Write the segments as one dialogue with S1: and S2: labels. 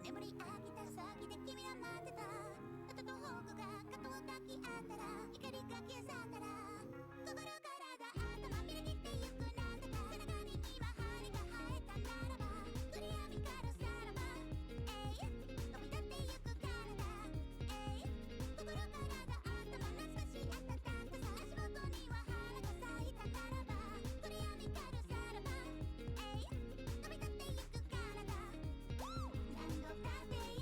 S1: 眠り飽きた先で君は待ってた。肩と頬が肩を抱き合ったら光が消さったら心から頭みなぎってゆくなんだか背中に今針が生えたならば暗闇からさらば飛び立ってゆくからだ心から頭懐かしいあったたんださ足元には花が咲いたならば暗闇からさらば飛び立ってゆくからだ何度だって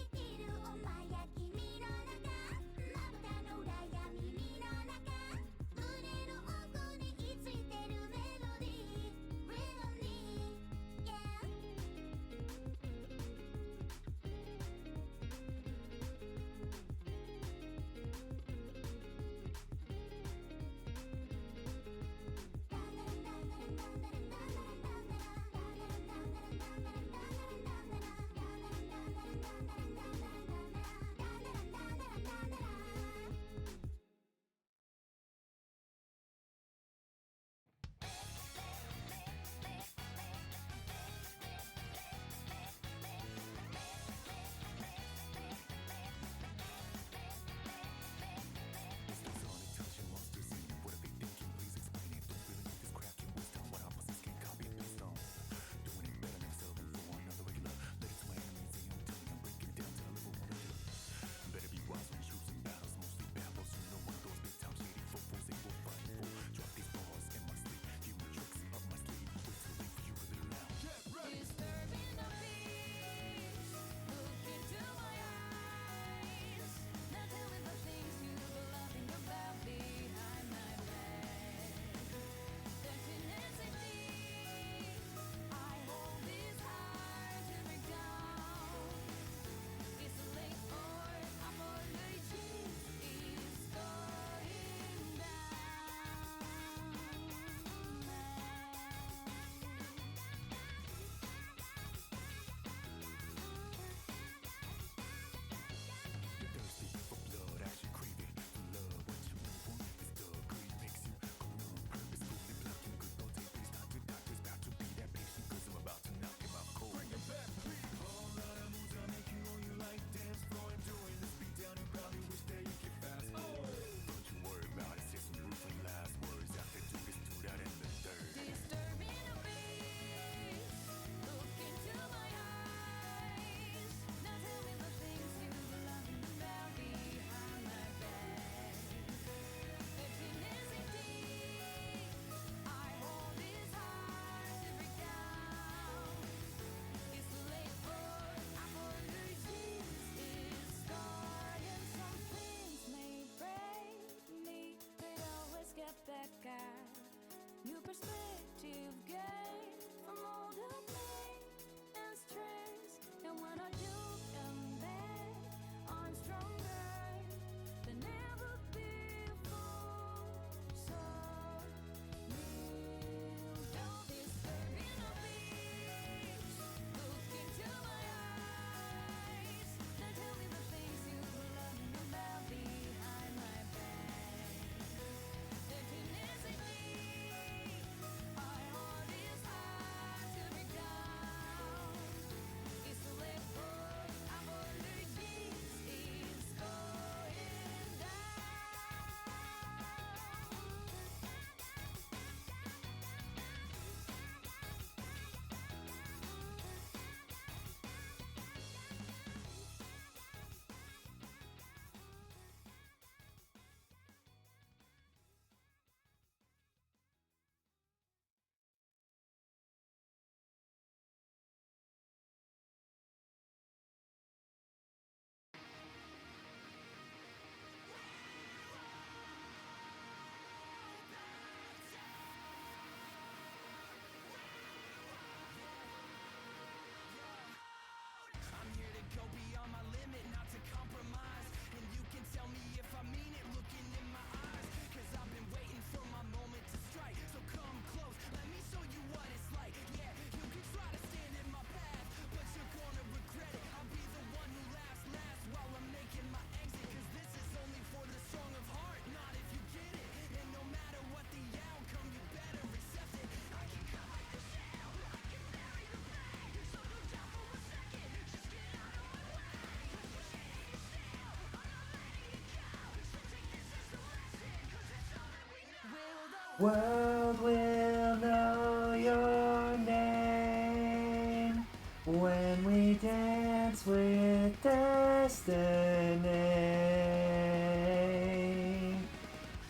S2: World will know your name when we dance with destiny.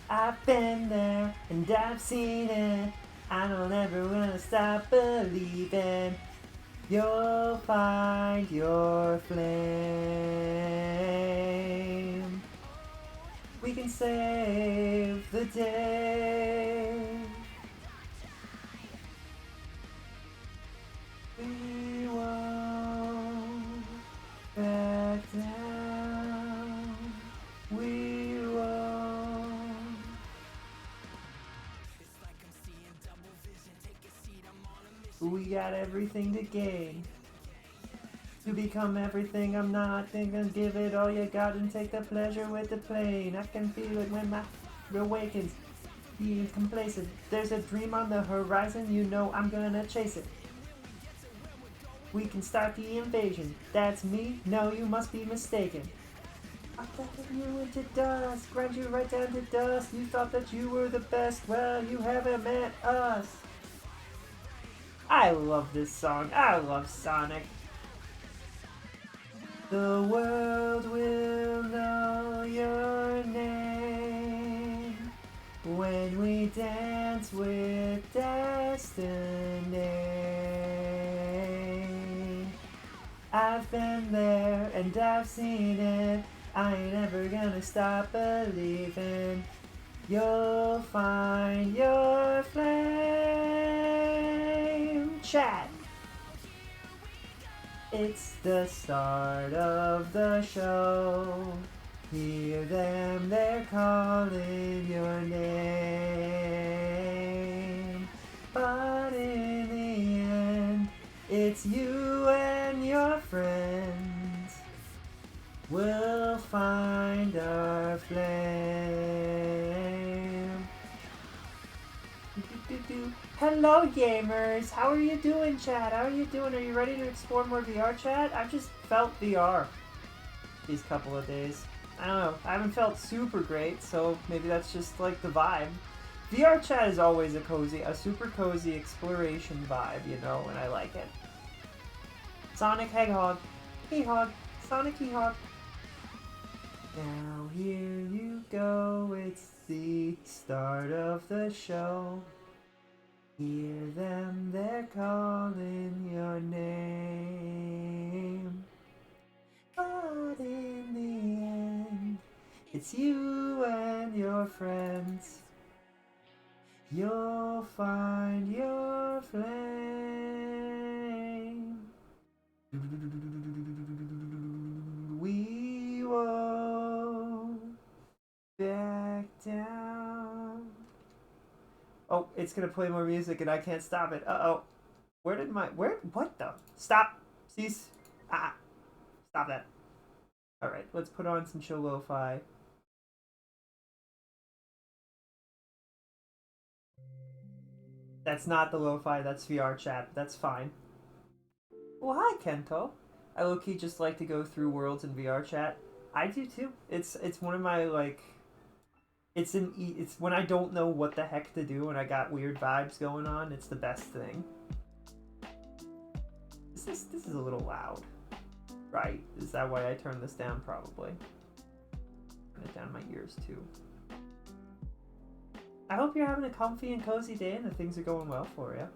S2: I've been there and I've seen it. I don't ever wanna stop believing. You'll find your flame. We can save the day. We won't back down. We won't. We got everything to gain. To become everything I'm not, thinking give it all you got and take the pleasure with the plane. I can feel it when my awakens, being complacent. There's a dream on the horizon, you know I'm gonna chase it. We can start the invasion. That's me? No, you must be mistaken. I'll turn you into dust, grind you right down to dust. You thought that you were the best, well, you haven't met us. I love this song. I love Sonic. The world will know your name when we dance with destiny. I've been there and I've seen it. I ain't ever gonna stop believing. You'll find your flame. Chat. It's the start of the show. Hear them, they're calling your name. But in the end, it's you and your friends. We'll find our flame. Hello gamers, how are you doing, chat? How are you doing? Are you ready to explore more VRChat? I've just felt VR these couple of days. I don't know, I haven't felt super great, so maybe that's just like the vibe. VRChat is always a super cozy exploration vibe, you know, and I like it. Sonic Hedgehog, Hehog, Sonic Hehog. Now here you go, it's the start of the show. Hear them, they're calling your name. But in the end, it's you and your friends. You'll find your flame. We won't back down. Oh, it's gonna play more music and I can't stop it. Uh-oh. What the? Stop. Cease. Stop that. Alright, let's put on some chill lo-fi. That's not the lo-fi, that's VRChat. That's fine. Well, hi, Kento. I low-key just like to go through worlds in VRChat. I do too. It's one of my, like... It's when I don't know what the heck to do and I got weird vibes going on, it's the best thing. This is a little loud. Right. Is that why I turned this down? Probably. Turn it down in my ears too. I hope you're having a comfy and cozy day and that things are going well for you.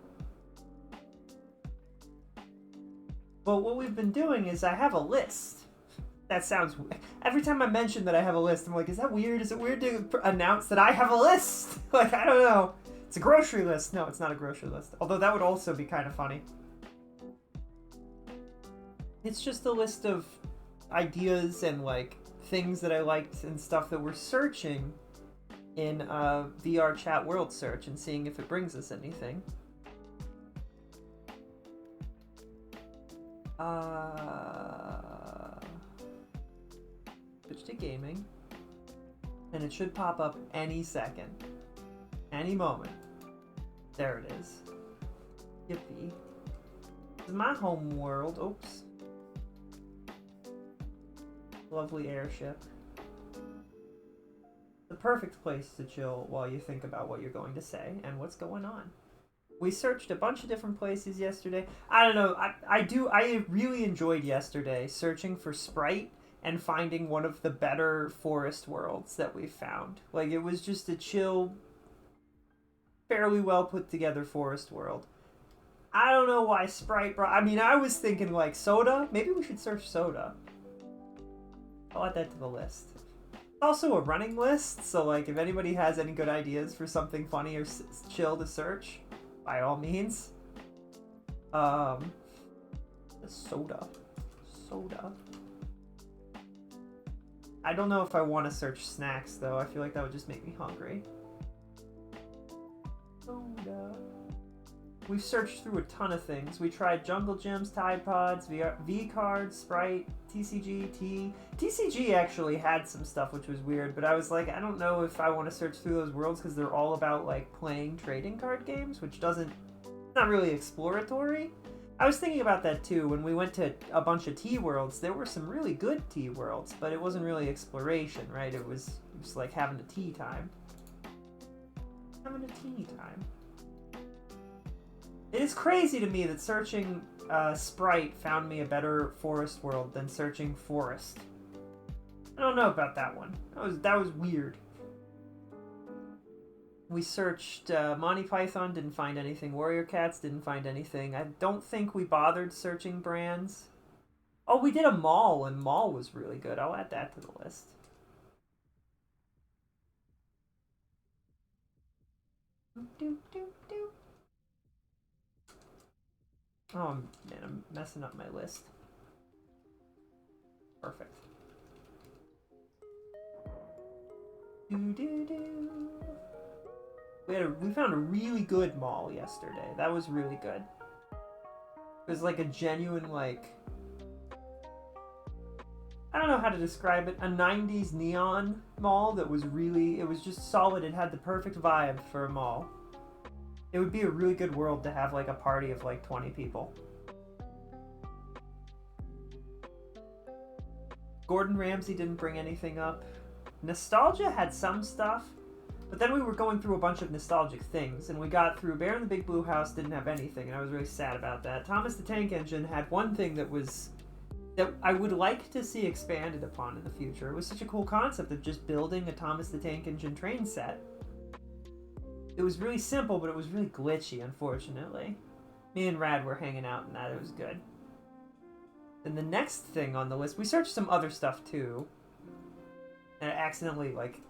S2: But what we've been doing is I have a list. That sounds weird. Every time I mention that I have a list, I'm like, is that weird? Is it weird to announce that I have a list? Like, I don't know. It's a grocery list. No, it's not a grocery list. Although that would also be kind of funny. It's just a list of ideas and, like, things that I liked and stuff that we're searching in VRChat world search and seeing if it brings us anything. Switch to gaming. And it should pop up any second. Any moment. There it is. Yippee. This is my home world. Oops. Lovely airship. The perfect place to chill while you think about what you're going to say and what's going on. We searched a bunch of different places yesterday. I don't know. I really enjoyed yesterday searching for Sprite and finding one of the better forest worlds that we found. Like, it was just a chill, fairly well put together forest world. I don't know why Sprite brought... I mean, I was thinking, like, soda. Maybe we should search soda. I'll add that to the list. Also a running list, so, like, if anybody has any good ideas for something funny or chill to search, by all means. Soda. I don't know if I want to search snacks, though. I feel like that would just make me hungry. Soda. We've searched through a ton of things. We tried Jungle Gyms, Tide Pods, V-Cards, Sprite, TCG, T. TCG actually had some stuff which was weird, but I was like, I don't know if I want to search through those worlds because they're all about, like, playing trading card games, which doesn't... It's not really exploratory. I was thinking about that too. When we went to a bunch of tea worlds, there were some really good tea worlds, but it wasn't really exploration, right? It was just like having a tea time. Having a tea time. It is crazy to me that searching Sprite found me a better forest world than searching Forest. I don't know about that one. That was weird. We searched Monty Python, didn't find anything. Warrior Cats, didn't find anything. I don't think we bothered searching brands. Oh, we did a mall, and mall was really good. I'll add that to the list. Oh, man, I'm messing up my list. Perfect. We found a really good mall yesterday. That was really good. It was like a genuine, like... I don't know how to describe it. A 90s neon mall that was really... It was just solid. It had the perfect vibe for a mall. It would be a really good world to have, like, a party of, like, 20 people. Gordon Ramsay didn't bring anything up. Nostalgia had some stuff, but then we were going through a bunch of nostalgic things, and we got through Bear in the Big Blue House, didn't have anything, and I was really sad about that. Thomas the Tank Engine had one thing that I would like to see expanded upon in the future. It was such a cool concept of just building a Thomas the Tank Engine train set. It was really simple, but it was really glitchy, unfortunately. Me and Rad were hanging out in that. It was good. Then the next thing on the list, we searched some other stuff too. And I accidentally, like,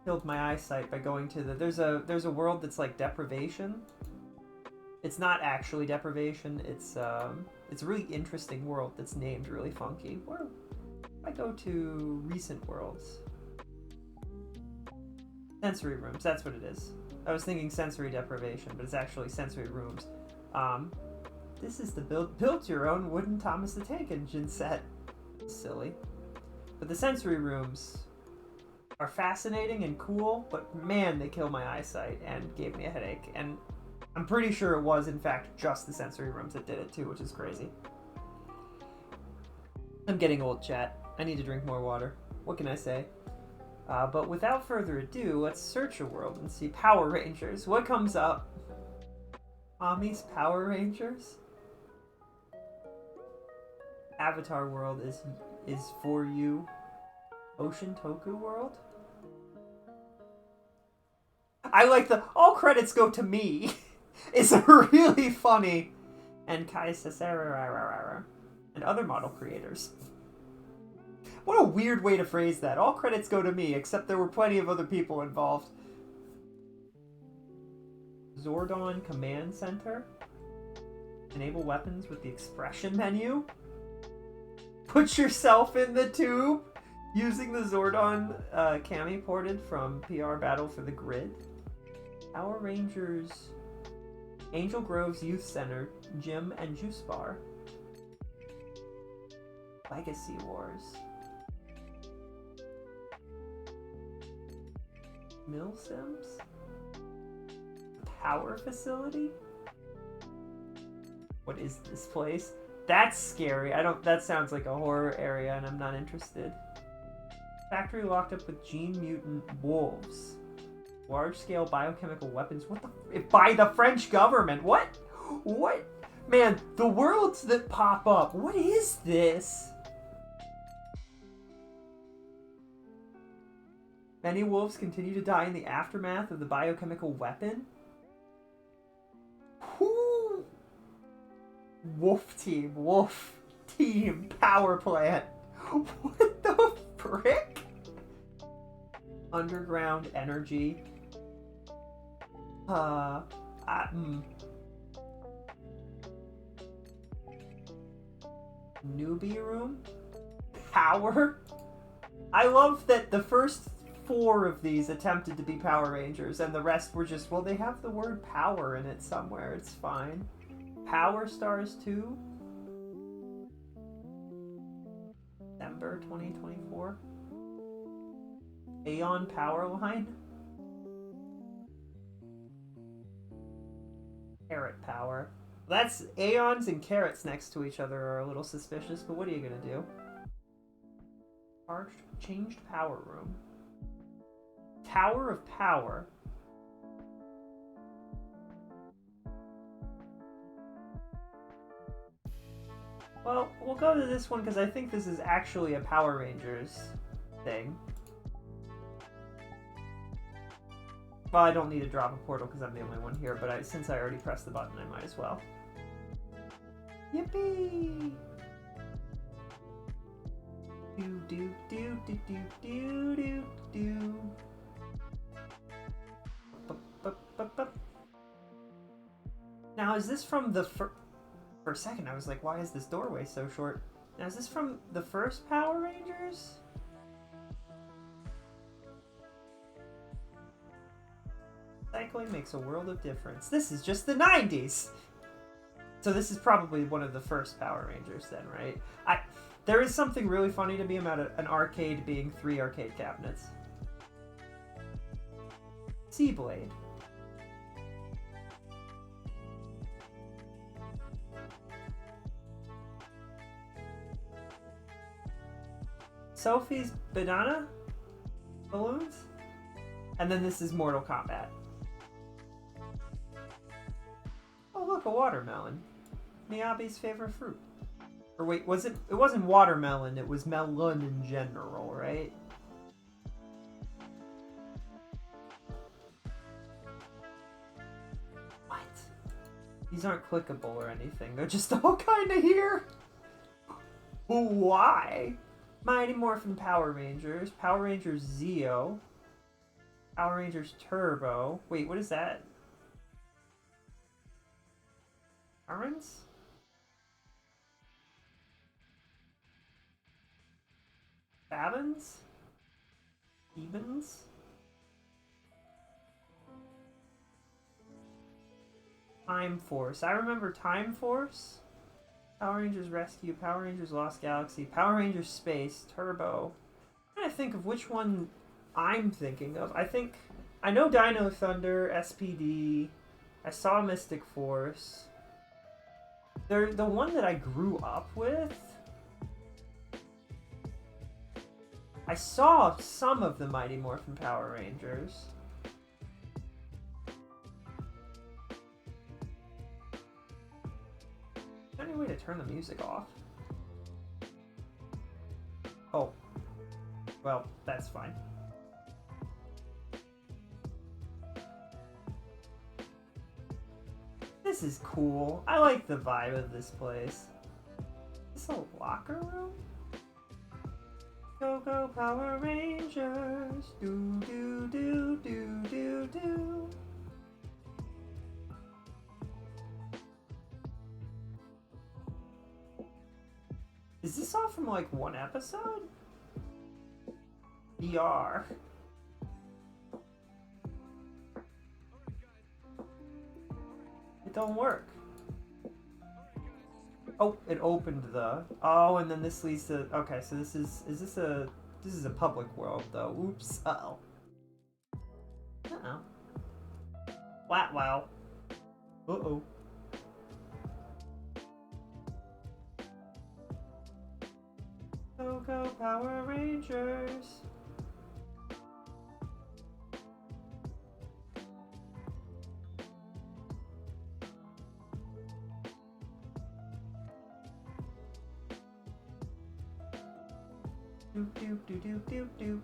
S2: killed my eyesight by going to the... There's a world that's like deprivation. It's not actually deprivation. It's a really interesting world that's named really funky. Where I go to recent worlds. Sensory rooms, that's what it is. I was thinking sensory deprivation, but it's actually sensory rooms. This is the build your own wooden Thomas the Tank Engine set. Silly. But the sensory rooms are fascinating and cool, but man, they kill my eyesight and gave me a headache. And I'm pretty sure it was, in fact, just the sensory rooms that did it too, which is crazy. I'm getting old, chat. I need to drink more water. What can I say? But without further ado, let's search a world and see Power Rangers. What comes up? Mommy's Power Rangers? Avatar world is for you. Ocean Toku world? I like the all credits go to me. It's really funny. And Kai Cesare and other model creators. What a weird way to phrase that. All credits go to me, except there were plenty of other people involved. Zordon Command Center. Enable weapons with the expression menu. Put yourself in the tube. Using the Zordon Cami ported from PR Battle for the Grid. Power Rangers. Angel Grove's Youth Center. Gym and Juice Bar. Legacy Wars. Mill Sims? Power Facility? What is this place? That's scary. That sounds like a horror area and I'm not interested. Factory locked up with gene mutant wolves. Large-scale biochemical weapons. What the? By the French government. What? What? Man, the worlds that pop up. What is this? Many wolves continue to die in the aftermath of the biochemical weapon. Whoo! Wolf team, power plant. What the frick? Underground energy. Newbie room? Power? I love that the first 4 of these attempted to be Power Rangers, and the rest were just, well, they have the word power in it somewhere, it's fine. Power Stars 2? December 2024? Aeon Power Line? Carrot Power. That's Aeons and carrots next to each other are a little suspicious, but what are you gonna do? Changed power room. Tower of Power. Well, we'll go to this one because I think this is actually a Power Rangers thing. Well, I don't need to drop a portal because I'm the only one here, but since I already pressed the button, I might as well. Yippee! Do do do do do do do do. Now, is this from the for a second I was like, why is this doorway so short? Now, is this from the first Power Rangers? Cycling makes a world of difference. This is just the 90s! So this is probably one of the first Power Rangers then, right? There is something really funny to me about an arcade being 3 arcade cabinets. Seablade. Sophie's banana balloons? And then this is Mortal Kombat. Oh look, a watermelon. Miyabi's favorite fruit. Or wait, it wasn't watermelon, it was melon in general, right? What? These aren't clickable or anything, they're just all kinda here! Why? Mighty Morphin Power Rangers, Power Rangers Zeo, Power Rangers Turbo. Wait, what is that? Armins? Babins? Ebens? Time Force. I remember Time Force. Power Rangers Rescue, Power Rangers Lost Galaxy, Power Rangers Space, Turbo. I'm trying to think of which one I'm thinking of. I know Dino Thunder, SPD. I saw Mystic Force. They're the one that I grew up with. I saw some of the Mighty Morphin Power Rangers. Is there any way to turn the music off? Oh. Well, that's fine. This is cool. I like the vibe of this place. Is this a locker room? Go go Power Rangers, do do do do do do. Is this all from like one episode? VR. It don't work. Oh, it opened the... Oh, and then this leads to... Okay, so this is... This is a public world, though. Oops. Uh-oh. Uh-oh. Flat wow. Uh-oh. Go, go, Power Rangers. Do do do do do do.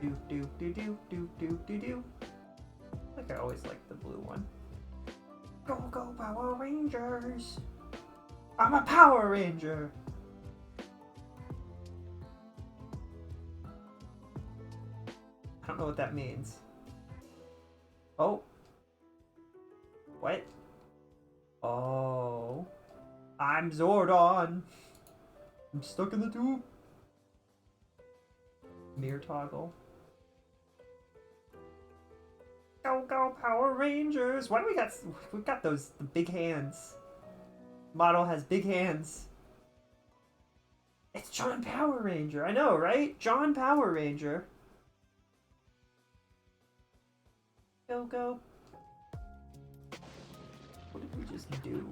S2: Do do do do do do do do. I think I always liked the blue one. Go go Power Rangers! I'm a Power Ranger! I don't know what that means. Oh. What? Oh. I'm Zordon! I'm stuck in the tube. Mirror toggle. Go go Power Rangers! Why do we got those the big hands? Model has big hands. It's John Power Ranger. I know, right? John Power Ranger. Go go. What did we just do?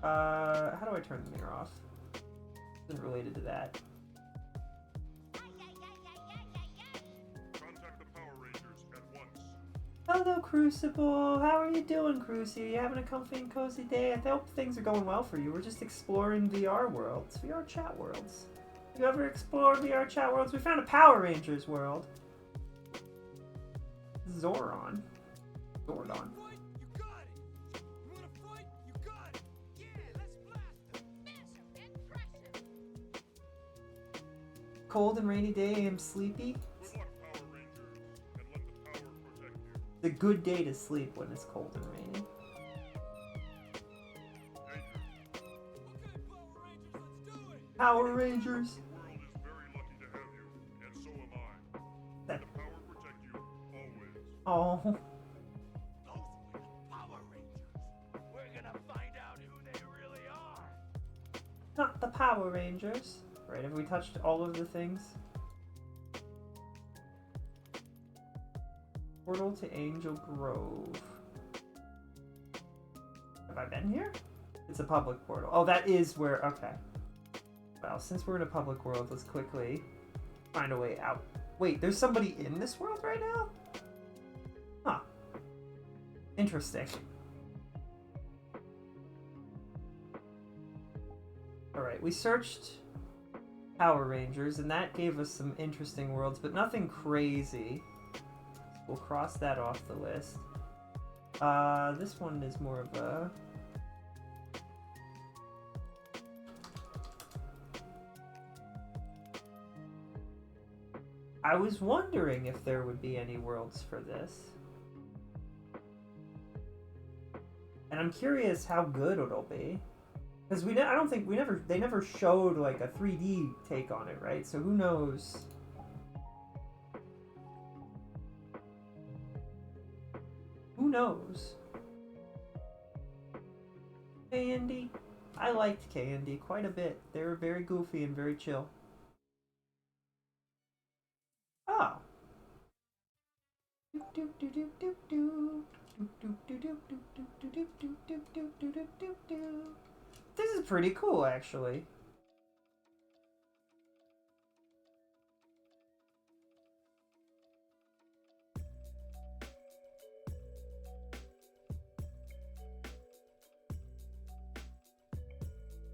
S2: How do I turn the mirror off? Isn't related to that.
S3: Contact the Power Rangers at once.
S2: Hello, Crucible. How are you doing, Cruci? Are you having a comfy and cozy day? I hope things are going well for you. We're just exploring VR worlds, VRChat worlds. You ever explore VRChat worlds? We found a Power Rangers world. Zordon. Zordon. Cold and rainy day, I'm sleepy.
S3: Good luck, Power Rangers, and let the power protect you.
S2: It's a good day to sleep when it's cold and rainy.
S3: Danger.
S2: Power Rangers!
S3: The world is very lucky to have you, and so am I.
S2: That-
S3: The power protect you, always.
S2: Oh.
S4: Those were the Power Rangers. We're gonna find out who they really are.
S2: Not the Power Rangers. Right, have we touched all of the things? Portal to Angel Grove. Have I been here? It's a public portal. Oh, that is where... Okay. Well, since we're in a public world, let's quickly find a way out. Wait, there's somebody in this world right now? Huh. Interesting. Alright, we searched Power Rangers, and that gave us some interesting worlds, but nothing crazy. We'll cross that off the list. This one is more of a... I was wondering if there would be any worlds for this. And I'm curious how good it'll be. Because I don't think they never showed like a 3D take on it, right? So who knows? Who knows? K&D. I liked K&D quite a bit. They were very goofy and very chill. Oh. This is pretty cool, actually.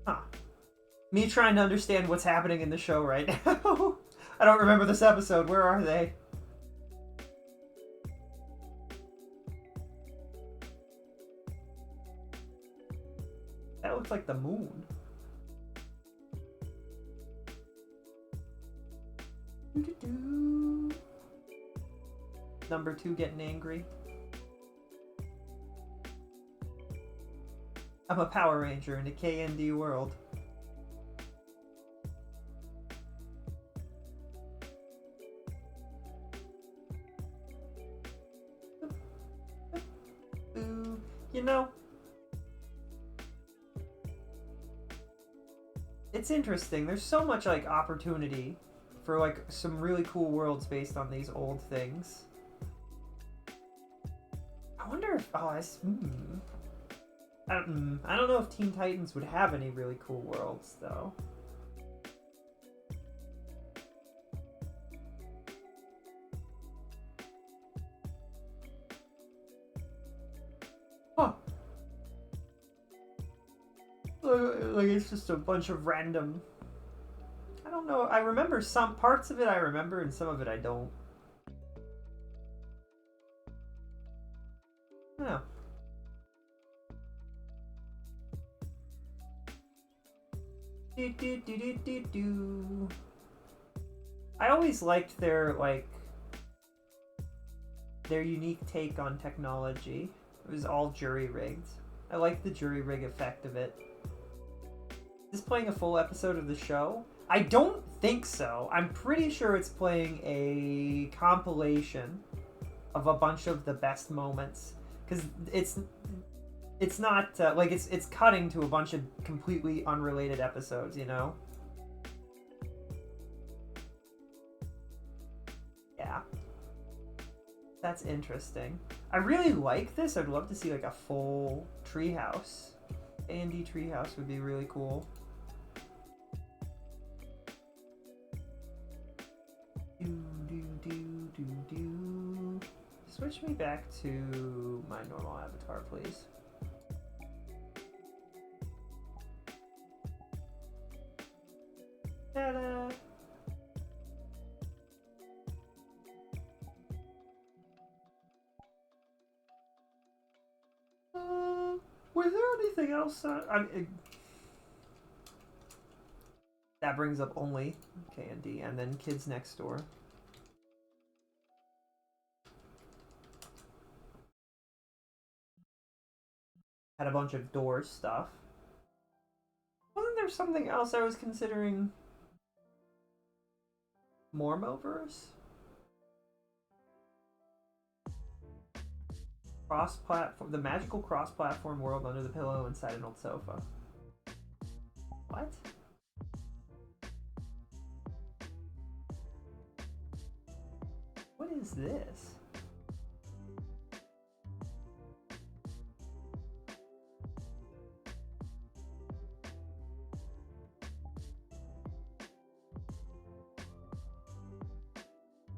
S2: Huh. Me trying to understand what's happening in the show right now. I don't remember this episode. Where are they? That looks like the moon. Number 2 getting angry. I'm a Power Ranger in a K&D world. Ooh, you know, it's interesting. There's so much like opportunity for like some really cool worlds based on these old things. I wonder if I don't know if Teen Titans would have any really cool worlds though. Huh. Like it's just a bunch of random I don't know. I remember some parts of it I remember and some of it I don't. Yeah. Do. I always liked their unique take on technology. It was all jury rigged. I like the jury rig effect of it. Is this playing a full episode of the show? I don't think so. I'm pretty sure it's playing a compilation of a bunch of the best moments, because it's not it's cutting to a bunch of completely unrelated episodes, you know? Yeah. That's interesting. I really like this. I'd love to see like a full treehouse. A&D treehouse would be really cool. Do. Switch me back to my normal avatar, please. Ta-da! Was there anything else? That brings up only K&D, and then Kids Next Door. Had a bunch of Doors stuff. Wasn't there something else I was considering? Mormoverse? Cross-platform, the magical cross-platform world under the pillow inside an old sofa. What? What is this?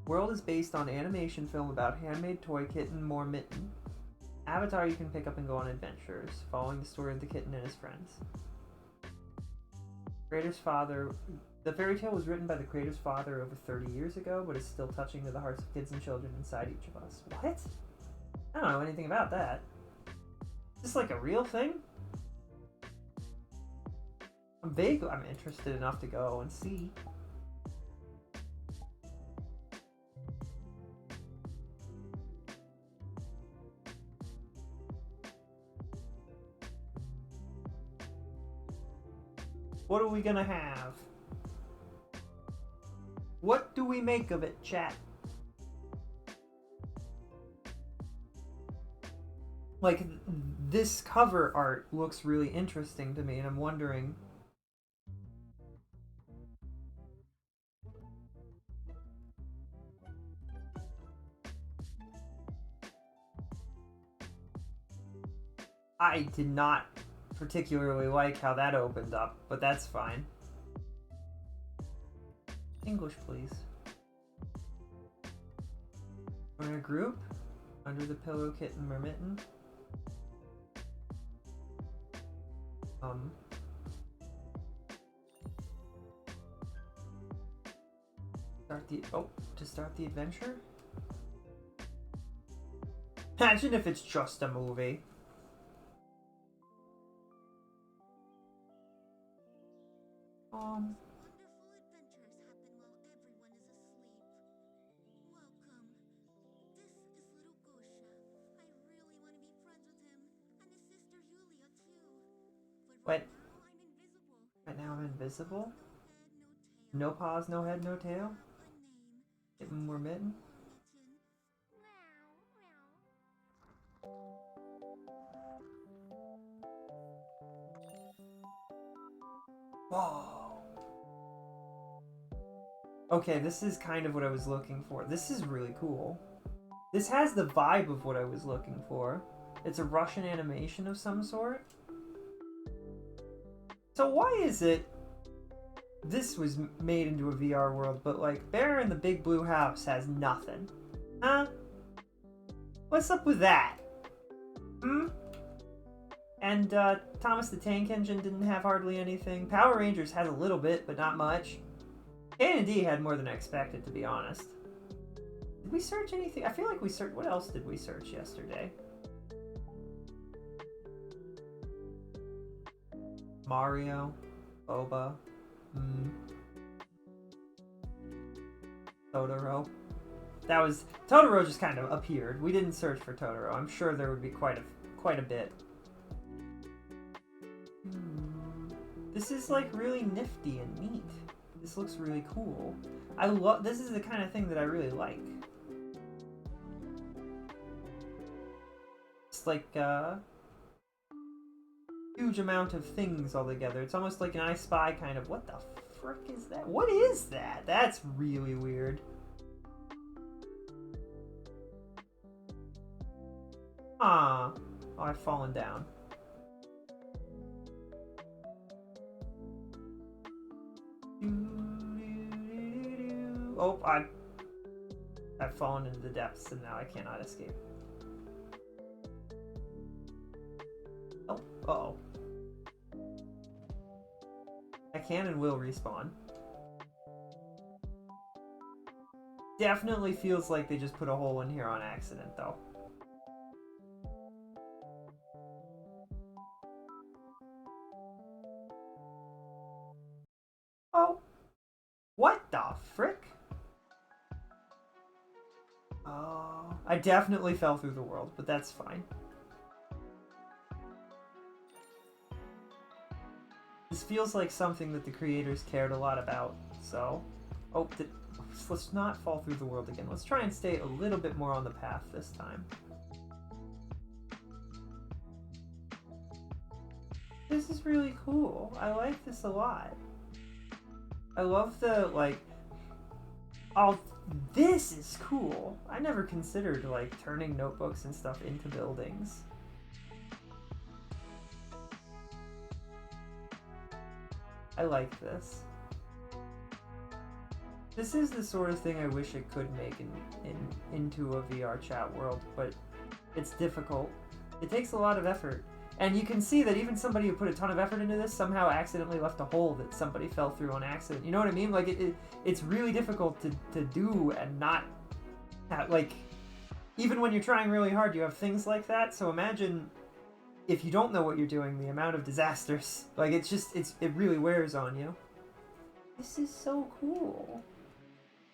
S2: World is based on animation film about handmade toy kitten Mitten. Avatar you can pick up and go on adventures, following the story of the kitten and his friends. Creator's father... The fairy tale was written by the creator's father over 30 years ago, but is still touching to the hearts of kids and children inside each of us. What? I don't know anything about that. Is this like a real thing? I'm interested enough to go and see. What are we gonna have? What do we make of it, chat? Like, this cover art looks really interesting to me, and I'm wondering... I did not particularly like how that opened up, but that's fine. English, please. We're in a group. Under the pillow, kitten, Mitten. To start the adventure? Imagine if it's just a movie.
S1: Wonderful adventures happen while everyone is asleep. Welcome. This is little Gosha. I really want to be friends with him, and his sister Yulia too. But
S2: Wait.
S1: right now I'm invisible.
S2: Right now I'm invisible? No paws, no head, no tail? Kitten, Mitten? Whoa. Okay, this is kind of what I was looking for. This is really cool. This has the vibe of what I was looking for. It's a Russian animation of some sort. So why is it this was made into a VR world, but like Bear in the Big Blue House has nothing? Huh? What's up with that? Hmm? And Thomas the Tank Engine didn't have hardly anything. Power Rangers has a little bit, but not much. A and D had more than I expected, to be honest. Did we search anything? I feel like we searched. What else did we search yesterday? Mario, Boba, Totoro. That was Totoro just kind of appeared. We didn't search for Totoro. I'm sure there would be quite a bit. This is like really nifty and neat. This looks really cool. I love. This is the kind of thing that I really like. It's like huge amount of things all together. It's almost like an I Spy kind of. What the frick is that? What is that? That's really weird. Ah, oh, I've fallen down. Oh, I've fallen into the depths and now I cannot escape. Oh, uh-oh. I can and will respawn. Definitely feels like they just put a hole in here on accident, though. Oh. What the frick? Oh. I definitely fell through the world, but that's fine. This feels like something that the creators cared a lot about, so... Oh, let's not fall through the world again. Let's try and stay a little bit more on the path this time. This is really cool. I like this a lot. I love the, like... Oh, this is cool. I never considered, like, turning notebooks and stuff into buildings. I like this. This is the sort of thing I wish it could make into a VRChat world, but it's difficult. It takes a lot of effort. And you can see that even somebody who put a ton of effort into this somehow accidentally left a hole that somebody fell through on accident. You know what I mean? Like, it's really difficult to do and not have, like, even when you're trying really hard, you have things like that. So imagine if you don't know what you're doing, the amount of disasters. Like, it's just, it really wears on you. This is so cool.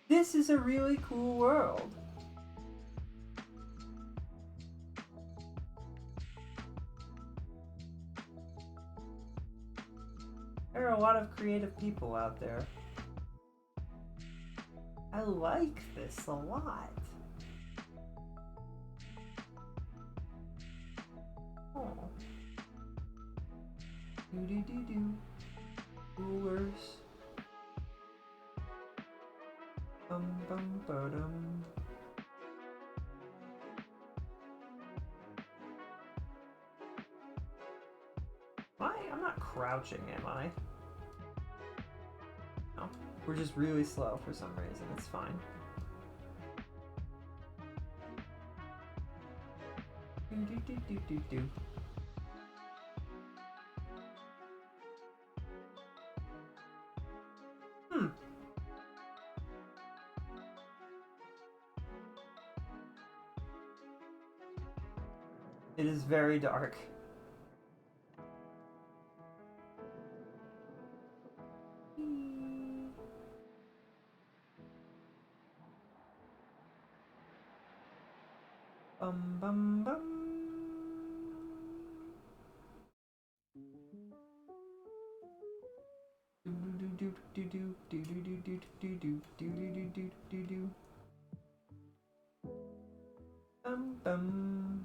S2: This is a really cool world. There are a lot of creative people out there. I like this a lot. Oh. Do-do-do-do. Rulers. Bum-bum-ba-dum. I'm not crouching, am I? No. We're just really slow for some reason. It's fine. Do-do-do-do-do-do. It is very dark. Bum bum bum. Do do do do do do do do do do do do do do do. Bum bum.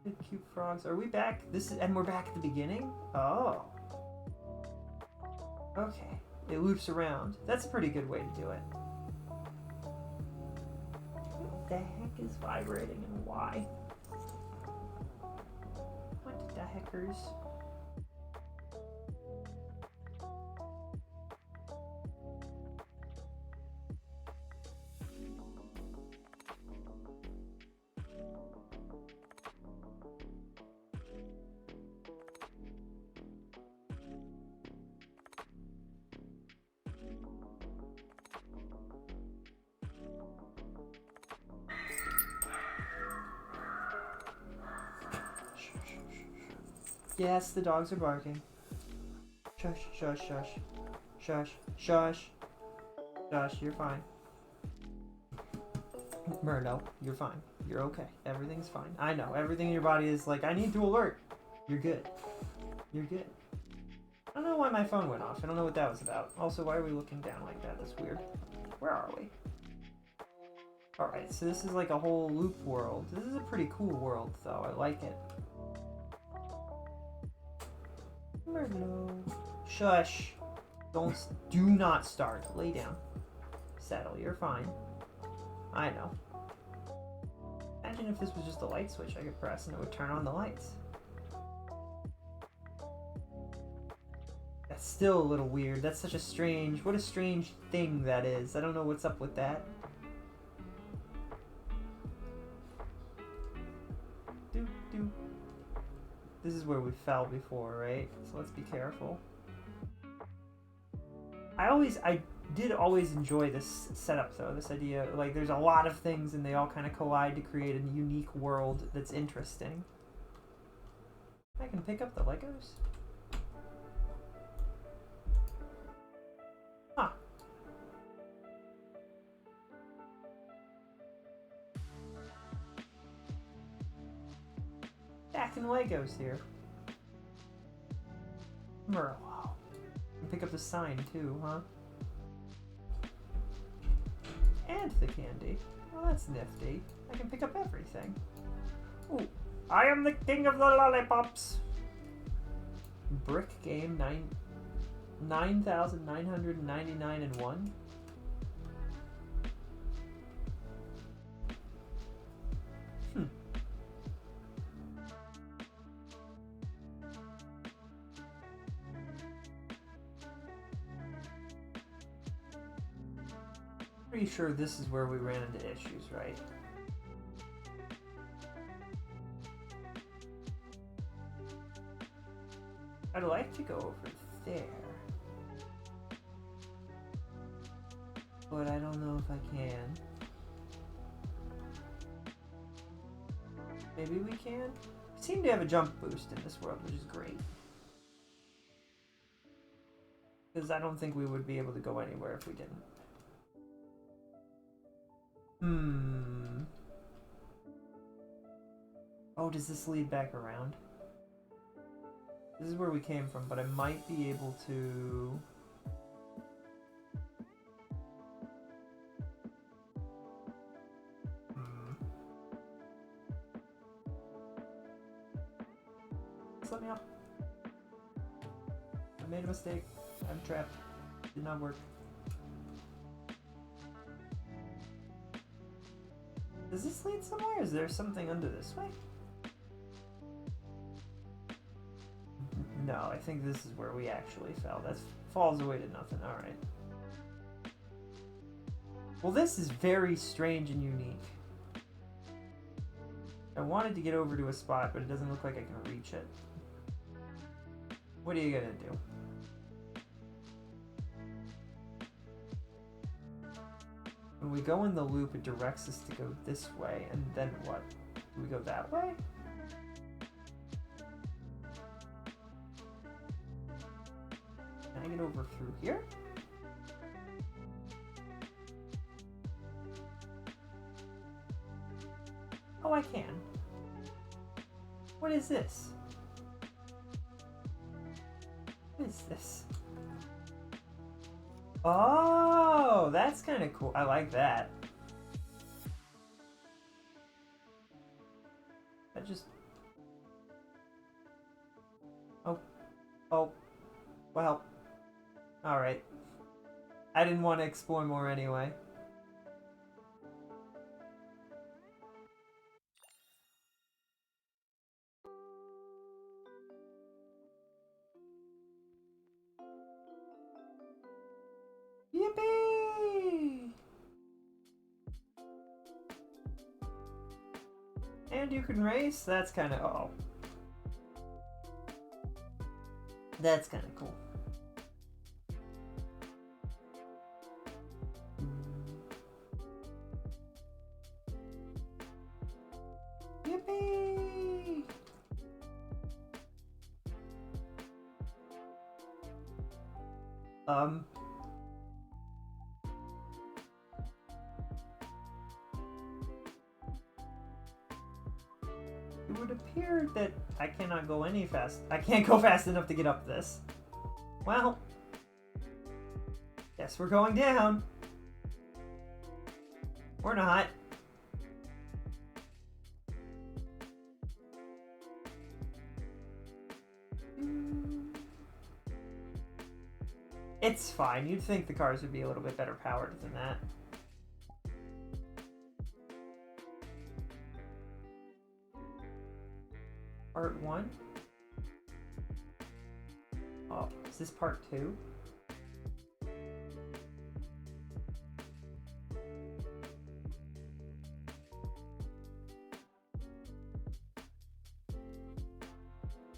S2: The cute frogs. Are we back? And we're back at the beginning? Oh. Okay. It loops around. That's a pretty good way to do it. What the heck is vibrating and why? What the heckers? Yes, the dogs are barking. Shush, shush, shush. Shush, shush. Shush, you're fine. Murdo, you're fine. You're okay. Everything's fine. I know. Everything in your body is like, I need to alert. You're good. You're good. I don't know why my phone went off. I don't know what that was about. Also, why are we looking down like that? That's weird. Where are we? Alright, so this is like a whole loop world. This is a pretty cool world, though. I like it. Murdo. Shush. Do not start. Lay down. Settle. You're fine. I know. Imagine if this was just a light switch I could press and it would turn on the lights. That's still a little weird. That's such a strange... What a strange thing that is. I don't know what's up with that. Doop, doop. This is where we fell before, right? So let's be careful. I did always enjoy this setup, though. This idea, like, there's a lot of things and they all kind of collide to create a unique world that's interesting. I can pick up the Legos? Huh. Stacking Legos here. Merle. Pick up the sign too, huh? And the candy. Well, that's nifty. I can pick up everything. Ooh, I am the king of the lollipops. Brick game 9,999 and 1. Pretty sure this is where we ran into issues, right? I'd like to go over there, but I don't know if I can. Maybe we can? We seem to have a jump boost in this world, which is great. Because I don't think we would be able to go anywhere if we didn't. Oh, does this lead back around? This is where we came from, but I might be able to... Just let me out. I made a mistake. I'm trapped. Did not work. Does this lead somewhere? Is there something under this way? No, I think this is where we actually fell. That falls away to nothing. Alright. Well, this is very strange and unique. I wanted to get over to a spot, but it doesn't look like I can reach it. What are you gonna do? When we go in the loop, it directs us to go this way, and then what? Do we go that way? Can I get over through here? Oh, I can. What is this? What is this? Oh, that's kind of cool. I like that. I just... Oh. Oh. Well. Alright. I didn't want to explore more anyway. Yippee! And you can race? That's kind of... Oh. That's kind of cool. Yippee! It would appear that I cannot go any fast. I can't go fast enough to get up this. Well, guess we're going down. Or not. It's fine. You'd think the cars would be a little bit better powered than that. Part 1? Oh, is this part 2?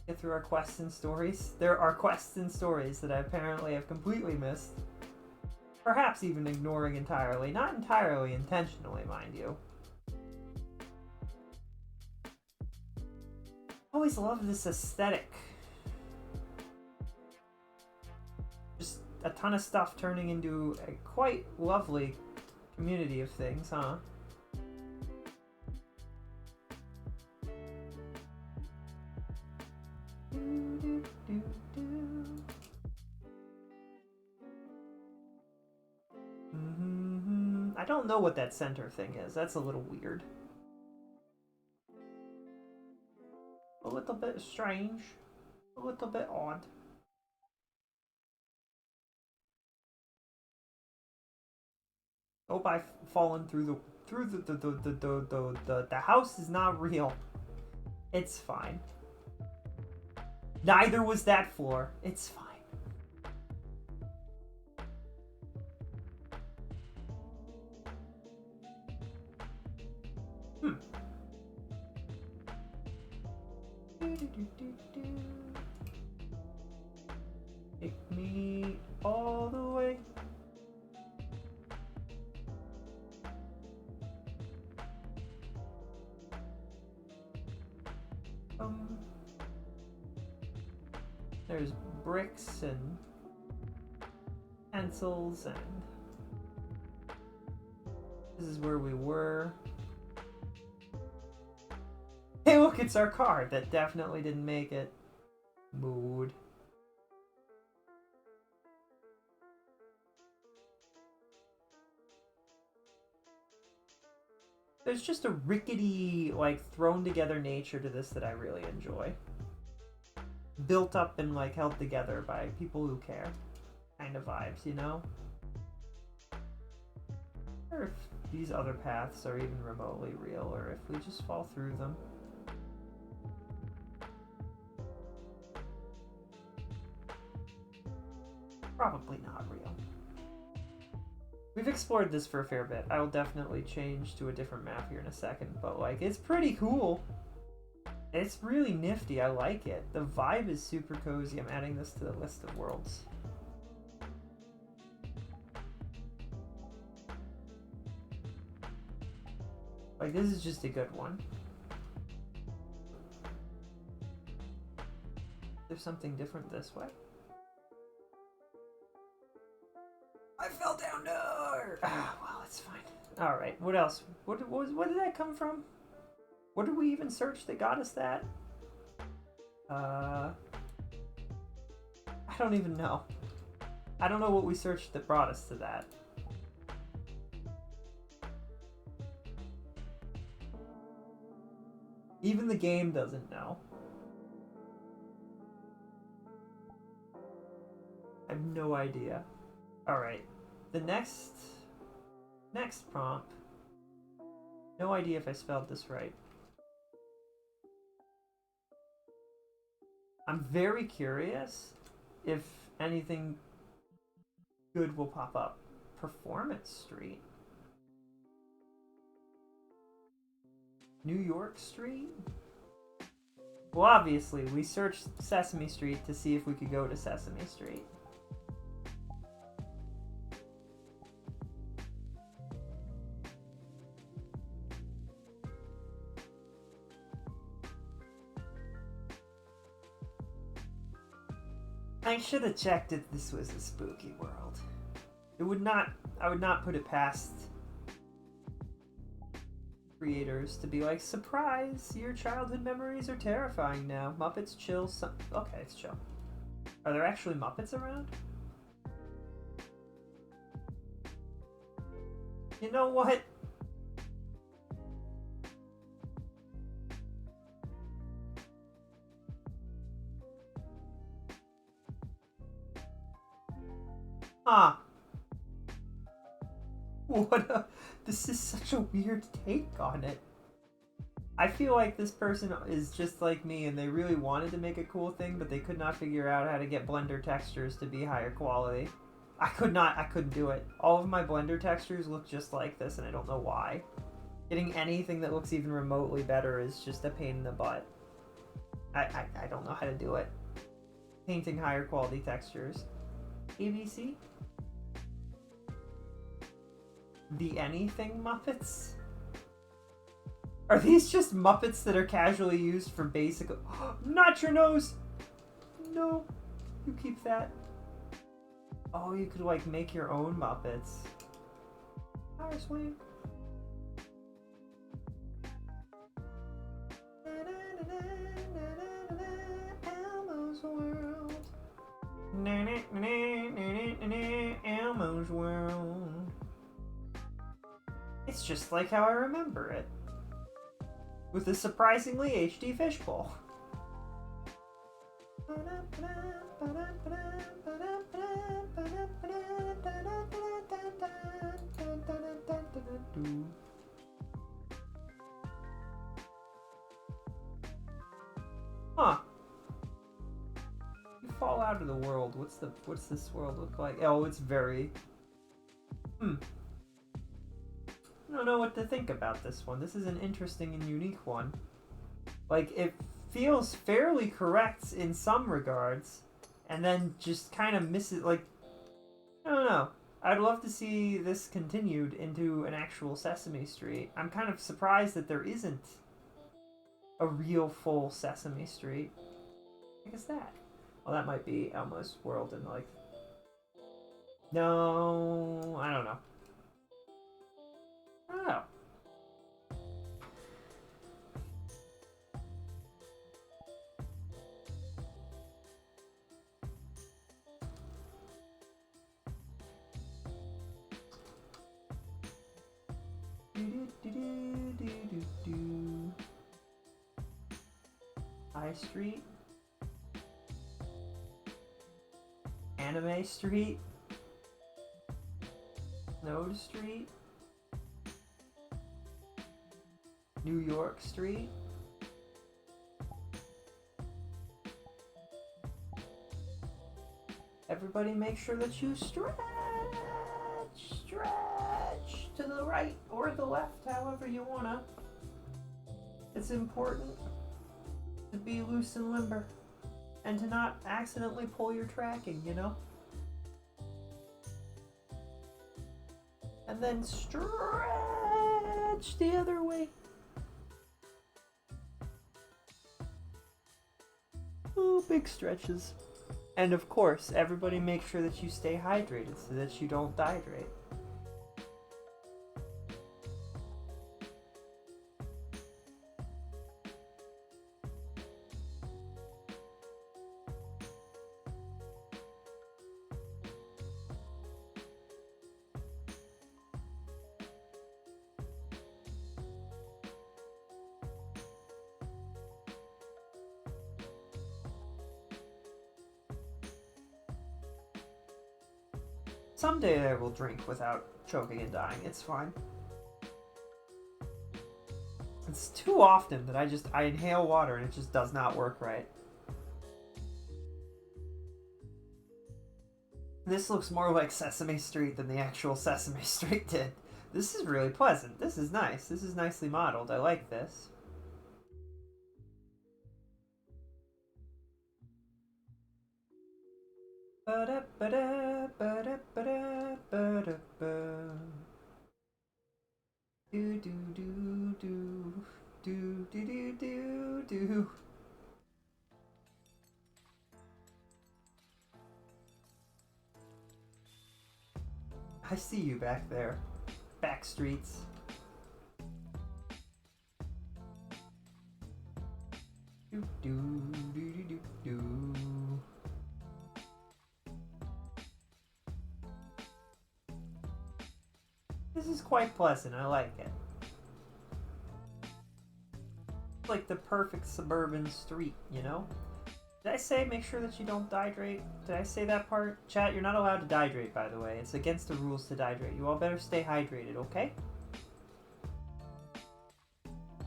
S2: Get through our quests and stories. There are quests and stories that I apparently have completely missed. Perhaps even ignoring entirely. Not entirely intentionally, mind you. Always love this aesthetic. Just a ton of stuff turning into a quite lovely community of things, huh? I don't know what that center thing is. That's a little weird. A little bit strange. A little bit odd. Hope I've fallen through the house is not real. It's fine. Neither was that floor. It's fine. Take me all the way. There's bricks and pencils, and this is where we were. Hey, look, it's our car that definitely didn't make it. Mood. There's just a rickety, like, thrown together nature to this that I really enjoy. Built up and, like, held together by people who care. Kind of vibes, you know? Or if these other paths are even remotely real, or if we just fall through them. Probably not real. We've explored this for a fair bit. I will definitely change to a different map here in a second, but like, it's pretty cool. It's really nifty. I like it. The vibe is super cozy. I'm adding this to the list of worlds. Like, this is just a good one. There's something different this way. I fell down there! Ah, well, it's fine. Alright, what else? What did that come from? What did we even search that got us that? I don't even know. I don't know what we searched that brought us to that. Even the game doesn't know. I have no idea. Alright, the next prompt. No idea if I spelled this right. I'm very curious if anything good will pop up. Performance Street. New York Street? Well, obviously, we searched Sesame Street to see if we could go to Sesame Street. I should have checked if this was a spooky world. I would not put it past creators to be like, surprise, your childhood memories are terrifying now. Muppets chill. Okay, it's chill. Are there actually Muppets around? You know what? Huh. This is such a weird take on it. I feel like this person is just like me and they really wanted to make a cool thing, but they could not figure out how to get Blender textures to be higher quality. I couldn't do it. All of my Blender textures look just like this and I don't know why. Getting anything that looks even remotely better is just a pain in the butt. I don't know how to do it. Painting higher quality textures. ABC? The Anything Muppets? Are these just Muppets that are casually used for basic... Not your nose! No. You keep that. Oh, you could, like, make your own Muppets. Power swing. Elmo's World. Elmo's World. It's just like how I remember it. With a surprisingly HD fishbowl. Huh. You fall out of the world. What's this world look like? Oh, it's very... I don't know what to think about this one. This is an interesting and unique one. Like, it feels fairly correct in some regards, and then just kind of misses, like, I don't know. I'd love to see this continued into an actual Sesame Street. I'm kind of surprised that there isn't a real full Sesame Street. What is that? Well, that might be Elmo's World and, like... No, I don't know. I don't know. High Street, Anime Street, Snow Street, New York Street, everybody make sure that you stretch to the right or the left, however you wanna. It's important to be loose and limber and to not accidentally pull your tracking, you know? And then stretch the other way. Oh, big stretches. And of course, everybody make sure that you stay hydrated so that you don't dehydrate. Someday I will drink without choking and dying. It's fine. It's too often that I inhale water and it just does not work right. This looks more like Sesame Street than the actual Sesame Street did. This is really pleasant. This is nice. This is nicely modeled. I like this. Do do do do do do do do do. I see you back there. Back streets. Do do do do do do. This is quite pleasant. I like it. It's like the perfect suburban street, you know? Did I say make sure that you don't dehydrate? Did I say that part? Chat, you're not allowed to dehydrate, by the way. It's against the rules to dehydrate. You all better stay hydrated, okay?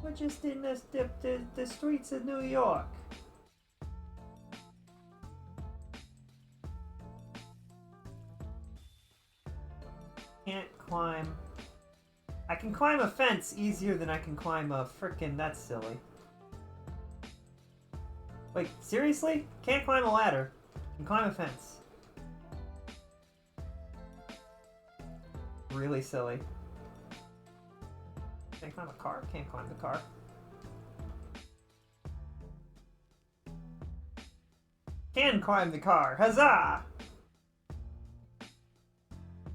S2: We're just in the streets of New York. Can't climb. I can climb a fence easier than I can climb a frickin'... That's silly. Like, seriously? Can't climb a ladder. Can climb a fence. Really silly. Can't climb a car? Can't climb the car. Can climb the car! Huzzah!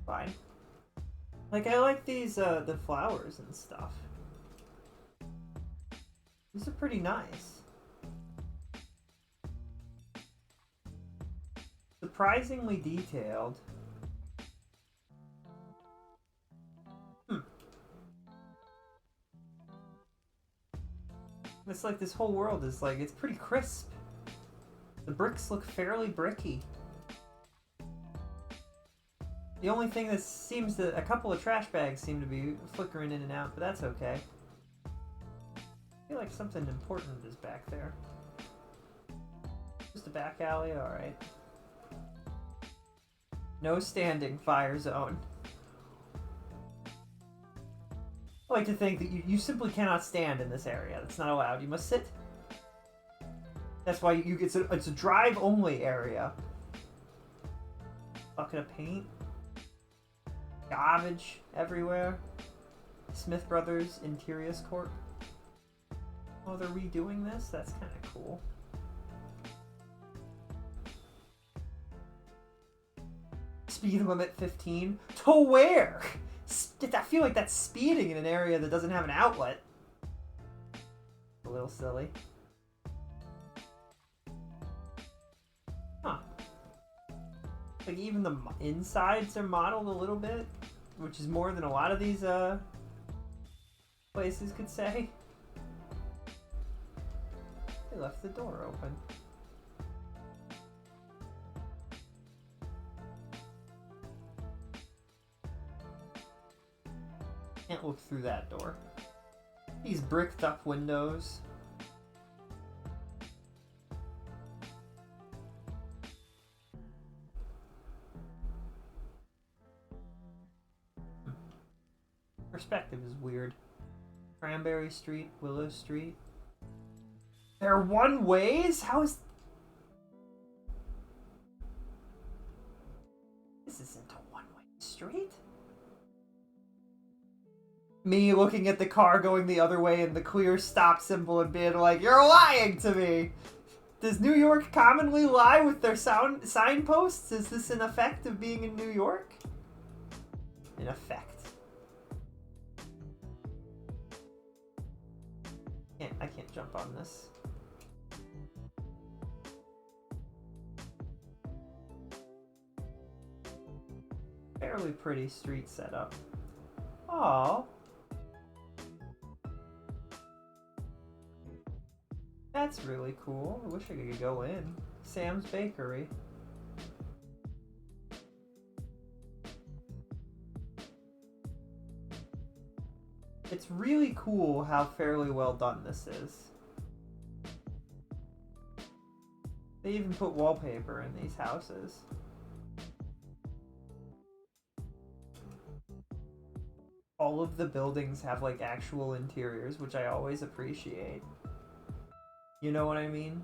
S2: Fine. Like, I like these, the flowers and stuff. These are pretty nice. Surprisingly detailed. It's like this whole world is like, it's pretty crisp. The bricks look fairly bricky. The only thing that seems to... A couple of trash bags seem to be flickering in and out, but that's okay. I feel like something important is back there. Just a back alley? Alright. No standing, fire zone. I like to think that you simply cannot stand in this area. That's not allowed. You must sit. That's why it's a drive-only area. Bucket of paint. Garbage everywhere. Smith Brothers Interiors Corp. Oh, they're redoing this? That's kind of cool. Speed limit 15? To where? I feel like that's speeding in an area that doesn't have an outlet. A little silly. Huh. Like even the insides are modeled a little bit, which is more than a lot of these places could say. They left the door open. Can't look through that door. These bricked up windows. Perspective is weird. Cranberry Street, Willow Street. They're one ways? How is... This isn't a one-way street. Me looking at the car going the other way and the clear stop symbol and being like, you're lying to me! Does New York commonly lie with their signposts? Is this an effect of being in New York? An effect. I can't jump on this. Fairly pretty street setup. Aww. That's really cool. I wish I could go in. Sam's Bakery. It's really cool how fairly well done this is. They even put wallpaper in these houses. All of the buildings have like actual interiors, which I always appreciate. You know what I mean?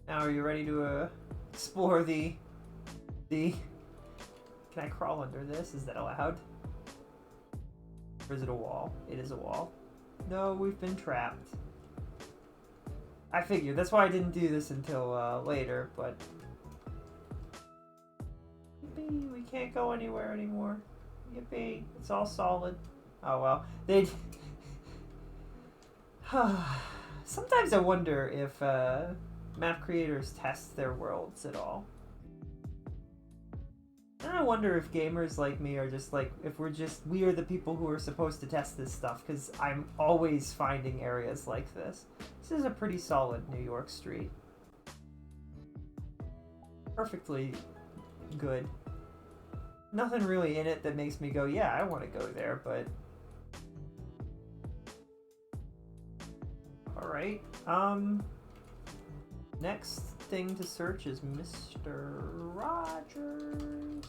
S2: Now, are you ready to explore the... Can I crawl under this? Is that allowed? Or is it a wall? It is a wall. No, we've been trapped. I figured. That's why I didn't do this until later, but... Yippee, we can't go anywhere anymore. Yippee, it's all solid. Oh well. They'd... Sometimes I wonder if map creators test their worlds at all. And I wonder if gamers like me are just like, if we are the people who are supposed to test this stuff, because I'm always finding areas like this. This is a pretty solid New York street. Perfectly good. Nothing really in it that makes me go, yeah, I want to go there, but... Alright, next thing to search is Mr. Rogers.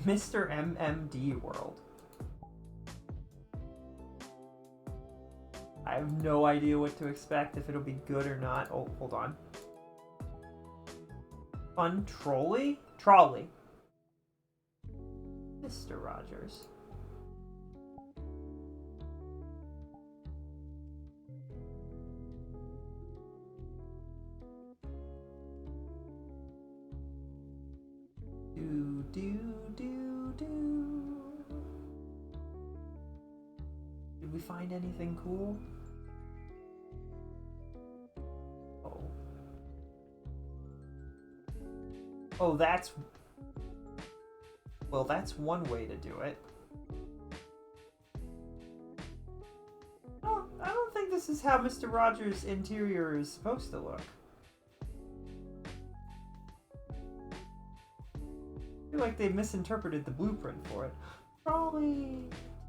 S2: Mr. MMD World. I have no idea what to expect, if it'll be good or not. Oh, hold on. Fun trolley? Trolley. Mr. Rogers. Did we find anything cool? Oh. Oh, that's... Well, that's one way to do it. I don't think this is how Mr. Rogers' interior is supposed to look. I feel like they misinterpreted the blueprint for it. Probably...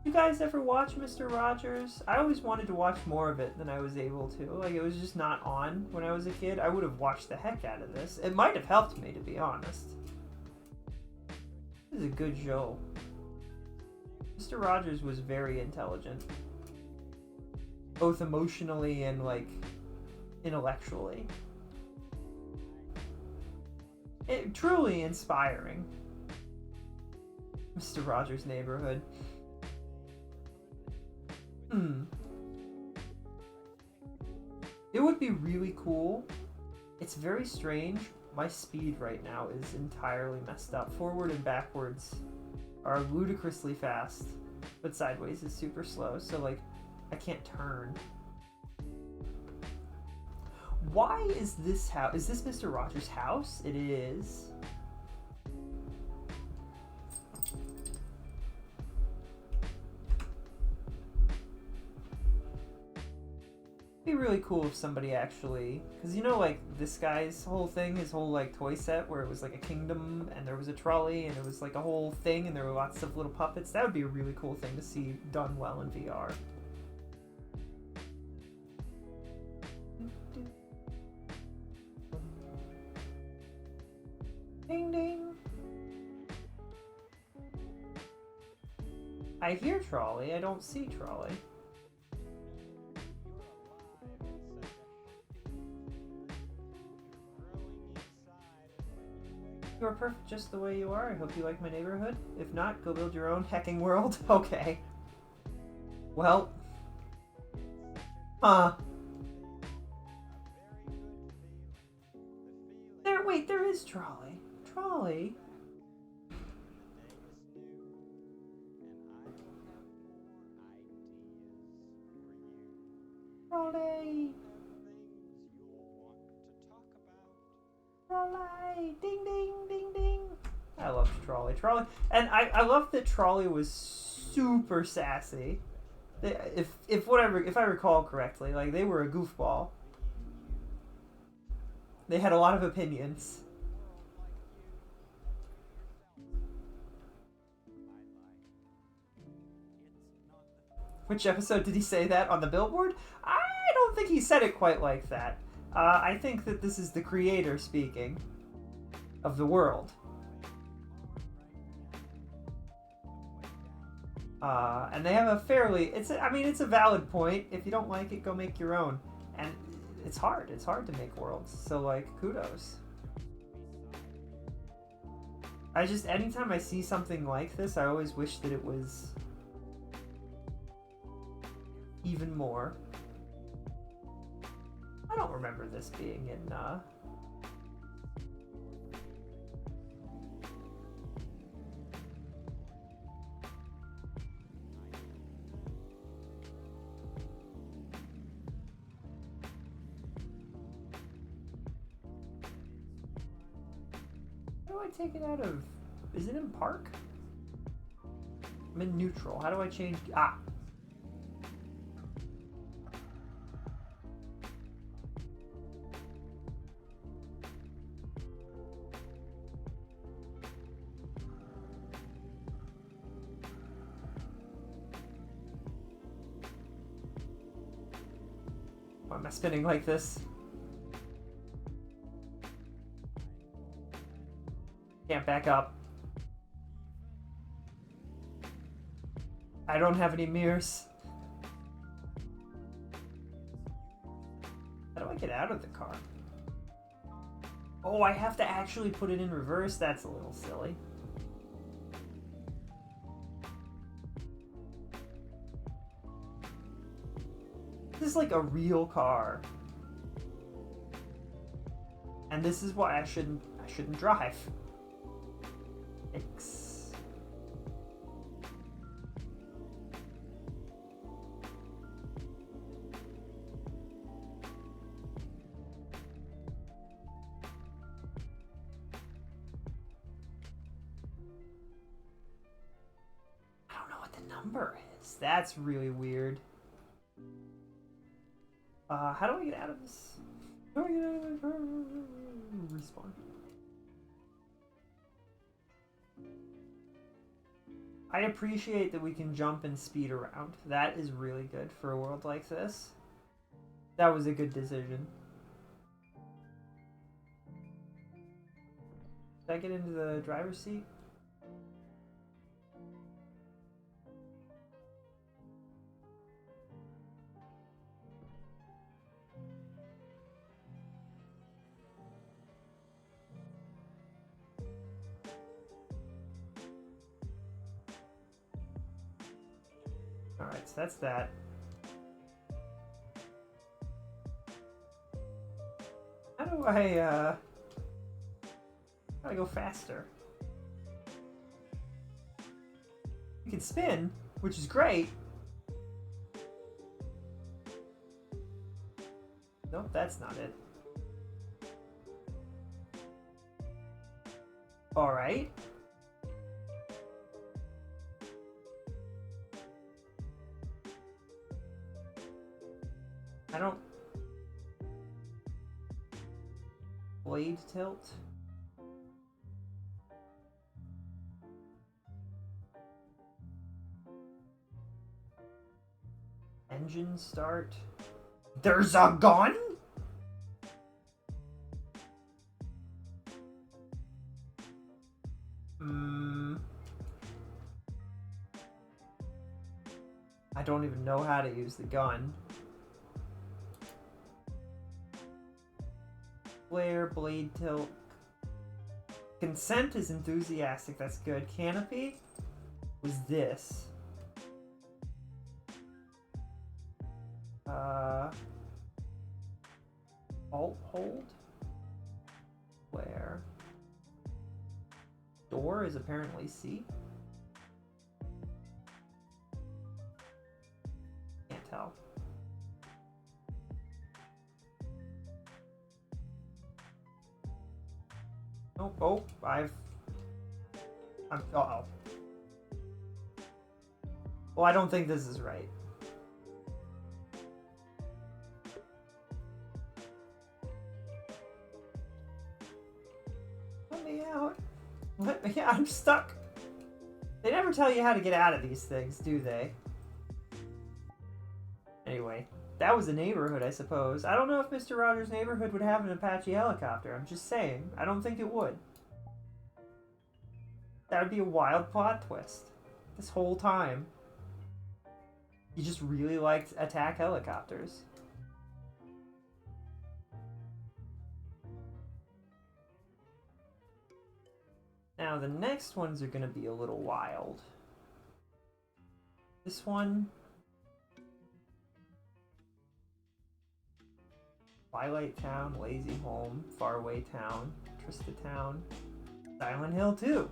S2: You guys ever watch Mr. Rogers? I always wanted to watch more of it than I was able to. Like, it was just not on when I was a kid. I would have watched the heck out of this. It might have helped me, to be honest. This is a good show. Mr. Rogers was very intelligent. Both emotionally and, like, intellectually. Truly inspiring. Mr. Rogers' Neighborhood. It would be really cool. It's very strange. My speed right now is entirely messed up. Forward and backwards are ludicrously fast, but sideways is super slow, so like I can't turn. Why is this house? Is this Mr. Rogers' house? It is. It'd be really cool if somebody actually, because you know, like this guy's whole thing, his whole like toy set where it was like a kingdom and there was a trolley and it was like a whole thing and there were lots of little puppets. That would be a really cool thing to see done well in VR. Ding ding. I hear trolley, I don't see trolley. You are perfect just the way you are. I hope you like my neighborhood. If not, go build your own hecking world. Okay. Well. Huh. Wait, there is trolley. Trolley? Trolley! Trolley! Ding ding ding ding! I loved Trolley. Trolley, and I love that Trolley was super sassy. If I recall correctly, like they were a goofball. They had a lot of opinions. Which episode did he say that on the billboard? I don't think he said it quite like that. I think that this is the creator speaking of the world. And they have a fairly, it's a valid point. If you don't like it, go make your own. And it's hard to make worlds. So like, kudos. anytime I see something like this, I always wish that it was even more. I don't remember this being in, How do I take it out of... Is it in park? I'm in neutral. How do I change... Ah! Why am I spinning like this? Can't back up. I don't have any mirrors. How do I get out of the car? Oh, I have to actually put it in reverse? That's a little silly. This is like a real car. And this is why I shouldn't drive. X. I don't know what the number is. That's really weird. How do I get out of this? How do I get out of the respawn? I appreciate that we can jump and speed around. That is really good for a world like this. That was a good decision. Did I get into the driver's seat? Alright, so that's that. How do I go faster? You can spin, which is great. Nope, that's not it. Alright. I don't... Blade tilt? Engine start? There's a gun?! I don't even know how to use the gun. Flare, blade tilt. Consent is enthusiastic, that's good. Canopy was this. Alt hold. Flare. Door is apparently C. Can't tell. Oh, oh, uh-oh. Well, I don't think this is right. Let me out. Let me out, I'm stuck. They never tell you how to get out of these things, do they? Anyway, that was a neighborhood, I suppose. I don't know if Mr. Rogers' Neighborhood would have an Apache helicopter. I'm just saying. I don't think it would. That would be a wild plot twist. This whole time. You just really liked attack helicopters. Now Now the next ones are gonna be a little wild. This one... Twilight Town, Lazy Home, Faraway Town, Trista Town, Silent Hill 2.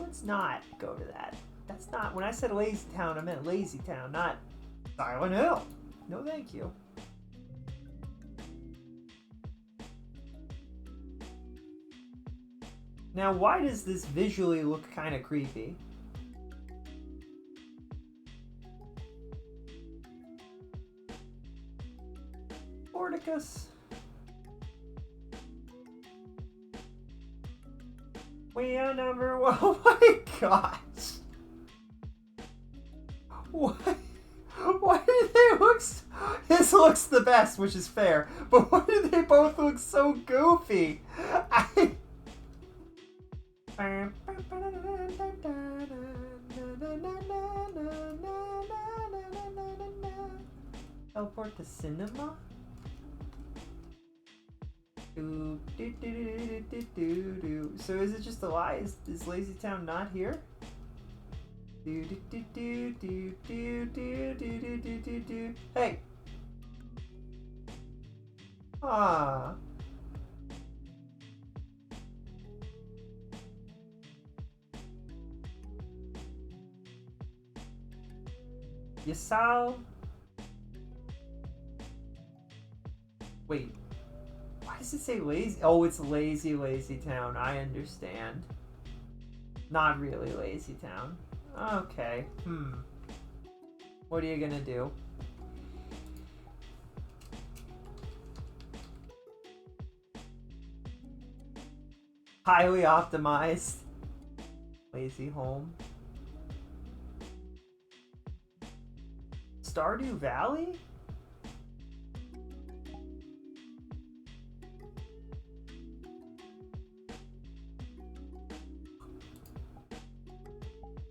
S2: Let's not go to that. That's not... When I said Lazy Town, I meant Lazy Town, not Silent Hill. No thank you. Now, why does this visually look kind of creepy? Porticus. We are number one. Oh my gosh. Why? Why do they look his looks the best, which is fair, but why do they both look so goofy? Teleport to cinema? So is it just a lie? Is Lazy Town not here? Hey! Ah. Yasal. Wait. Why does it say lazy? Oh, it's Lazy Town. I understand. Not really Lazy Town. Okay. What are you gonna do? Highly optimized. Lazy Home. Stardew Valley?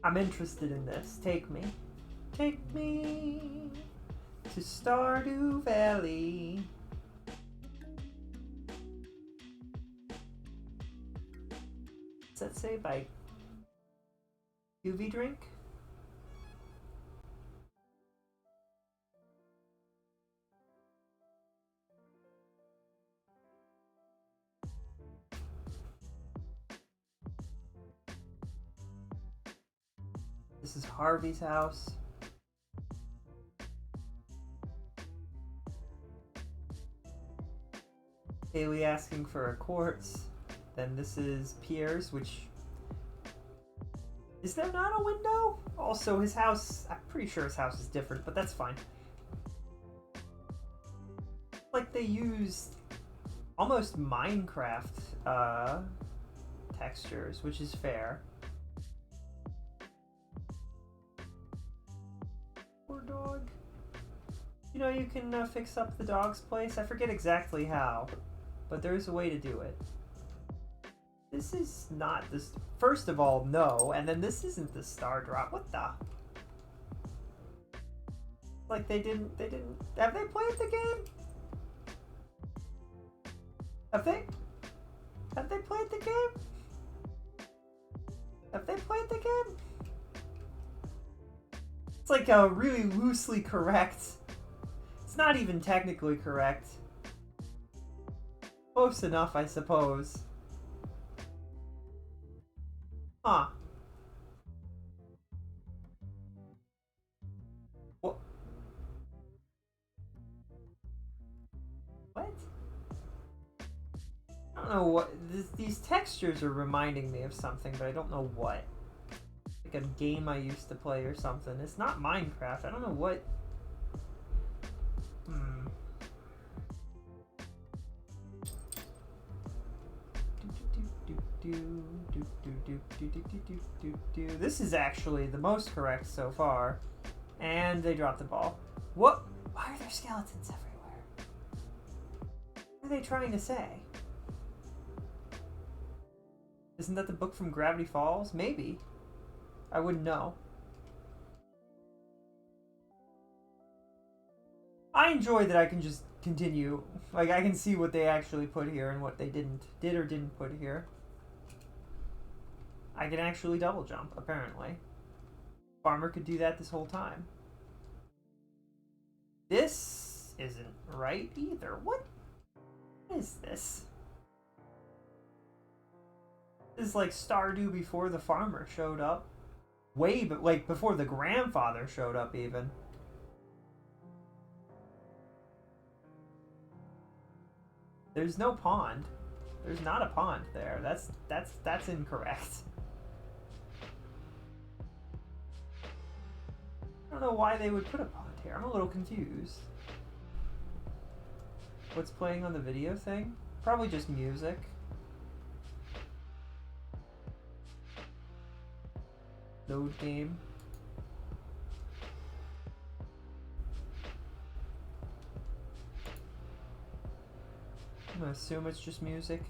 S2: I'm interested in this. Take me. Take me to Stardew Valley. Does that say by UV Drink? This is Harvey's house. Haley asking for a quartz. Then this is Pierre's, which... Is there not a window? Also, his house... I'm pretty sure his house is different, but that's fine. Like they used almost Minecraft textures, which is fair. Dog. You know, you can fix up the dog's place. I forget exactly how, but there's a way to do it. This is not this. First of all, no, and then this isn't the star drop. What the? Like they didn't. Have they played the game? Have they played the game? Have they played the game? It's like a really loosely correct. It's not even technically correct. Close enough, I suppose. Huh. What? What? I don't know what. These textures are reminding me of something, but I don't know what. A game I used to play or something. It's not Minecraft. I don't know what. This is actually the most correct so far. And they dropped the ball. What? Why are there skeletons everywhere? What are they trying to say? Isn't that the book from Gravity Falls? Maybe. I wouldn't know. I enjoy that I can just continue. Like, I can see what they actually put here and what they did or didn't put here. I can actually double jump, apparently. Farmer could do that this whole time. This isn't right either. What is this? This is like Stardew before the farmer showed up. Way, but like before the grandfather showed up even. There's no pond. There's not a pond there. That's incorrect. I don't know why they would put a pond here. I'm a little confused. What's playing on the video thing? Probably just music. Load game. I'm gonna assume it's just music.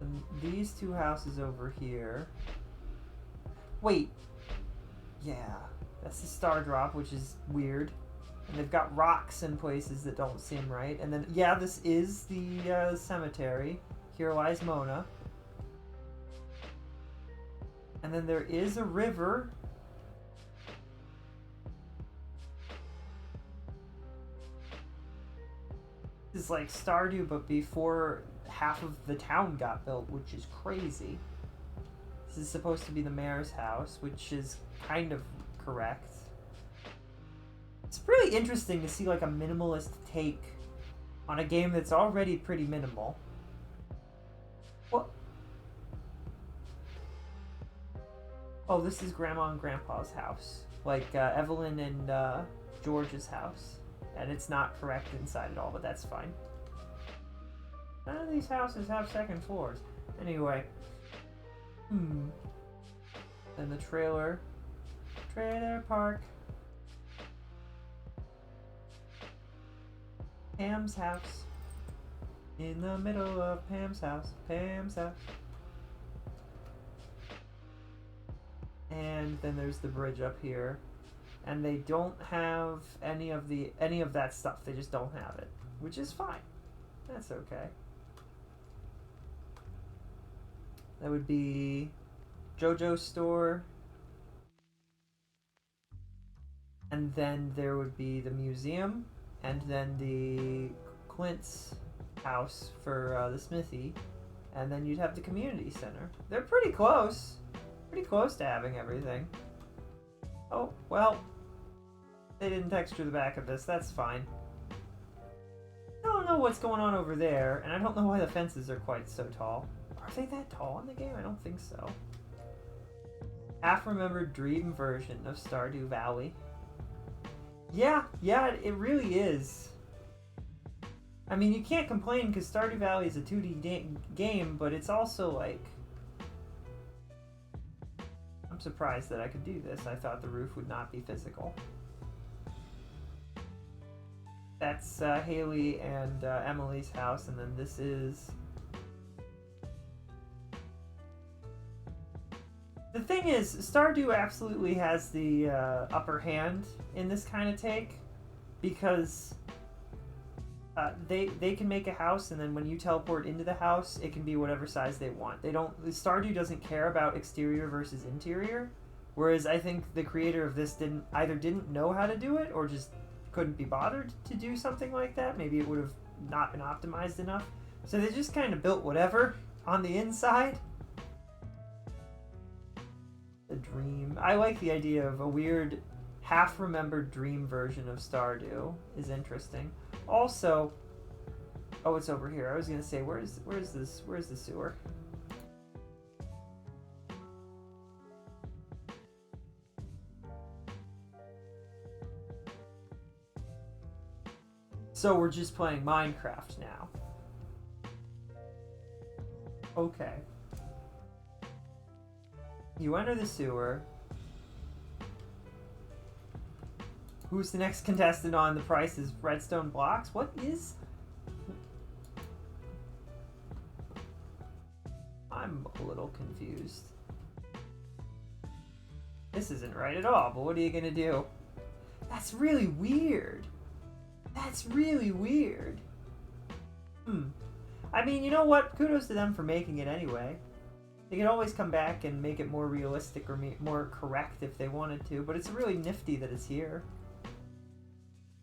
S2: And these two houses over here. Wait. Yeah, that's the star drop, which is weird. And they've got rocks in places that don't seem right. And then, yeah, this is the cemetery. Here lies Mona. And then there is a river. This is like Stardew, but before half of the town got built, which is crazy. This is supposed to be the mayor's house, which is kind of correct. It's really interesting to see like a minimalist take on a game that's already pretty minimal. What? Oh, this is Grandma and Grandpa's house. Like Evelyn and George's house. And it's not correct inside at all, but that's fine. None of these houses have second floors. Anyway. And the trailer park. Pam's house. In the middle of Pam's house. Pam's house. And then there's the bridge up here. And they don't have any of that stuff. They just don't have it. Which is fine. That's okay. That would be JoJo's store. And then there would be the museum. And then the Clint's house for the smithy. And then you'd have the community center. They're pretty close. Pretty close to having everything. Oh, well. They didn't texture the back of this. That's fine. I don't know what's going on over there. And I don't know why the fences are quite so tall. Are they that tall in the game? I don't think so. Half-remembered dream version of Stardew Valley. Yeah, it really is. I mean, you can't complain because Stardew Valley is a 2D game, but it's also like... I'm surprised that I could do this. I thought the roof would not be physical. That's Haley and Emily's house, and then this is... The thing is, Stardew absolutely has the upper hand in this kind of take, because they can make a house, and then when you teleport into the house, it can be whatever size they want. Stardew doesn't care about exterior versus interior, whereas I think the creator of this either didn't know how to do it, or just couldn't be bothered to do something like that. Maybe it would have not been optimized enough. So they just kind of built whatever on the inside. The dream. I like the idea of a weird half-remembered dream version of Stardew. Is interesting. Also, oh, it's over here. I was gonna say, where's the sewer? So we're just playing Minecraft now. Okay. You enter the sewer. Who's the next contestant on The Price is Redstone Blocks? What is... I'm a little confused. This isn't right at all, but what are you gonna do? That's really weird. That's really weird. I mean, you know what? Kudos to them for making it anyway. They could always come back and make it more realistic or more correct if they wanted to, but it's really nifty that it's here.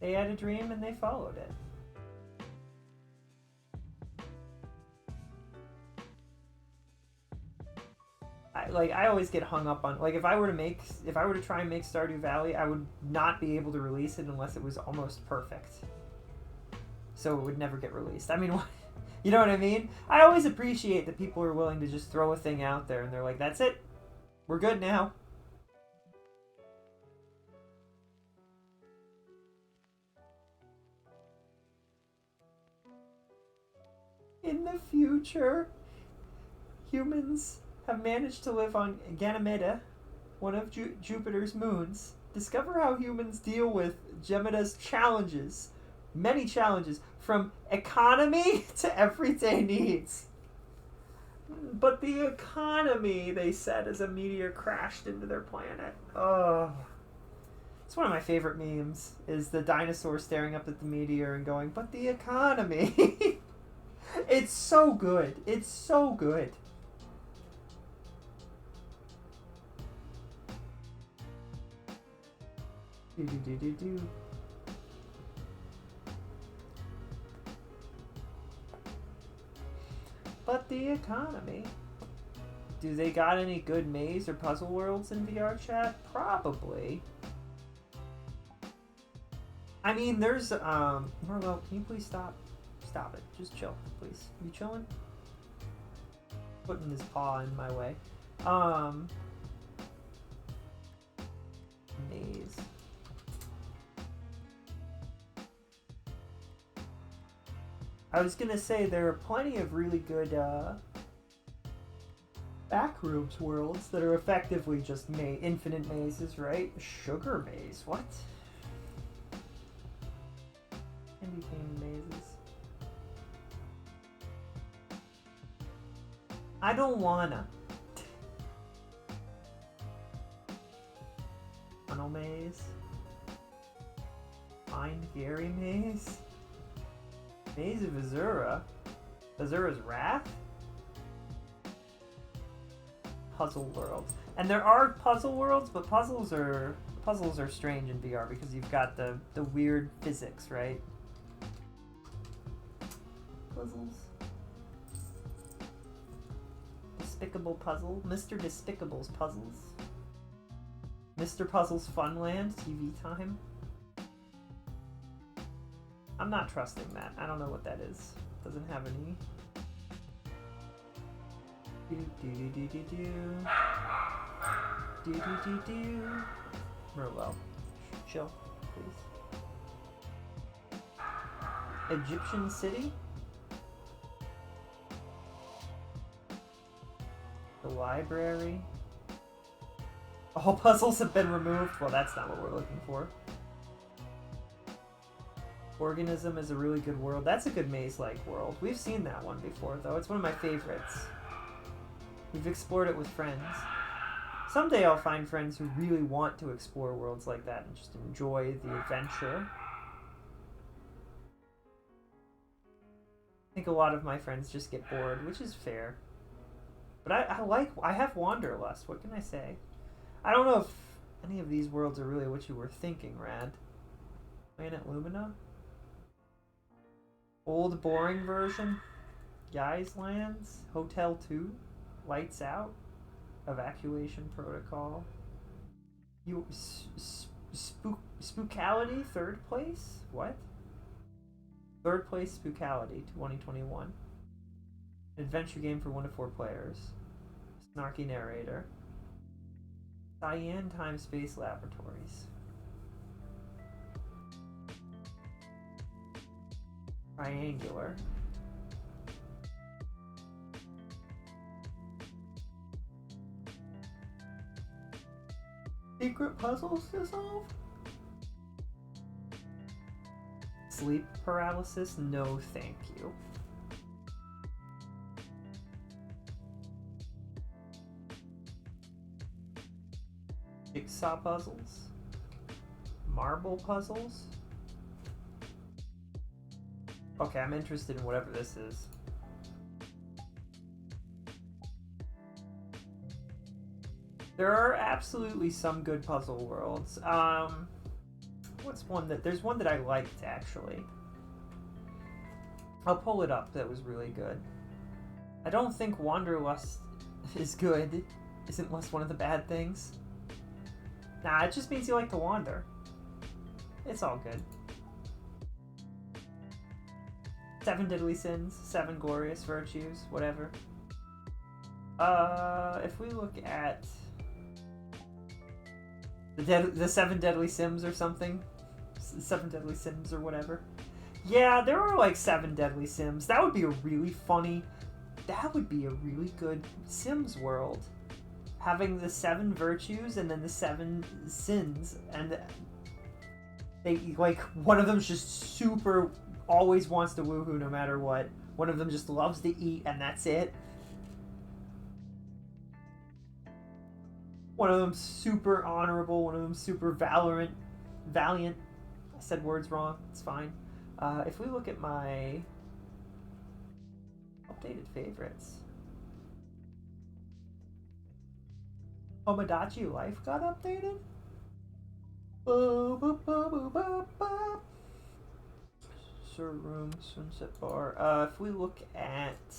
S2: They had a dream and they followed it. I always get hung up on, like, if I were to try and make Stardew Valley, I would not be able to release it unless it was almost perfect. So it would never get released. I mean, you know what I mean? I always appreciate that people are willing to just throw a thing out there and they're like, that's it. We're good now. In the future, humans have managed to live on Ganymede, one of Jupiter's moons. Discover how humans deal with Gemeda's challenges. Many challenges, from economy to everyday needs. But the economy, they said, as a meteor crashed into their planet. Oh. It's one of my favorite memes, is the dinosaur staring up at the meteor and going, but the economy. It's so good. It's so good. Do. But the economy. Do they got any good maze or puzzle worlds in VRChat? Probably. I mean, there's Merlot, can you please stop? Stop it. Just chill, please. You chilling? Putting his paw in my way. Maze. I was gonna say there are plenty of really good backrooms worlds that are effectively just infinite mazes, right? Sugar maze, what? Candy cane mazes. I don't wanna. Funnel maze. Find Gary maze. Maze of Azura. Azura's Wrath? Puzzle world. And there are puzzle worlds, but puzzles are strange in VR because you've got the weird physics, right? Puzzles. Despicable Puzzle. Mr. Despicable's Puzzles. Mr. Puzzle's Funland. TV time. I'm not trusting that. I don't know what that is. Doesn't have any. Merlot. Chill, please. Egyptian City? The library? All puzzles have been removed? Well, that's not what we're looking for. Organism is a really good world. That's a good maze-like world. We've seen that one before, though. It's one of my favorites. We've explored it with friends. Someday I'll find friends who really want to explore worlds like that and just enjoy the adventure. I think a lot of my friends just get bored, which is fair. But I have Wanderlust. What can I say? I don't know if any of these worlds are really what you were thinking, Rad. Planet Lumina? Old boring version? Guys Lands? Hotel 2? Lights Out? Evacuation Protocol? Spookality? Third place? What? Third place Spookality 2021. An adventure game for 1 to 4 players. Snarky narrator. Cyan Time Space Laboratories. Triangular. Secret puzzles to solve? Sleep paralysis? No, thank you. Jigsaw puzzles? Marble puzzles? Okay, I'm interested in whatever this is. There are absolutely some good puzzle worlds. What's one that... There's one that I liked, actually. I'll pull it up. That was really good. I don't think Wanderlust is good. Isn't lust one of the bad things? Nah, it just means you like to wander. It's all good. 7 deadly sins, 7 glorious virtues, whatever. If we look at the 7 deadly sims or something, 7 deadly sims or whatever. Yeah, there are like 7 deadly sims. That would be a really funny. That would be a really good Sims world. Having the 7 virtues and then the 7 sins, and they like one of them's just super always wants to woohoo no matter what. One of them just loves to eat and that's it. One of them's super honorable. One of them's super valiant. I said words wrong. It's fine. If we look at my updated favorites, Tomodachi Life got updated. Sir Room, Sunset Bar. If we look at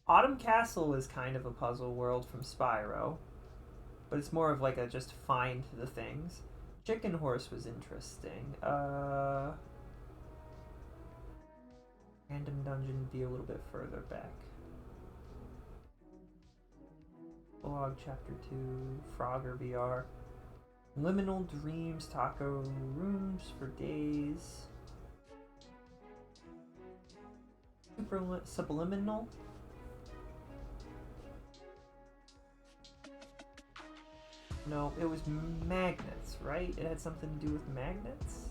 S2: Autumn Castle, is kind of a puzzle world from Spyro, but it's more of like a just find the things. Chicken Horse was interesting. Random Dungeon would be a little bit further back. Blog Chapter 2, Frogger VR. Liminal Dreams, Taco Rooms for Days. Subliminal. No, it was magnets, right? It had something to do with magnets?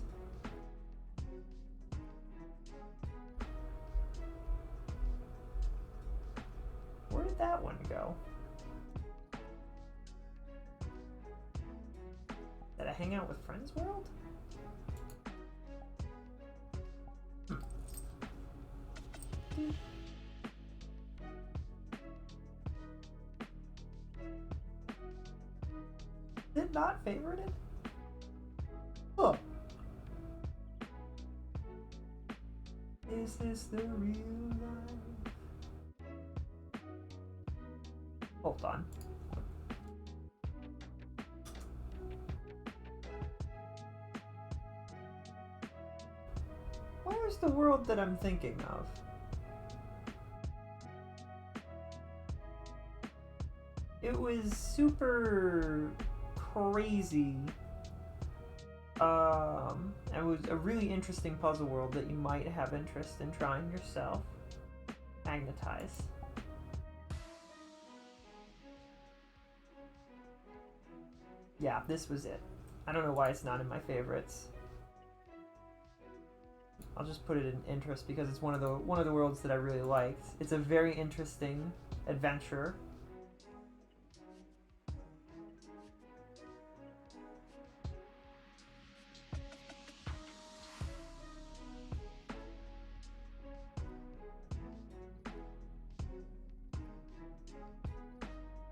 S2: Where did that one go? Did I hang out with Friends World? Did not favorite it? Huh. Is this the real life? Hold on. Where's the world that I'm thinking of? It was super crazy. It was a really interesting puzzle world that you might have interest in trying yourself. Magnetize. Yeah, this was it. I don't know why it's not in my favorites. I'll just put it in interest because it's one of the worlds that I really liked. It's a very interesting adventure.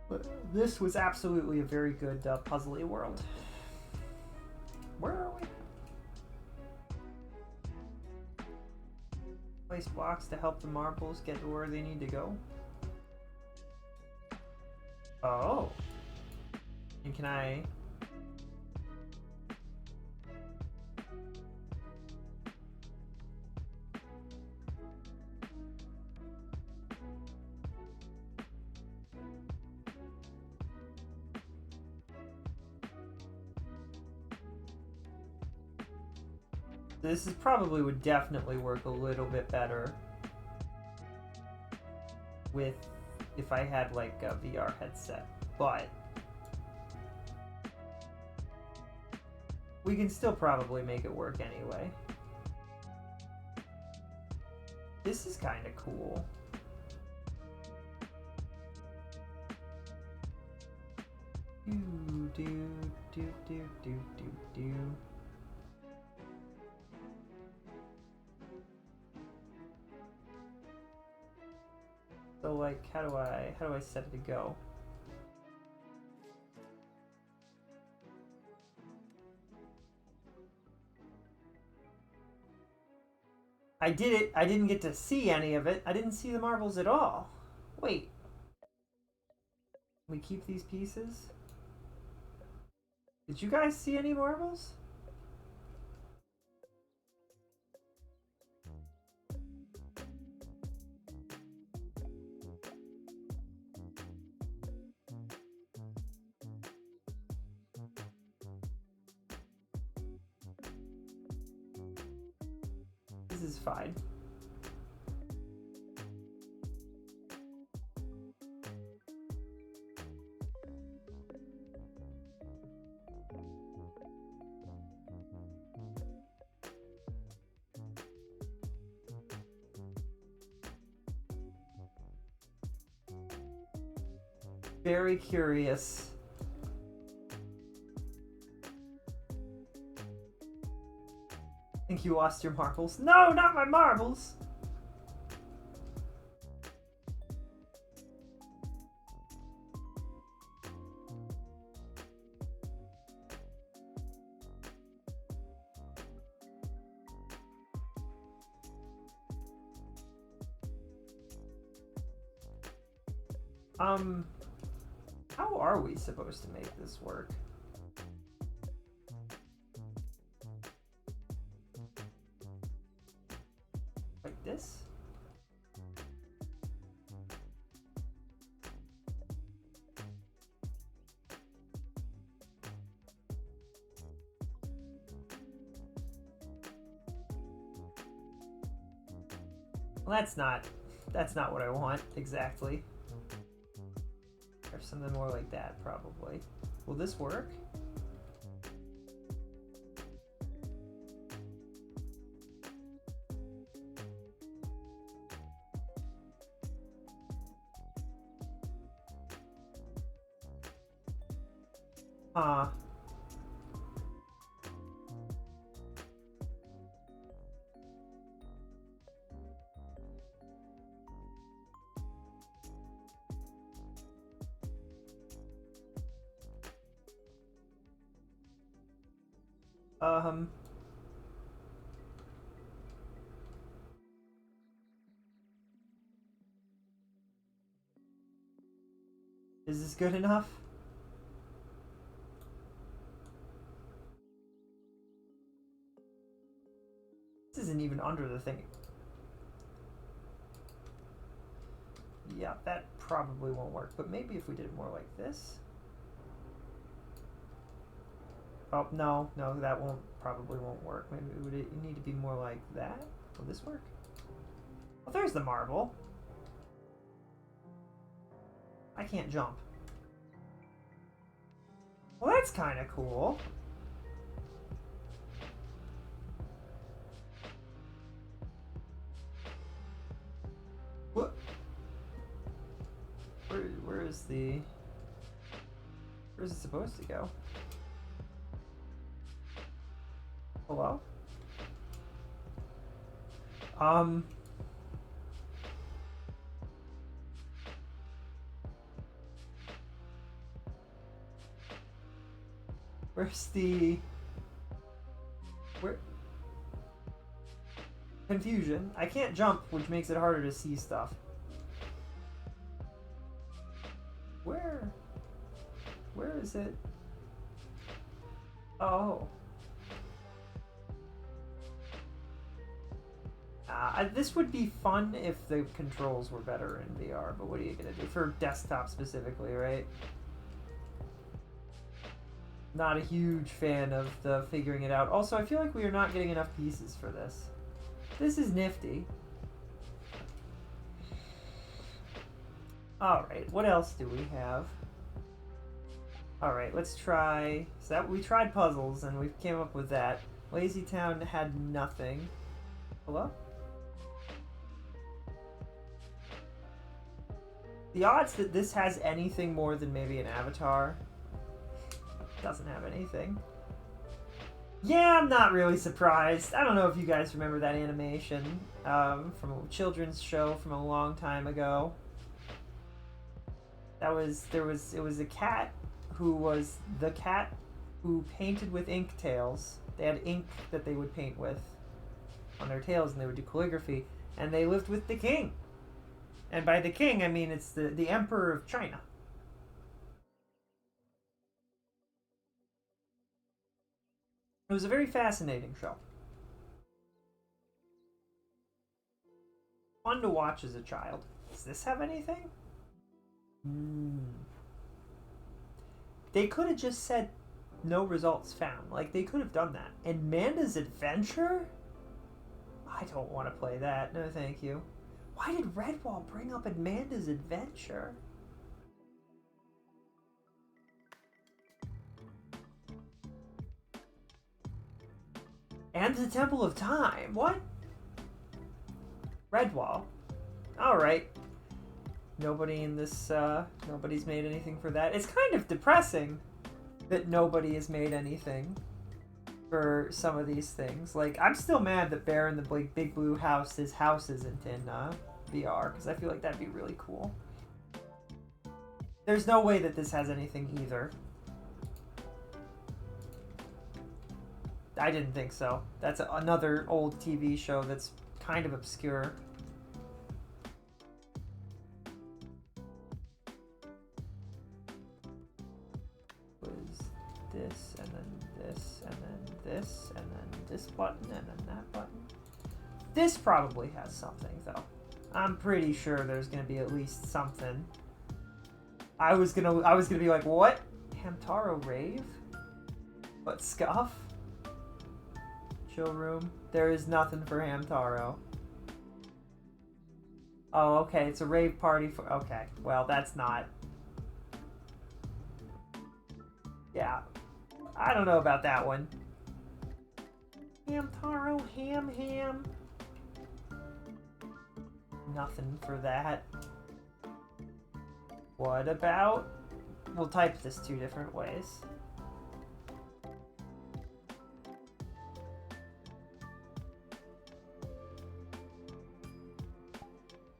S2: But this was absolutely a very good puzzly world. Where are we? Place blocks to help the marbles get to where they need to go. Oh. And can I... This is probably would definitely work a little bit better with if I had like a VR headset, but we can still probably make it work anyway. This is kind of cool. Do. So like, how do I set it to go? I did it. I didn't get to see any of it. I didn't see the marbles at all. Wait. We keep these pieces? Did you guys see any marbles? This is fine. Very curious. Think you lost your marbles? No, not my marbles! How are we supposed to make this work? Like this? Well, that's not what I want exactly. Or something more like that, probably. Will this work? Is this good enough? This isn't even under the thing. Yeah, that probably won't work, but maybe if we did it more like this. Oh, no, that probably won't work. Maybe it would need to be more like that. Will this work? Oh, there's the marble. I can't jump. Well, that's kind of cool. What? Where's it supposed to go? Hello? Where's the... Where... Confusion. I can't jump, which makes it harder to see stuff. Where is it? Oh. This would be fun if the controls were better in VR, but what are you gonna do? For desktop specifically, right? Not a huge fan of the figuring it out. Also, I feel like we are not getting enough pieces for this. This is nifty. Alright, what else do we have? Alright, let's try... So we tried puzzles, and we came up with that. Lazy Town had nothing. Hello? The odds that this has anything more than maybe an avatar... Doesn't have anything. Yeah, I'm not really surprised. I don't know if you guys remember that animation from a children's show from a long time ago. It was a cat who was the cat who painted with ink tails. They had ink that they would paint with. on their tails, and they would do calligraphy, and they lived with the king. And by the king, I mean it's the emperor of China. It was a very fascinating show. Fun to watch as a child. Does this have anything? They could have just said no results found. Like, they could have done that. And Manda's Adventure? I don't want to play that. No, thank you. Why did Redwall bring up Amanda's Adventure? And the Temple of Time. What? Redwall. Alright. Nobody in this, nobody's made anything for that. It's kind of depressing that nobody has made anything for some of these things. Like, I'm still mad that Bear in the Big Blue House, his house isn't in, VR, because I feel like that'd be really cool. There's no way that this has anything either. I didn't think so. That's another old TV show that's kind of obscure. Was this, and then this, and then this, and then this button, and then that button. This probably has something, though. I'm pretty sure there's gonna be at least something. I was gonna be like, what? Hamtaro Rave? What, Scuff? Chill room. There is nothing for Hamtaro. Oh, okay. It's a rave party for... Okay. Well, that's not... Yeah. I don't know about that one. Hamtaro, ham. Nothing for that. What about... We'll type this 2 different ways.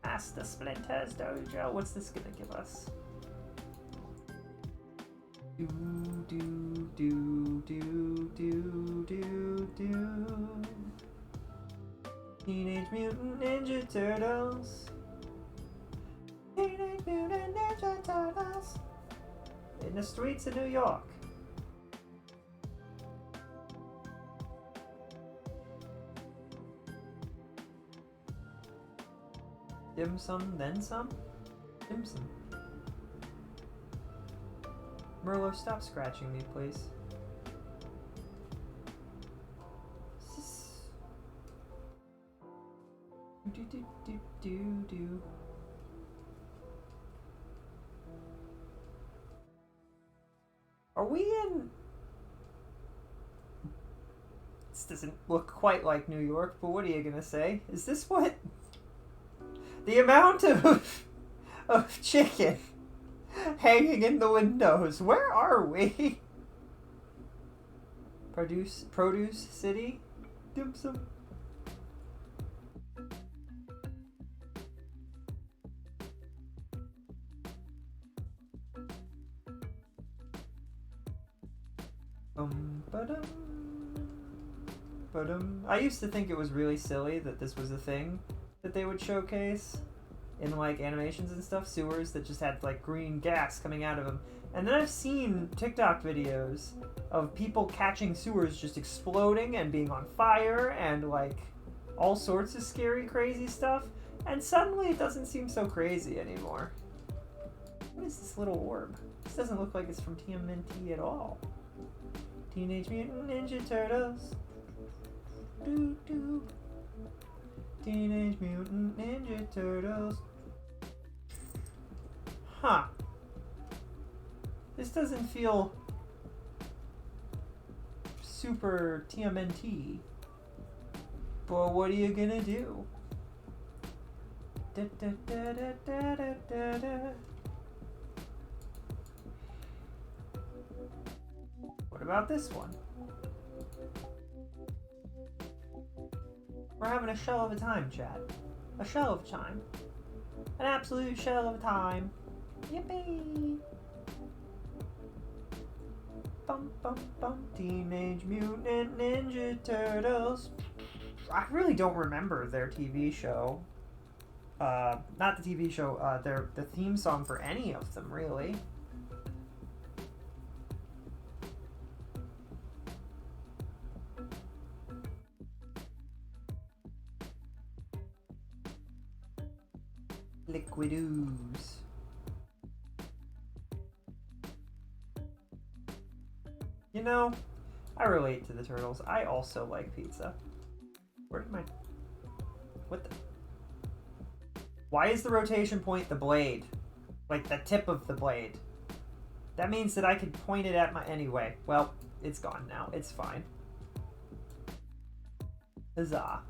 S2: Master Splinter's Dojo. What's this gonna give us? Do. Teenage Mutant Ninja Turtles. Teenage Mutant Ninja Turtles. In the streets of New York. Dim sum, then some? Dim sum. Merlo, stop scratching me, please. Do. Are we in... This doesn't look quite like New York, but what are you gonna say? Is this what... The amount of chicken hanging in the windows. Where are we? Produce City? Dim sum. I used to think it was really silly that this was a thing that they would showcase in like animations and stuff, sewers that just had like green gas coming out of them. And then I've seen TikTok videos of people catching sewers just exploding and being on fire and like all sorts of scary, crazy stuff. And suddenly it doesn't seem so crazy anymore. What is this little orb? This doesn't look like it's from TMNT at all. Teenage Mutant Ninja Turtles. Do. Teenage Mutant Ninja Turtles. Huh. This doesn't feel super TMNT. But what are you gonna do? What about this one? We're having a shell of a time, chat. A shell of a time. An absolute shell of a time. Yippee! Bum. Teenage Mutant Ninja Turtles. I really don't remember their TV show. Not the TV show, the theme song for any of them, really. Liquid ooze. You know, I relate to the turtles. I also like pizza. Where did my... What the... Why is the rotation point the blade? Like, the tip of the blade. That means that I could point it at my... Anyway, well, it's gone now. It's fine. Huzzah.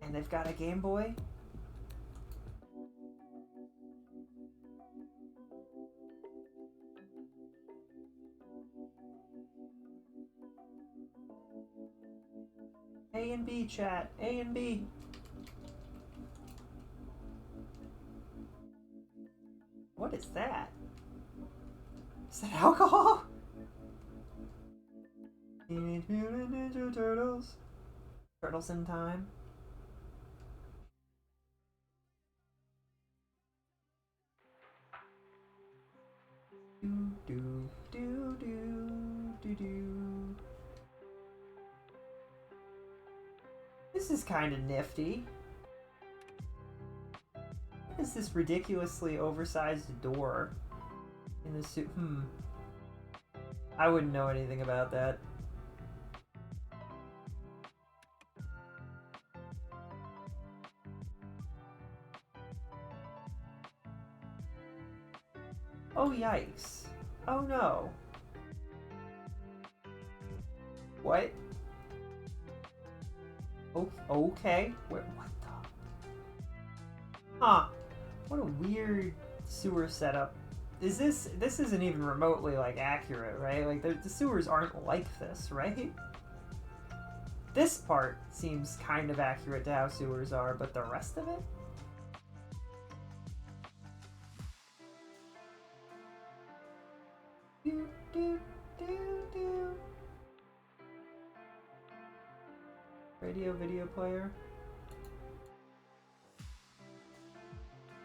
S2: And they've got a Game Boy? A and B, chat. A and B. What is that? Is that alcohol? Teenage Mutant Ninja Turtles. Turtles in Time. Do do do do do do. This is kind of nifty. What is this ridiculously oversized door in the suit? I wouldn't know anything about that. Oh, yikes. Oh, no. What? Oh, okay. What the? Huh. What a weird sewer setup. This isn't even remotely, like, accurate, right? Like, the sewers aren't like this, right? This part seems kind of accurate to how sewers are, but the rest of it? Do, do, do, do. Radio video player.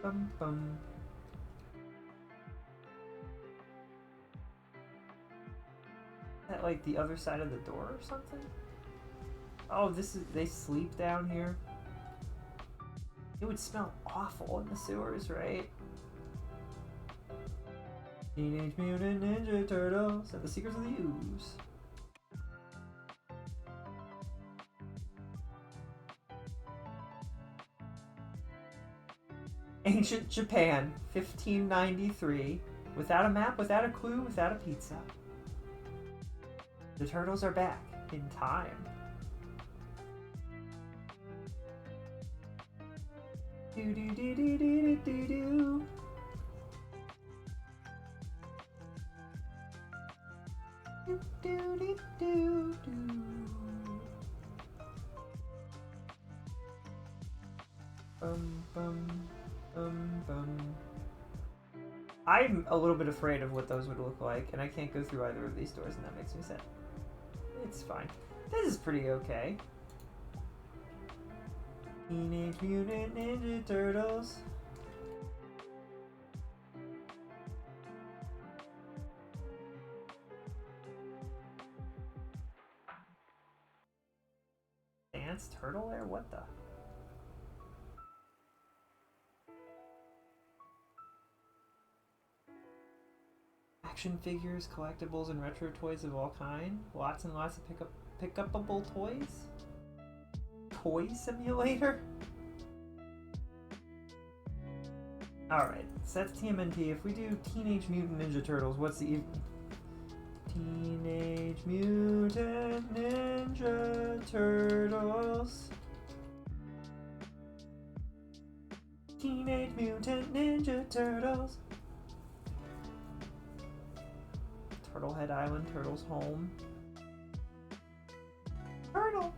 S2: Bum bum. Is that like the other side of the door or something? Oh, they sleep down here. It would smell awful in the sewers, right? Teenage Mutant Ninja Turtles and the Secrets of the Ooze. Ancient Japan, 1593. Without a map, without a clue, without a pizza. The turtles are back in time. Do do do do do do do. Do do do do do. Bum bum bum bum. I'm a little bit afraid of what those would look like, and I can't go through either of these doors, and that makes me sad. It's fine. This is pretty okay. Teenage Mutant Ninja Turtles. Dance turtle there? What the? Action figures, collectibles, and retro toys of all kind. Lots and lots of pick-upable toys. Toy simulator? Alright, so that's TMNT. If we do Teenage Mutant Ninja Turtles, what's the... Teenage Mutant Ninja Turtles. Teenage Mutant Ninja Turtles. Turtlehead Island, Turtle's home. Turtle!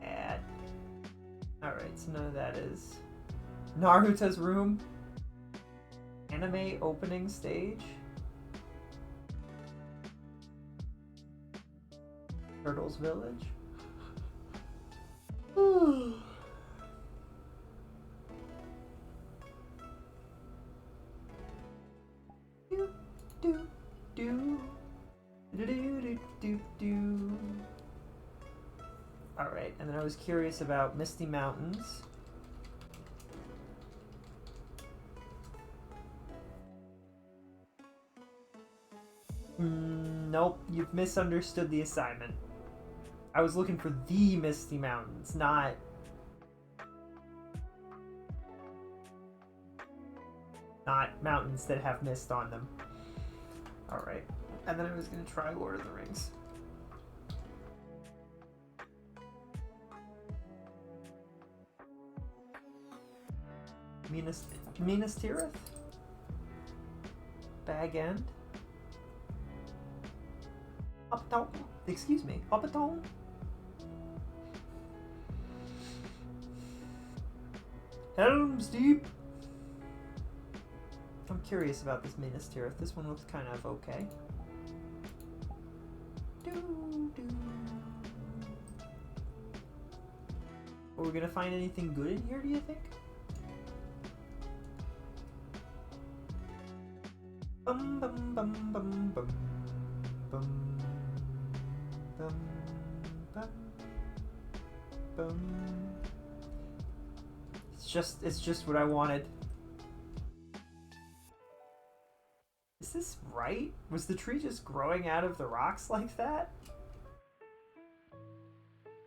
S2: Add. Alright, so none of that is... Naruto's room. Anime opening stage. Turtles Village. Do, do, do. Do, do, do, do. Alright, and then I was curious about Misty Mountains. Nope, you've misunderstood the assignment. I was looking for the Misty Mountains, not... not mountains that have mist on them. Alright, and then I was gonna try Lord of the Rings. Minas Tirith? Bag End? Uptown? Excuse me, Uptown? Helm's Deep? I'm curious about this Minas Tirith. This one looks kind of okay. Are we gonna find anything good in here, do you think? Bum bum bum bum bum bum bum bum bum. It's just what I wanted. Is this right? Was the tree just growing out of the rocks like that?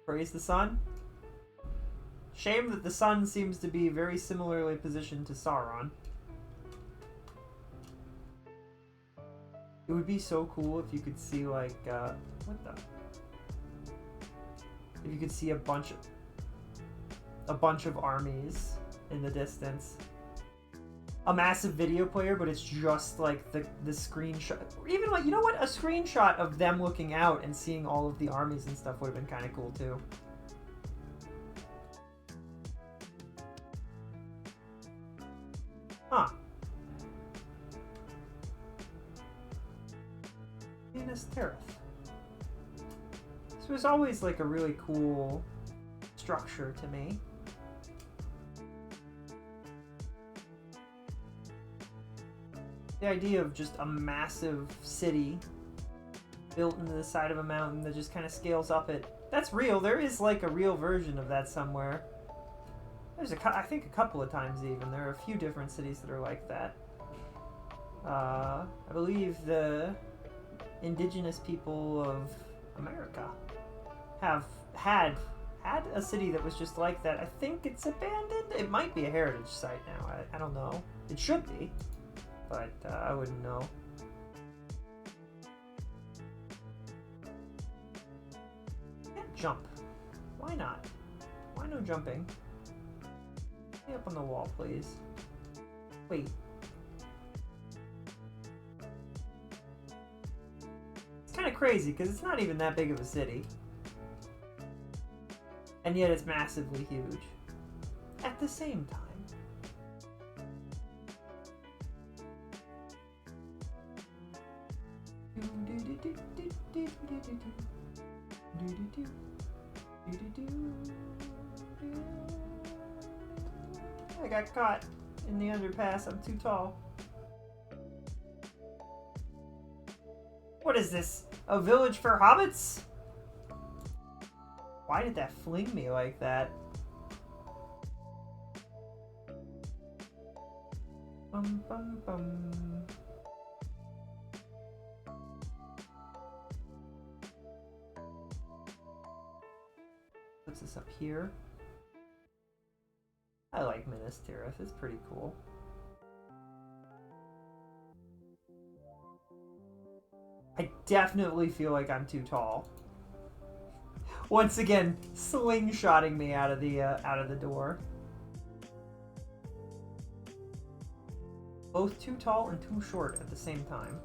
S2: Praise the sun. Shame that the sun seems to be very similarly positioned to Sauron. It would be so cool if you could see like, what the? If you could see a bunch of armies in the distance. A massive video player, but it's just like the screenshot. Or even like, you know what? A screenshot of them looking out and seeing all of the armies and stuff would have been kind of cool too. Huh. Minas Tirith. This was always like a really cool structure to me. The idea of just a massive city built into the side of a mountain that just kind of scales up it. That's real. There is like a real version of that somewhere. There's I think a couple of times even. There are a few different cities that are like that. I believe the indigenous people of America have had a city that was just like that. I think it's abandoned. It might be a heritage site now. I don't know. It should be. But I wouldn't know. Can't jump. Why not? Why no jumping? Stay up on the wall, please. Wait. It's kind of crazy because it's not even that big of a city. And yet it's massively huge. At the same time. I got caught in the underpass. I'm too tall. What is this? A village for hobbits? Why did that fling me like that? Bum bum bum. What's this up here? I like Minas Tirith. It's pretty cool. I definitely feel like I'm too tall. Once again, slingshotting me out of the door. Both too tall and too short at the same time.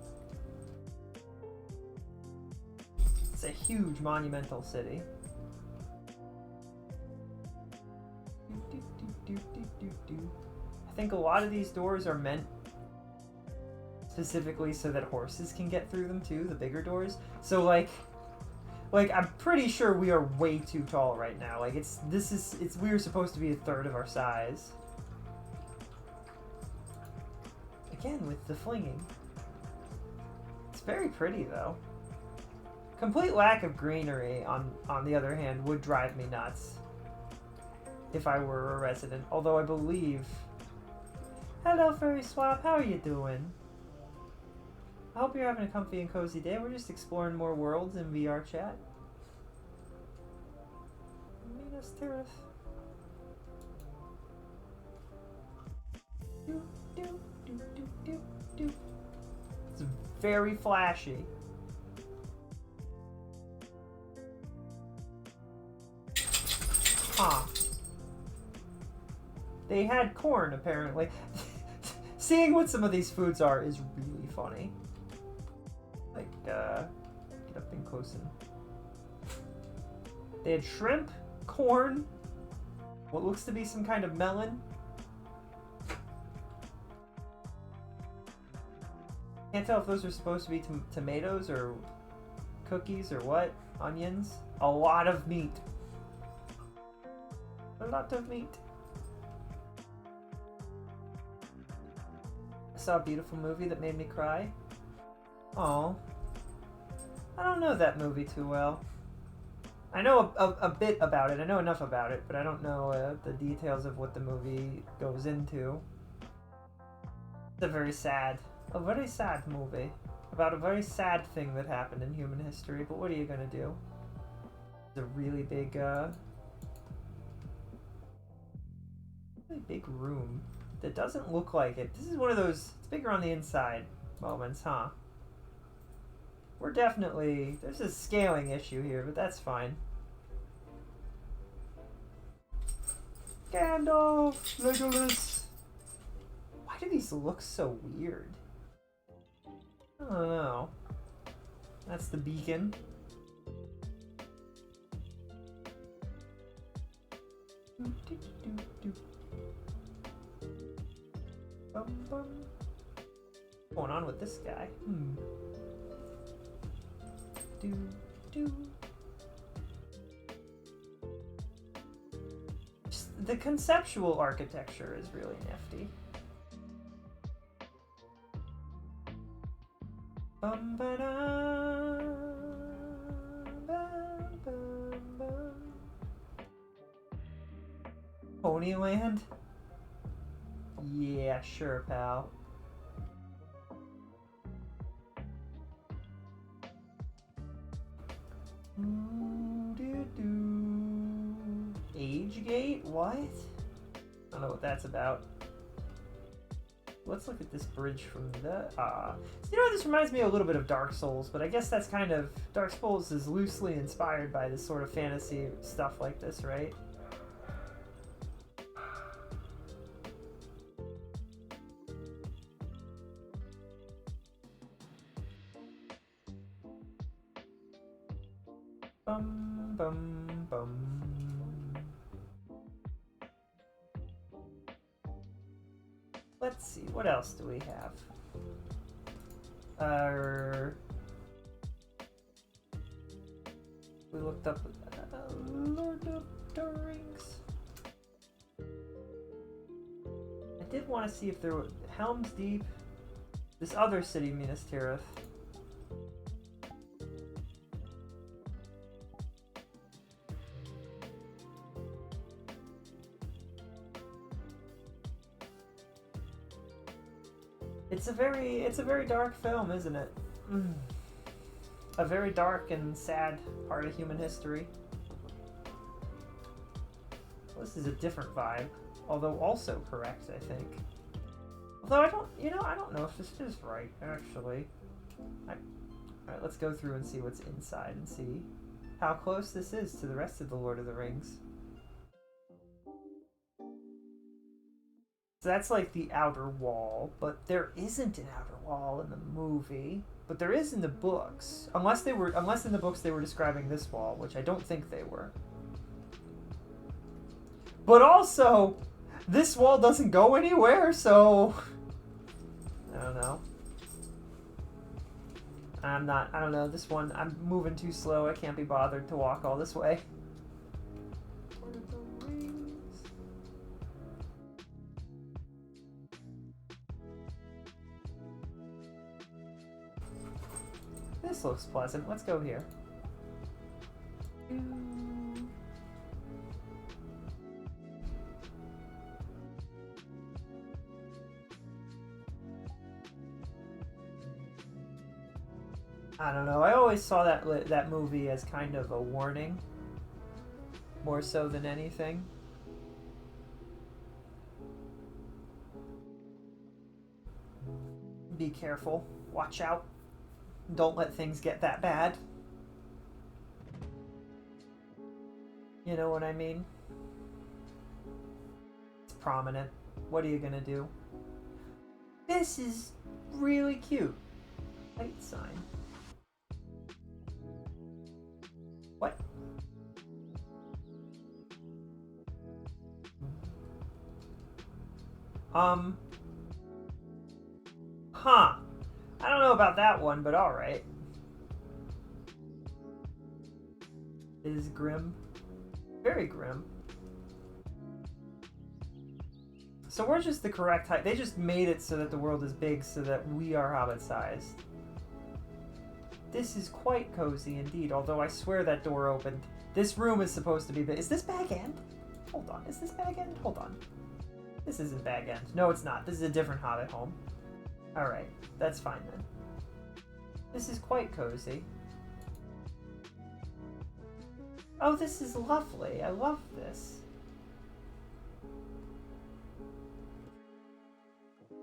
S2: It's a huge monumental city. I think a lot of these doors are meant specifically so that horses can get through them too, the bigger doors. So like Like, I'm pretty sure we are way too tall right now. Like, we were supposed to be a third of our size. Again, with the flinging. It's very pretty, though. Complete lack of greenery, on the other hand, would drive me nuts if I were a resident. Although I believe... Hello, Furry Swap. How are you doing? I hope you're having a comfy and cozy day. We're just exploring more worlds in VRChat. Minas Tirith. It's very flashy. Huh. They had corn, apparently. Seeing what some of these foods are is really funny. Like, get up and close in. They had shrimp, corn, what looks to be some kind of melon. Can't tell if those are supposed to be tomatoes or cookies or what. Onions. A lot of meat. A lot of meat. I saw a beautiful movie that made me cry. Oh, I don't know that movie too well. I know a bit about it. I know enough about it, but I don't know the details of what the movie goes into. It's a very sad movie about a very sad thing that happened in human history. But what are you gonna do? It's a really big room that doesn't look like it. This is one of those, it's bigger on the inside moments, huh? We're definitely, there's a scaling issue here, but that's fine. Gandalf, Legolas. Why do these look so weird? I don't know. That's the beacon. What's going on with this guy? Just the conceptual architecture is really nifty. Ponyland? Yeah, sure, pal. Age gate? What? I don't know what that's about. Let's look at this bridge from the... you know, this reminds me a little bit of Dark Souls, but I guess that's kind of... Dark Souls is loosely inspired by this sort of fantasy stuff like this, right? Bum, bum, bum. Let's see, what else do we have? We looked up Lord of the Rings. I did want to see if there were Helm's Deep, this other city, Minas Tirith. It's a very dark film, isn't it? A very dark and sad part of human history. Well, this is a different vibe, although also correct, I think. Although I don't know if this is right, actually. Alright, let's go through and see what's inside and see how close this is to the rest of the Lord of the Rings. So that's like the outer wall, but there isn't an outer wall in the movie. But there is in the books. Unless in the books they were describing this wall, which I don't think they were. But also, this wall doesn't go anywhere, so I don't know. I don't know, this one, I'm moving too slow. I can't be bothered to walk all this way. Lord of the Rings. This looks pleasant. Let's go here. I don't know. I always saw that movie as kind of a warning, more so than anything. Be careful. Watch out. Don't let things get that bad. You know what I mean? It's prominent. What are you gonna do? This is really cute. Light sign. What? Huh. I don't know about that one, but alright. It is grim. Very grim. So we're just the correct height. They just made it so that the world is big so that we are hobbit-sized. This is quite cozy indeed, although I swear that door opened. This room is supposed to be big. Is this Bag End? Hold on. Is this Bag End? Hold on. This isn't Bag End. No, it's not. This is a different hobbit home. Alright. That's fine then. This is quite cozy. Oh, this is lovely. I love this.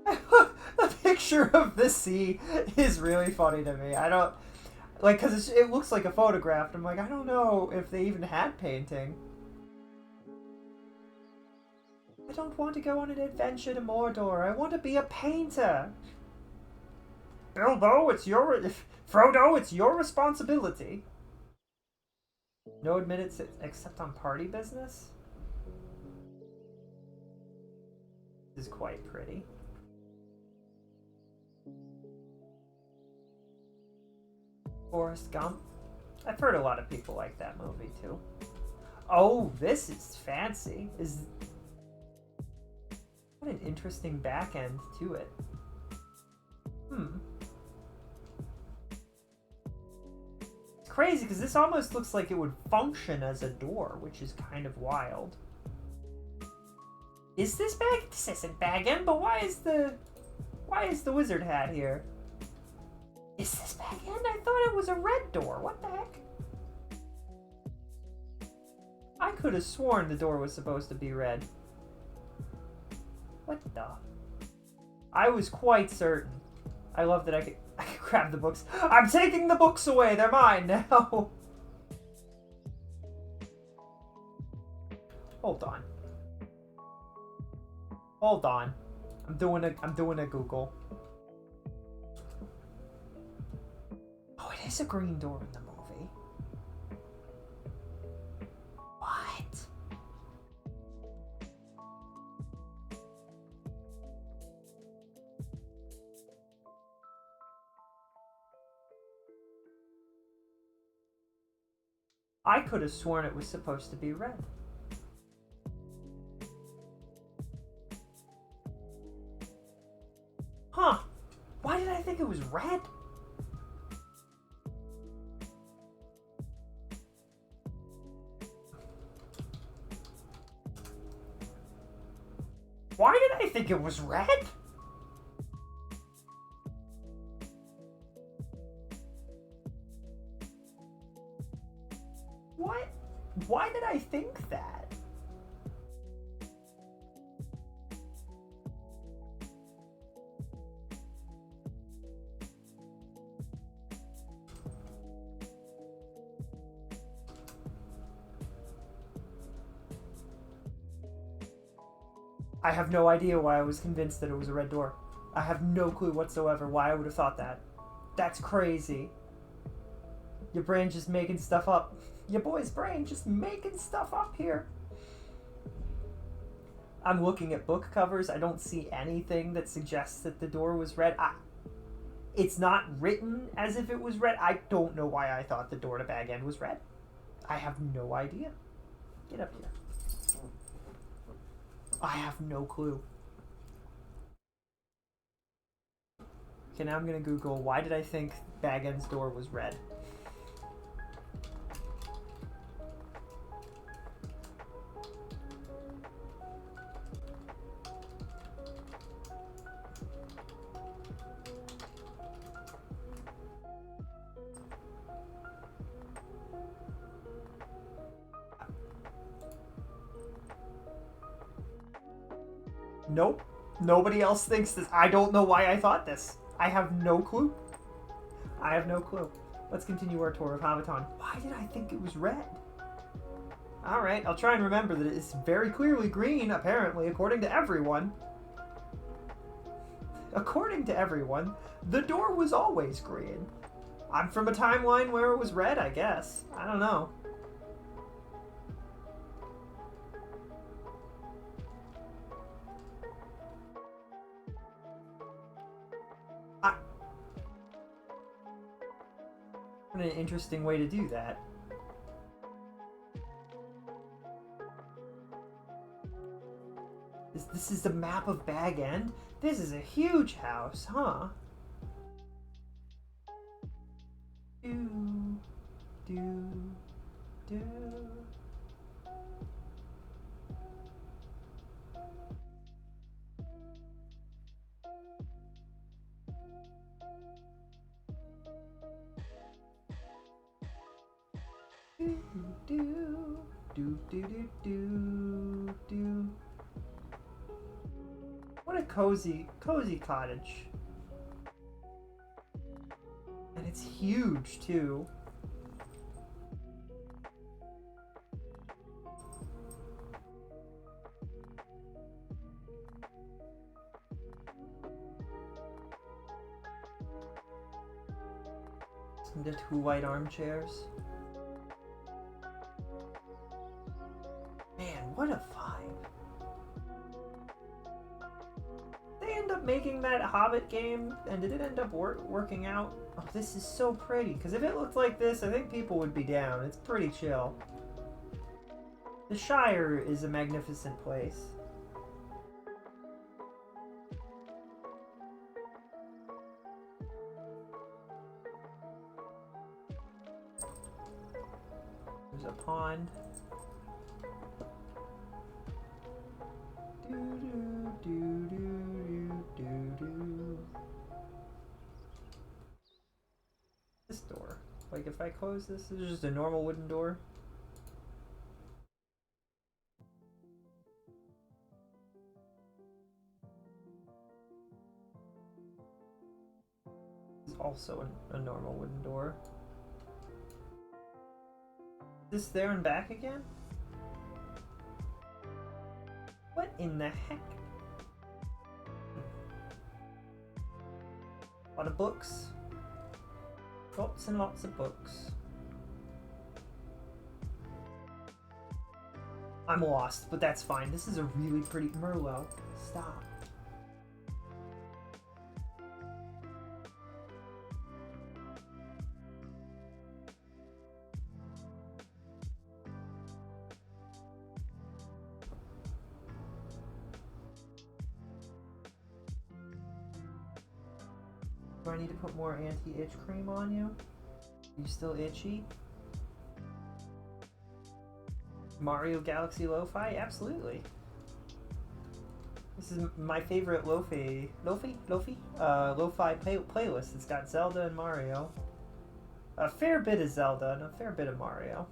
S2: The picture of the sea is really funny to me. I don't... Like, because it looks like a photograph. And I'm like, I don't know if they even had painting. I don't want to go on an adventure to Mordor. I want to be a painter. Bilbo, it's your... Frodo, it's your responsibility. No admittance except on party business? This is quite pretty. Forrest Gump. I've heard a lot of people like that movie too. Oh, this is fancy. What an interesting back end to it. It's crazy because this almost looks like it would function as a door, which is kind of wild. Is this bag? This isn't Bag End, but why is the wizard hat here? Is this Bag End? I thought it was a red door. What the heck? I could have sworn the door was supposed to be red. What the? I was quite certain. I love that I could grab the books. I'm taking the books away. They're mine now. Hold on. Hold on. I'm doing a Google. Oh, it is a green door in the movie. What? I could have sworn it was supposed to be red. Huh. Why did I think it was red? Why did I think it was red? What? Why did I think that? I have no idea why I was convinced that it was a red door. I have no clue whatsoever why I would have thought that. That's crazy. Your brain just making stuff up. Your boy's brain just making stuff up here. I'm looking at book covers. I don't see anything that suggests that the door was red. It's not written as if it was red. I don't know why I thought the door to Bag End was red. I have no idea. Get up here. I have no clue. Okay, now I'm gonna Google, why did I think Bag End's door was red? Nope. Nobody else thinks this. I don't know why I thought this. I have no clue. I have no clue. Let's continue our tour of Hobbiton. Why did I think it was red? Alright, I'll try and remember that it's very clearly green, apparently, according to everyone. According to everyone, the door was always green. I'm from a timeline where it was red, I guess. I don't know. What an interesting way to do that. This is the map of Bag End? This is a huge house, huh? Do, do, do. Do. What a cozy cottage. And it's huge too. The 2 white armchairs. Man, what a vibe. They end up making that Hobbit game, and did it end up working out? Oh, this is so pretty, because if it looked like this, I think people would be down. It's pretty chill. The Shire is a magnificent place. There's a pond. This door. Like if I close this is just a normal wooden door. This is also a normal wooden door. This there and back again? What in the heck? A lot of books. Lots and lots of books. I'm lost, but that's fine. This is a really pretty... Merlot, stop. Do I need to put more anti-itch cream on you? Are you still itchy? Mario Galaxy Lo-Fi? Absolutely. This is my favorite lo-fi playlist. It's got Zelda and Mario. A fair bit of Zelda and a fair bit of Mario.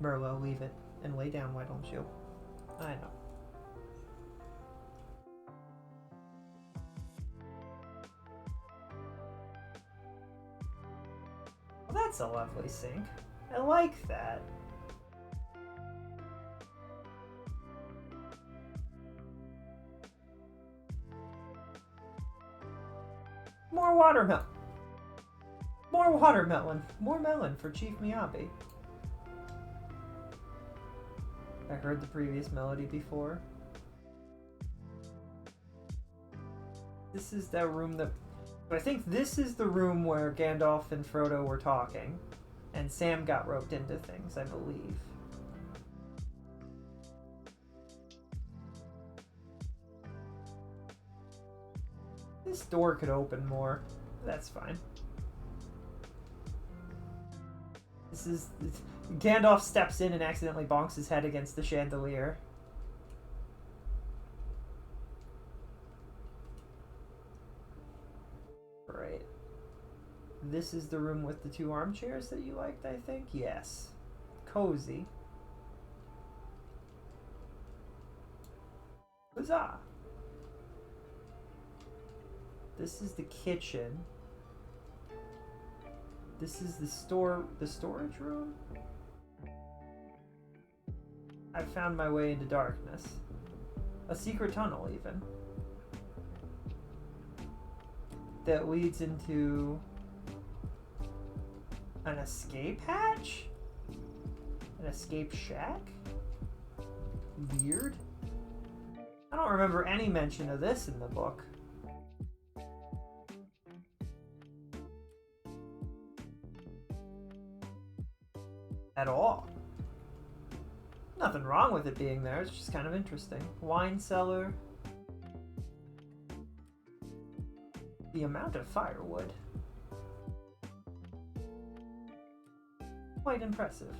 S2: Merlot, leave it. And lay down, why don't you? I know. That's a lovely sink. I like that. More watermelon. More watermelon. More melon for Chief Miyabi. I heard the previous melody before. This is that room that... I think this is the room where Gandalf and Frodo were talking. And Sam got roped into things, I believe. This door could open more. That's fine. This is... Gandalf steps in and accidentally bonks his head against the chandelier. Right. This is the room with the 2 armchairs that you liked, I think? Yes. Cozy. Huzzah! This is the kitchen. This is the storage room? I found my way into darkness. A secret tunnel, even. That leads into an escape hatch? An escape shack? Weird. I don't remember any mention of this in the book. At all. Nothing wrong with it being there, it's just kind of interesting. Wine cellar. The amount of firewood. Quite impressive.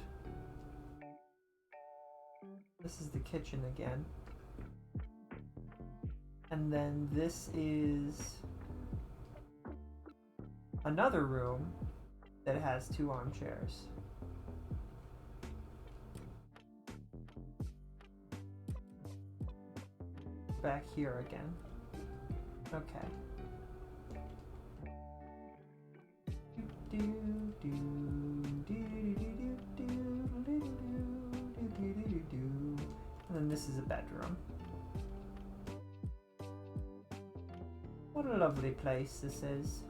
S2: This is the kitchen again. And then this is another room that has 2 armchairs. Back here again. Okay. And then this is a bedroom. What a lovely place this is.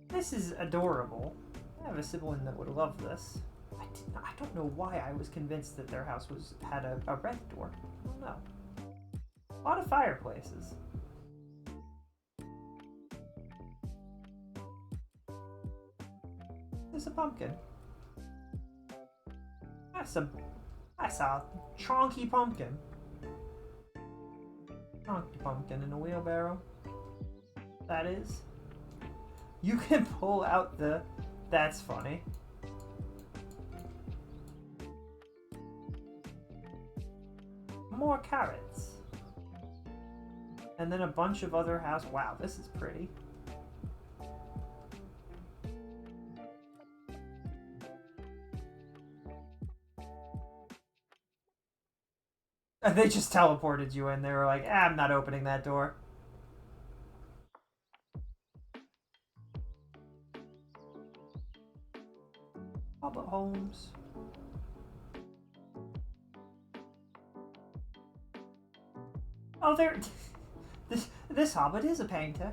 S2: This is adorable. I have a sibling that would love this. I don't know why I was convinced that their house had a red door. I don't know. A lot of fireplaces. There's a pumpkin. That's a chonky pumpkin. Chonky pumpkin in a wheelbarrow. That is. You can pull out the... That's funny. More carrots. And then a bunch of other house. Wow, this is pretty. And they just teleported you in. They were like, I'm not opening that door. Hobbit homes. Oh, there. This hobbit is a painter.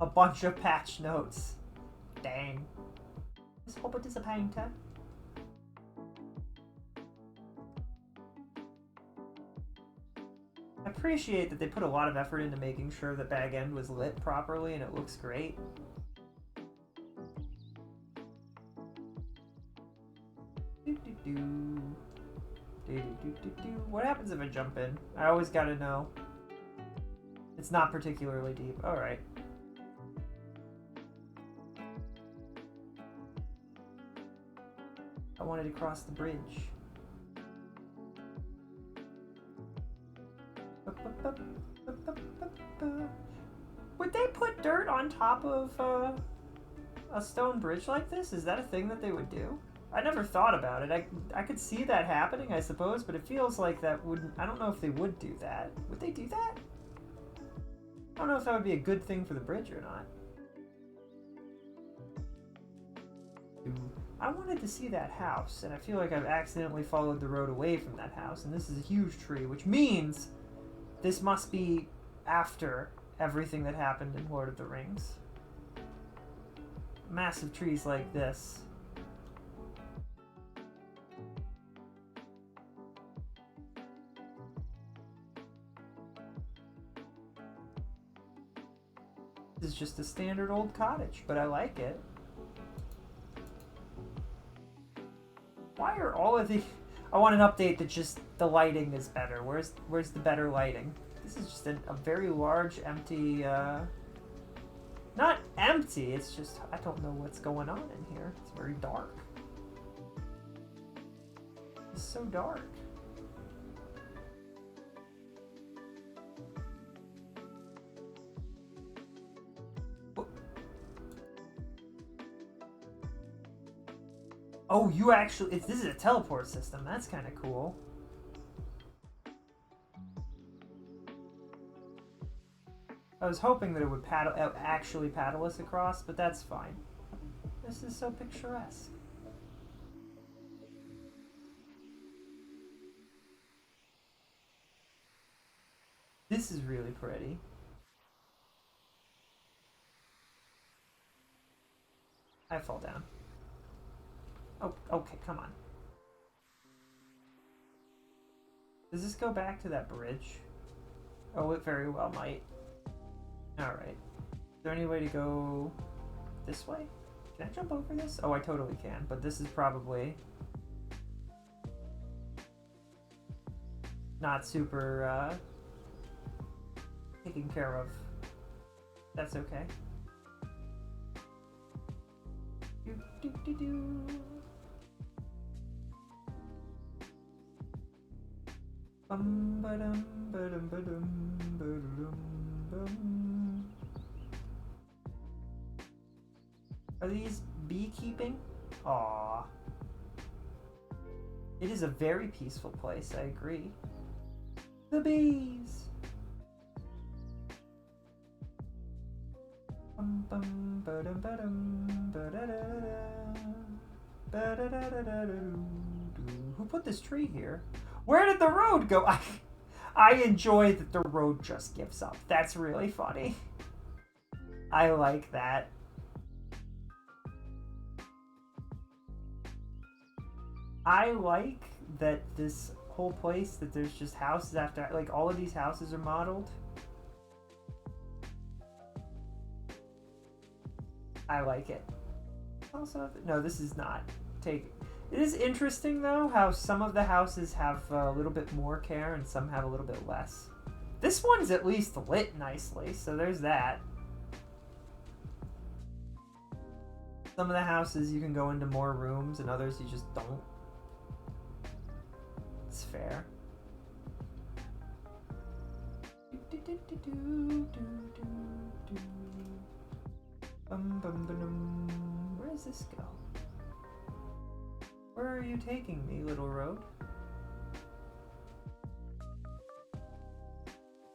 S2: A bunch of patch notes. Dang. This hobbit is a painter. I appreciate that they put a lot of effort into making sure that Bag End was lit properly and it looks great. What happens if I jump in? I always gotta know. It's not particularly deep. Alright. I wanted to cross the bridge. Would they put dirt on top of a stone bridge like this? Is that a thing that they would do? I never thought about it. I could see that happening, I suppose, but it feels like that wouldn't... I don't know if they would do that. Would they do that? I don't know if that would be a good thing for the bridge or not. I wanted to see that house, and I feel like I've accidentally followed the road away from that house, and this is a huge tree, which means this must be after everything that happened in Lord of the Rings. massive trees like this. This is just a standard old cottage, but I like it. Why are all of the... I want an update that just the lighting is better. Where's the better lighting? This is just a very large, empty... Not empty, it's just... I don't know what's going on in here. It's very dark. It's so dark. Oh, you actually... this is a teleport system. That's kind of cool. I was hoping that it would actually paddle us across, but that's fine. This is so picturesque. This is really pretty. I fall down. Oh, okay, come on. Does this go back to that bridge? Oh, it very well might. Alright. Is there any way to go this way? Can I jump over this? Oh, I totally can, but this is probably not super taken care of. That's okay. Do, do, do, do. Bum, ba-dum, ba-dum, ba-dum, ba-dum, bum. Are these beekeeping? Aww. It is a very peaceful place, I agree. The bees! Bum, bum, ba-dum, ba-dum, ba-da-da-da-da. Ba-da-da-da-da-da-doo. Who put this tree here? Where did the road go? I enjoy that the road just gives up. That's really funny. I like that. I like that this whole place, that there's just houses after, like, all of these houses are modeled. I like it. Also, no, this is not. It is interesting, though, how some of the houses have a little bit more care and some have a little bit less. This one's at least lit nicely, so there's that. Some of the houses you can go into more rooms and others you just don't. It's fair. Where does this go? Where are you taking me, little road?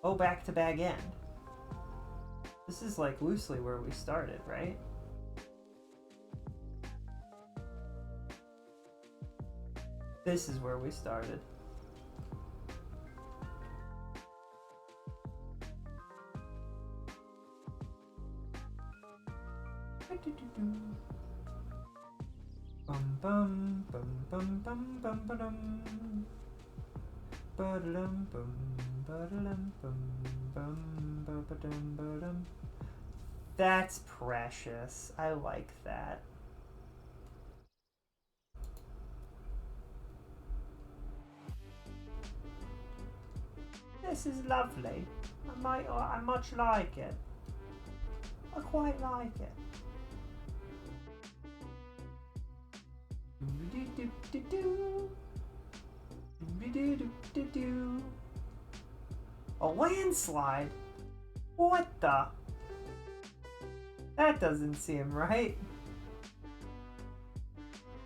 S2: Oh, back to Bag End. This is like loosely where we started, right? This is where we started. Bum bum bum bum bum bum ba-dum. Ba-da-dum bum ba-da-dum bum bum ba-ba-dum ba-dum. That's precious. I like that. This is lovely. I much like it. I quite like it. A landslide? What the? That doesn't seem right.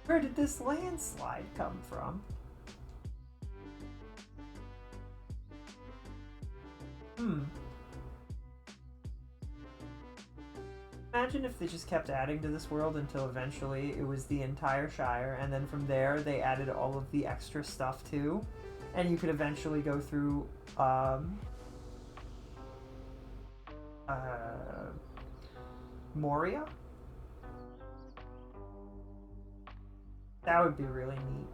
S2: Where did this landslide come from? Imagine if they just kept adding to this world until eventually it was the entire Shire, and then from there they added all of the extra stuff too, and you could eventually go through Moria? That would be really neat.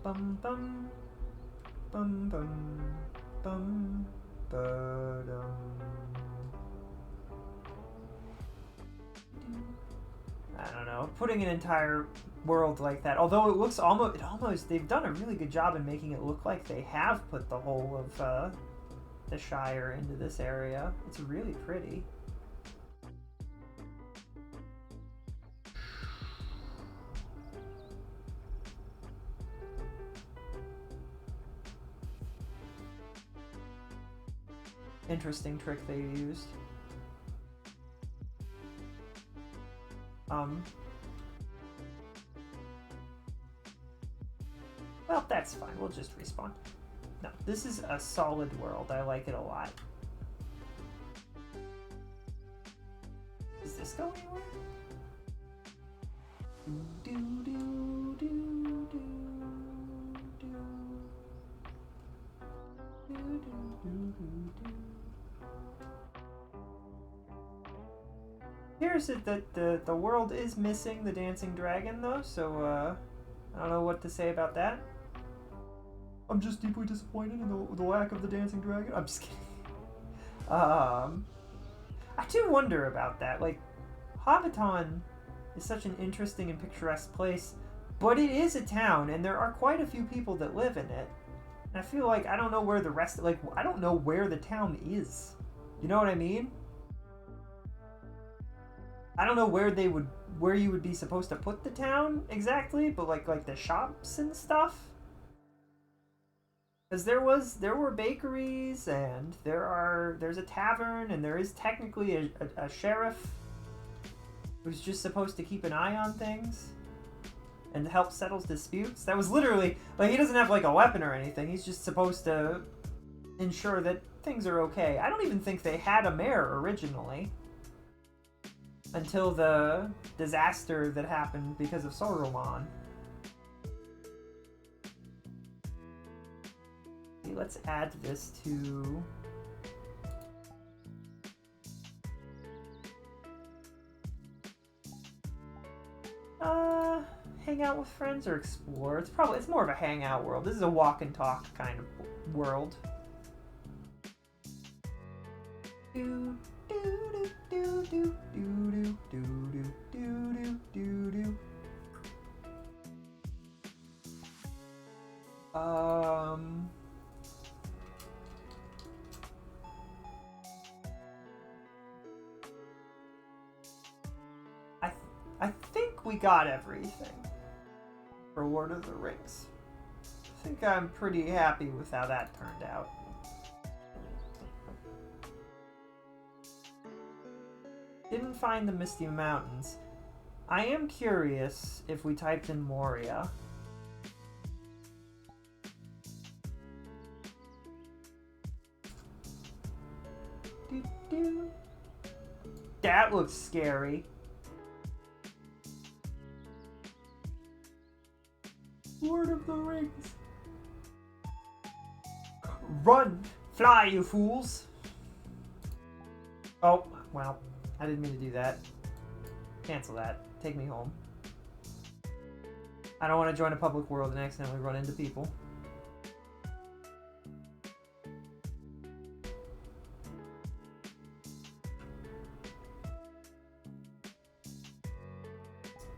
S2: Bum bum bum bum bum ba-dum. I don't know, putting an entire world like that, although it looks almost they've done a really good job in making it look like they have put the whole of the Shire into this area. It's really pretty. Interesting trick they used. Well, that's fine. We'll just respawn. No, this is a solid world. I like it a lot. Does this go anywhere? Do, do, do, do, do, do, do, do, do. Here's it that the world is missing the dancing dragon though, so I don't know what to say about that. I'm just deeply disappointed in the lack of the dancing dragon. I'm just kidding. I do wonder about that. Like, Hobbiton is such an interesting and picturesque place, but it is a town, and there are quite a few people that live in it. And I feel like I don't know where the rest, like, I don't know where the town is. You know what I mean? I don't know where you would be supposed to put the town exactly, but like the shops and stuff. Because there were bakeries, and there's a tavern, and there is technically a sheriff who's just supposed to keep an eye on things and help settle disputes. That was literally, like, he doesn't have like a weapon or anything. He's just supposed to ensure that things are okay. I don't even think they had a mayor originally until the disaster that happened because of Saruman. Let's add this to hang out with friends or explore. It's more of a hangout world. This is a walk and talk kind of world. Do do do do do do do do do do. I think we got everything for Lord of the Rings. I think I'm pretty happy with how that turned out. Didn't find the Misty Mountains. I am curious if we typed in Moria. That looks scary. Lord of the Rings. Run! Fly, you fools! Oh, well, I didn't mean to do that. Cancel that. Take me home. I don't want to join a public world and accidentally run into people.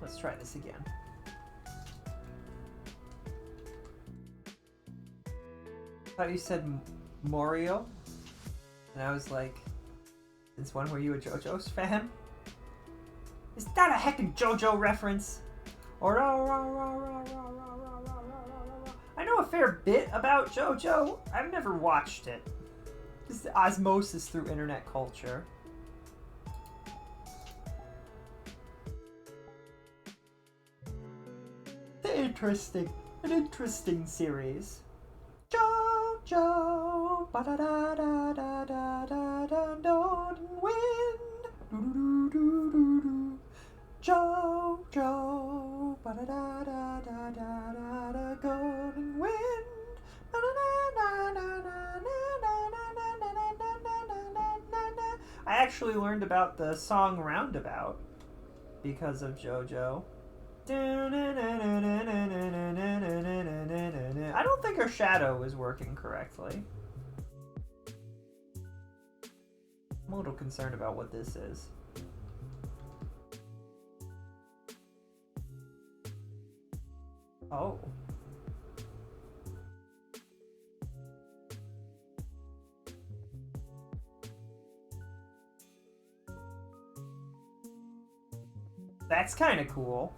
S2: Let's try this again. I thought you said Morio, and I was like, since when were you a JoJo's fan? Is that a heckin' JoJo reference? Or I know a fair bit about JoJo. I've never watched it. This is osmosis through internet culture. An interesting series. JoJo, ba da da da da da da da, golden wind, do do do do do. JoJo, ba da da da da da da da, golden wind, na na na na na na na na na na na na na na na. I actually learned about the song Roundabout because of JoJo. I don't think her shadow is working correctly. I'm a little concerned about what this is. Oh. That's kind of cool.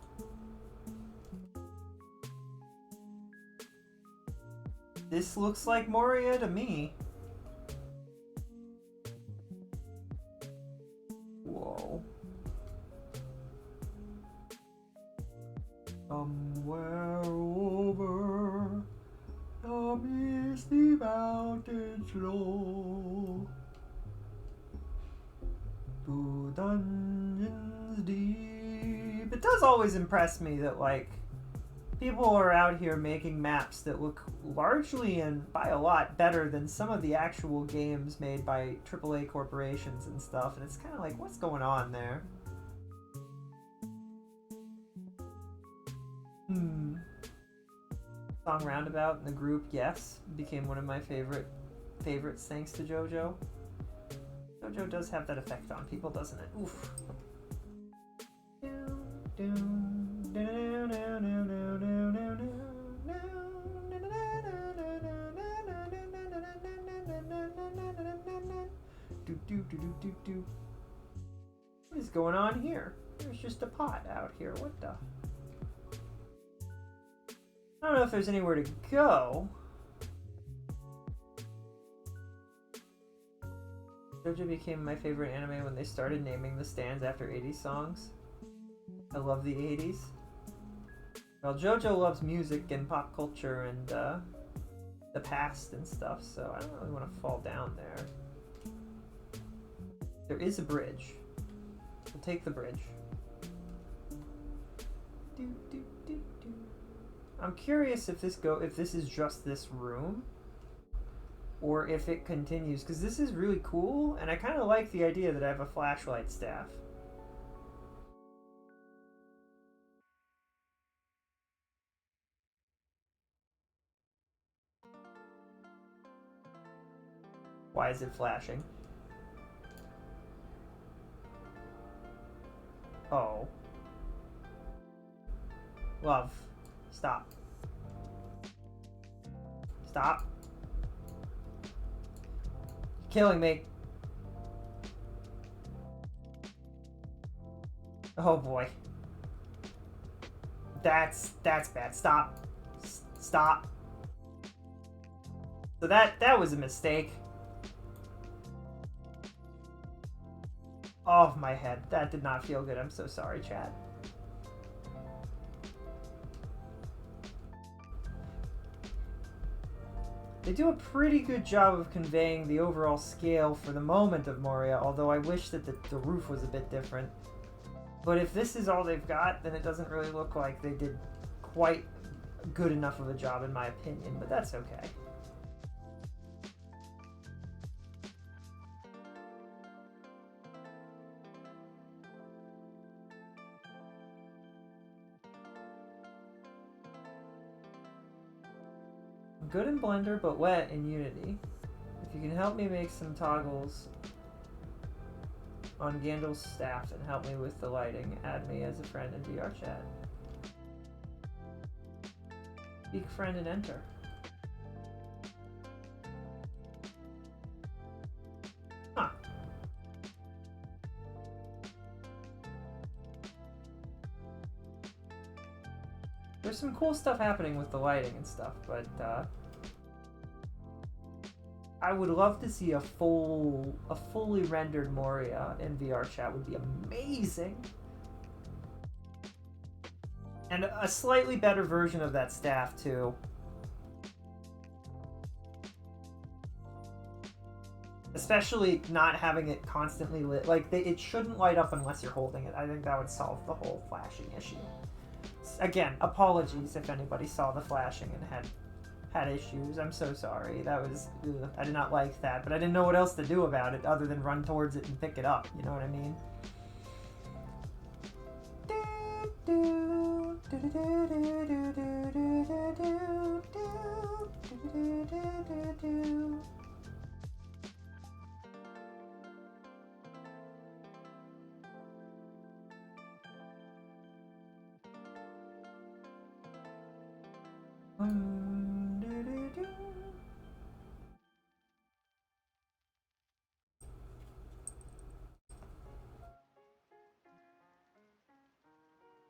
S2: This looks like Moria to me. Whoa. Somewhere over the misty mountains low, to dungeons deep. It does always impress me that, like, people are out here making maps that look largely and by a lot better than some of the actual games made by AAA corporations and stuff, and it's kind of like, what's going on there? Song Roundabout in the group, yes, became one of my favorites thanks to JoJo. JoJo does have that effect on people, doesn't it? Oof. What is going on here? There's just a pot out here. What the? I don't know if there's anywhere to go. JoJo became my favorite anime when they started naming the stands after 80s songs. I love the 80s. Well, JoJo loves music and pop culture and the past and stuff, so I don't really want to fall down there. There is a bridge. We'll take the bridge. I'm curious if this is just this room, or if it continues, because this is really cool, and I kind of like the idea that I have a flashlight staff. Why is it flashing? Oh. Love. Stop. Stop. You're killing me. Oh boy. That's bad. Stop. Stop. So that was a mistake. Oh, my head. That did not feel good. I'm so sorry, chat. They do a pretty good job of conveying the overall scale for the moment of Moria, although I wish that the roof was a bit different. But if this is all they've got, then it doesn't really look like they did quite good enough of a job, in my opinion, but that's okay. Good in Blender, but wet in Unity. If you can help me make some toggles on Gandalf's staff and help me with the lighting, add me as a friend in VRChat. Speak friend and enter. Huh. There's some cool stuff happening with the lighting and stuff, but I would love to see a fully rendered Moria in VRChat. Would be amazing. And a slightly better version of that staff too. Especially not having it constantly lit. Like, it shouldn't light up unless you're holding it. I think that would solve the whole flashing issue. Again, apologies if anybody saw the flashing and had issues. I'm so sorry. That was, ugh, I did not like that, but I didn't know what else to do about it other than run towards it and pick it up. You know what I mean?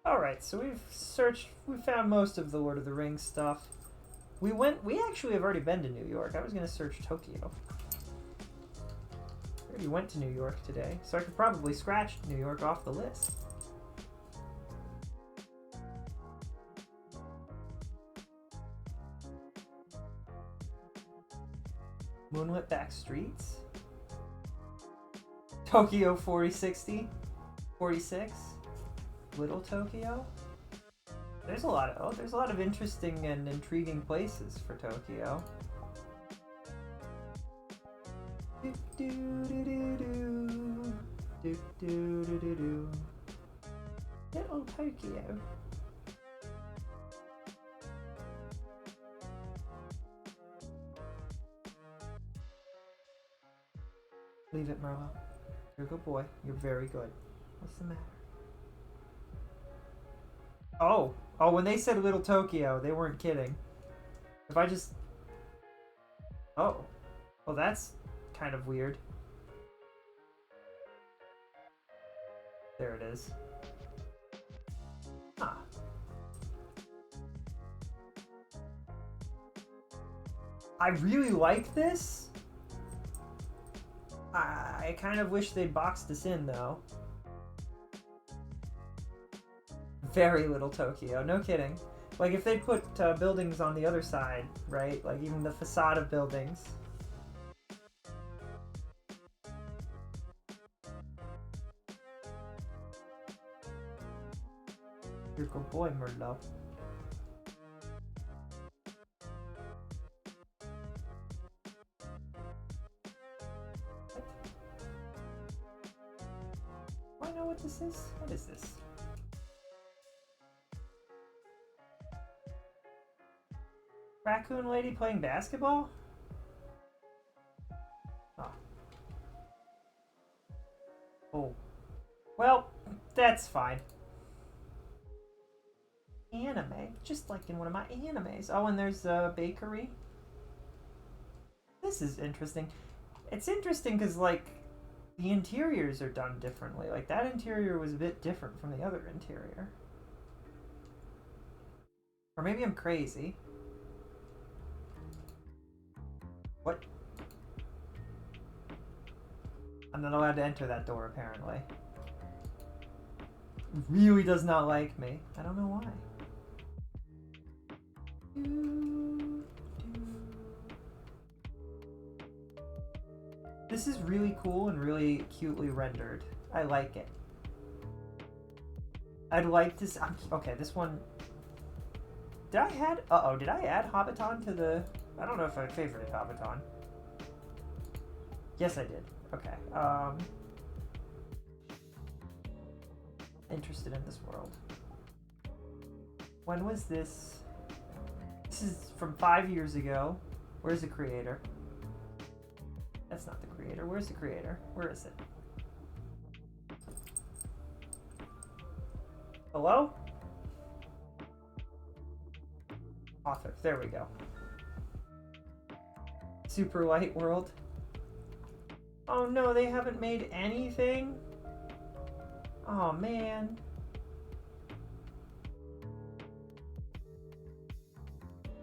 S2: Alright, so we found most of the Lord of the Rings stuff. We actually have already been to New York. I was gonna search Tokyo. We already went to New York today, so I could probably scratch New York off the list. Moonlit back streets. Tokyo 4060. 46. Little Tokyo. There's a lot of interesting and intriguing places for Tokyo. Little Tokyo. Leave it, Merlo. You're a good boy. You're very good. What's the matter? Oh, when they said Little Tokyo, they weren't kidding. If I just... Oh. Well, that's kind of weird. There it is. Huh. I really like this. I kind of wish they'd boxed this in, though. Very Little Tokyo, no kidding. Like, if they put buildings on the other side, right? Like, even the facade of buildings. You're a good boy, Murdo. Do I know what this is? What is this? Raccoon lady playing basketball? Oh. Oh. Well, that's fine. Anime. Just like in one of my animes. Oh, and there's a bakery. This is interesting. It's interesting because, like, the interiors are done differently. Like, that interior was a bit different from the other interior. Or maybe I'm crazy. What? I'm not allowed to enter that door, apparently. Really does not like me. I don't know why. This is really cool and really cutely rendered. I like it. I'd like to... Okay, this one... Did I add Hobbiton to the... I don't know if I favorited Hobbiton. Yes, I did. Okay. Interested in this world. When was this? This is from 5 years ago. Where's the creator? That's not the creator. Where's the creator? Where is it? Hello? Author. There we go. Super Light World. Oh no, they haven't made anything? Oh man.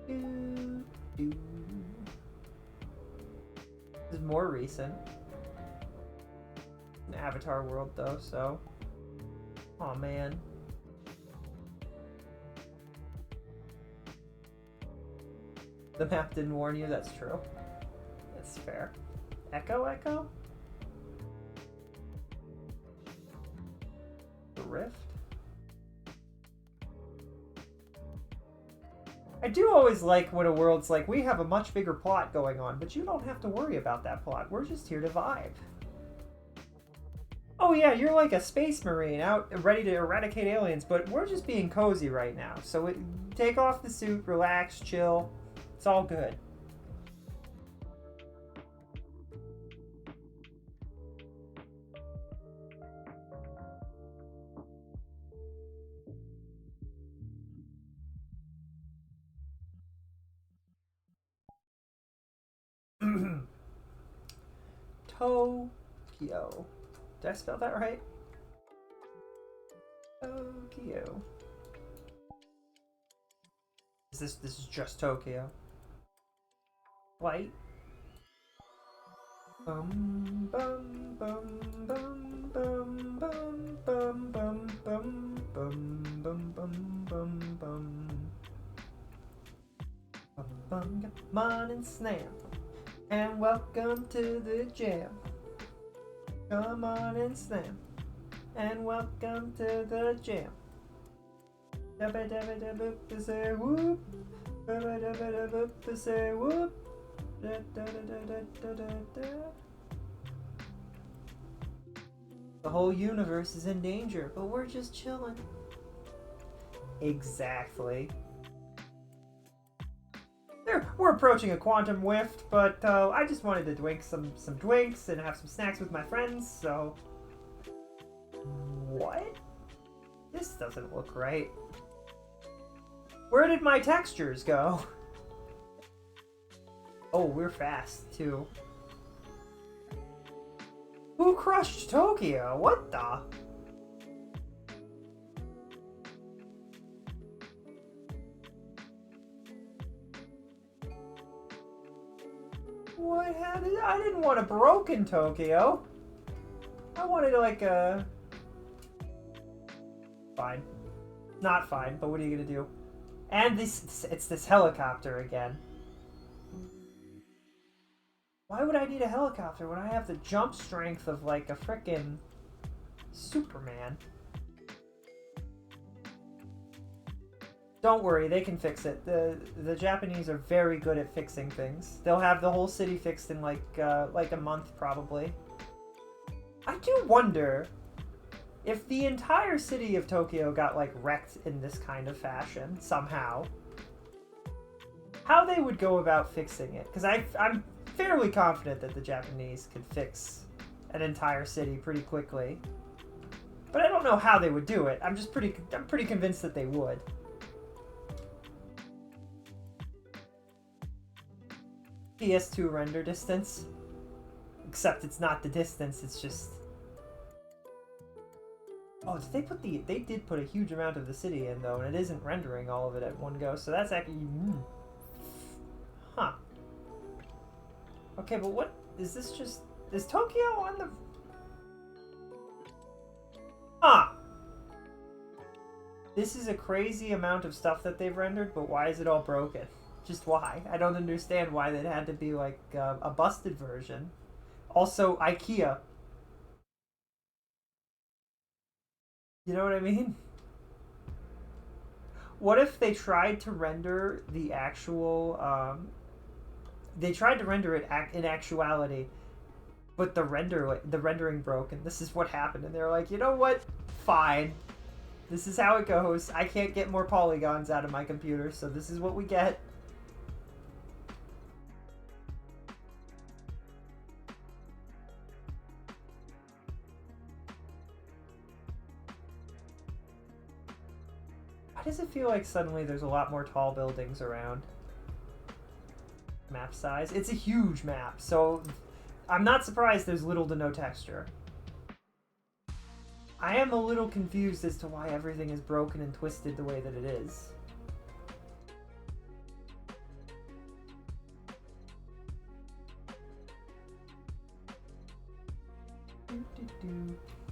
S2: This is more recent. An Avatar world though, so. Oh man. The map didn't warn you, that's true. That's fair. Echo? The Rift? I do always like when a world's like, we have a much bigger plot going on, but you don't have to worry about that plot. We're just here to vibe. Oh yeah, you're like a space marine out ready to eradicate aliens, but we're just being cozy right now. So take off the suit, relax, chill. It's all good. Tokyo. Did I spell that right? Tokyo. This is just Tokyo. Flight. Bum bum bum bum bum bum bum bum bum bum bum bum bum bum. Come on and snap, and welcome to the jam. Come on and snap, and welcome to the jam. Dabba dabba dabba to say whoop, dabba dabba dabba to say whoop. Da, da, da, da, da, da, da. The whole universe is in danger, but we're just chilling. Exactly. We're approaching a quantum rift, but I just wanted to drink some drinks and have some snacks with my friends, so... What? This doesn't look right. Where did my textures go? Oh, we're fast, too. Who crushed Tokyo? What the? What happened? I didn't want a broken Tokyo. I wanted like a... Fine. Not fine, but what are you gonna do? And it's this helicopter again. Why would I need a helicopter when I have the jump strength of like a frickin' Superman? Don't worry, they can fix it. The Japanese are very good at fixing things. They'll have the whole city fixed in like a month probably. I do wonder if the entire city of Tokyo got like wrecked in this kind of fashion somehow, how they would go about fixing it. Because I'm fairly confident that the Japanese could fix an entire city pretty quickly, but I don't know how they would do it. I'm pretty convinced that they would. PS2 render distance, except it's not the distance. It's just. Oh, they did put a huge amount of the city in though, and it isn't rendering all of it at one go. So that's actually. Huh. Okay, but what is this? Just is Tokyo on the? Huh. This is a crazy amount of stuff that they've rendered, but why is it all broken? Just why? I don't understand why that had to be like a busted version. Also, IKEA. You know what I mean? What if they tried to render the actual they tried to render it in actuality, but the rendering broke, and this is what happened, and they're like, you know what? Fine. This is how it goes. I can't get more polygons out of my computer, so this is what we get. Why does it feel like suddenly there's a lot more tall buildings around? Map size? It's a huge map, so I'm not surprised there's little to no texture. I am a little confused as to why everything is broken and twisted the way that it is.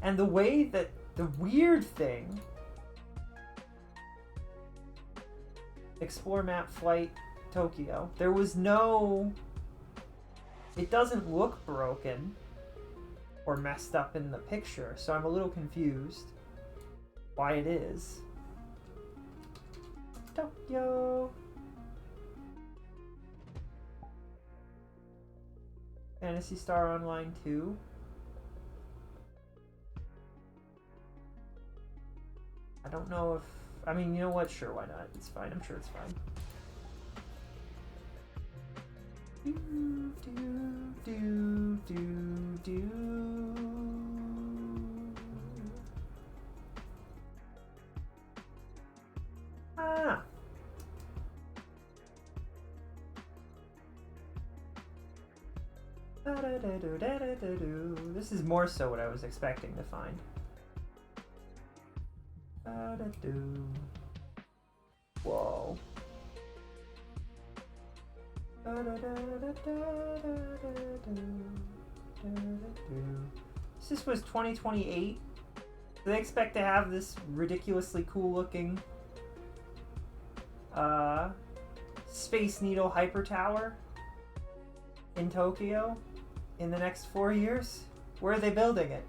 S2: And the way that the weird thing. Explore map flight Tokyo. There was no. It doesn't look broken or messed up in the picture, so I'm a little confused why it is. Tokyo. Phantasy Star Online 2. I don't know if... I mean, you know what? Sure, why not? It's fine. I'm sure it's fine. Ah! This is more so what I was expecting to find. Whoa. This was 2028. Do they expect to have this ridiculously cool looking Space Needle Hyper Tower in Tokyo in the next 4 years? Where are they building it?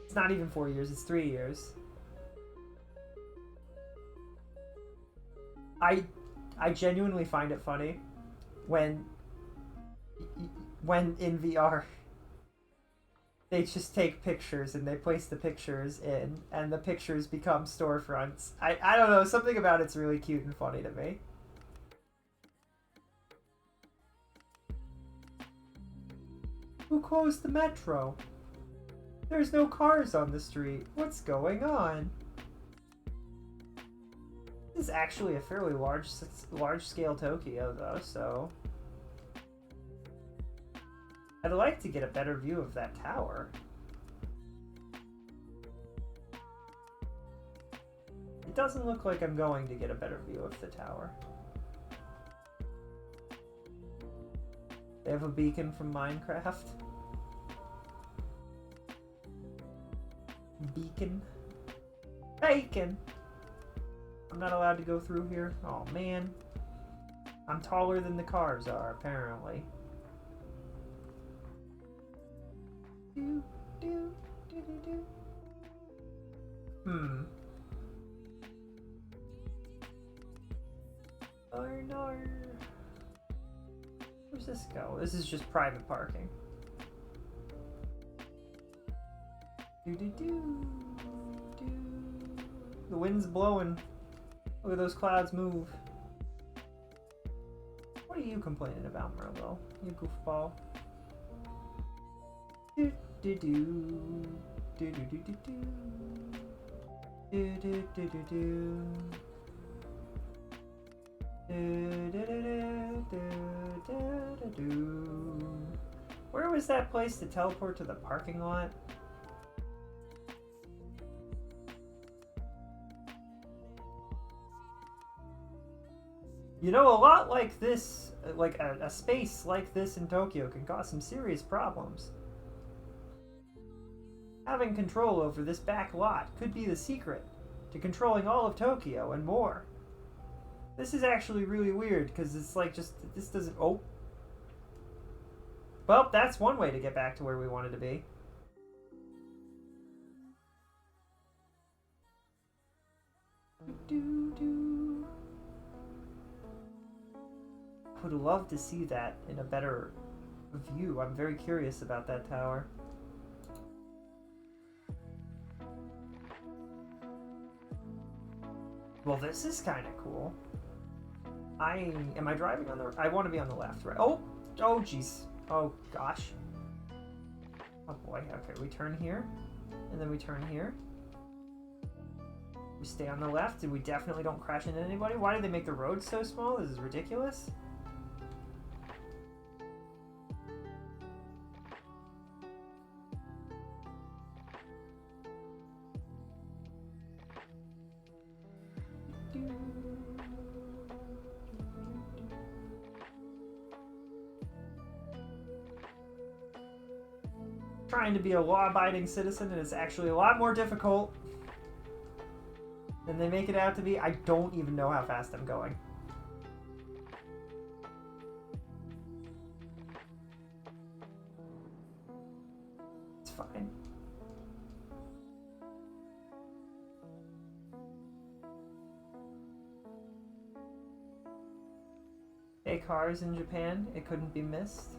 S2: It's not even 4 years, it's 3 years. I genuinely find it funny when in VR they just take pictures and they place the pictures in and the pictures become storefronts. I don't know, something about it's really cute and funny to me. Who closed the metro? There's no cars on the street. What's going on? This is actually a fairly large scale Tokyo though, so I'd like to get a better view of that tower. It doesn't look like I'm going to get a better view of the tower. They have a beacon from Minecraft. Beacon. Bacon! I'm not allowed to go through here? Oh man. I'm taller than the cars are, apparently. No. Where's this go? This is just private parking. The wind's blowing. Look at those clouds move. What are you complaining about, Merlot? You goofball. Where was that place to teleport to the parking lot? You know, a lot like this, like a space like this in Tokyo can cause some serious problems. Having control over this back lot could be the secret to controlling all of Tokyo and more. This is actually really weird, because it's like just, this doesn't, oh. Well, that's one way to get back to where we wanted to be. I would love to see that in a better view. I'm very curious about that tower. Well, this is kind of cool. Am I driving on the... I want to be on the left, right? Oh, jeez. Oh, gosh. Oh, boy. Okay, we turn here. And then we turn here. We stay on the left, and we definitely don't crash into anybody. Why did they make the road so small? This is ridiculous. Trying to be a law-abiding citizen, and it's actually a lot more difficult than they make it out to be. I don't even know how fast I'm going. It's fine. Hey, cars in Japan, it couldn't be missed.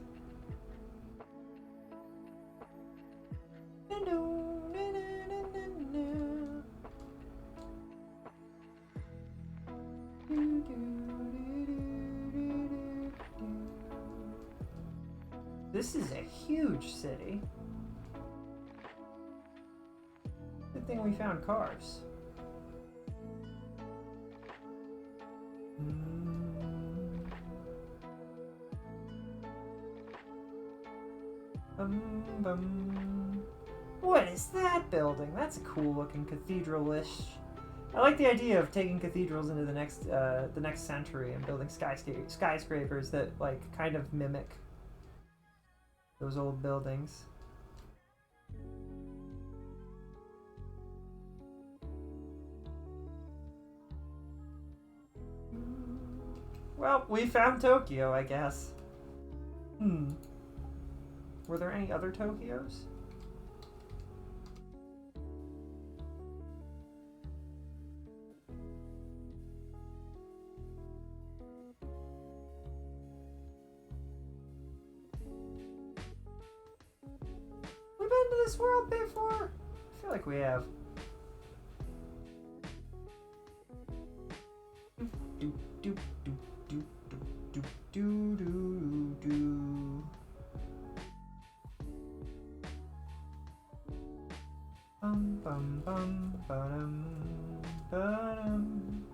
S2: This is a huge city. Good thing we found cars. What is that building? That's a cool looking cathedral-ish. I like the idea of taking cathedrals into the next century and building skyscrapers that like kind of mimic those old buildings. Well, we found Tokyo, I guess. Were there any other Tokyos? We've been to this world before. I feel like we have. Do do do do do do do do. Bum bum bum ba-dum ba-dum.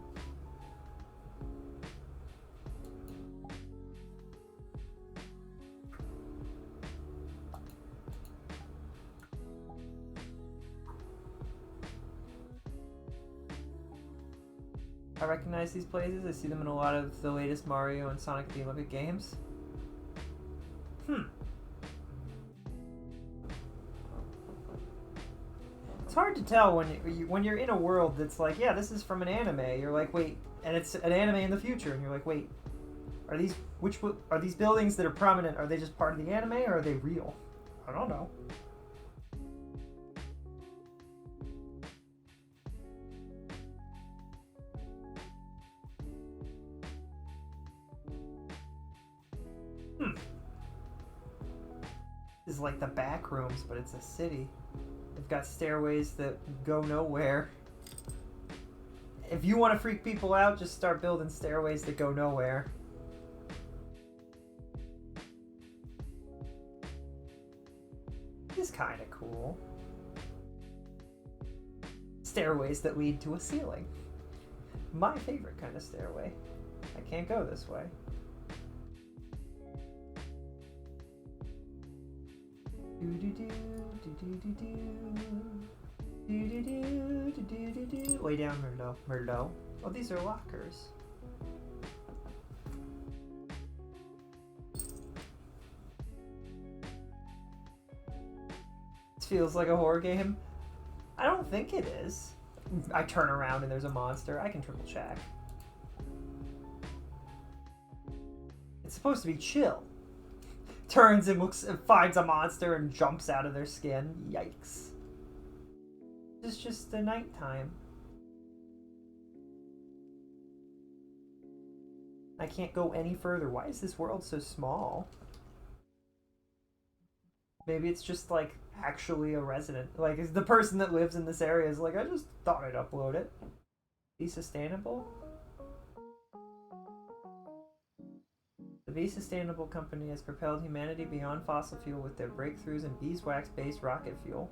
S2: I recognize these places. I see them in a lot of the latest Mario and Sonic the Olympic games. It's hard to tell when you're in a world that's like, yeah, this is from an anime. You're like, wait, and it's an anime in the future, and you're like, wait, are these buildings that are prominent? Are they just part of the anime, or are they real? I don't know. This is like the back rooms, but it's a city. They've got stairways that go nowhere. If you want to freak people out, just start building stairways that go nowhere. This is kind of cool. Stairways that lead to a ceiling. My favorite kind of stairway. I can't go this way. Lay down, Murdo. Oh, these are lockers. This feels like a horror game. I don't think it is. I turn around and there's a monster. I can triple check. It's supposed to be chill. Turns and looks and finds a monster and jumps out of their skin. Yikes. It's just the nighttime. I can't go any further. Why is this world so small? Maybe it's just like actually a resident. Like is the person that lives in this area is like, I just thought I'd upload it. Be sustainable? The Be Sustainable Company has propelled humanity beyond fossil fuel with their breakthroughs in beeswax-based rocket fuel.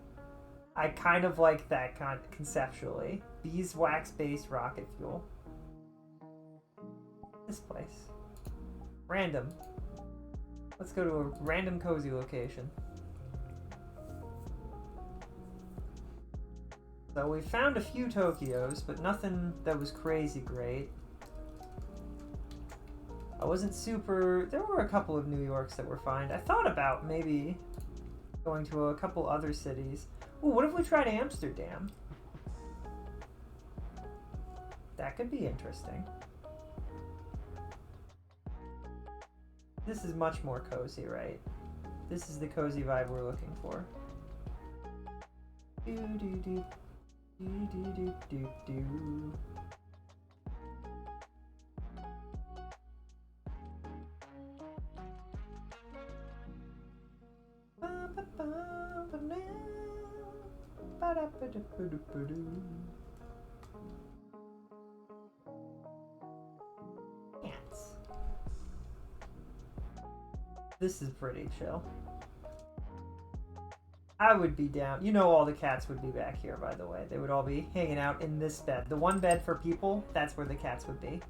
S2: I kind of like that conceptually. Beeswax-based rocket fuel. This place. Random. Let's go to a random cozy location. So we found a few Tokyos, but nothing that was crazy great. I wasn't super... There were a couple of New Yorks that were fine. I thought about maybe going to a couple other cities. Ooh, what if we tried Amsterdam? That could be interesting. This is much more cozy, right? This is the cozy vibe we're looking for. Do do do do do do do do. Cats. This is pretty chill. I would be down. You know all the cats would be back here, by the way. They would all be hanging out in this bed. The one bed for people, that's where the cats would be.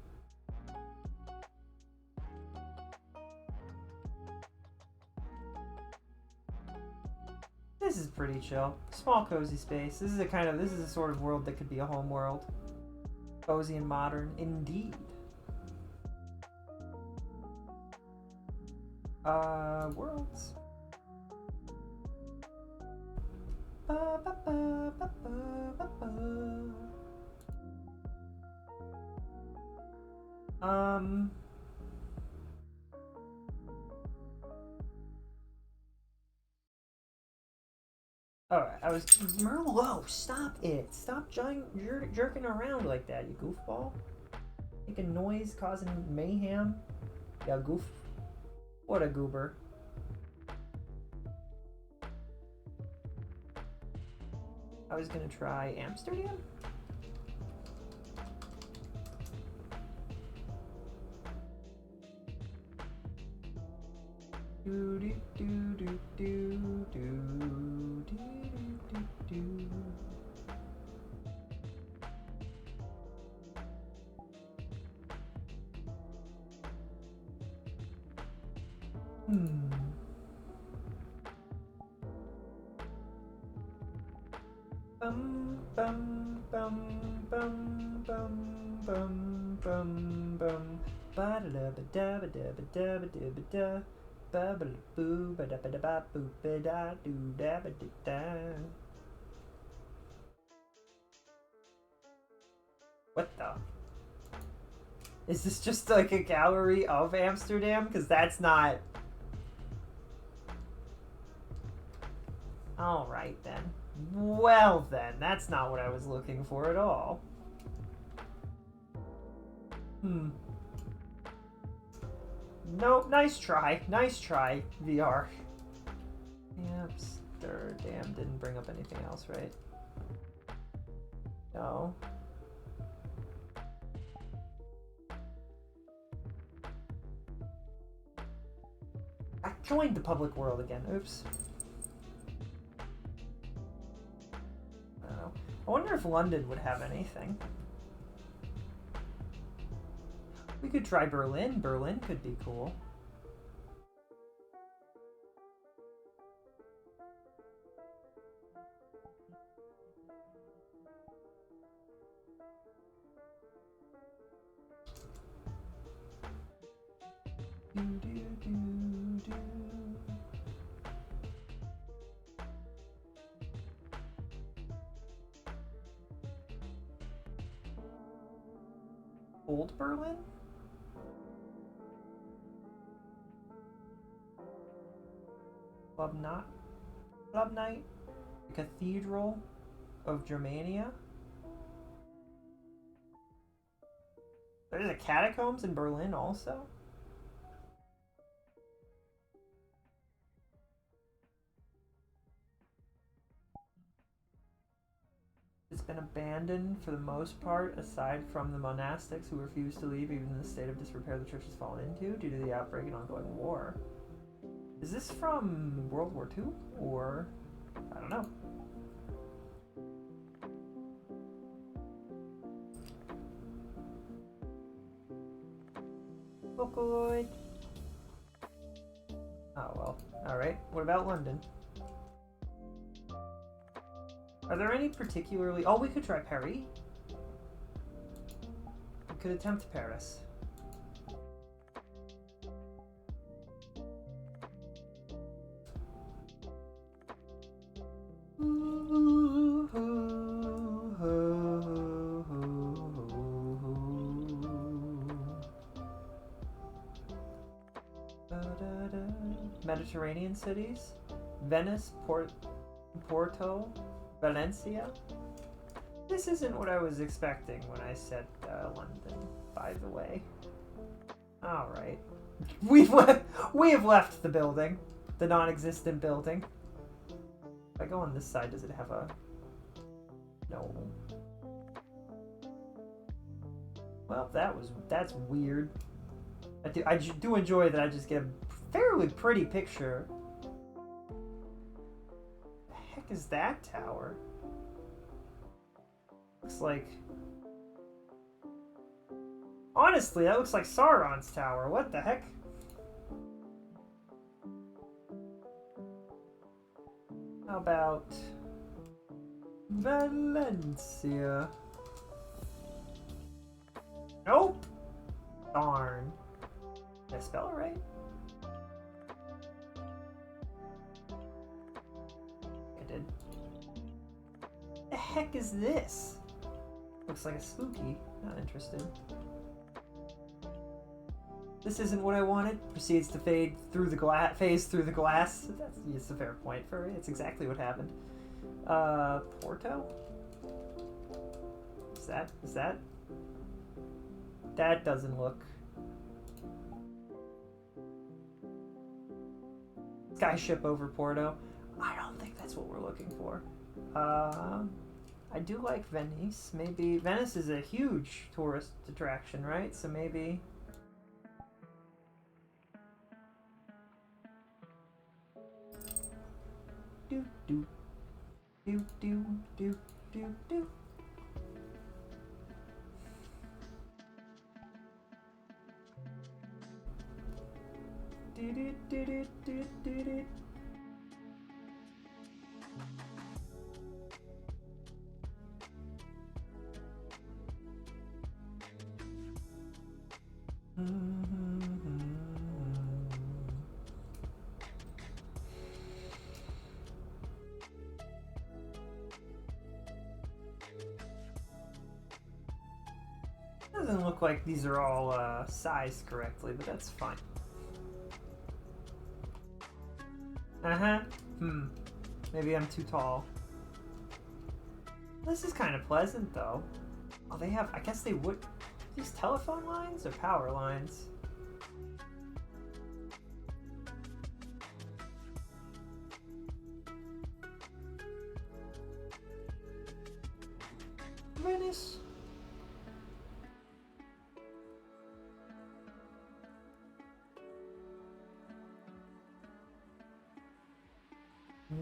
S2: This is pretty chill. Small, cozy space. This is a sort of world that could be a home world. Cozy and modern, indeed. Worlds. Ba, ba, ba, ba, ba, ba, ba. Alright, Merlot, stop it. Stop jerking around like that, you goofball. Making noise, causing mayhem. Yeah, goof. What a goober. I was gonna try Amsterdam? Do do do do do do do do do. Bum bum bum bum bum bum bum bum ba da da ba da ba da ba da ba da ba da ba ba boo ba da ba da ba boo ba da do da ba da da. What the? Is this just like a gallery of Amsterdam? Because that's not. Alright then. Well then, that's not what I was looking for at all. Nope, nice try. Nice try, VR. Amsterdam didn't bring up anything else, right? No. I joined the public world again. Oops. I wonder if London would have anything. We could try Berlin. Berlin could be cool. Do, do, do, do. Old Berlin? Club Night? The Cathedral of Germania? There's a catacombs in Berlin also? It's been abandoned for the most part, aside from the monastics who refused to leave even in the state of disrepair the church has fallen into due to the outbreak and ongoing war. Is this from World War II? Or... I don't know. Vocaloid. Oh well. Alright, what about London? Are there any particularly... Oh, we could try Paris. We could attempt Paris. Mediterranean cities? Venice, Porto, Valencia? This isn't what I was expecting when I said London, by the way. Alright. We have left the building. The non-existent building. If I go on this side, does it have a... No. Well, that's weird. I do enjoy that I just get a fairly pretty picture. The heck is that tower? Looks like... Honestly, that looks like Sauron's tower. What the heck? How about Valencia? Nope. Darn. Did I spell it right? I did. The heck is this? Looks like a spooky. Not interested. This isn't what I wanted. Proceeds to phase through the glass. That's a fair point for it. It's exactly what happened. Porto? Is that? That doesn't look. Skyship over Porto. I don't think that's what we're looking for. I do like Venice. Maybe Venice is a huge tourist attraction, right? So maybe. Do do do do do do do. Do do do do do do do. Doesn't look like these are all sized correctly, but that's fine. Maybe I'm too tall. This is kind of pleasant, though. Oh, they have... I guess they would... These telephone lines or power lines? Venice.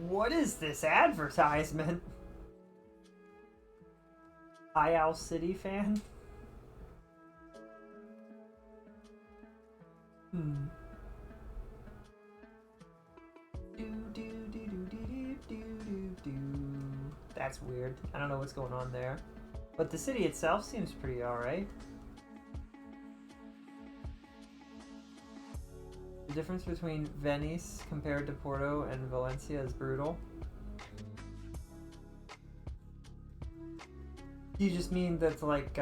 S2: What is this advertisement? Owl City fan? That's weird. I don't know what's going on there. But the city itself seems pretty alright. The difference between Venice compared to Porto and Valencia is brutal. Do you just mean that like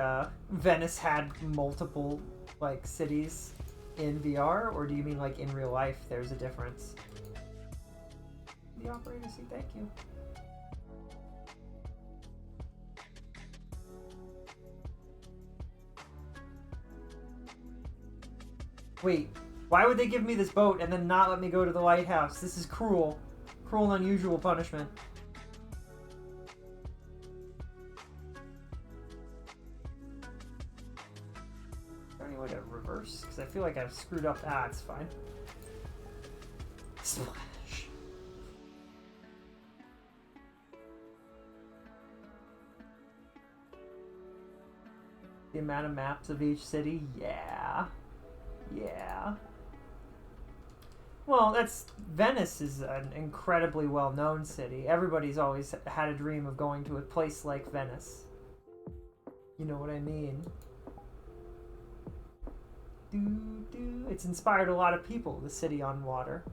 S2: Venice had multiple like cities in VR, or do you mean like in real life there's a difference? The operator say thank you. Wait, why would they give me this boat and then not let me go to the lighthouse? This is cruel. Cruel and unusual punishment. Is there any way to reverse? Because I feel like I've screwed up. Ah, it's fine. Splash. The amount of maps of each city? Yeah. Yeah. Well, Venice is an incredibly well-known city. Everybody's always had a dream of going to a place like Venice. You know what I mean? It's inspired a lot of people, the city on water.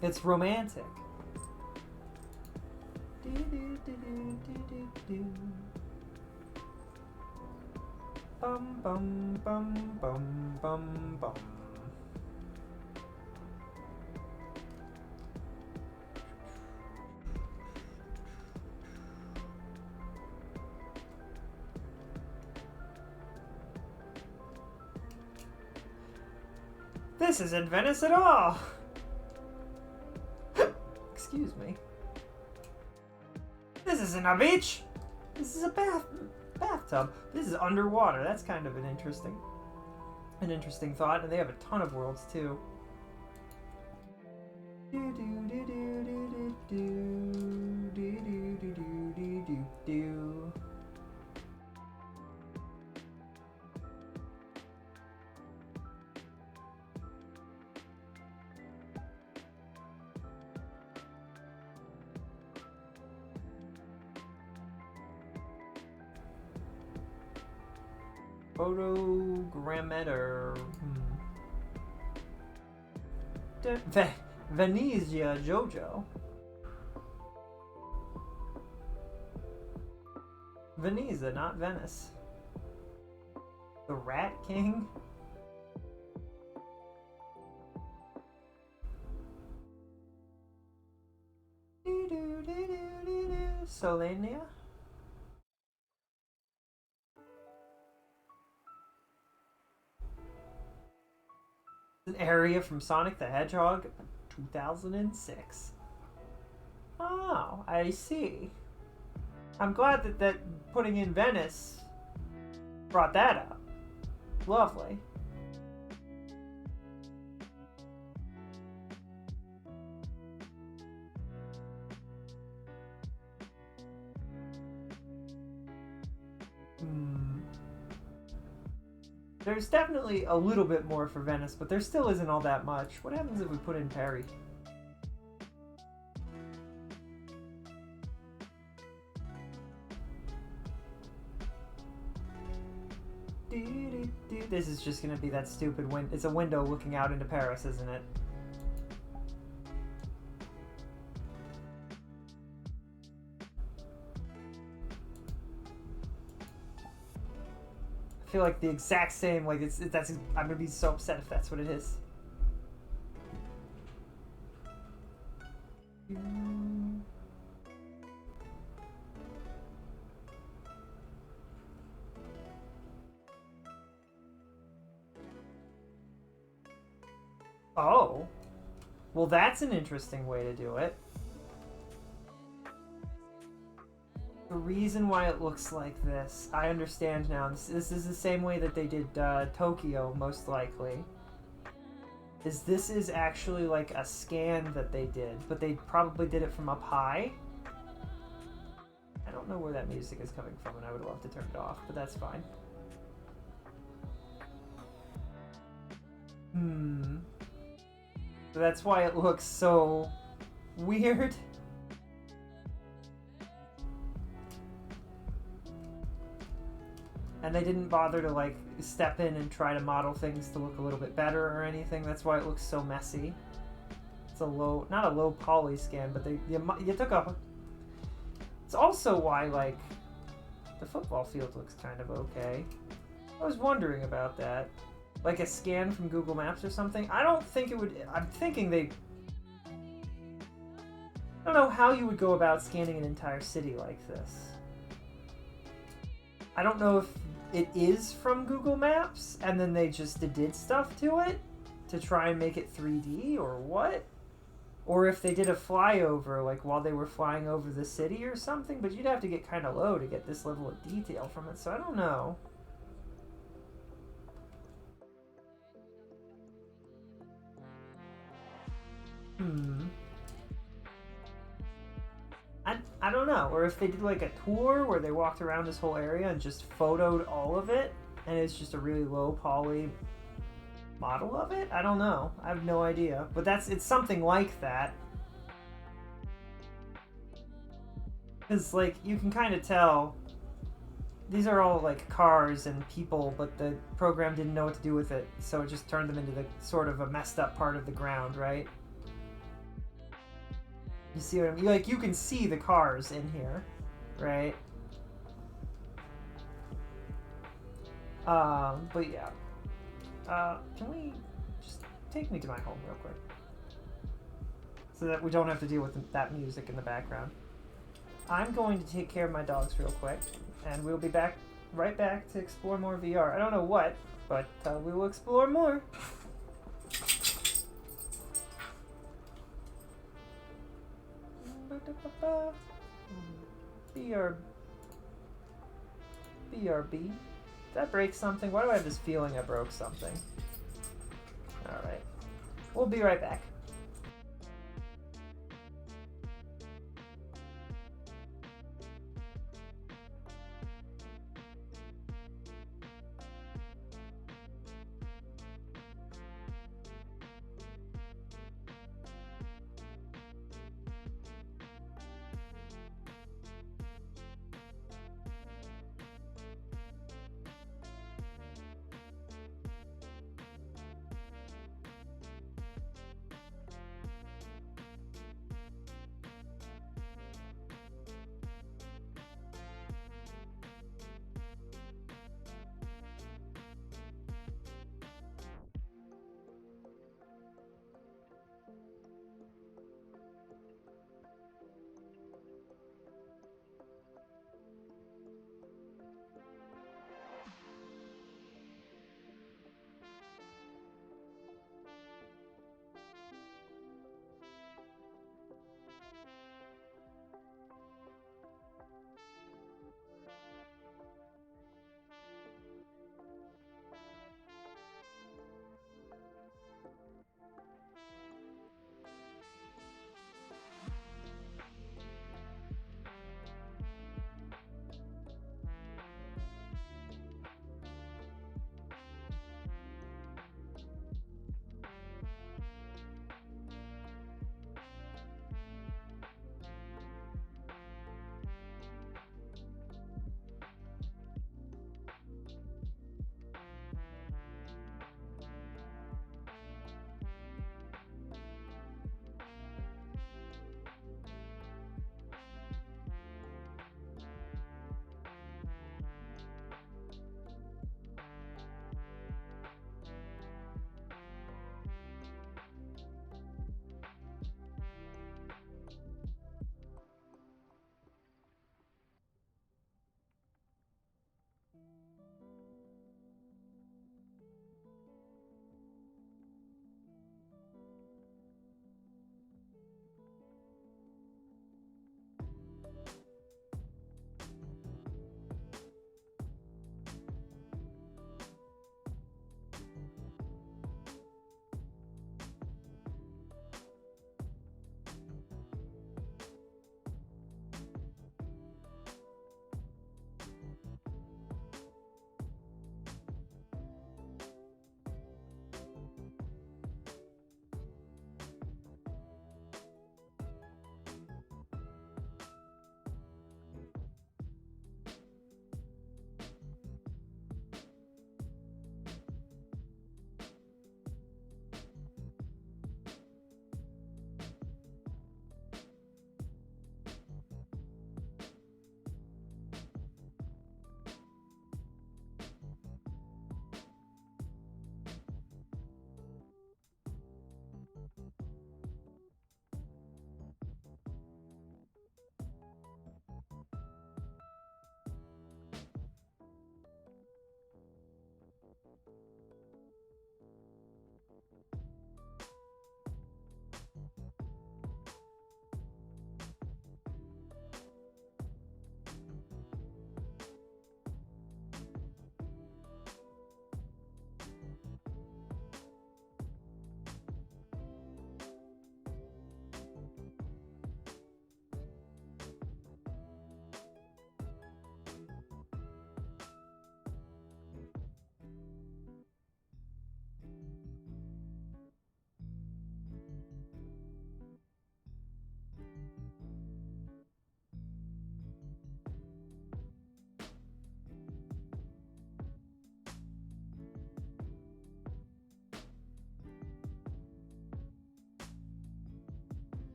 S2: It's romantic. Bum bum bum bum bum bum. This isn't Venice at all! Excuse me. This isn't a beach! This is a bathtub. This is underwater. That's kind of an interesting thought, and they have a ton of worlds too. Photogrammeter. Venezia Jojo. Veneza, not Venice. The Rat King. Solania. An area from Sonic the Hedgehog 2006. Oh, I see. I'm glad that putting in Venice brought that up. Lovely. There's definitely a little bit more for Venice, but there still isn't all that much. What happens if we put in Perry? This is just gonna be that stupid it's a window looking out into Paris, isn't it? I feel like the exact same, like I'm gonna be so upset if that's what it is. Oh, well, that's an interesting way to do it. The reason why it looks like this, I understand now. This is the same way that they did Tokyo, most likely. This is actually like a scan that they did, but they probably did it from up high. I don't know where that music is coming from, and I would love to turn it off, but that's fine. So that's why it looks so weird. And they didn't bother to like step in and try to model things to look a little bit better or anything. That's why it looks so messy. It's a not a low poly scan, but you took a. It's also why like the football field looks kind of okay. I was wondering about that. Like a scan from Google Maps or something. I don't think it would. I'm thinking I don't know how you would go about scanning an entire city like this. I don't know if it is from Google Maps and then they just did stuff to it to try and make it 3D or what. Or if they did a flyover like while they were flying over the city or something. But you'd have to get kind of low to get this level of detail from it. So I don't know. I don't know, or if they did like a tour where they walked around this whole area and just photoed all of it, and it's just a really low poly model of it. I don't know. I have no idea, but it's something like that. Because like you can kind of tell these are all like cars and people, but the program didn't know what to do with it, so it just turned them into the sort of a messed up part of the ground, right? You see what I mean? Like, you can see the cars in here, right? But yeah. Can we just take me to my home real quick? So that we don't have to deal with that music in the background. I'm going to take care of my dogs real quick, and we'll be right back to explore more VR. I don't know what, but we will explore more. BRB. Did that break something? Why do I have this feeling I broke something? Alright. We'll be right back.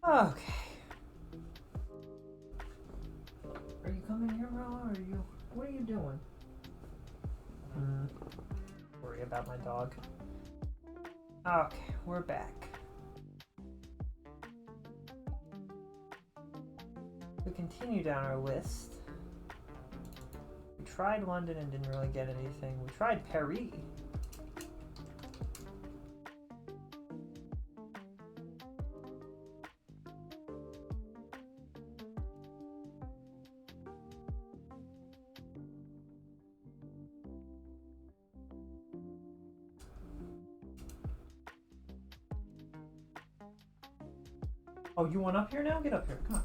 S2: Okay. Are you coming here, Marla, or are you... What are you doing? Worry about my dog. Okay, we're back. We continue down our list. We tried London and didn't really get anything. We tried Paris. Oh, you want up here now? Get up here. Come on.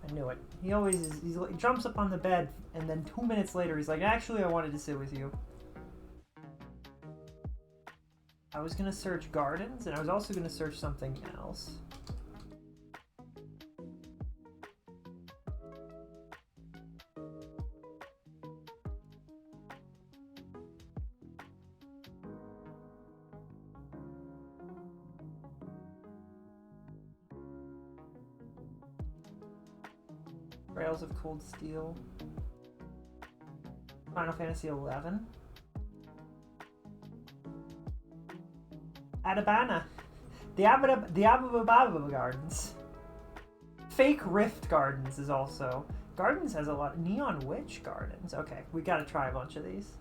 S2: I knew it. He always is. He jumps up on the bed, and then 2 minutes later, he's like, actually, I wanted to sit with you. I was going to search gardens, and I was also going to search something else. Trails of Cold Steel. Final Fantasy 11. Adabana. The Ababa Gardens. Fake Rift Gardens is also. Gardens has a lot. Neon Witch Gardens. Okay, we gotta try a bunch of these.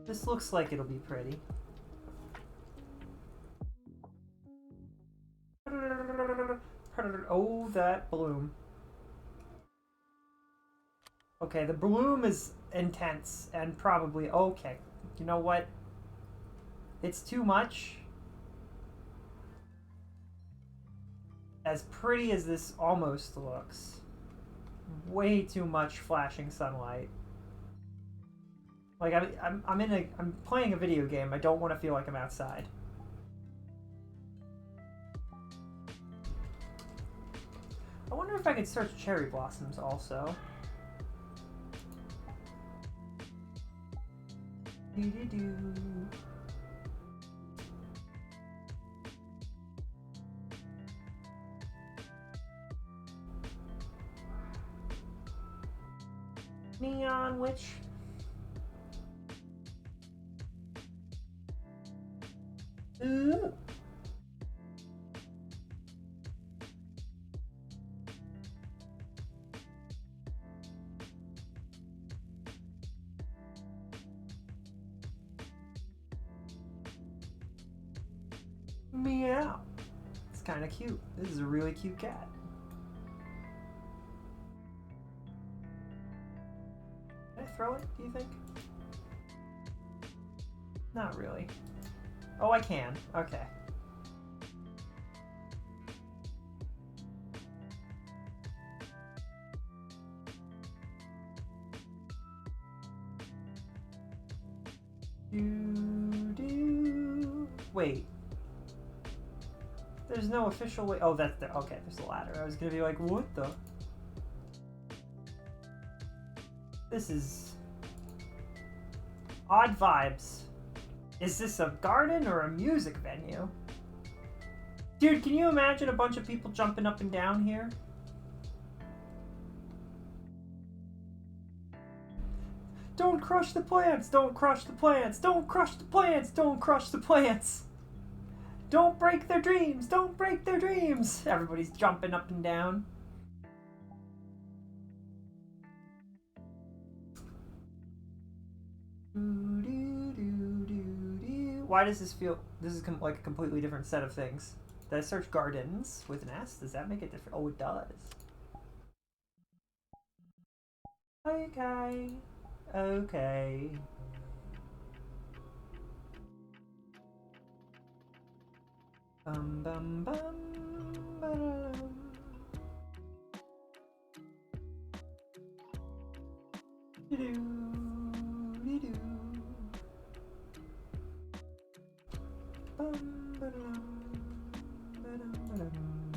S2: This looks like it'll be pretty. Oh, that bloom. Okay, the bloom is intense and probably okay. You know what? It's too much. As pretty as this almost looks. Way too much flashing sunlight. Like I'm playing a video game. I don't want to feel like I'm outside. I wonder if I could search cherry blossoms also. Doo-doo-doo. Neon Witch. Ooh. Meow. It's kind of cute. This is a really cute cat. Can I throw it, do you think? Not really. Oh, I can. Okay. Wait. There's no official way. Oh, that's the. Okay, there's a ladder. I was gonna be like, what the? This is odd vibes. Is this a garden or a music venue? Dude, can you imagine a bunch of people jumping up and down here? Don't crush the plants! Don't crush the plants! Don't crush the plants! Don't crush the plants! Don't break their dreams! Don't break their dreams! Everybody's jumping up and down. Why does this feel... This is like a completely different set of things. Did I search gardens with an S? Does that make it different? Oh, it does. Okay. Okay. Bum bum bum ba-dum. Doo-doo, doo-doo. Bum, ba-dum, ba-dum, ba-dum.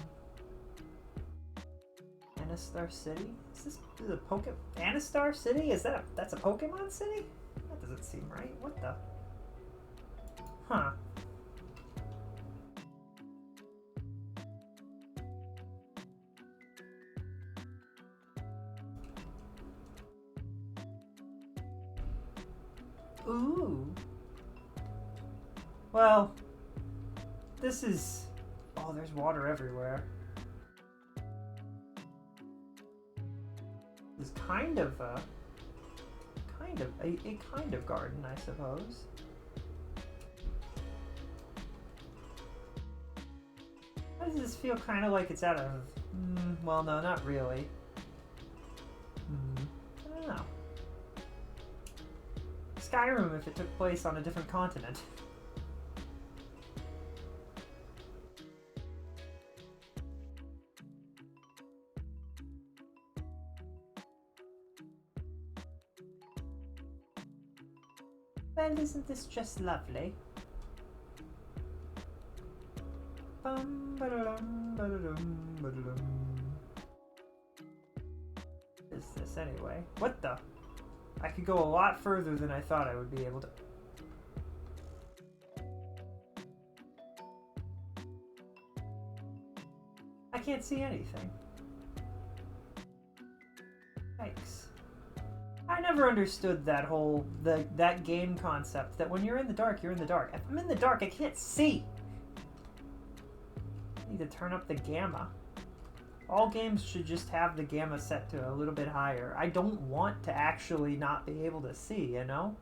S2: Anastar City? Is this the Pokemon? Anastar City? That's a Pokemon city? That doesn't seem right. What the? Huh. Ooh. Well, this is... Oh, there's water everywhere. It's kind of a kind of garden, I suppose. Why does this feel kind of like it's out of... well, no, not really. I don't know. Skyrim if it took place on a different continent. Well, isn't this just lovely? Bum, ba-da-dum, ba-da-dum, ba-da-dum. What is this anyway? What the? I could go a lot further than I thought I would be able to. I can't see anything. Yikes. I never understood that whole that game concept that when you're in the dark, you're in the dark. If I'm in the dark, I can't see. I need to turn up the gamma. All games should just have the gamma set to a little bit higher. I don't want to actually not be able to see, you know?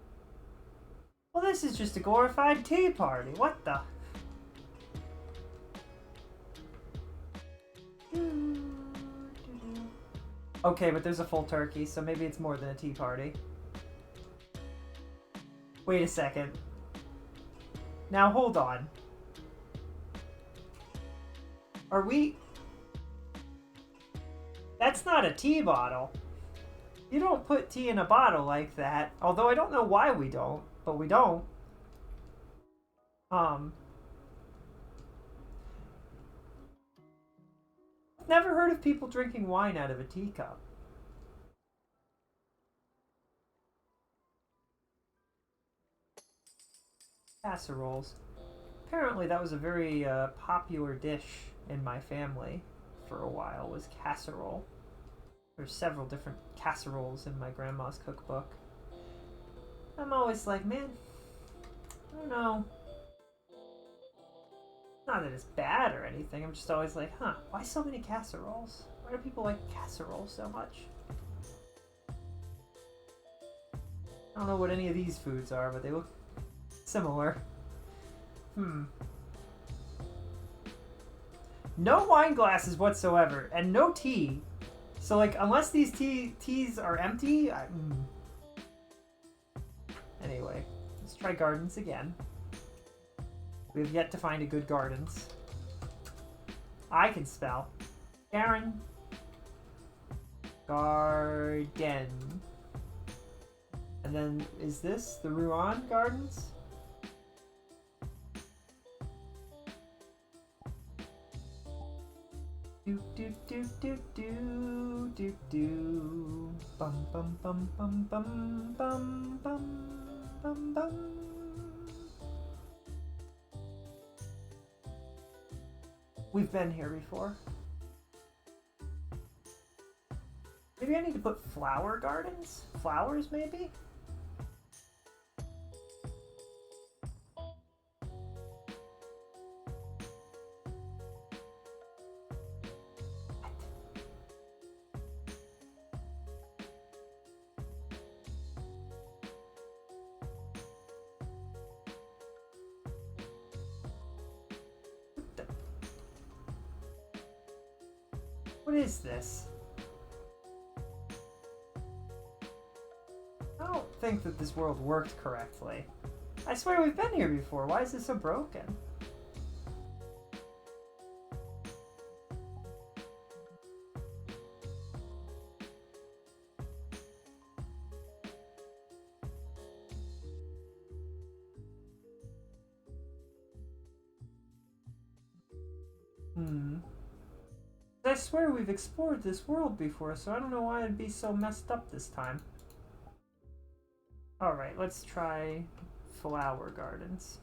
S2: Well, this is just a glorified tea party. What the? Okay, but there's a full turkey, so maybe it's more than a tea party. Wait a second. Now, hold on. Are we... That's not a tea bottle. You don't put tea in a bottle like that. Although I don't know why we don't, but we don't. I've never heard of people drinking wine out of a teacup. Casseroles. Apparently that was a very popular dish in my family for a while, was casserole. There's several different casseroles in my grandma's cookbook. I'm always like, man, I don't know. Not that it's bad or anything, I'm just always like, huh, why so many casseroles? Why do people like casseroles so much? I don't know what any of these foods are, but they look similar. No wine glasses whatsoever, and no tea. So, like, unless these teas are empty, Anyway, let's try gardens again. We have yet to find a good gardens. I can spell. Aaron. Garden. And then, is this the Rouen Gardens? Do do do do do do do. Bum bum bum bum bum bum bum bum bum. We've been here before. Maybe I need to put flower gardens? Flowers, maybe? What is this? I don't think that this world worked correctly. I swear we've been here before. Why is this so broken? I swear we've explored this world before, so I don't know why it'd be so messed up this time. Alright, let's try flower gardens.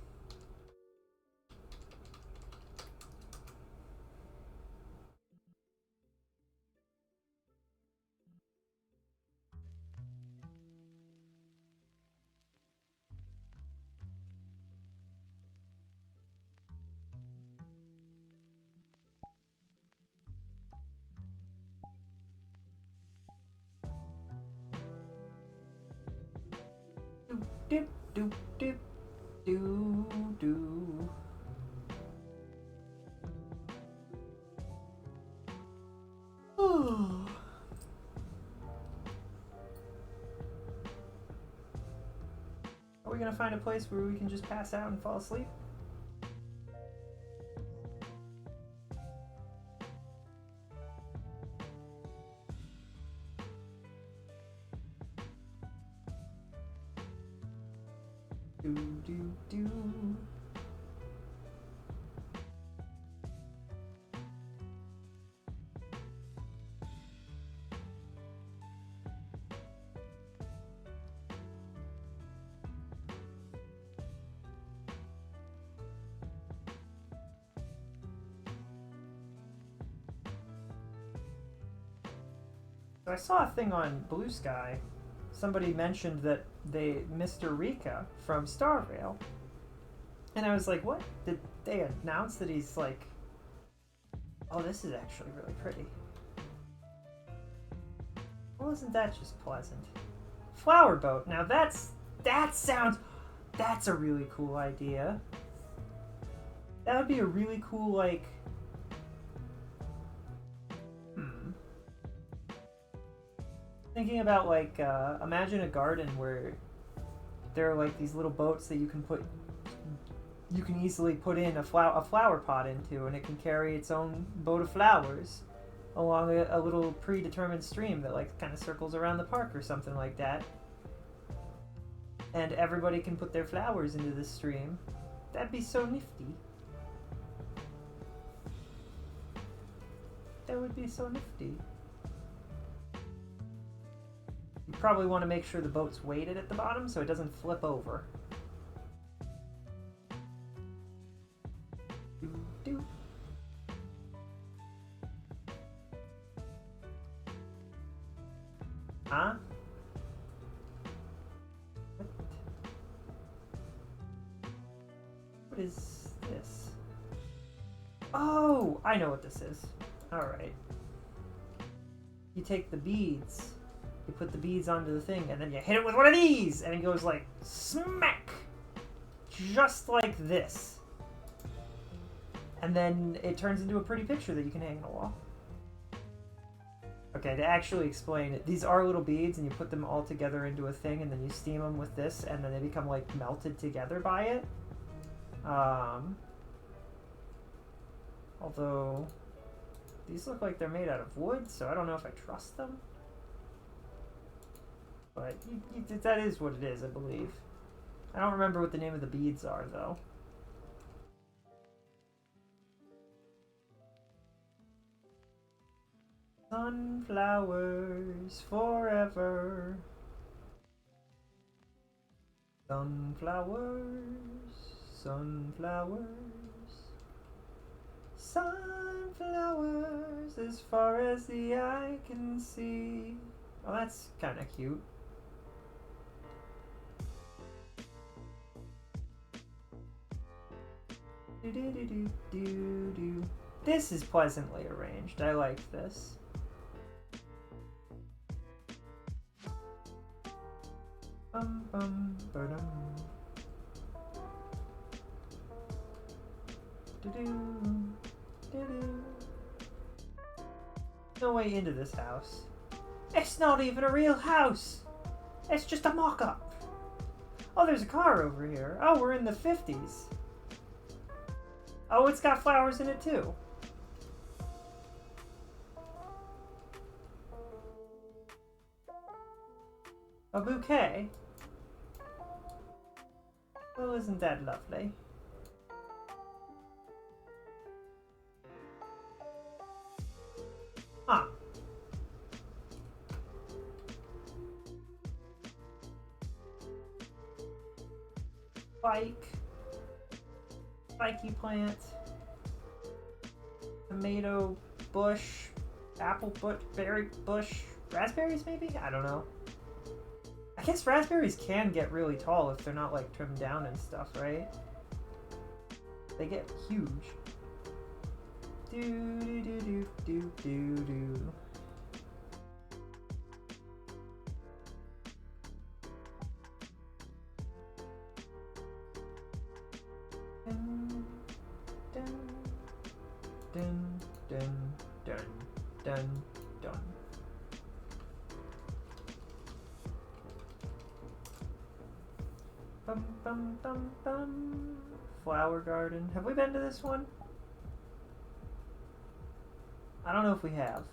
S2: Doop doop doop doo doo. Are we gonna find a place where we can just pass out and fall asleep? Do do do. So I saw a thing on Blue Sky. Somebody mentioned that they Mr. Rika from Starvale. And I was like, what? Did they announce that he's like... Oh, this is actually really pretty. Well, isn't that just pleasant? Flower boat. Now that sounds... That's a really cool idea. That would be a really cool, like... Thinking about, like, imagine a garden where there are, like, these little boats that you can easily put in a flower pot into, and it can carry its own boat of flowers along a little predetermined stream that, like, kind of circles around the park or something like that. And everybody can put their flowers into this stream. That'd be so nifty. That would be so nifty. You probably want to make sure the boat's weighted at the bottom so it doesn't flip over. Doo-doo. Huh? What is this? Oh, I know what this is. Alright. You take the beads. You put the beads onto the thing, and then you hit it with one of these, and it goes like smack, just like this. And then it turns into a pretty picture that you can hang on the wall. Okay, to actually explain it, these are little beads, and you put them all together into a thing, and then you steam them with this, and then they become like melted together by it. Although these look like they're made out of wood, so I don't know if I trust them. But that is what it is, I believe. I don't remember what the name of the beads are, though. Sunflowers forever. Sunflowers, sunflowers. Sunflowers as far as the eye can see. Oh, that's kind of cute. Do-do-do-do-do-do. This is pleasantly arranged. I like this. Bum-bum-ba-dum. Do-do. Do-do. No way into this house. It's not even a real house! It's just a mock-up! Oh, there's a car over here. Oh, we're in the 50s. Oh, it's got flowers in it too. A bouquet? Well, isn't that lovely? spiky plant, tomato bush, apple bush, berry bush, raspberries maybe? I don't know. I guess raspberries can get really tall if they're not like trimmed down and stuff, right? They get huge. Do do do do do do do. Dun, dun, dun, dun, dun, dun. Bum, bum, bum, bum. Flower garden. Have we been to this one? I don't know if we have.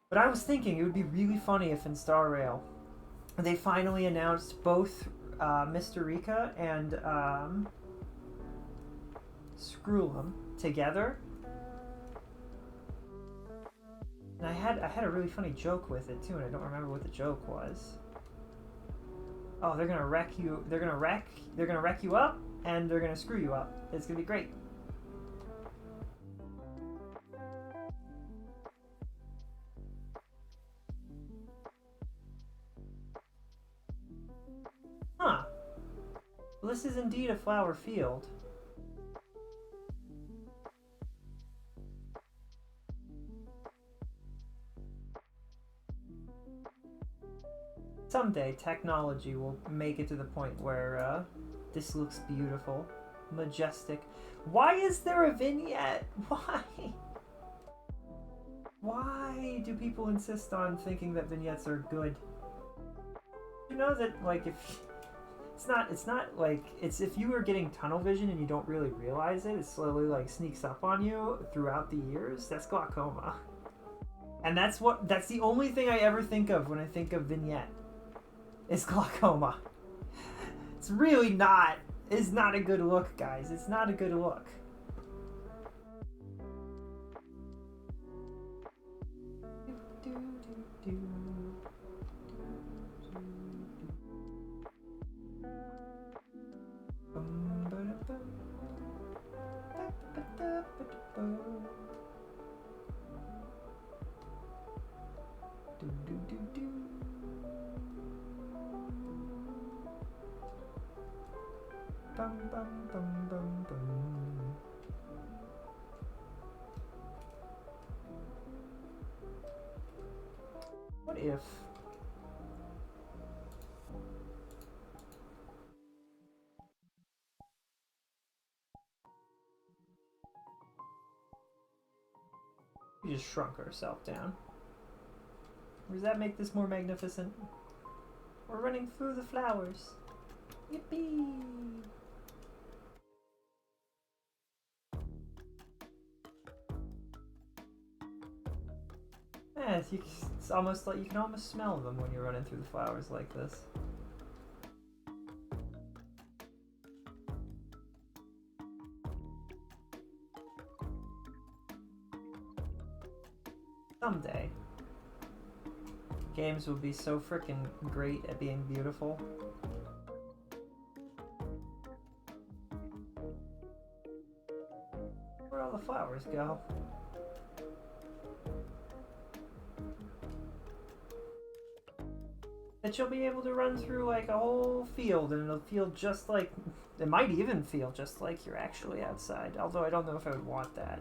S2: But I was thinking it would be really funny if in Star Rail they finally announced both Mr. Rika and Skrullum together. And I had a really funny joke with it too, and I don't remember what the joke was. Oh, they're gonna wreck you. They're gonna wreck you up, and they're gonna screw you up. It's gonna be great. Huh. Well, this is indeed a flower field. Someday, technology will make it to the point where this looks beautiful, majestic. Why is there a vignette? Why? Why do people insist on thinking that vignettes are good? You know that, like, if it's not like it's if you were getting tunnel vision and you don't really realize it, it slowly like sneaks up on you throughout the years. That's glaucoma, and that's the only thing I ever think of when I think of vignette. It's glaucoma. It's really not. It's not a good look, guys. It's not a good look. Bum, bum, bum, bum, bum. What if we just shrunk ourselves down? Or does that make this more magnificent? We're running through the flowers. Yippee! Yeah, it's almost like you can almost smell them when you're running through the flowers like this. Someday, games will be so freaking great at being beautiful. Where'd all the flowers go? That you'll be able to run through like a whole field and it'll feel just like, it might even feel just like you're actually outside, although I don't know if I would want that.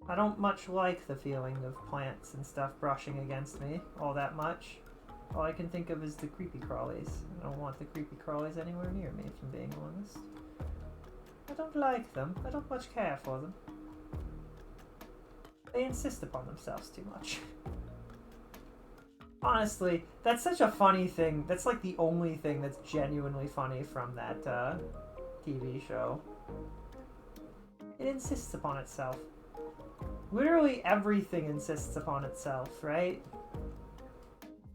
S2: I don't much like the feeling of plants and stuff brushing against me all that much. All I can think of is the creepy crawlies. I don't want the creepy crawlies anywhere near me, if I'm being honest. I don't like them. I don't much care for them. They insist upon themselves too much. Honestly, that's such a funny thing. That's like the only thing that's genuinely funny from that TV show. It insists upon itself. Literally everything insists upon itself, right?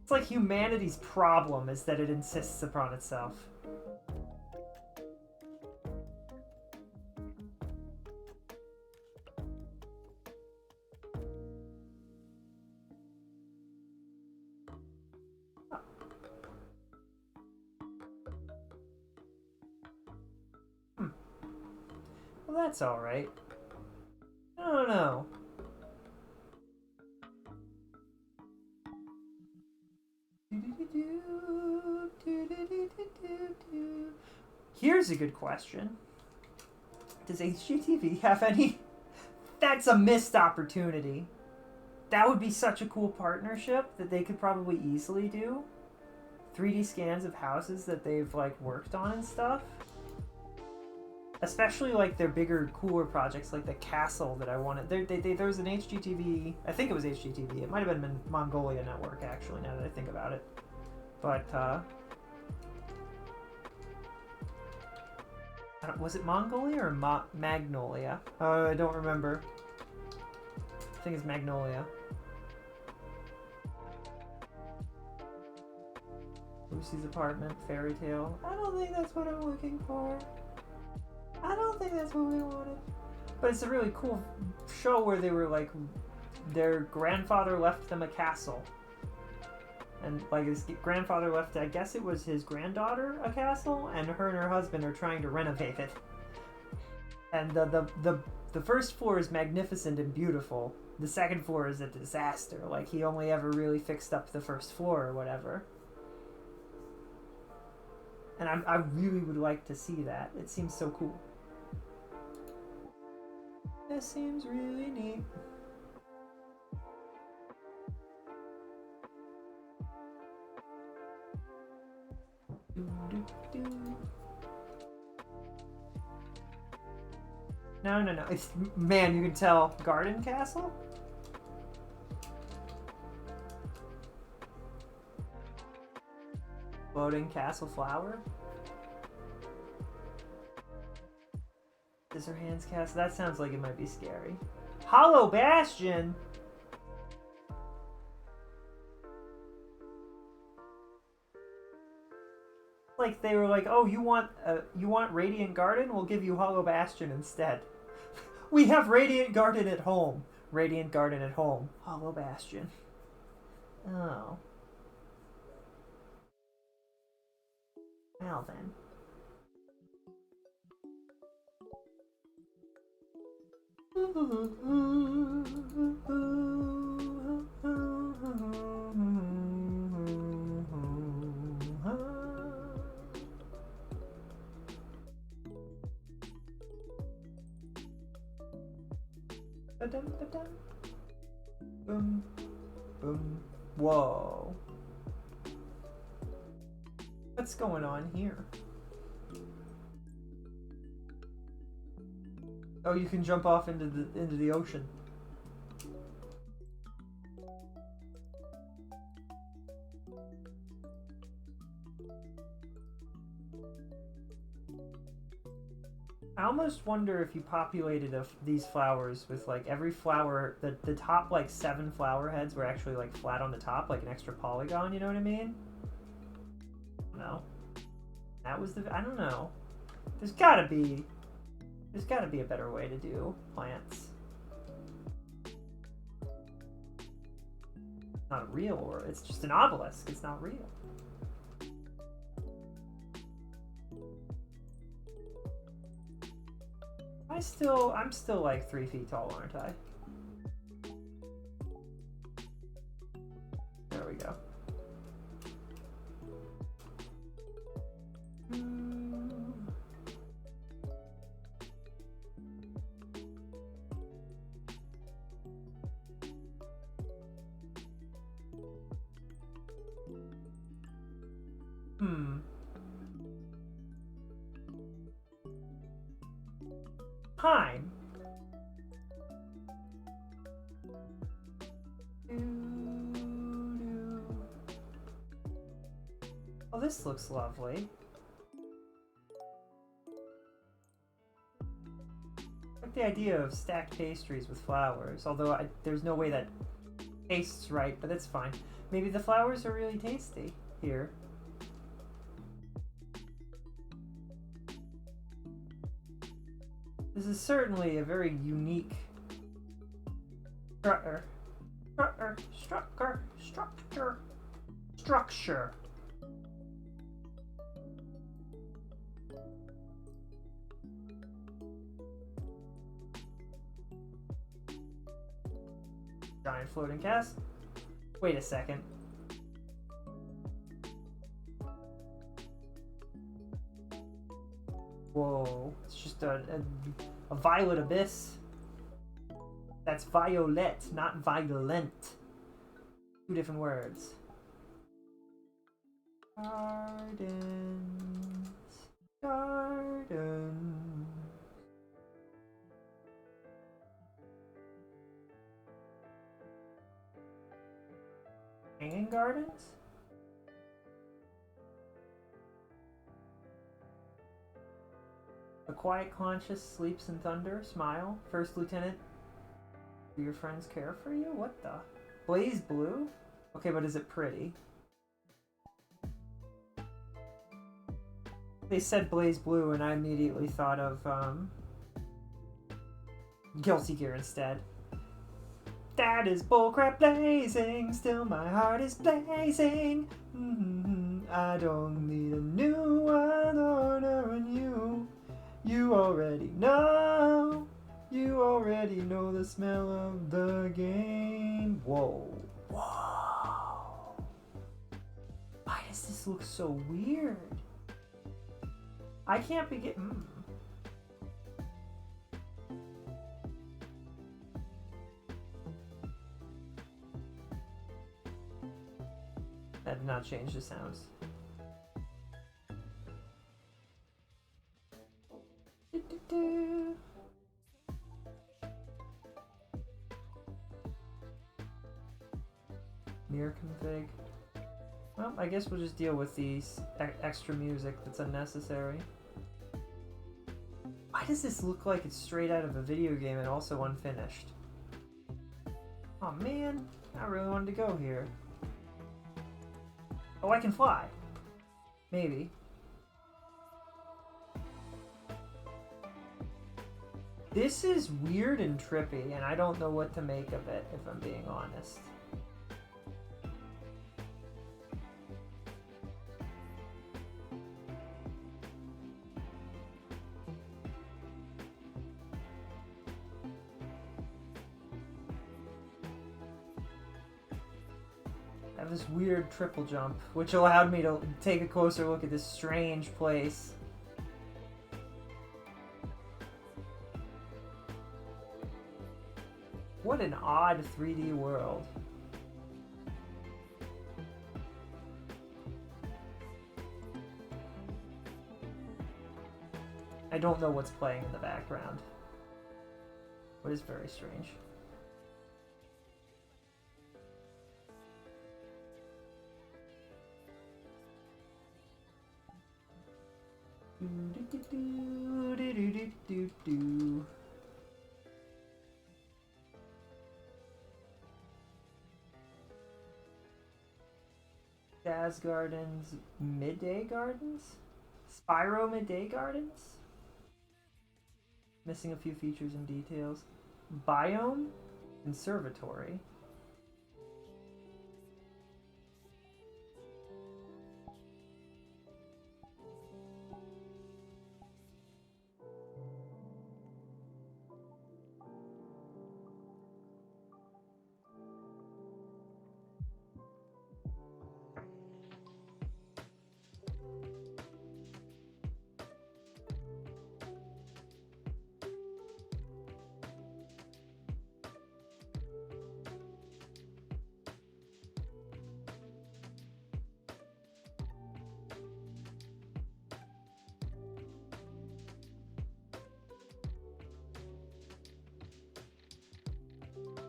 S2: It's like humanity's problem is that it insists upon itself. Well, that's alright. I don't know. Here's a good question. Does HGTV have any... That's a missed opportunity. That would be such a cool partnership that they could probably easily do. 3D scans of houses that they've like worked on and stuff. Especially like their bigger, cooler projects like the castle that I wanted. There was an HGTV, I think it was HGTV. It might have been Mongolia Network actually, now that I think about it. But was it Mongolia or Magnolia? I don't remember. I think it's Magnolia. Lucy's apartment, fairy tale. I don't think that's what I'm looking for. I don't think that's what we wanted. But it's a really cool show where they were like, their grandfather left them a castle. And like his grandfather left, I guess it was his granddaughter, a castle, and her husband are trying to renovate it. And the first floor is magnificent and beautiful. The second floor is a disaster. Like he only ever really fixed up the first floor or whatever. And I really would like to see that. It seems so cool. This seems really neat. No. It's, man, you can tell. Garden Castle? Floating Castle Flower? Scissorhands Castle? That sounds like it might be scary. Hollow Bastion? Like they were like, oh, you want Radiant Garden? We'll give you Hollow Bastion instead. We have Radiant Garden at home. Radiant Garden at home. Hollow Bastion. Oh. Well then. Boom, boom. Whoa. What's going on here? Oh, you can jump off into the ocean. I almost wonder if you populated these flowers with like every flower, the top like 7 flower heads were actually like flat on the top, like an extra polygon, you know what I mean? No. That was I don't know. There's gotta be a better way to do plants. It's not real, or it's just an obelisk, it's not real. I'm still like 3 feet tall, aren't I? There we go. Time. Oh, this looks lovely. I like the idea of stacked pastries with flowers, although there's no way that tastes right, but that's fine. Maybe the flowers are really tasty here. This is certainly a very unique structure. Giant floating cast. Wait a second. Whoa, it's just a violet abyss. That's violet, not violent. Two different words. Gardens, gardens. Hanging gardens? A quiet conscience sleeps in thunder. Smile. First Lieutenant. Do your friends care for you? What the? Blaze blue? Okay, but is it pretty? They said blaze blue and I immediately thought of Guilty Gear instead. That is bullcrap blazing, still my heart is blazing. I don't need a new one or a new. You already know the smell of the game. Whoa. Whoa. Why does this look so weird? I can't be getting... That did not change the sounds. Mirror config. Well, I guess we'll just deal with these extra music that's unnecessary. Why does this look like it's straight out of a video game and also unfinished? Oh man, I really wanted to go here. Oh, I can fly. Maybe. This is weird and trippy, and I don't know what to make of it, if I'm being honest. I have this weird triple jump, which allowed me to take a closer look at this strange place. What an odd 3D world. I don't know what's playing in the background, but it's very strange. Jazz Gardens, Midday Gardens? Spyro Midday Gardens? Missing a few features and details. Biome? Conservatory.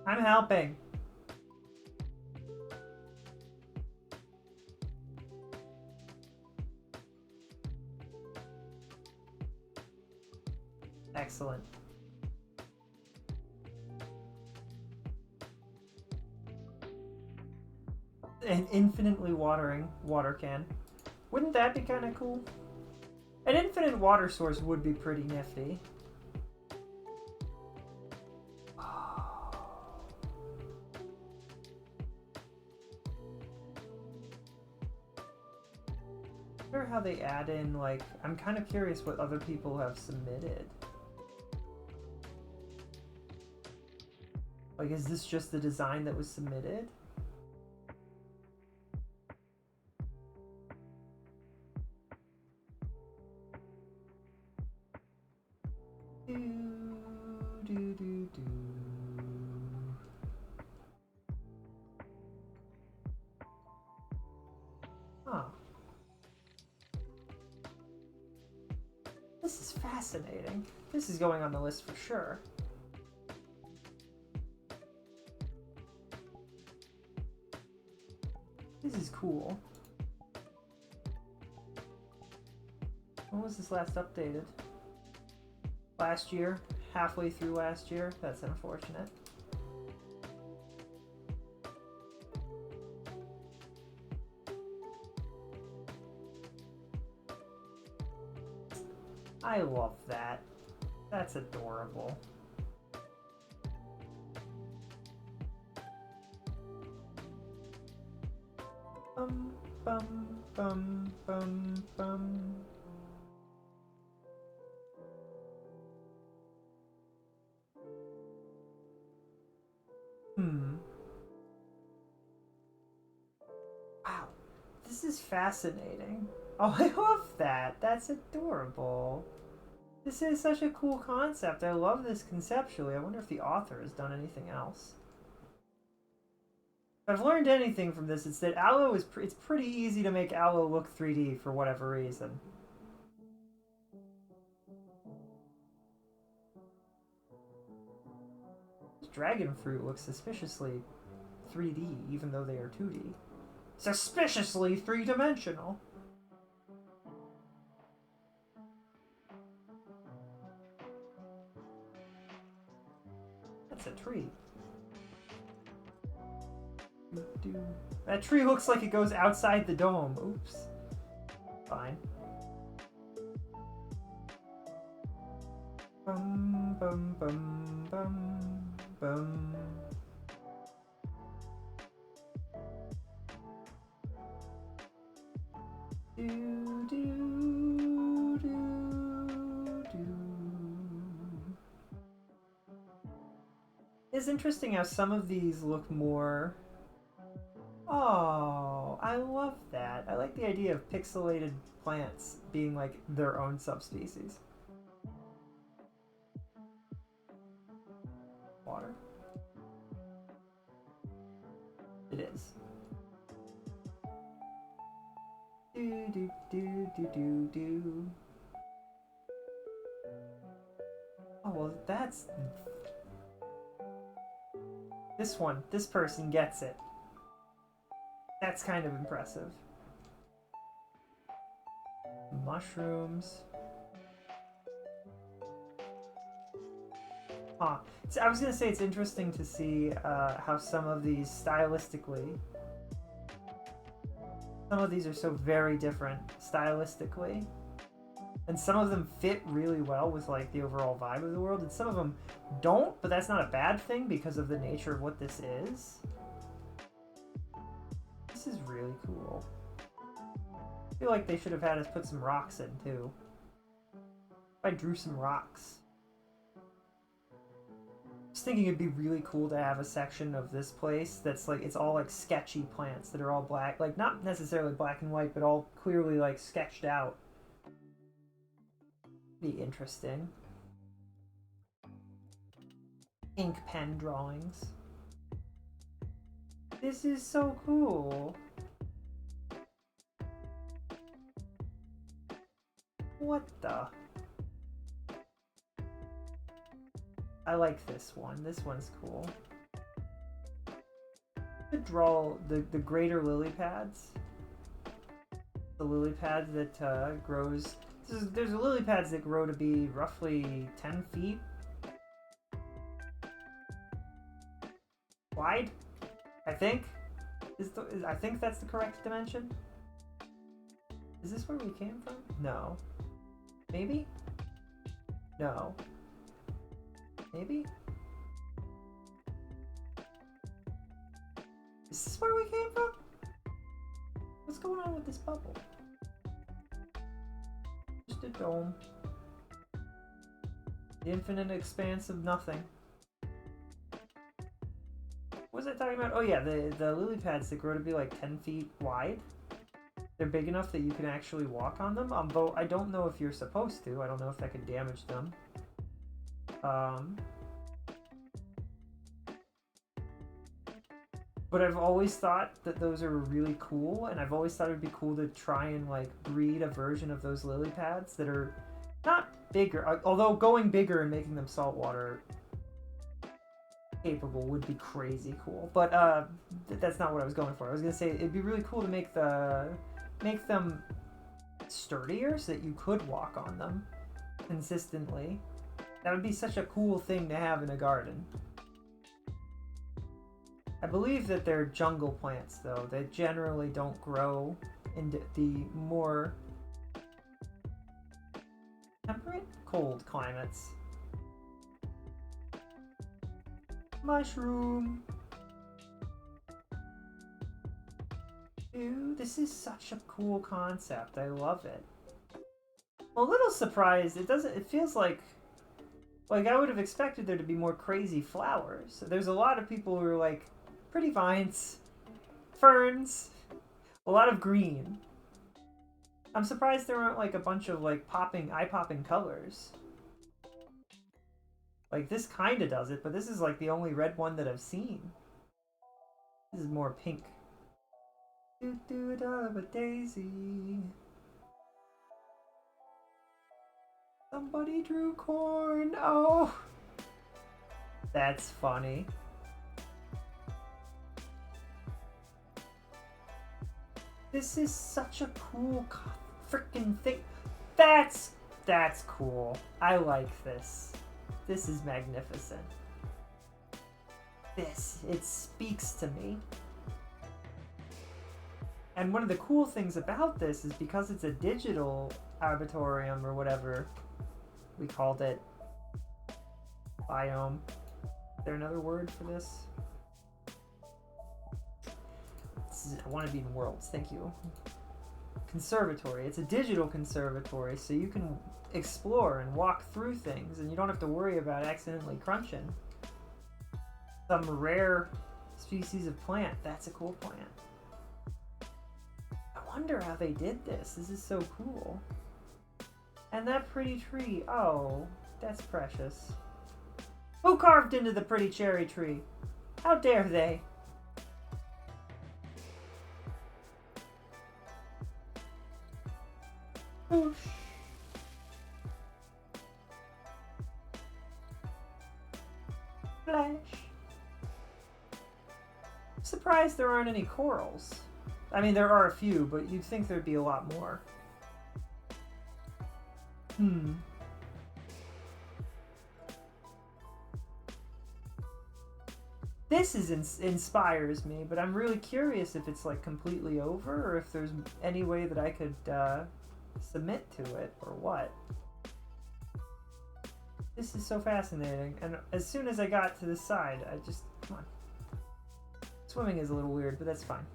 S2: I'm helping. Excellent. An infinitely watering water can. Wouldn't that be kind of cool? An infinite water source would be pretty nifty. How they add in, like, I'm kind of curious what other people have submitted. Like, is this just the design that was submitted? Do. Huh. This is fascinating. This is going on the list for sure. This is cool. When was this last updated? Last year? Halfway through last year? That's unfortunate. I love that. That's adorable. Bum, bum, bum, bum, bum. Wow, this is fascinating. Oh, I love that. That's adorable. This is such a cool concept. I love this conceptually. I wonder if the author has done anything else. If I've learned anything from this, it's that Aloe is it's pretty easy to make Aloe look 3D for whatever reason. This dragon fruit looks suspiciously 3D, even though they are 2D. Suspiciously three-dimensional. That's a tree. That tree looks like it goes outside the dome. Oops. Fine. Bum bum bum bum bum. Do do do do. It's interesting how some of these look more. Oh, I love that. I like the idea of pixelated plants being like their own subspecies. Water. It is. Do do do do do do. Oh well, that's this one. This person gets it. That's kind of impressive. Mushrooms. Huh. So I was gonna say it's interesting to see how some of these stylistically. Some of these are so very different stylistically. And some of them fit really well with like the overall vibe of the world, and some of them don't, but that's not a bad thing because of the nature of what this is. This is really cool. I feel like they should have had us put some rocks in too. If I drew some rocks. I was thinking it'd be really cool to have a section of this place that's like, it's all like sketchy plants that are all black. Like not necessarily black and white, but all clearly like sketched out. Be interesting. Ink pen drawings. This is so cool. What the? I like this one. This one's cool. To draw the greater lily pads. The lily pad that grows. There's lily pads that grow to be roughly 10 feet wide. I think I think that's the correct dimension. Is this where we came from? No. Maybe? No. Maybe? Is this where we came from? What's going on with this bubble? Just a dome. The infinite expanse of nothing. I talking about? Oh yeah, the lily pads that grow to be like 10 feet wide. They're big enough that you can actually walk on them. Though I don't know if you're supposed to. I don't know if that could damage them. But I've always thought that those are really cool, and I've always thought it'd be cool to try and like breed a version of those lily pads that are not bigger. Although going bigger and making them saltwater capable would be crazy cool. But that's not what I was going for. I was gonna say it'd be really cool to make them sturdier so that you could walk on them consistently. That would be such a cool thing to have in a garden. I believe that they're jungle plants, though. They generally don't grow in the more temperate, cold climates. Mushroom! Dude, this is such a cool concept. I love it. I'm a little surprised. It feels like I would have expected there to be more crazy flowers. There's a lot of people who are like, pretty vines, ferns, a lot of green. I'm surprised there aren't like a bunch of like eye-popping colors. Like this kind of does it, but this is like the only red one that I've seen. This is more pink. Do it all of a daisy. Somebody drew corn. Oh, that's funny. This is such a cool freaking thing. That's cool. I like this. This is magnificent. It speaks to me. And one of the cool things about this is because it's a digital arboretum or whatever we called it. Biome. Is there another word for this? I want to be in worlds, thank you. Conservatory. It's a digital conservatory, so you can explore and walk through things, and you don't have to worry about accidentally crunching some rare species of plant. That's a cool plant. I wonder how they did this. This is so cool. And that pretty tree. Oh, that's precious. Who carved into the pretty cherry tree? How dare they? Whoosh. Flash. I'm surprised there aren't any corals. I mean, there are a few, but you'd think there'd be a lot more. This inspires me, but I'm really curious if it's like completely over or if there's any way that I could submit to it or what. This is so fascinating, and as soon as I got to this side, come on. Swimming is a little weird, but that's fine.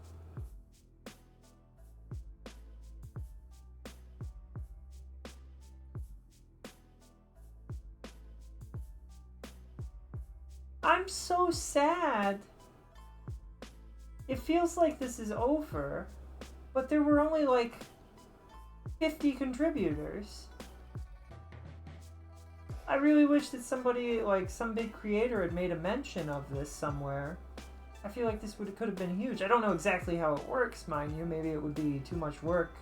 S2: I'm so sad. It feels like this is over, but there were only like 50 contributors. I really wish that somebody, like some big creator, had made a mention of this somewhere. I feel like this could have been huge. I don't know exactly how it works, mind you. Maybe it would be too much work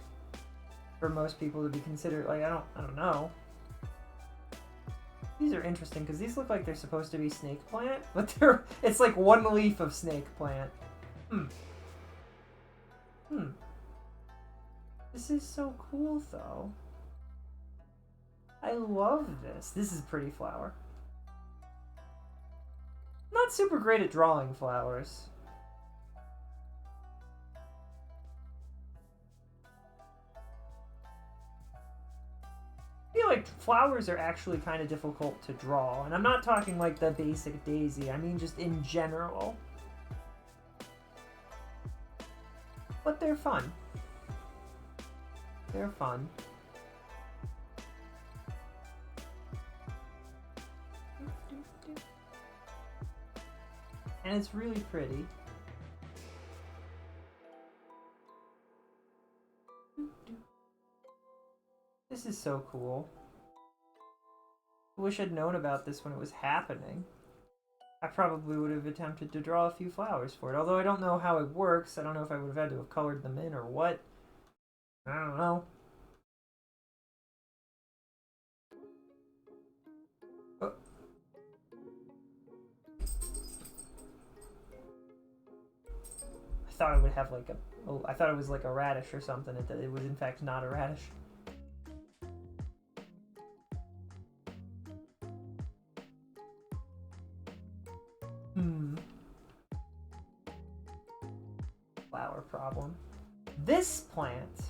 S2: for most people to be considered. Like I don't know. These are interesting because these look like they're supposed to be snake plant, but it's like one leaf of snake plant. This is so cool though. I love this. This is a pretty flower. Not super great at drawing flowers. I feel like flowers are actually kind of difficult to draw, and I'm not talking like the basic daisy, I mean just in general. But they're fun. They're fun. And it's really pretty. This is so cool. I wish I'd known about this when it was happening. I probably would have attempted to draw a few flowers for it, although I don't know how it works. I don't know if I would have had to have colored them in or what. I don't know. Oh. I thought it would have like a... Oh, I thought it was like a radish or something. It was in fact not a radish. Flower problem. This plant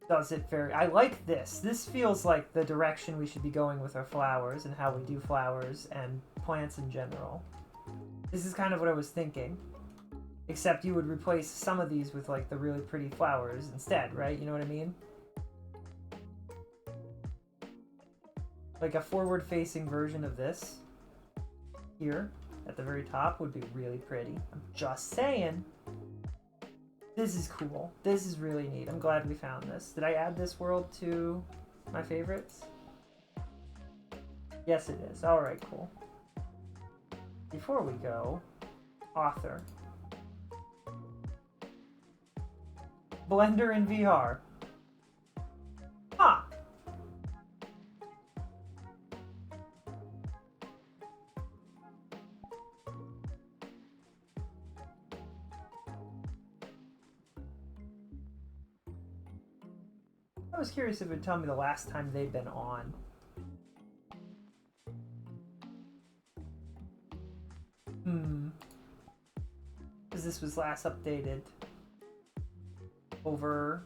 S2: does it very... I like this. This feels like the direction we should be going with our flowers and how we do flowers and plants in general. This is kind of what I was thinking. Except you would replace some of these with like the really pretty flowers instead, right? You know what I mean? Like a forward-facing version of this here at the very top would be really pretty. I'm just saying. This is cool. This is really neat. I'm glad we found this. Did I add this world to my favorites? Yes, it is. Alright, cool. Before we go, author. Blender in VR. Huh. I was curious if it would tell me the last time they'd been on. Because this was last updated over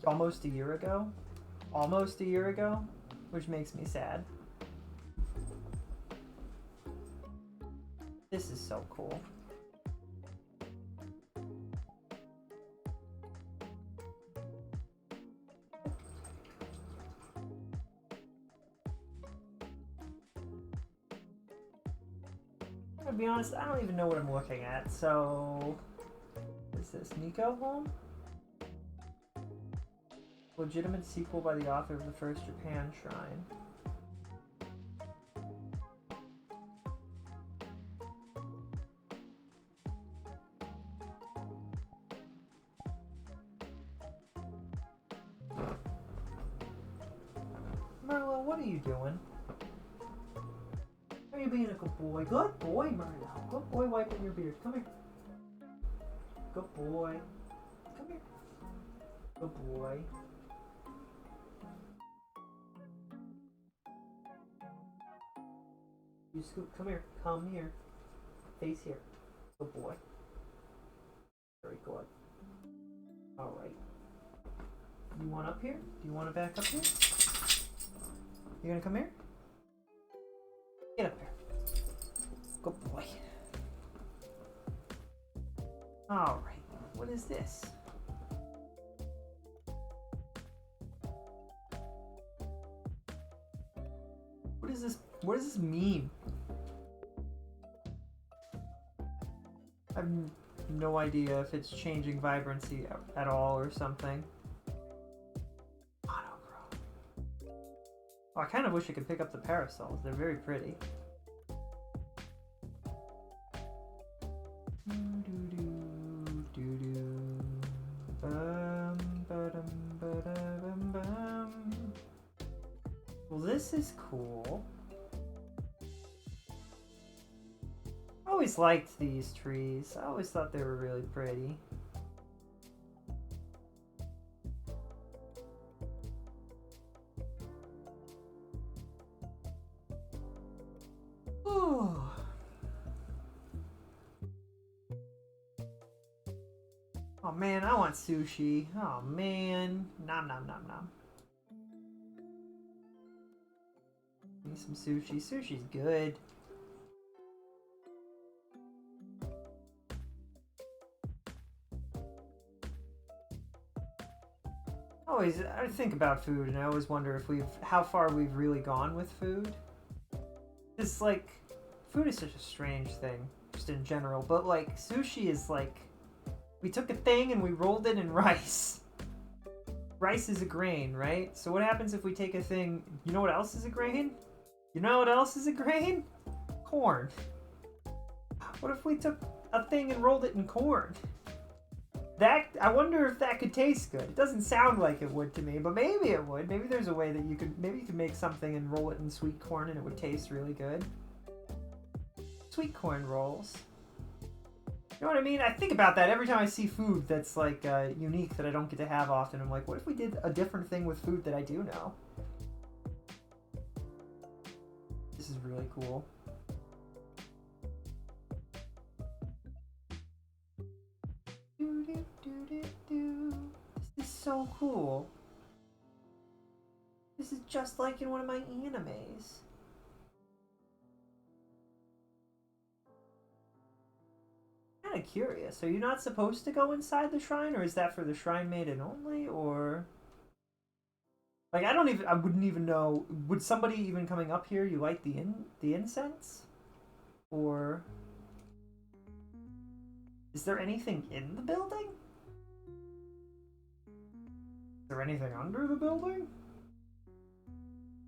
S2: almost a year ago. Almost a year ago, which makes me sad. This is so cool. To be honest, I don't even know what I'm looking at, so... Is this Nico home? Legitimate sequel by the author of the first Japan Shrine. Merlo, what are you doing? Are you being a good boy? Good boy, Merlo. Good boy wiping your beard. Come here. Good boy. Come here. Good boy. You scoop. Come here. Come here. Face here. Good boy. Very good. Alright. You want up here? Do you want to back up here? You gonna come here? Get up here. Good boy. Alright. What is this? What is this? What does this mean? I have no idea if it's changing vibrancy at all or something. Monochrome. Oh, I kind of wish I could pick up the parasols. They're very pretty. Well, this is cool. I always liked these trees. I always thought they were really pretty. Ooh. Oh man, I want sushi. Oh man. Nom nom nom nom. Need some sushi. Sushi's good. I think about food and I always wonder if how far we've really gone with food. It's like, food is such a strange thing. For just in general, but like sushi is like, we took a thing and we rolled it in rice. Rice is a grain, right? So what happens if we take a thing, you know what else is a grain? You know what else is a grain? Corn. What if we took a thing and rolled it in corn? That, I wonder if that could taste good. It doesn't sound like it would to me, but maybe it would. Maybe there's a way that you could, maybe you could make something and roll it in sweet corn and it would taste really good. Sweet corn rolls. You know what I mean? I think about that every time I see food that's like unique that I don't get to have often. I'm like, what if we did a different thing with food that I do know? This is really cool. This is so cool. This is just like in one of my animes. Kind of curious. Are you not supposed to go inside the shrine, or is that for the shrine maiden only, or like I wouldn't even know. Would somebody even coming up here, you light the incense, or is there anything in the building? Is there anything under the building?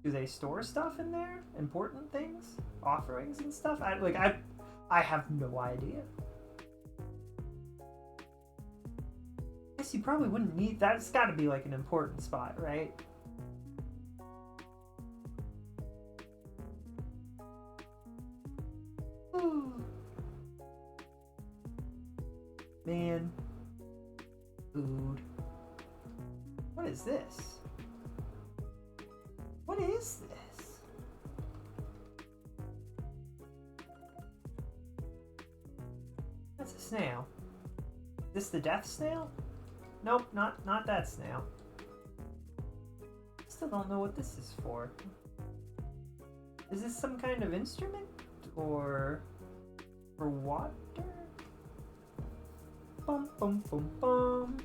S2: Do they store stuff in there? Important things, offerings and stuff. I have no idea. Guess you probably wouldn't need that. It's got to be like an important spot, right? Ooh. Man. Food. What is this? What is this? That's a snail. Is this the death snail? Nope, not that snail. Still don't know what this is for. Is this some kind of instrument? Or for water? Bum bum bum bum.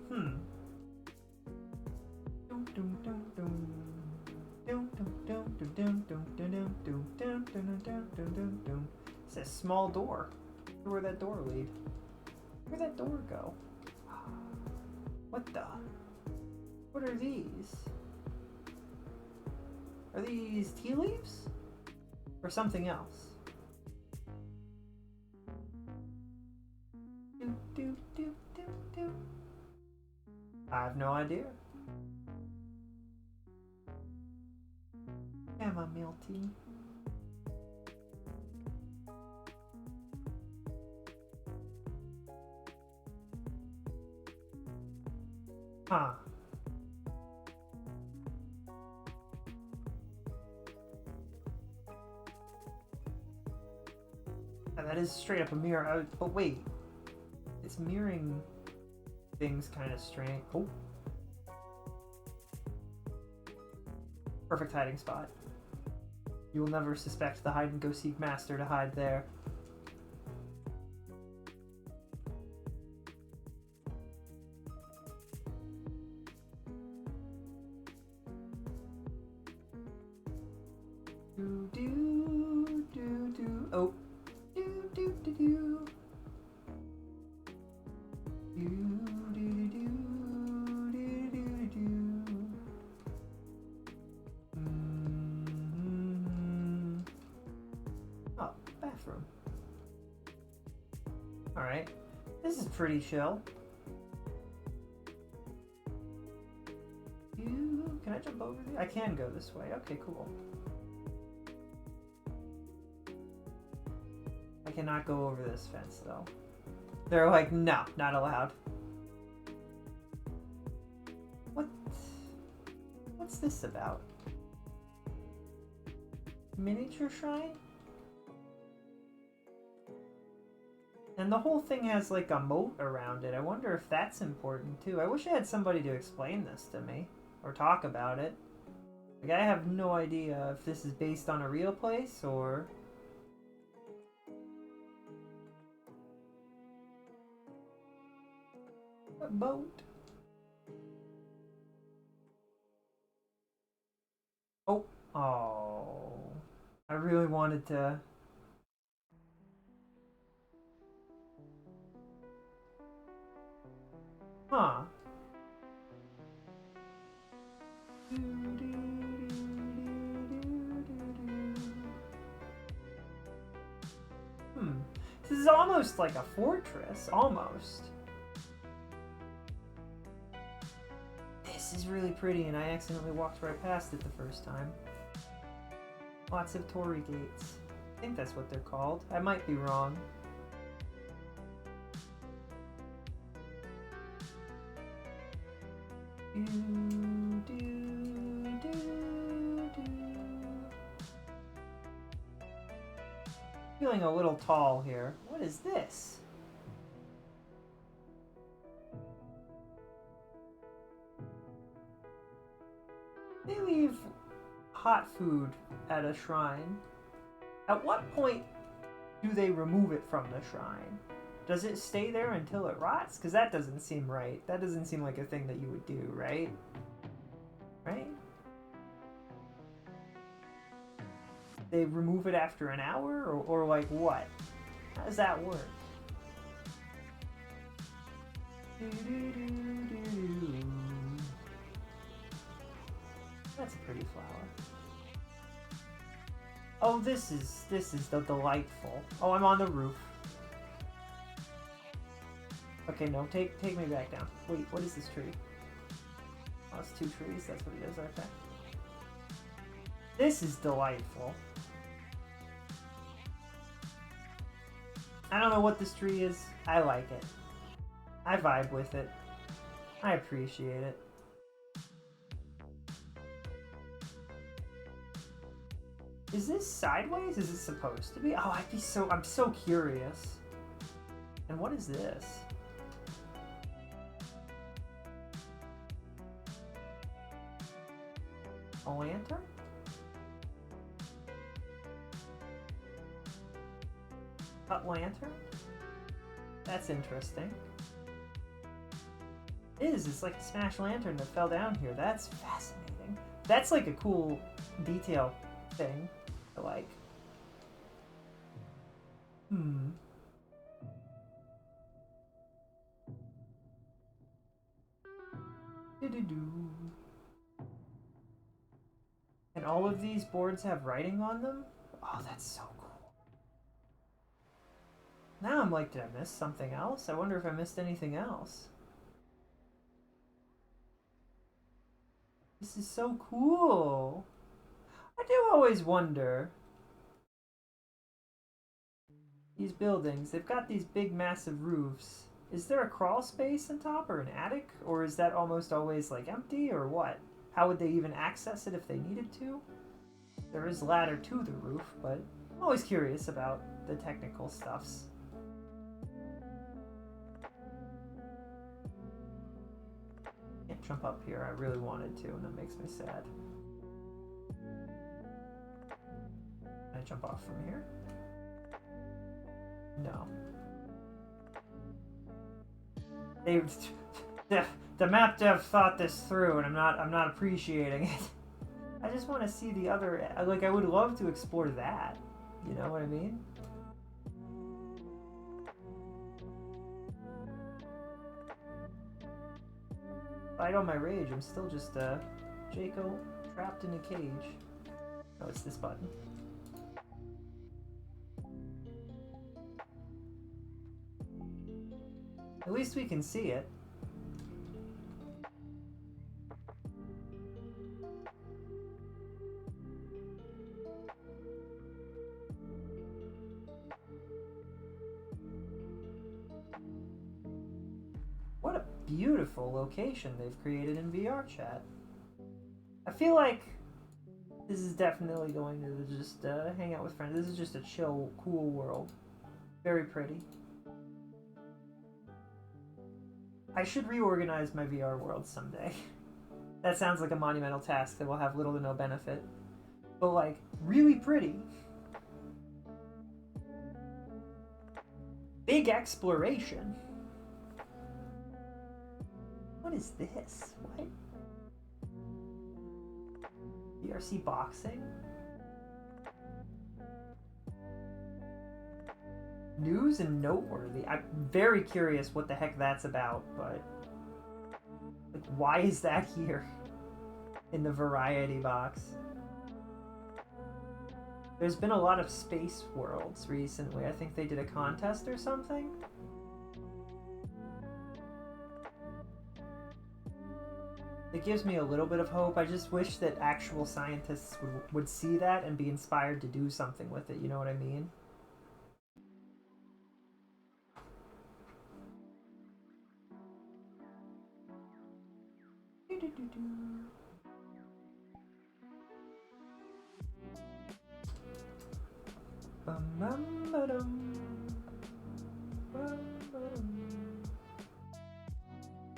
S2: Dum dum dum dum. Dum dum dum dum dum dum dum dum dum dum dum dum dum. It's a small door. Where'd that door lead? Where'd that door go? What the? What are these? Are these tea leaves? Or something else? Do, do, do, do, do. I have no idea. Chamomile tea. Huh. That is straight up a mirror. But wait. It's mirroring things kind of strange. Oh. Perfect hiding spot. You will never suspect the hide-and-go-seek master to hide there. Do do do do. Oh. Do do do do. Do do do do do do do. Oh, bathroom. All right, this is pretty chill. Can I jump over there? I can go this way. Okay, cool. I cannot go over this fence though. They're like, no, not allowed. What's this about? Miniature shrine? And the whole thing has like a moat around it. I wonder if that's important too. I wish I had somebody to explain this to me or talk about it. Like, I have no idea if this is based on a real place or... a boat. Oh. Oh. I really wanted to... Huh. This is almost like a fortress. Almost. This is really pretty, and I accidentally walked right past it the first time. Lots of Torii gates. I think that's what they're called. I might be wrong. Feeling a little tall here. What is this? They leave hot food at a shrine. At what point do they remove it from the shrine? Does it stay there until it rots? Because that doesn't seem right. That doesn't seem like a thing that you would do, right? Right? They remove it after an hour? Or like what? How does that work? That's a pretty flower. Oh, this is the delightful. Oh, I'm on the roof. Okay, no, take me back down. Wait, what is this tree? Oh, it's two trees. That's what it is. Okay. This is delightful. I don't know what this tree is. I like it. I vibe with it. I appreciate it. Is this sideways? Is it supposed to be? Oh, I'm so curious. And what is this? A lantern? Cut lantern? That's interesting. It's like a smashed lantern that fell down here. That's fascinating. That's like a cool detail thing. I like. And all of these boards have writing on them? Oh, that's so cool. Now I'm like, did I miss something else? I wonder if I missed anything else. This is so cool. I do always wonder. These buildings, they've got these big massive roofs. Is there a crawl space on top or an attic? Or is that almost always like empty or what? How would they even access it if they needed to? There is a ladder to the roof, but I'm always curious about the technical stuffs. Can't jump up here. I really wanted to, and that makes me sad. Can I jump off from here? No. The map dev thought this through, and I'm not appreciating it. I just want to see the other. Like, I would love to explore that. You know what I mean? Fight on my rage. I'm still just Jaco trapped in a cage. Oh, it's this button. At least we can see it. What a beautiful location they've created in VRChat. I feel like this is definitely going to just hang out with friends. This is just a chill, cool world. Very pretty. I should reorganize my VR world someday. That sounds like a monumental task that will have little to no benefit. But like, really pretty. Big exploration. What is this? What? VRC boxing? News and noteworthy. I'm very curious what the heck that's about, but Why is that here? In the variety box. There's been a lot of space worlds recently. I think they did a contest or something. It gives me a little bit of hope. I just wish that actual scientists would see that and be inspired to do something with it. You know what I mean?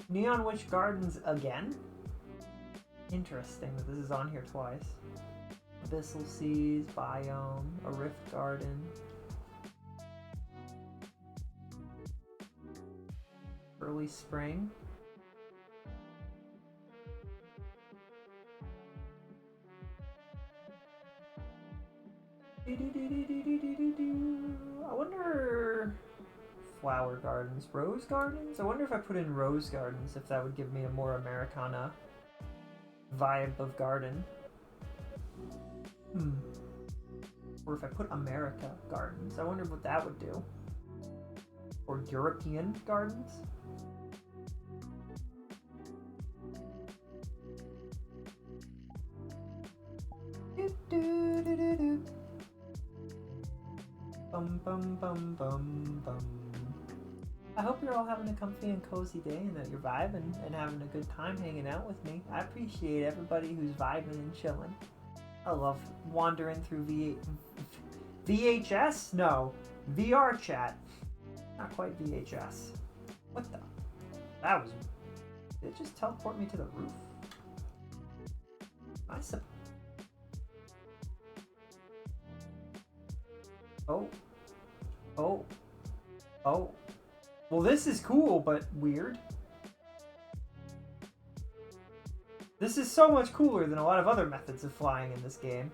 S2: Neon Witch Gardens again? Interesting that this is on here twice. Abyssal Seas, Biome, a Rift Garden. Early Spring. I wonder... Flower Gardens. Rose Gardens? I wonder if I put in Rose Gardens, if that would give me a more Americana vibe of garden. Or if I put America Gardens. I wonder what that would do. Or European Gardens? Bum bum bum bum bum. I hope you're all having a comfy and cozy day and that you're vibing and having a good time hanging out with me. I appreciate everybody who's vibing and chilling. I love wandering through VHS? No. VRChat. Not quite VHS. What the? That was... Did it just teleport me to the roof? I suppose. Oh. Oh. Oh. Well, this is cool, but weird. This is so much cooler than a lot of other methods of flying in this game.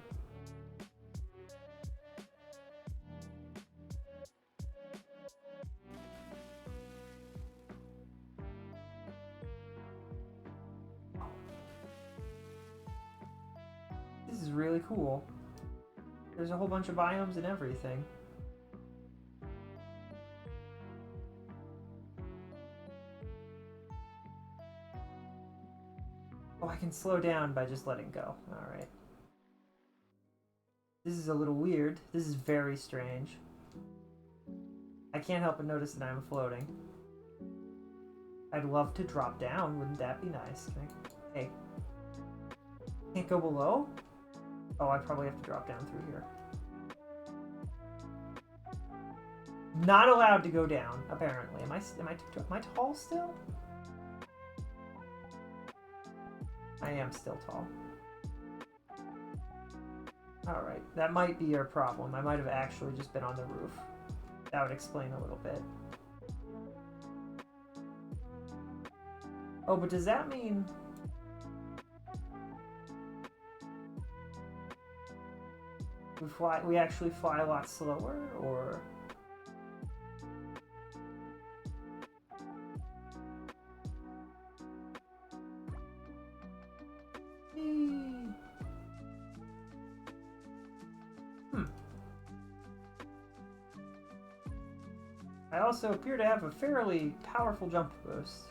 S2: This is really cool. There's a whole bunch of biomes and everything. Oh, I can slow down by just letting go. Alright. This is a little weird. This is very strange. I can't help but notice that I'm floating. I'd love to drop down. Wouldn't that be nice? Hey. Can't go below? Oh, I probably have to drop down through here. Not allowed to go down, apparently. Am I tall still? I am still tall. Alright, that might be your problem. I might have actually just been on the roof. That would explain a little bit. Oh, but does that mean... we actually fly a lot slower, or... I also appear to have a fairly powerful jump boost.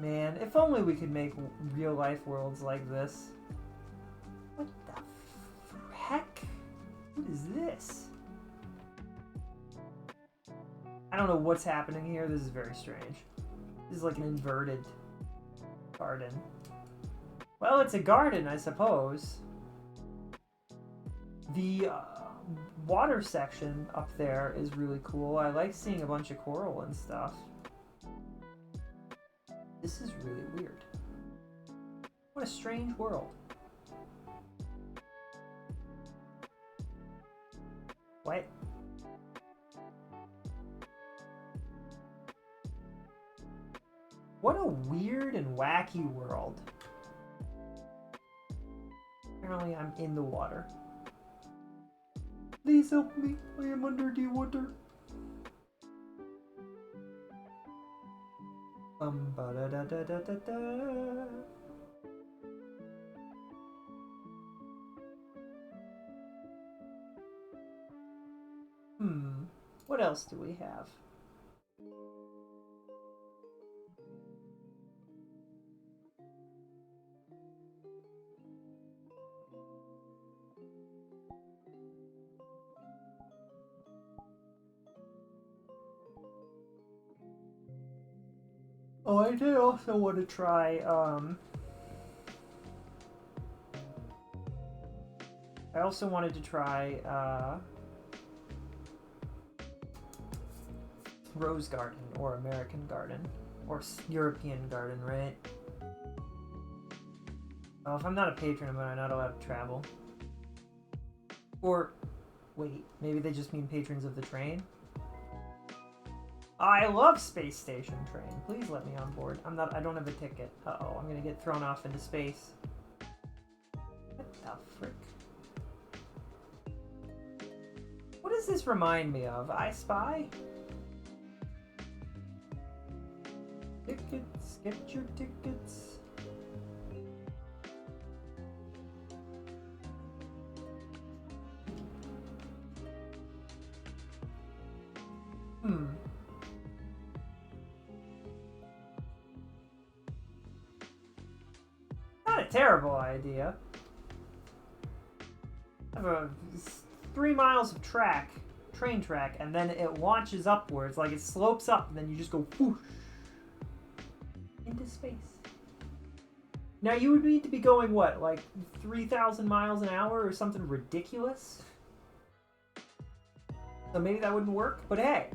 S2: Man, if only we could make real-life worlds like this. What the heck? What is this? I don't know what's happening here. This is very strange. This is like an inverted garden. Well, it's a garden, I suppose. The water section up there is really cool. I like seeing a bunch of coral and stuff. This is really weird. What a strange world. What? What a weird and wacky world. Apparently I'm in the water. Please help me. I am under the water. Ba da da da da da da. What else do we have? Oh, I did also want to try, I also wanted to try, Rose Garden, or American Garden, or European Garden, right? Oh, if I'm not a patron, am I not allowed to travel? Or, wait, maybe they just mean patrons of the train? I love Space Station Train. Please let me on board. I don't have a ticket. Uh-oh, I'm gonna get thrown off into space. What the frick? What does this remind me of? I Spy? Tickets, get your tickets. Not a terrible idea. I have a 3 miles of train track, and then it launches upwards, like it slopes up, and then you just go whoosh into space. Now you would need to be going what, like 3,000 miles an hour or something ridiculous? So maybe that wouldn't work, but hey.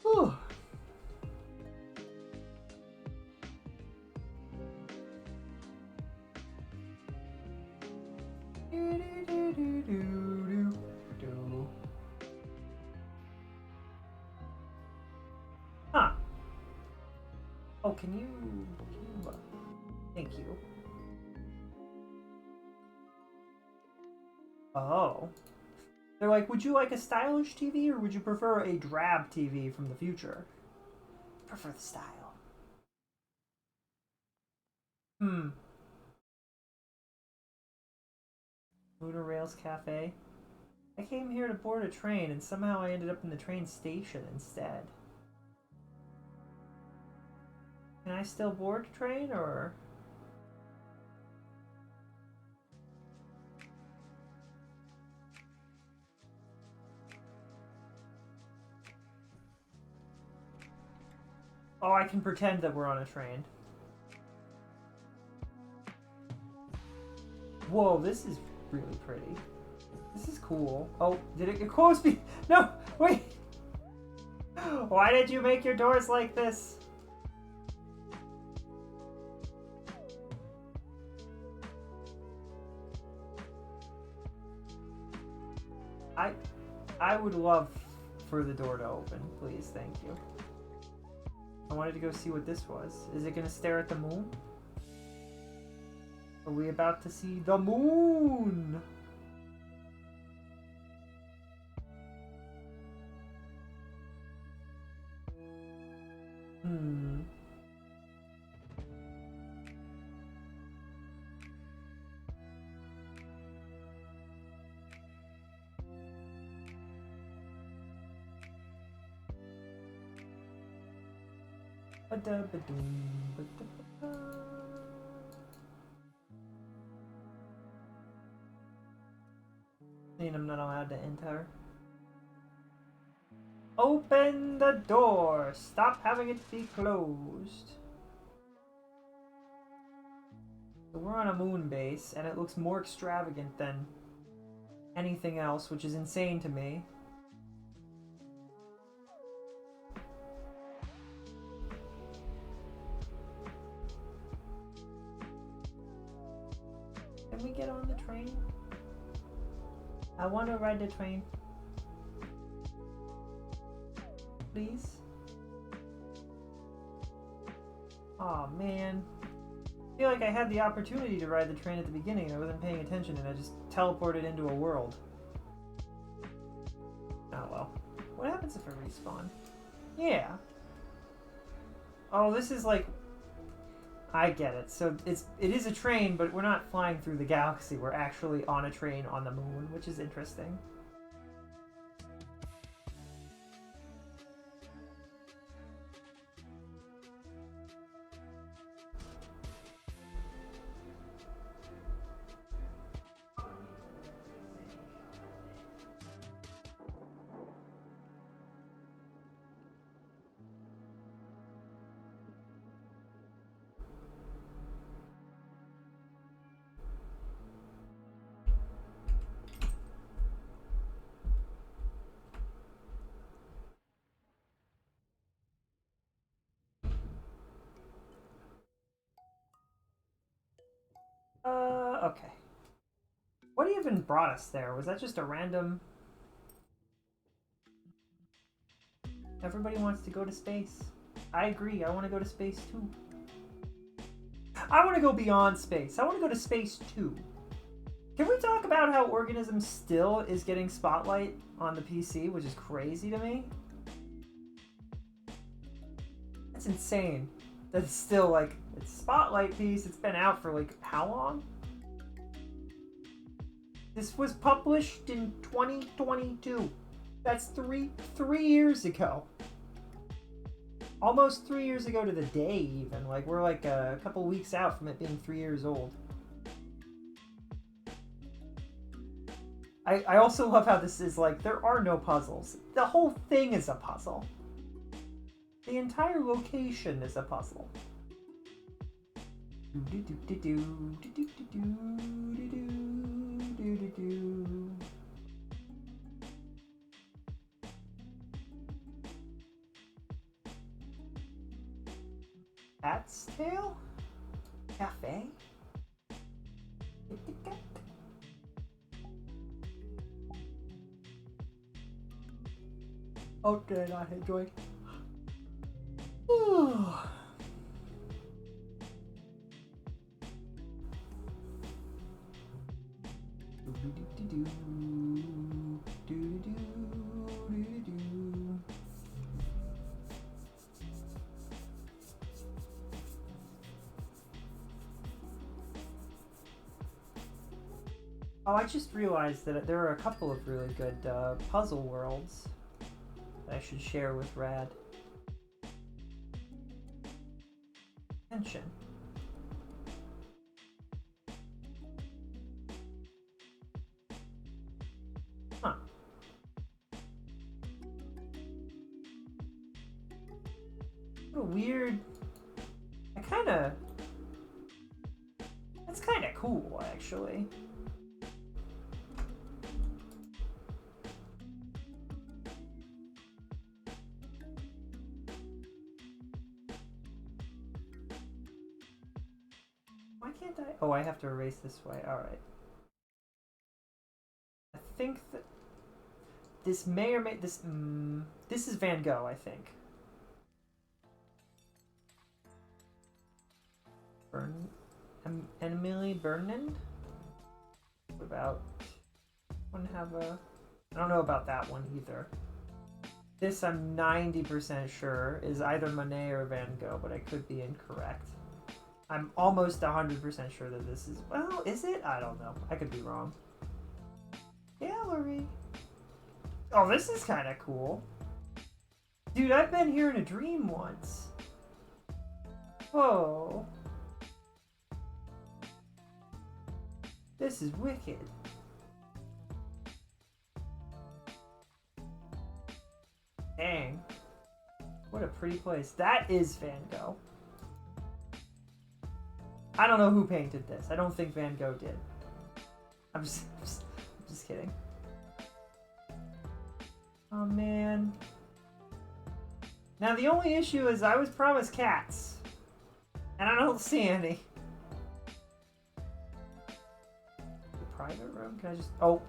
S2: Whew. Huh. Oh, can you thank you. Oh. They're like, would you like a stylish TV or would you prefer a drab TV from the future? Prefer the style. Lunar Rails Cafe. I came here to board a train and somehow I ended up in the train station instead. Can I still board a train or? Oh, I can pretend that we're on a train. Whoa, this is really pretty. This is cool. Oh, did it close me? No, wait. Why did you make your doors like this? I would love for the door to open, please, thank you. I wanted to go see what this was. Is it gonna stare at the moon? Are we about to see the moon? And I'm not allowed to enter. Open the door! Stop having it be closed. So we're on a moon base, and it looks more extravagant than anything else, which is insane to me. Can we get on the train? I want to ride the train. Please? Aw, man. feel like I had the opportunity to ride the train at the beginning and I wasn't paying attention and I just teleported into a world. Oh well. What happens if I respawn? Yeah. Oh, this is like... I get it. So it is a train, but we're not flying through the galaxy. We're actually on a train on the moon, which is interesting. Okay. What even brought us there? Was that just a random... Everybody wants to go to space. I agree, I want to go to space too. I want to go beyond space. I want to go to space too. Can we talk about how Organism still is getting spotlight on the PC, which is crazy to me? That's insane. That's still like, it's Spotlight piece, it's been out for like, how long? This was published in 2022. That's three years ago. Almost 3 years ago to the day, even. Like, we're like a couple weeks out from it being 3 years old. I also love how this is like, there are no puzzles. The whole thing is a puzzle. The entire location is a puzzle. Cat's tail? Cafe? Oh, did I not hit joy? Oh, I just realized that there are a couple of really good puzzle worlds that I should share with Rad. Attention. Huh. What a weird... That's kinda cool, actually. Why can't I? Oh, I have to erase this way. Alright. I think that this may or may... This is Van Gogh, I think. Emily Burnand? What about... One have a... I don't know about that one either. This, I'm 90% sure, is either Monet or Van Gogh, but I could be incorrect. I'm almost 100% sure that this is... Well, is it? I don't know. I could be wrong. Gallery. Oh, this is kind of cool. Dude, I've been here in a dream once. Whoa. This is wicked. Dang. What a pretty place. That is Van Gogh. I don't know who painted this. I don't think Van Gogh did. I'm just kidding. Oh man. Now the only issue is I was promised cats. And I don't see any. The private room? Can I just... Oh.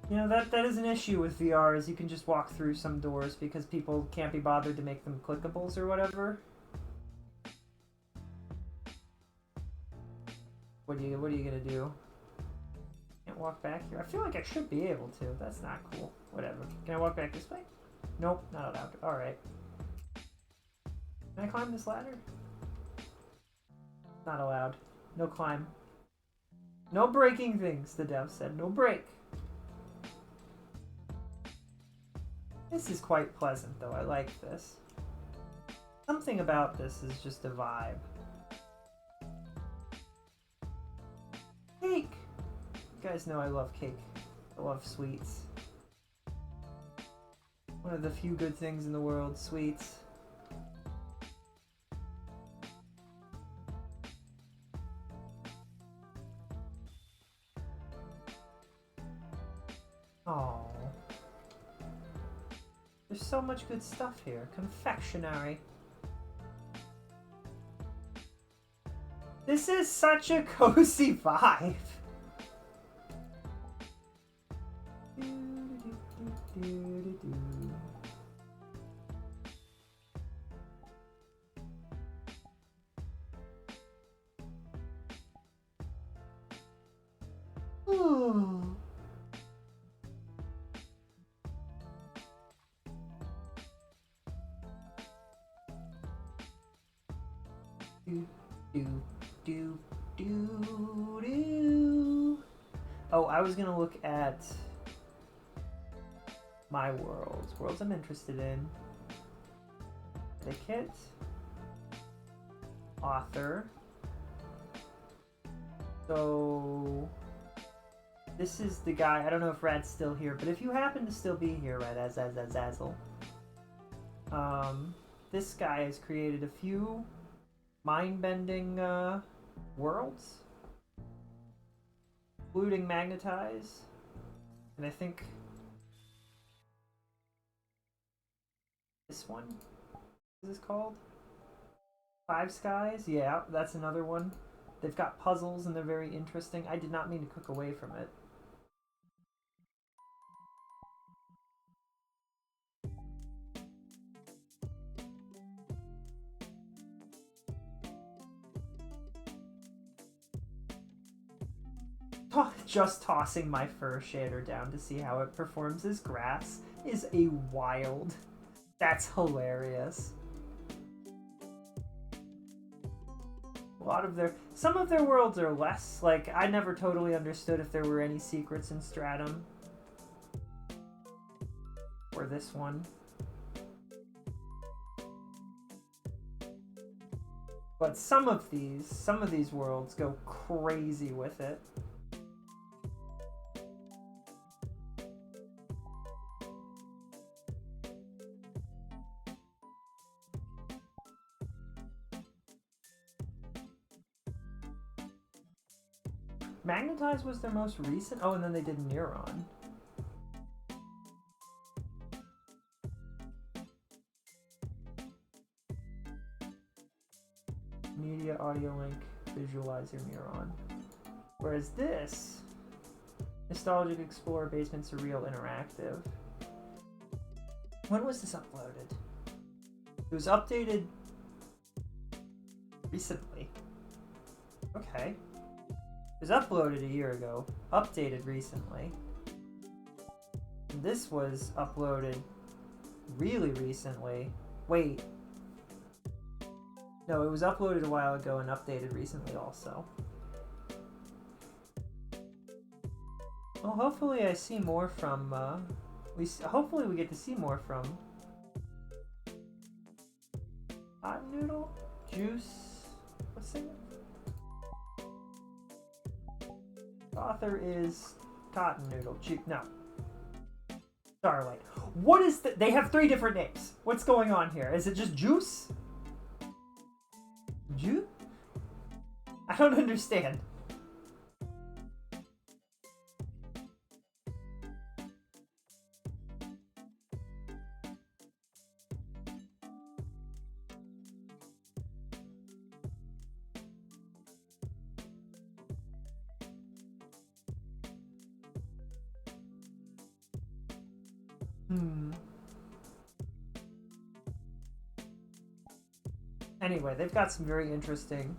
S2: You know, that is an issue with VR, is you can just walk through some doors because people can't be bothered to make them clickables or whatever. What are you gonna do? Can't walk back here. I feel like I should be able to. That's not cool. Whatever. Can I walk back this way? Nope, not allowed to. Alright. Can I climb this ladder? Not allowed. No climb. No breaking things, the dev said. No break. This is quite pleasant, though. I like this. Something about this is just a vibe. Cake! You guys know I love cake. I love sweets. One of the few good things in the world, sweets. Oh, there's so much good stuff here. Confectionery. This is such a cozy vibe. Ooh. Do. Oh, I was gonna look at my worlds. Worlds I'm interested in. Etiquette. Author. So this is the guy. I don't know if Rad's still here, but if you happen to still be here, Rad, Azazel. This guy has created a few mind-bending worlds, including Magnetize, and I think this one, what is this called? Five Skies? Yeah, that's another one. They've got puzzles and they're very interesting. I did not mean to cook away from it. Just tossing my fur shader down to see how it performs as grass is a wild. That's hilarious. Some of their worlds are less, like, I never totally understood if there were any secrets in Stratum. Or this one. But some of these worlds go crazy with it. Magnetize was their most recent. Oh, and then they did Neuron. Media, audio link, visualizer, Neuron. Whereas this, Nostalgic Explorer, Basement Surreal, Interactive. When was this uploaded? It was updated recently. Okay. It was uploaded a year ago, updated recently. And this was uploaded really recently. Wait. No, it was uploaded a while ago and updated recently also. Well, hopefully I see more from, hopefully we get to see more from Hot Noodle? Juice? What's it? The author is Cotton Noodle. No. Starlight. What is the... They have 3 different names. What's going on here? Is it just Juice? Juice? I don't understand. Anyway, they've got some very interesting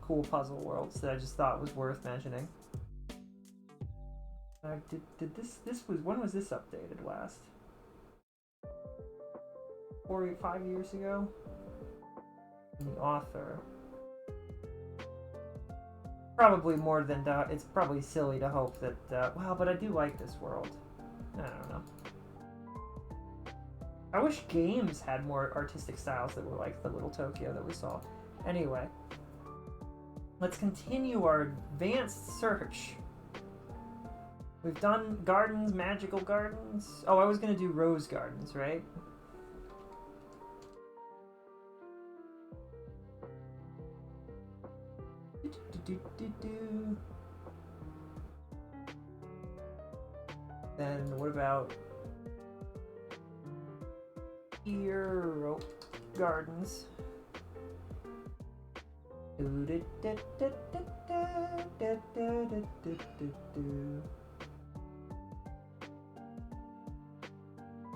S2: cool puzzle worlds that I just thought was worth mentioning. Did this was, when was this updated last? 4 or 5 years ago? And the author. Probably more than, it's probably silly to hope that, well, but I do like this world. I don't know. I wish games had more artistic styles that were like the Little Tokyo that we saw. Anyway, let's continue our advanced search. We've done gardens, magical gardens. Oh, I was gonna do rose gardens, right? Then what about hero gardens?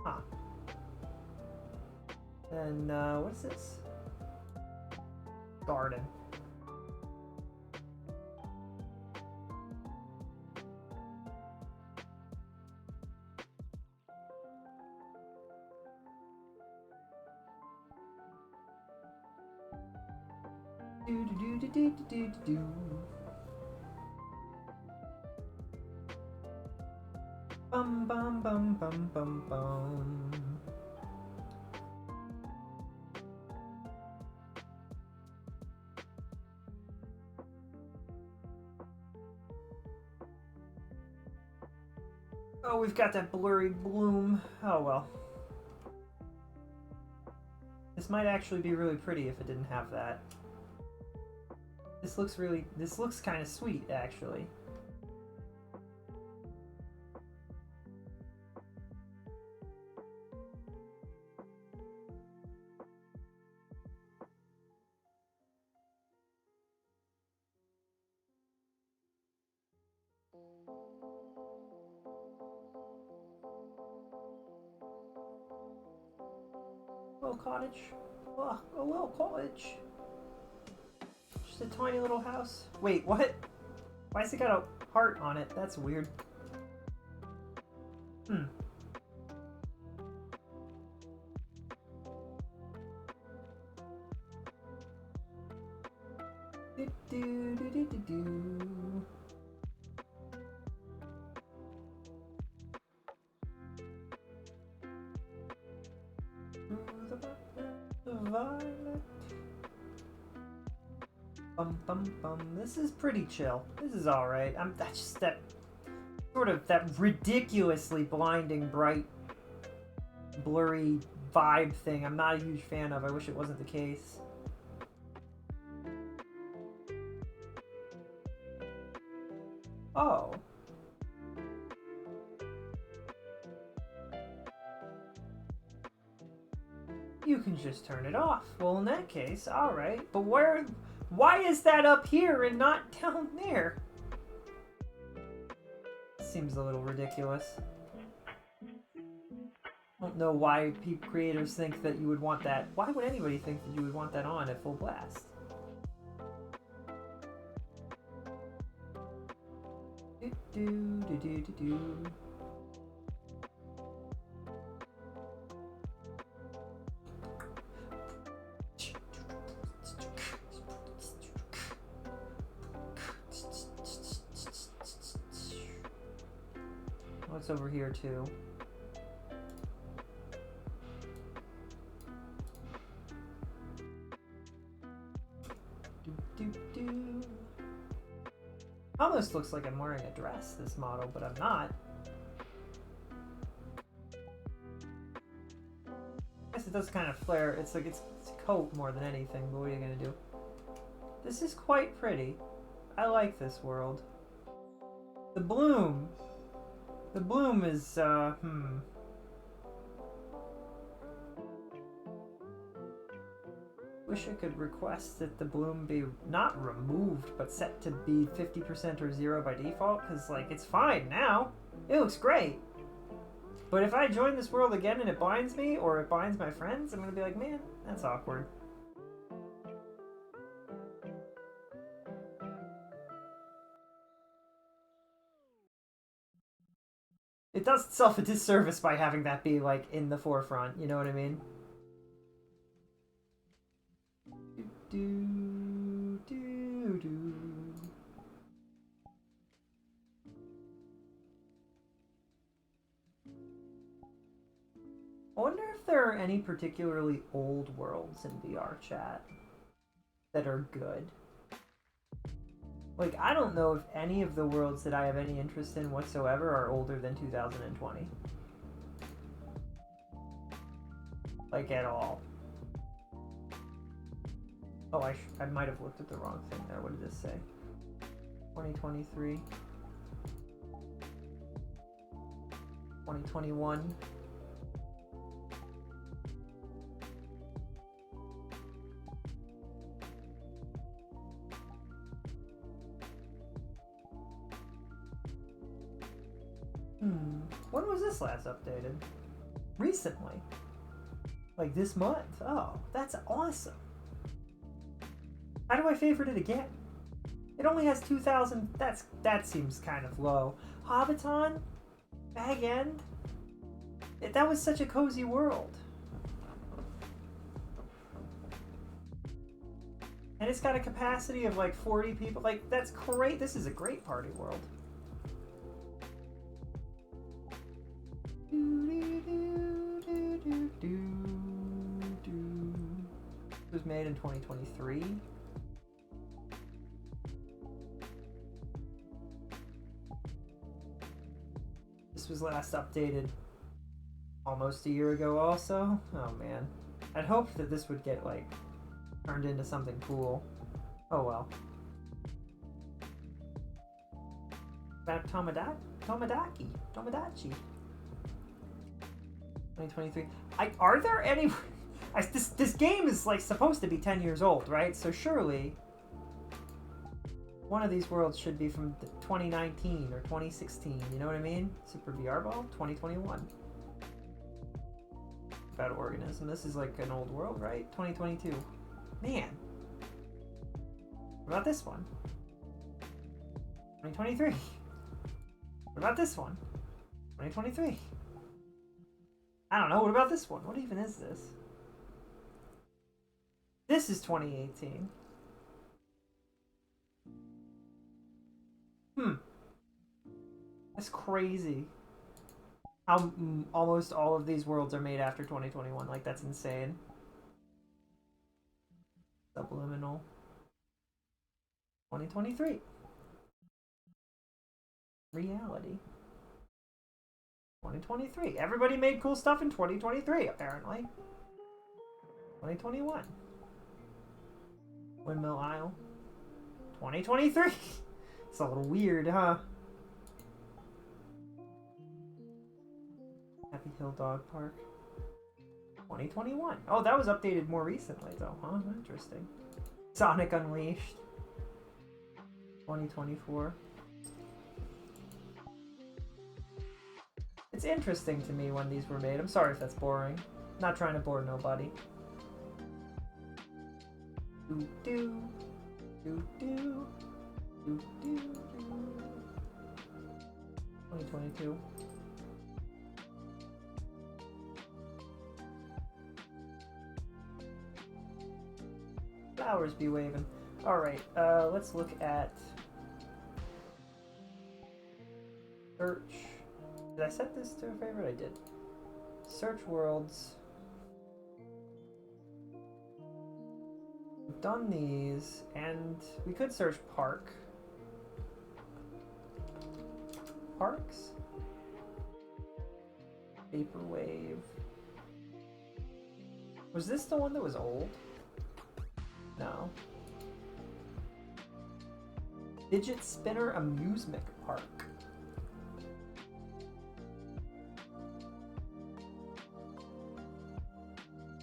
S2: Huh. And what's this? Garden. Do. Bum bum bum bum bum bum. Oh, we've got that blurry bloom. Oh well. This might actually be really pretty if it didn't have that. This looks kind of sweet, actually. Little cottage. Oh, a little cottage. Just a tiny little house. Wait, what? Why has it got a heart on it? That's weird. Hmm. Do do do do do do. Violet. Bum bum bum. This is pretty chill. This is all right. That's just that sort of that ridiculously blinding, bright, blurry vibe thing. I'm not a huge fan of. I wish it wasn't the case. Oh. You can just turn it off. Well, in that case, alright. But why is that up here and not down there? Seems a little ridiculous. I don't know why creators think that you would want that. Why would anybody think that you would want that on at full blast? Do do do do do do. What's over here too? Do, do, do. Almost looks like I'm wearing a dress, this model, but I'm not. I guess it does kind of flare. It's like it's a coat more than anything, but what are you gonna do? This is quite pretty. I like this world. The bloom. The bloom is, Wish I could request that the bloom be not removed, but set to be 50% or 0 by default, because, like, it's fine now. It looks great. But if I join this world again and it binds me, or it binds my friends, I'm gonna be like, man, that's awkward. It does itself a disservice by having that be, like, in the forefront, you know what I mean? Do, do, do. I wonder if there are any particularly old worlds in VRChat that are good. Like, I don't know if any of the worlds that I have any interest in whatsoever are older than 2020. Like, at all. Oh, I might have looked at the wrong thing there. What did this say? 2023. 2021. When was this last updated? Recently. Like this month. Oh, that's awesome. How do I favorite it again? It only has 2,000. That seems kind of low. Hobbiton? Bag End? That was such a cozy world. And it's got a capacity of like 40 people. Like, that's great. This is a great party world. It was made in 2023. This was last updated almost a year ago also. Oh man. I'd hoped that this would get like turned into something cool. Oh well. About Tomodachi. 2023. Are there any... this game is like supposed to be 10 years old, right? So surely one of these worlds should be from 2019 or 2016, you know what I mean? Super VR Ball, 2021. About organism. This is like an old world, right? 2022. Man. What about this one? 2023. What about this one? 2023. I don't know. What about this one? What even is this? This is 2018. That's crazy. How almost all of these worlds are made after 2021. Like, that's insane. Subliminal. 2023. Reality. 2023. Everybody made cool stuff in 2023, apparently. 2021. Windmill Isle. 2023. It's a little weird, huh? Happy Hill Dog Park. 2021. Oh, that was updated more recently, though, huh? Interesting. Sonic Unleashed. 2024. It's interesting to me when these were made. I'm sorry if that's boring. Not trying to bore nobody. Do do do do do do. 2022. Flowers be waving. All right. Let's look at search. Did I set this to a favorite? I did. Search worlds. We've done these, and we could search park. Parks? Vaporwave. Was this the one that was old? No. Fidget Spinner Amusement Park.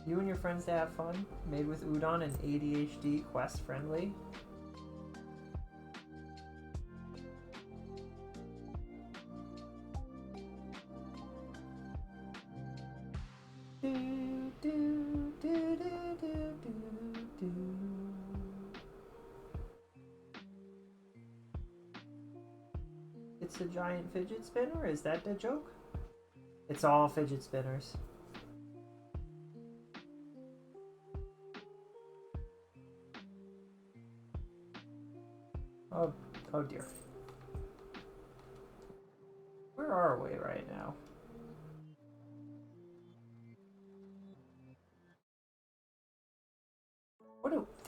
S2: You and your friends to have fun. Made with udon and ADHD, quest friendly. Do, do, do, do, do, do, do. It's a giant fidget spinner? Is that the joke? It's all fidget spinners. Oh dear. Where are we right now?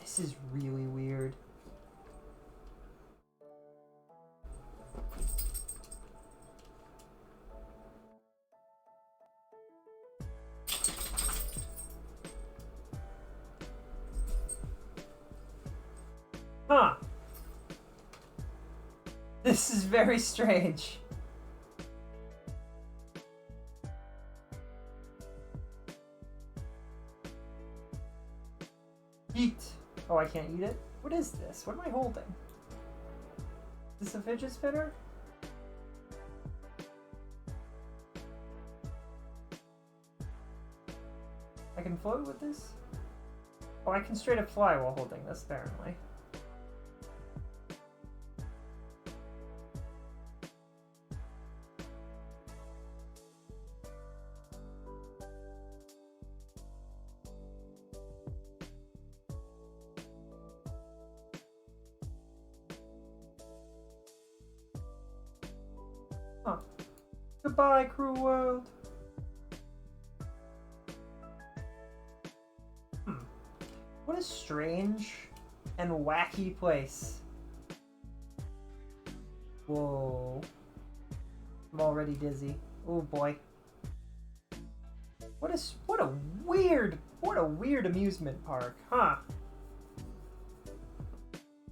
S2: This is really weird. Huh. This is very strange. Eat. Oh, I can't eat it? What is this? What am I holding? Is this a fidget spinner? I can float with this? Oh, I can straight up fly while holding this, apparently. Huh. Goodbye, cruel world. What a strange and wacky place. Whoa. I'm already dizzy. Oh boy. What a weird amusement park, huh?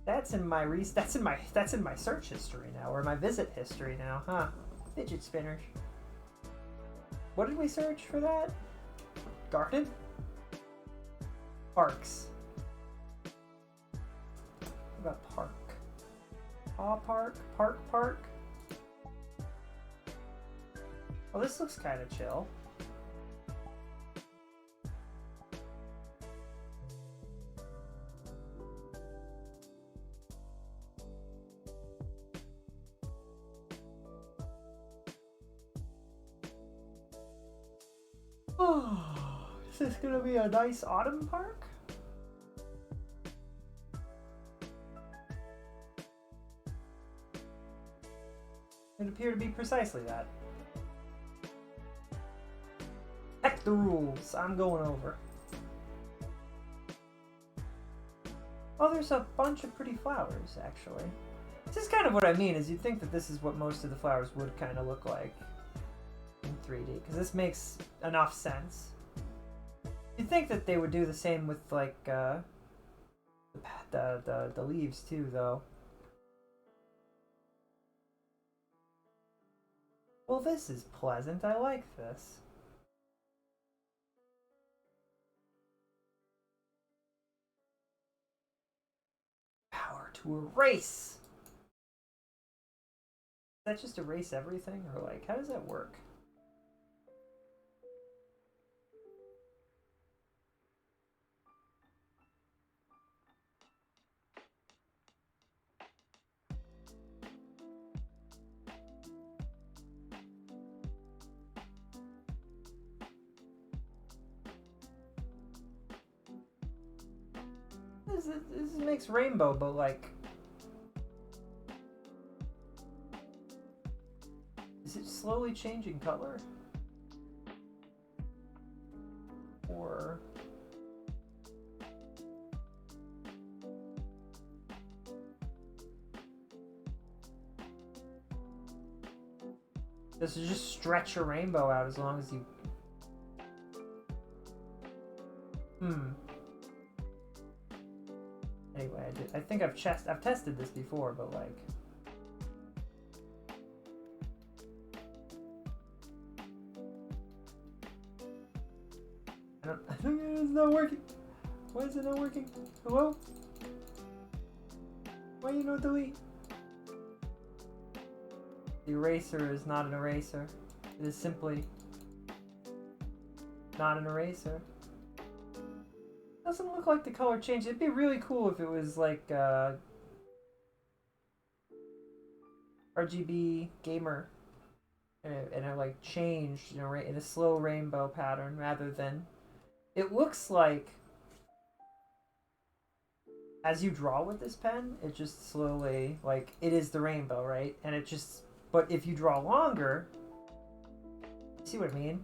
S2: That's in my search history now, or my visit history now, huh? Fidget spinners. What did we search for that? Garden? Parks. What about park? Paw park? Park? Well, this looks kind of chill. Oh, is this gonna be a nice autumn park? It appeared to be precisely that. Heck the rules, I'm going over. Oh, there's a bunch of pretty flowers, actually. This is kind of what I mean, is you'd think that this is what most of the flowers would kind of look like in 3D, because this makes enough sense. You'd think that they would do the same with, like, the leaves, too, though. Well, this is pleasant. I like this. Power to erase! Does that just erase everything? Or, like, how does that work? This makes rainbow, but like... Is it slowly changing color? Or... Does it just stretch a rainbow out as long as you... Anyway, I think I've tested this before, but like... It's not working. Why is it not working? Hello? Why you no delete? The eraser is not an eraser. It is simply not an eraser. Doesn't look like the color changed. It'd be really cool if it was like RGB gamer and it like changed, you know, in a slow rainbow pattern rather than. It looks like as you draw with this pen, it just slowly, like, it is the rainbow, right? And it just, but if you draw longer, see what I mean?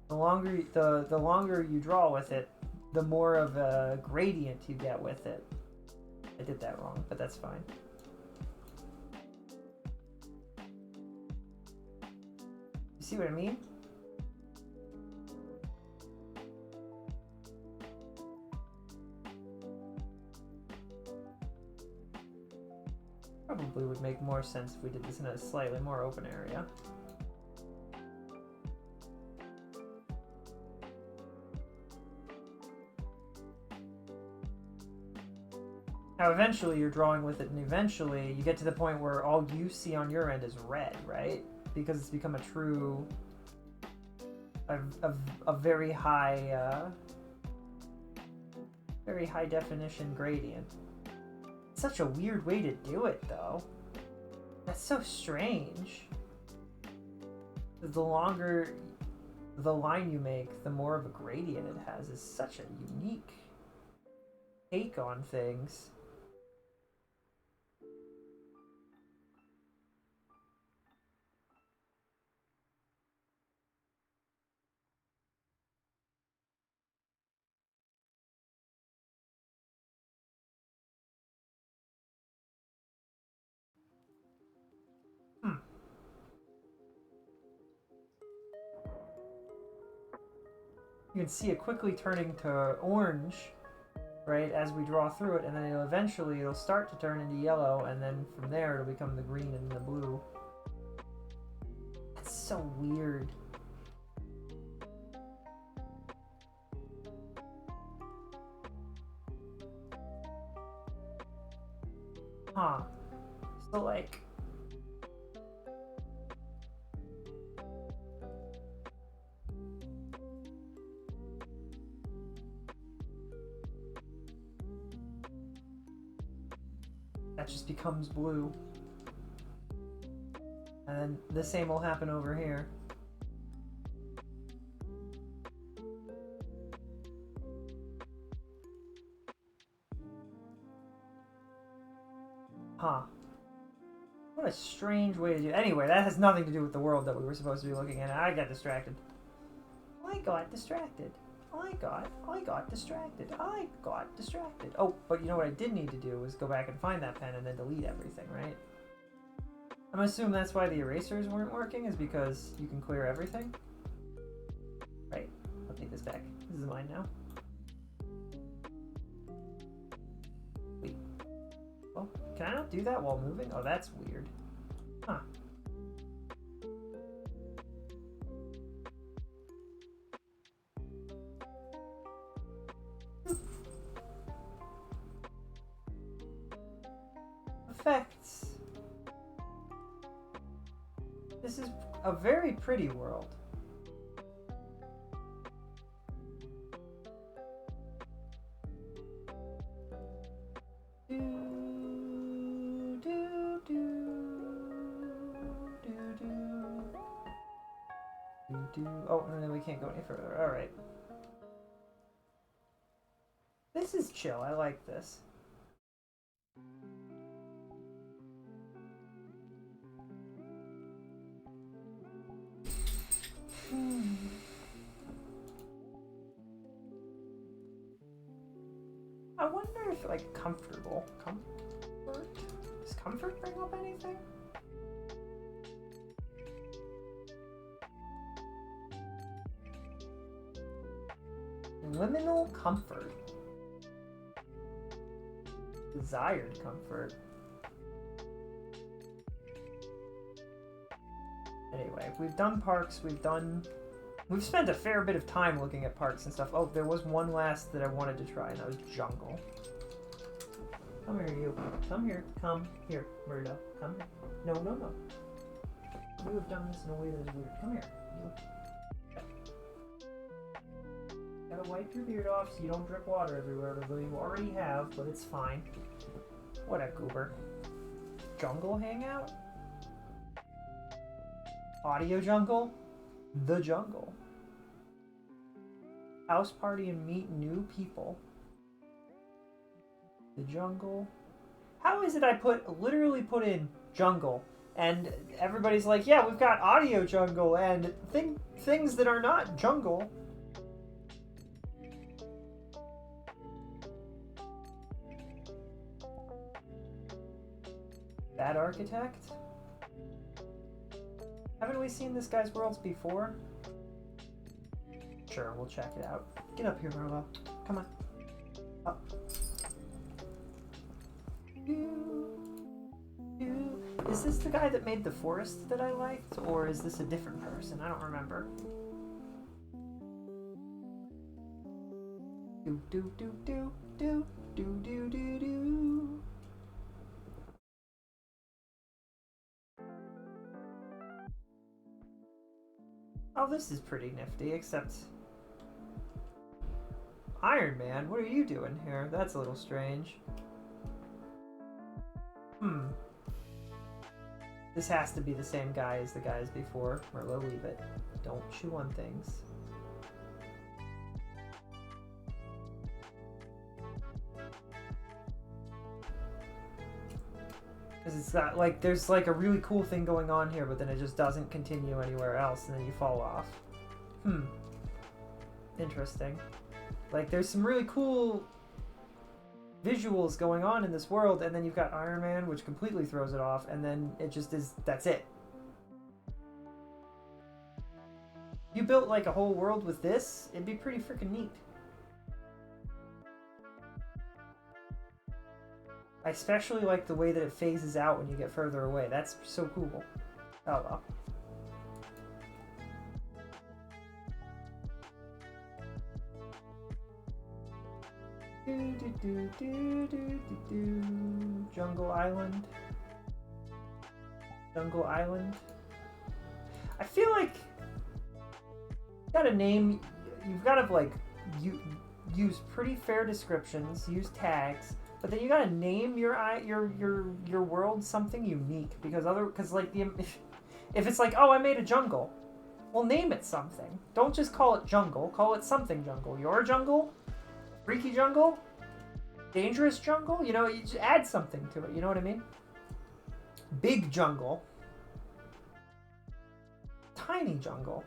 S2: The longer you draw with it, the more of a gradient you get with it. I did that wrong, but that's fine. You see what I mean? Probably would make more sense if we did this in a slightly more open area. Now eventually you're drawing with it, and eventually you get to the point where all you see on your end is red, right? Because it's become a true, a very high definition gradient. It's such a weird way to do it, though. That's so strange. The longer the line you make, the more of a gradient it has. It's such a unique take on things. You can see it quickly turning to orange, right, as we draw through it, and then it'll start to turn into yellow, and then from there it'll become the green and the blue. That's so weird. Huh. So, like, that just becomes blue. And then the same will happen over here. Huh. What a strange way to do it. Anyway, that has nothing to do with the world that we were supposed to be looking at. I got distracted. I got distracted. I got distracted. Oh, but you know what I did need to do was go back and find that pen and then delete everything, right? I'm assuming that's why the erasers weren't working, is because you can clear everything. Right. I'll take this back. This is mine now. Wait. Oh, can I not do that while moving? Oh, that's weird. Huh. Effects. This is a very pretty world. Oh, and then we can't go any further. All right. This is chill. I like this. I wonder if, like, comfortable. Comfort? Does comfort bring up anything? Liminal comfort. Desired comfort. Anyway, we've done parks, we've spent a fair bit of time looking at parks and stuff. Oh, there was one last that I wanted to try, and that was jungle. Come here, you. Come here. Come here, Murdo. Come here. No, no, no. You have done this in a way that is weird. Come here, you. Gotta wipe your beard off so you don't drip water everywhere, although you already have, but it's fine. What a goober. jungle hangout? Audio jungle? The jungle. House party and meet new people. The jungle. How is it I literally put in jungle and everybody's like, yeah, we've got audio jungle and things that are not jungle. Bad architect? Haven't we seen this guy's worlds before? Sure, we'll check it out. Get up here, Marlo. Come on. Up. Is this the guy that made the forest that I liked? Or is this a different person? I don't remember. Do do do do do do do do do. Oh, this is pretty nifty, except... Iron Man, what are you doing here? That's a little strange. This has to be the same guy as the guys before. Merlot, leave it. Don't chew on things. Because it's not like there's like a really cool thing going on here, but then it just doesn't continue anywhere else, and then you fall off. Interesting. Like there's some really cool visuals going on in this world, and then you've got Iron Man, which completely throws it off, and then it just is, that's it. You built like a whole world with this, it'd be pretty freaking neat. I especially like the way that it phases out when you get further away. That's so cool. Oh well. Do, do, do, do, do, do, do. Jungle Island. Jungle Island. I feel like you gotta name. You've got to like use pretty fair descriptions. Use tags. But then you gotta name your world something unique, because like if it's like, oh, I made a jungle, well, name it something. Don't just call it jungle. Call it something jungle. Your jungle, freaky jungle, dangerous jungle. You know, you just add something to it. You know what I mean? Big jungle, tiny jungle.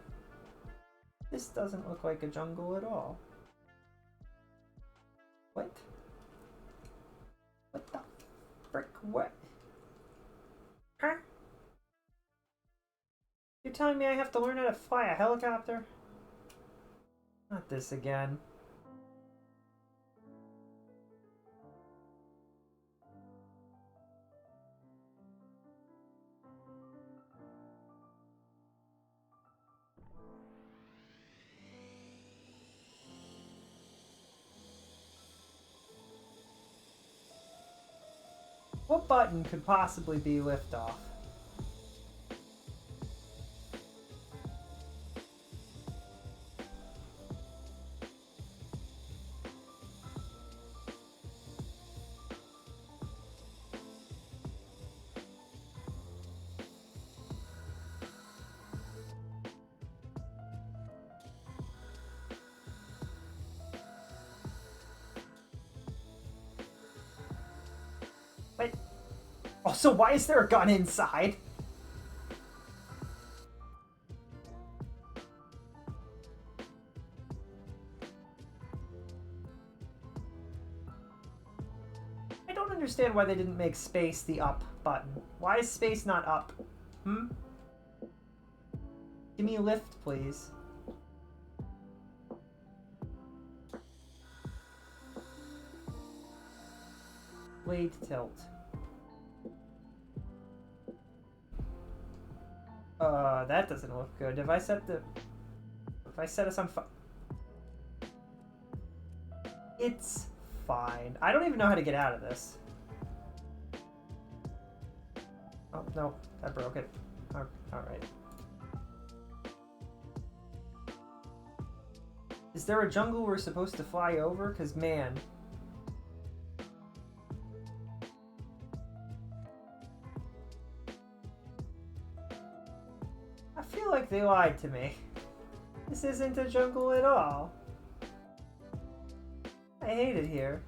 S2: This doesn't look like a jungle at all. What? What the frick? What? Huh? You're telling me I have to learn how to fly a helicopter? Not this again. What button could possibly be liftoff? Wait. Oh, so why is there a gun inside? I don't understand why they didn't make space the up button. Why is space not up? Give me a lift, please. Blade tilt. That doesn't look good. If I set us on fire... It's fine. I don't even know how to get out of this. Oh, no. I broke it. Alright. Is there a jungle we're supposed to fly over? Because, man... they lied to me. This isn't a jungle at all. I hate it here.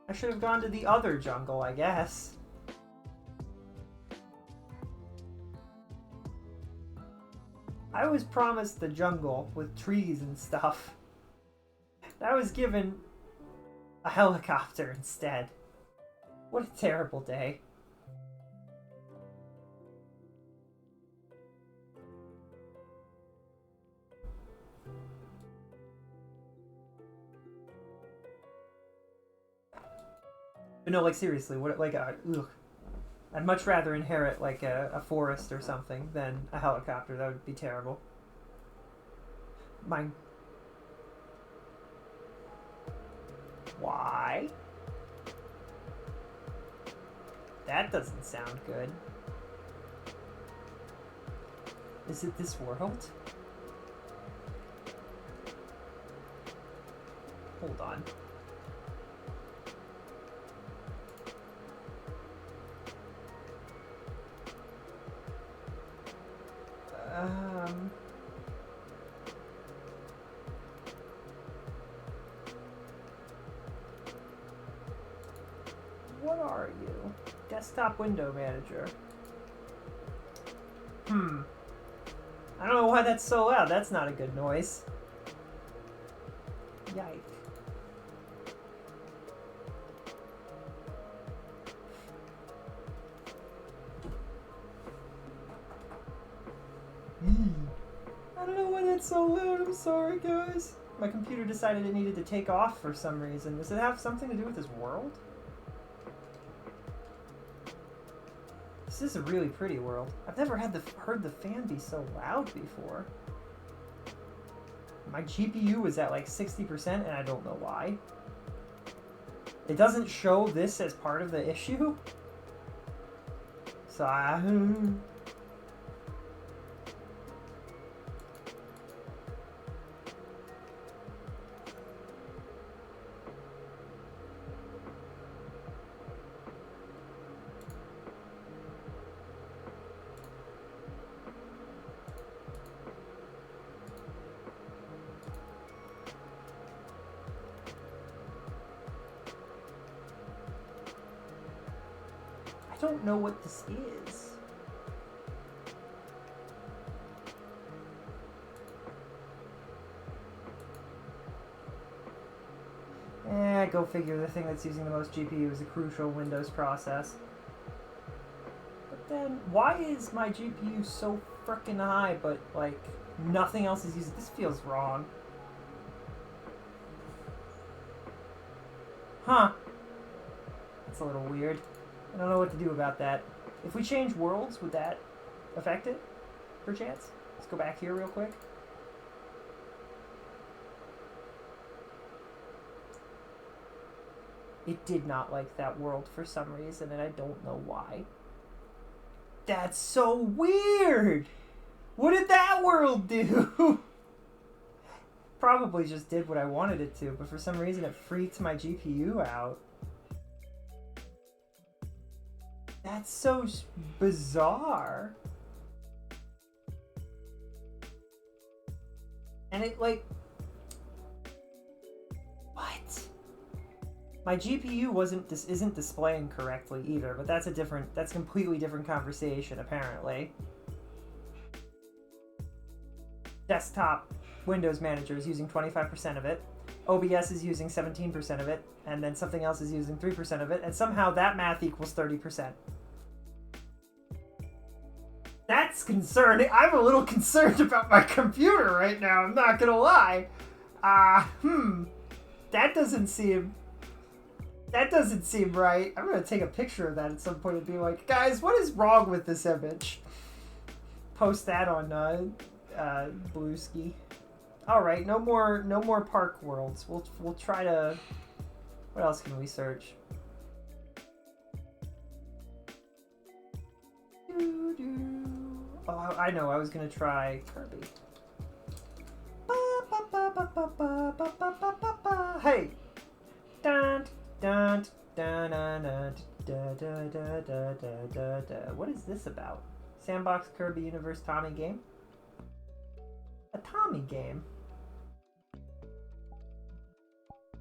S2: I should have gone to the other jungle, I guess. I was promised the jungle with trees and stuff. I was given a helicopter instead. What a terrible day. But no, like seriously, what like ugh. I'd much rather inherit like a forest or something than a helicopter. That would be terrible. Mine. Why? That doesn't sound good. Is it this world? Hold on. What are you? Desktop window manager. I don't know why that's so loud. That's not a good noise. Yike. I don't know why that's so loud. I'm sorry, guys. My computer decided it needed to take off for some reason. Does it have something to do with this world? This is a really pretty world. I've never heard the fan be so loud before. My GPU was at like 60% and I don't know why. It doesn't show this as part of the issue. So I don't know what this is. Go figure, the thing that's using the most GPU is a crucial Windows process. But then, why is my GPU so frickin' high, but like, nothing else is using? This feels wrong. Huh. That's a little weird. I don't know what to do about that. If we change worlds, would that affect it? Perchance? Let's go back here real quick. It did not like that world for some reason, and I don't know why. That's so weird! What did that world do? Probably just did what I wanted it to, but for some reason it freaked my GPU out. That's so bizarre. And it like... What? My GPU isn't displaying correctly either, but that's a completely different conversation apparently. Desktop Windows Manager is using 25% of it. OBS is using 17% of it, and then something else is using 3% of it, and somehow that math equals 30%. That's concerning. I'm a little concerned about my computer right now, I'm not gonna lie. That doesn't seem right. I'm gonna take a picture of that at some point and be like, guys, what is wrong with this image? Post that on Blueski. All right, no more park worlds. We'll try to. What else can we search? Oh, I know. I was gonna try Kirby. Hey. Dun dun dun dun dun dun dun dun dun dun. What is this about? Sandbox Kirby Universe Tommy game. A Tommy game.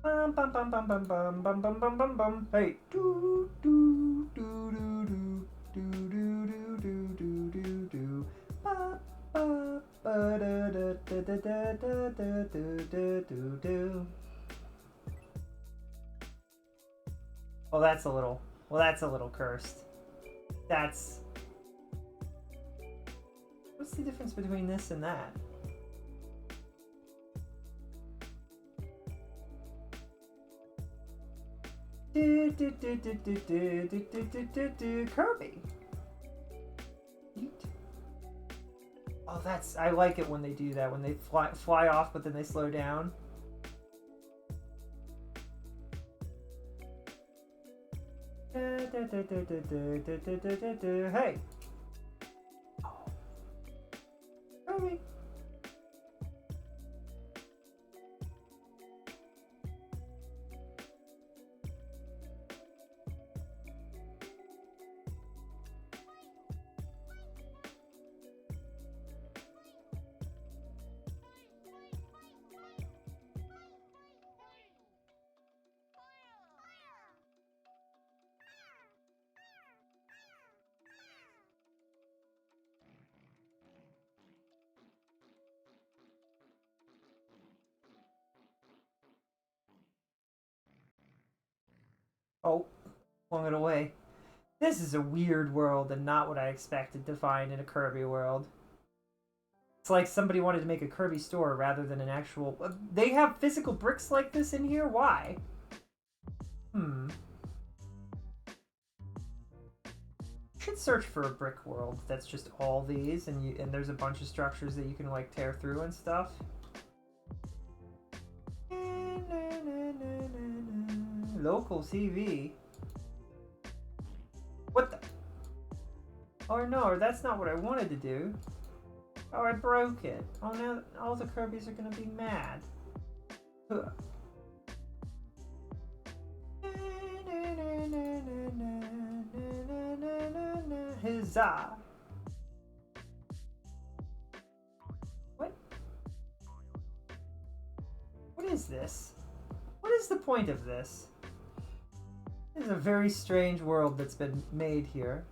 S2: Bum bum bum bum bum bum bum bum bum bum bum. Hey. Do do do do do do do do do do do. Ba ba ba da da da da da da da da do. Well, that's a little. Well, that's a little cursed. That's. What's the difference between this and that? Kirby. Yeet. Oh, that's. I like it when they do that. When they fly off, but then they slow down. Hey. Oh. Kirby. Oh, flung it away. This is a weird world and not what I expected to find in a Kirby world. It's like somebody wanted to make a Kirby store rather than an actual... They have physical bricks like this in here? Why? Should search for a brick world that's just all these, and there's a bunch of structures that you can like tear through and stuff. Local TV. What the? Oh no, that's not what I wanted to do. Oh, I broke it. Oh, now all the Kirbys are gonna be mad. Huh. Huzzah! What? What is this? What is the point of this? This is a very strange world that's been made here.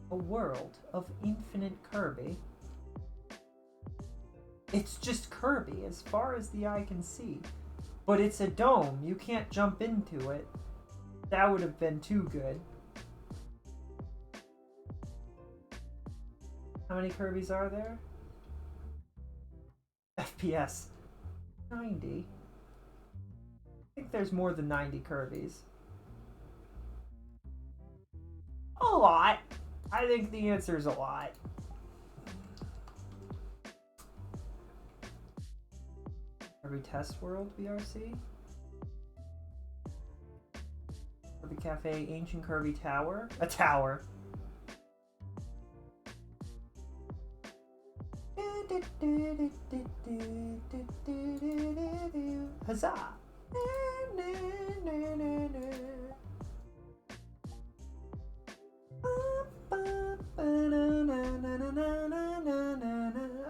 S2: A world of infinite Kirby. It's just Kirby as far as the eye can see. But it's a dome. You can't jump into it. That would have been too good. How many Kirbys are there? FPS. 90. I think there's more than 90 Kirbys. A lot. I think the answer is a lot. Kirby Test World VRC? Kirby Cafe, Ancient Kirby Tower? A tower. Huzzah!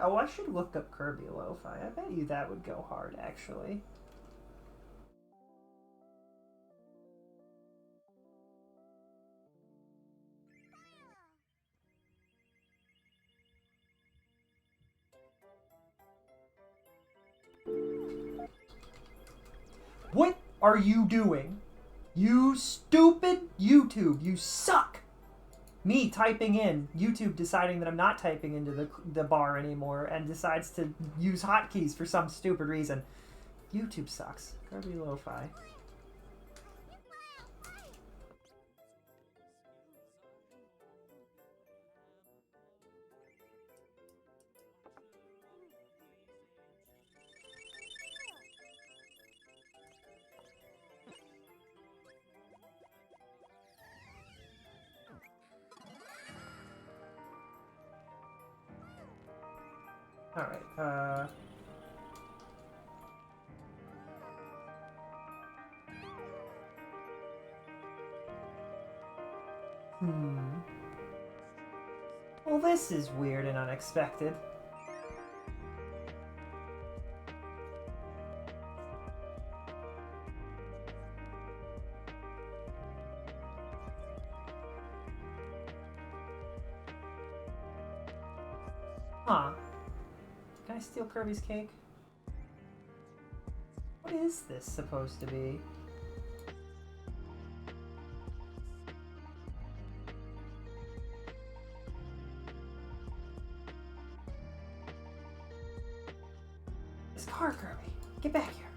S2: Oh, I should look up Kirby Lo-Fi. I bet you that would go hard, actually. What are you doing? You stupid YouTube, you suck! Me typing in, YouTube deciding that I'm not typing into the bar anymore and decides to use hotkeys for some stupid reason. YouTube sucks. Kirby Lo-Fi. Alright, Well, this is weird and unexpected. Huh. Can I steal Kirby's cake? What is this supposed to be? This car, Kirby. Get back here.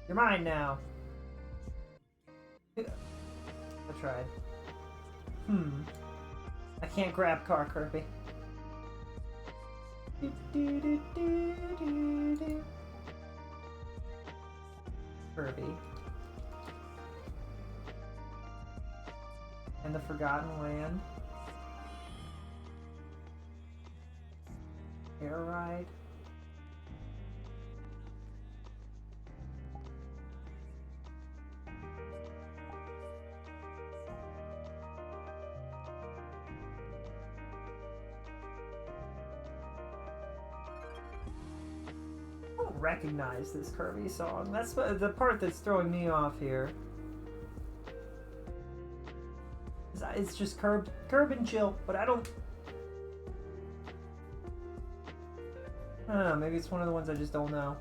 S2: You're mine now. I tried. I can't grab car, Kirby. Kirby. And the Forgotten Land. Air ride. I don't recognize this Kirby song. That's the part that's throwing me off here. It's just curb and chill, but I don't. I don't know, maybe it's one of the ones I just don't know.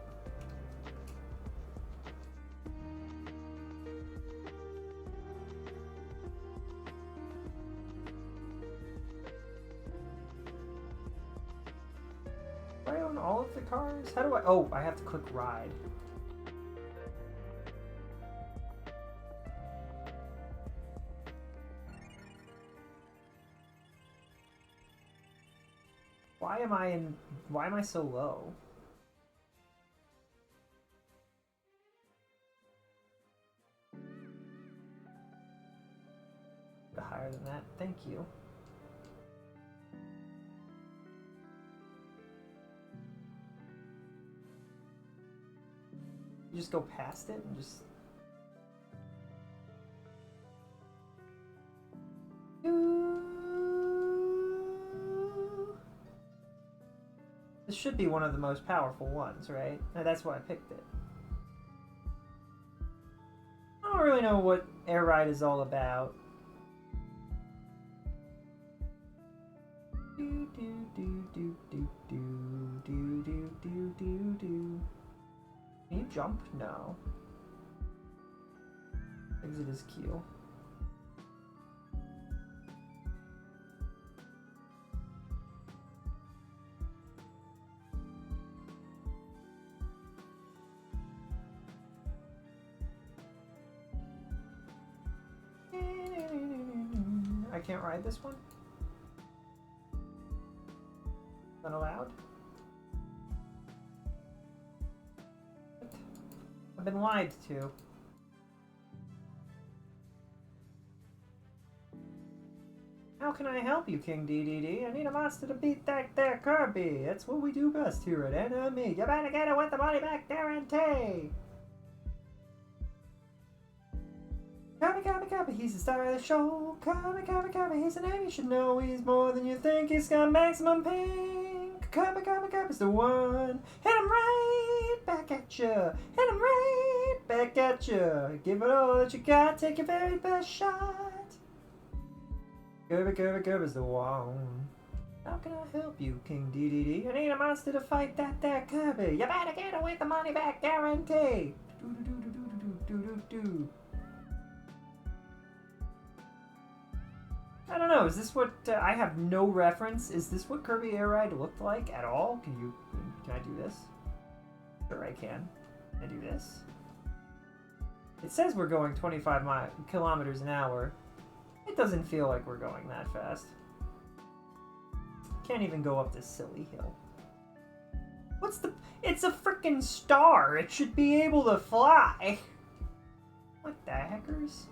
S2: Do I own all of the cars? How do I? Oh, I have to click ride. Why am I so low? Higher than that, thank you. You just go past it and just... This should be one of the most powerful ones, right? That's why I picked it. I don't really know what Air Ride is all about. Do do do do do do do do do do do. Can you jump? No. Exit is Q. I can't ride this one? Not allowed? I've been lied to. How can I help you, King DDD? I need a monster to beat that there Kirby. That's what we do best here at NME. You better get it with the money back guarantee. Kirby, he's the star of the show. Kirby, he's a name you should know. He's more than you think. He's got maximum pink. Kirby's the one. Hit him right back at you. Hit him right back at you. Give it all that you got. Take your very best shot. Kirby's the one. How can I help you, King DDD? I need a monster to fight that there Kirby. You better get it with the money back guarantee. I don't know, is this what, I have no reference. Is this what Kirby Air Ride looked like at all? Can I do this? Sure I can. Can I do this? It says we're going 25 kilometers an hour. It doesn't feel like we're going that fast. Can't even go up this silly hill. What's the... It's a frickin' star! It should be able to fly! What the heckers?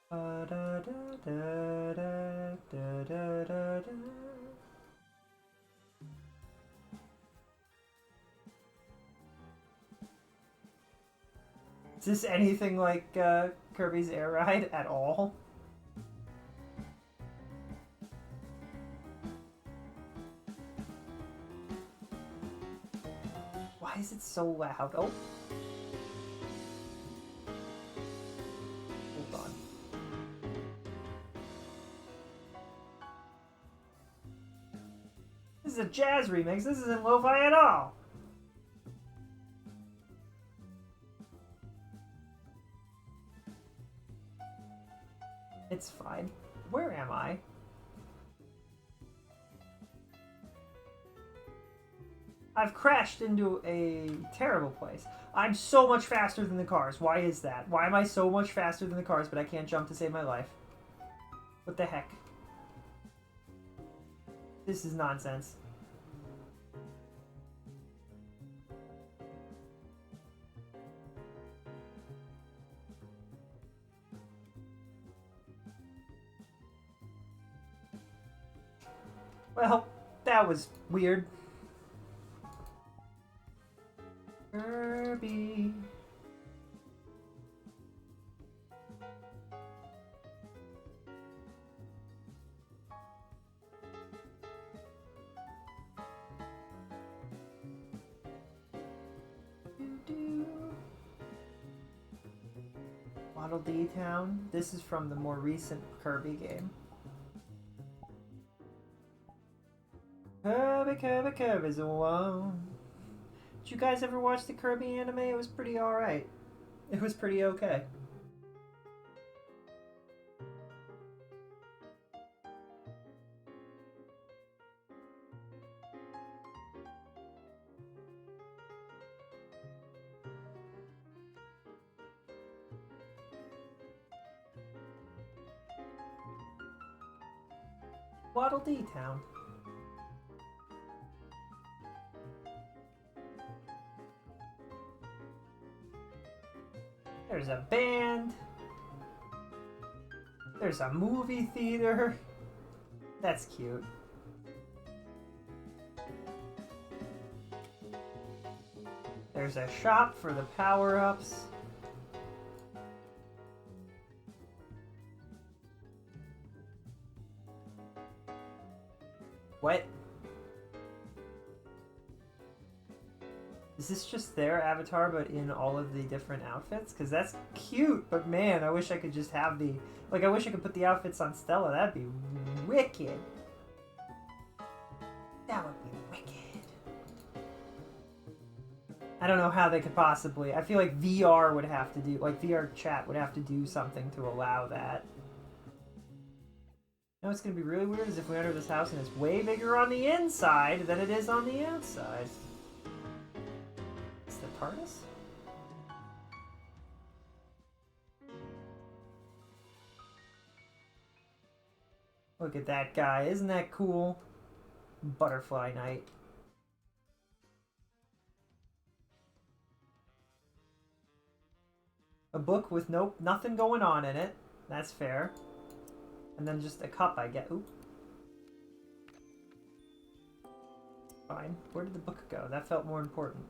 S2: Da, da, da, da, da, da, da, da, da. Is this anything like Kirby's Air Ride at all? Why is it so loud? Oh. Hold on. This is a jazz remix. This isn't lo-fi at all. It's fine. Where am I? I've crashed into a terrible place. I'm so much faster than the cars. Why is that? Why am I so much faster than the cars, but I can't jump to save my life? What the heck? This is nonsense. Well, that was weird. Kirby. Waddle Dee Town. This is from the more recent Kirby game. Kirby, Kirby, Kirby's alone. Did you guys ever watch the Kirby anime? It was pretty alright. It was pretty okay. Waddle Dee Town. There's a band. There's a movie theater. That's cute. There's a shop for the power-ups. What? Is this just their avatar but in all of the different outfits? Because that's cute, but man, I wish I could just have the... Like, I wish I could put the outfits on Stella. That'd be wicked. That would be wicked. I don't know how they could possibly... I feel like VR would have to do... Like, VRChat would have to do something to allow that. You know what's going to be really weird is if we enter this house and it's way bigger on the inside than it is on the outside. Is the TARDIS? Look at that guy. Isn't that cool? Butterfly Knight. A book with nothing going on in it. That's fair. And then just a cup, I get. Oop. Fine. Where did the book go? That felt more important.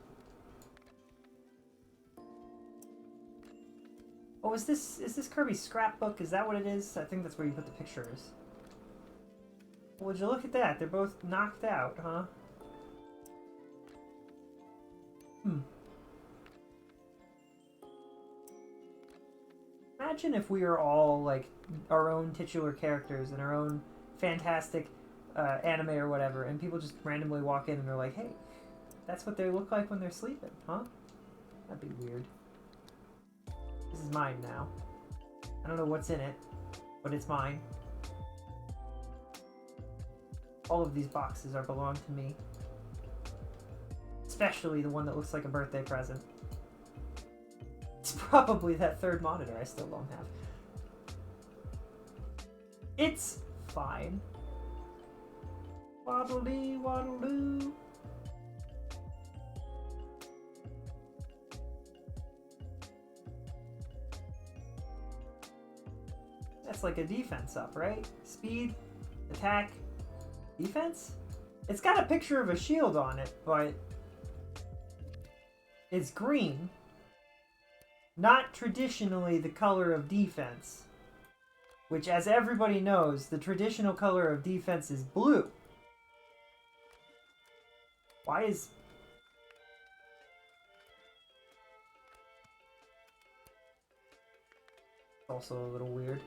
S2: Oh, is this Kirby's scrapbook? Is that what it is? I think that's where you put the pictures. Well, would you look at that? They're both knocked out, huh? Imagine if we were all, like, our own titular characters and our own fantastic anime or whatever, and people just randomly walk in and they're like, hey, that's what they look like when they're sleeping, huh? That'd be weird. This is mine now. I don't know what's in it, but it's mine. All of these boxes belong to me. Especially the one that looks like a birthday present. It's probably that third monitor I still don't have. It's fine. Waddle-dee, waddle-doo. That's like a defense up, right? Speed, attack, defense? It's got a picture of a shield on it, but it's green. Not traditionally the color of defense. Which, as everybody knows, the traditional color of defense is blue. Why is... also a little weird.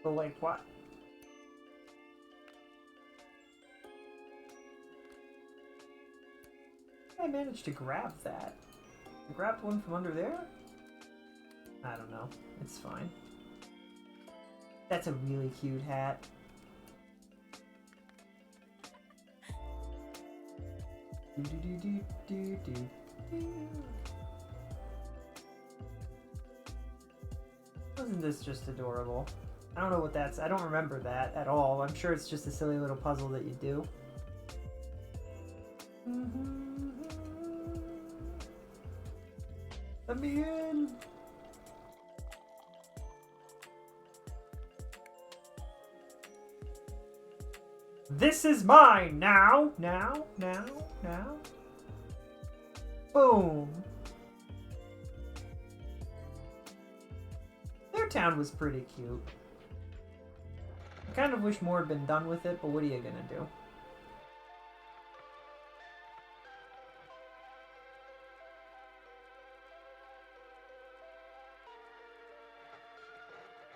S2: But like, what? I managed to grab that. I grabbed one from under there? I don't know. It's fine. That's a really cute hat. Wasn't this just adorable? I don't know what that's... I don't remember that at all. I'm sure it's just a silly little puzzle that you do. Let me in! This is mine! Now! Now! Now! Now! Boom! Their town was pretty cute. I kind of wish more had been done with it, but what are you gonna do?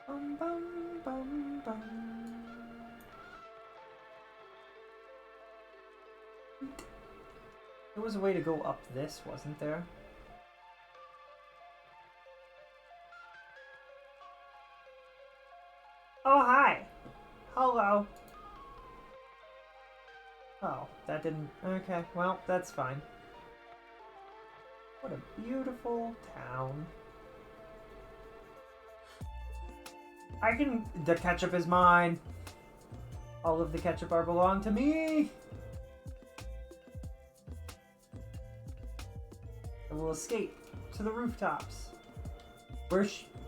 S2: Bum, bum, bum, bum. There was a way to go up this, wasn't there? Oh, hi! Hello! Oh, that didn't... Okay, well, that's fine. What a beautiful town. The ketchup is mine! All of the ketchup bar belong to me! I will escape to the rooftops.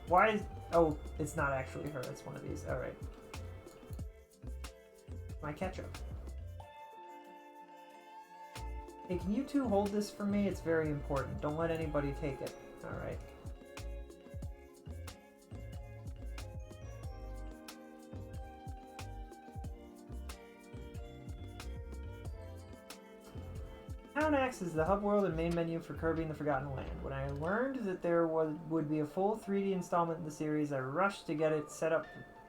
S2: Why is... Oh, it's not actually her. It's one of these. Alright. My ketchup. Hey, can you two hold this for me? It's very important. Don't let anybody take it. Alright. Town X is the hub world and main menu for Kirby and the Forgotten Land. When I learned that there would be a full 3D installment in the series, I rushed to get it set up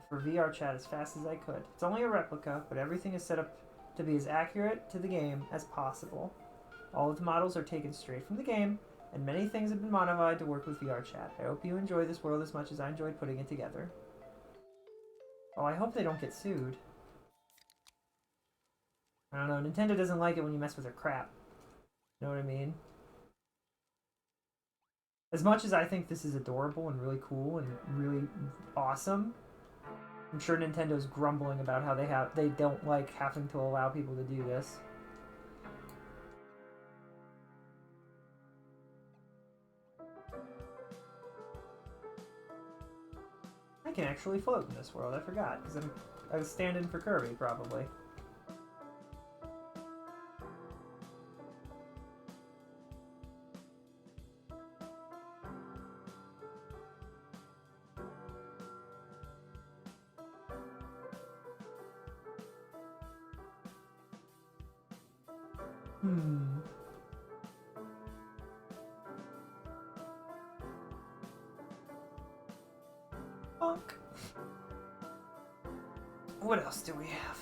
S2: for VRChat as fast as I could. It's only a replica, but everything is set up to be as accurate to the game as possible. All of the models are taken straight from the game, and many things have been modified to work with VRChat. I hope you enjoy this world as much as I enjoyed putting it together. Oh, I hope they don't get sued. I don't know, Nintendo doesn't like it when you mess with their crap. You know what I mean? As much as I think this is adorable and really cool and really awesome, I'm sure Nintendo's grumbling about how they don't like having to allow people to do this. I can actually float in this world. I forgot because I was standing for Kirby probably. Bonk. What else do we have?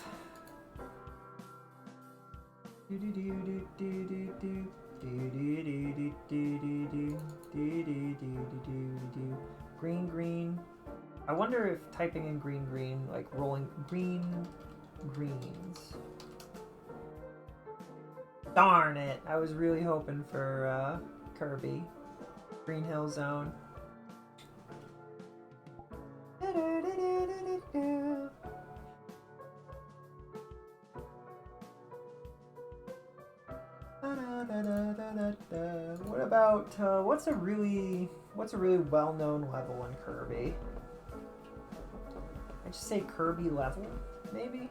S2: Green, green. I wonder if typing in green, green, like rolling green, greens. Darn it! I was really hoping for Kirby. Green Hill Zone. What about what's a really well-known level in Kirby? I just say Kirby level, maybe?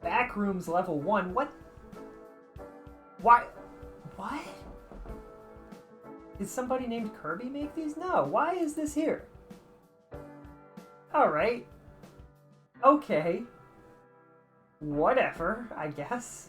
S2: Backrooms level 1. What? Why? What? Did somebody named Kirby make these? No. Why is this here? Alright. Okay. Whatever, I guess.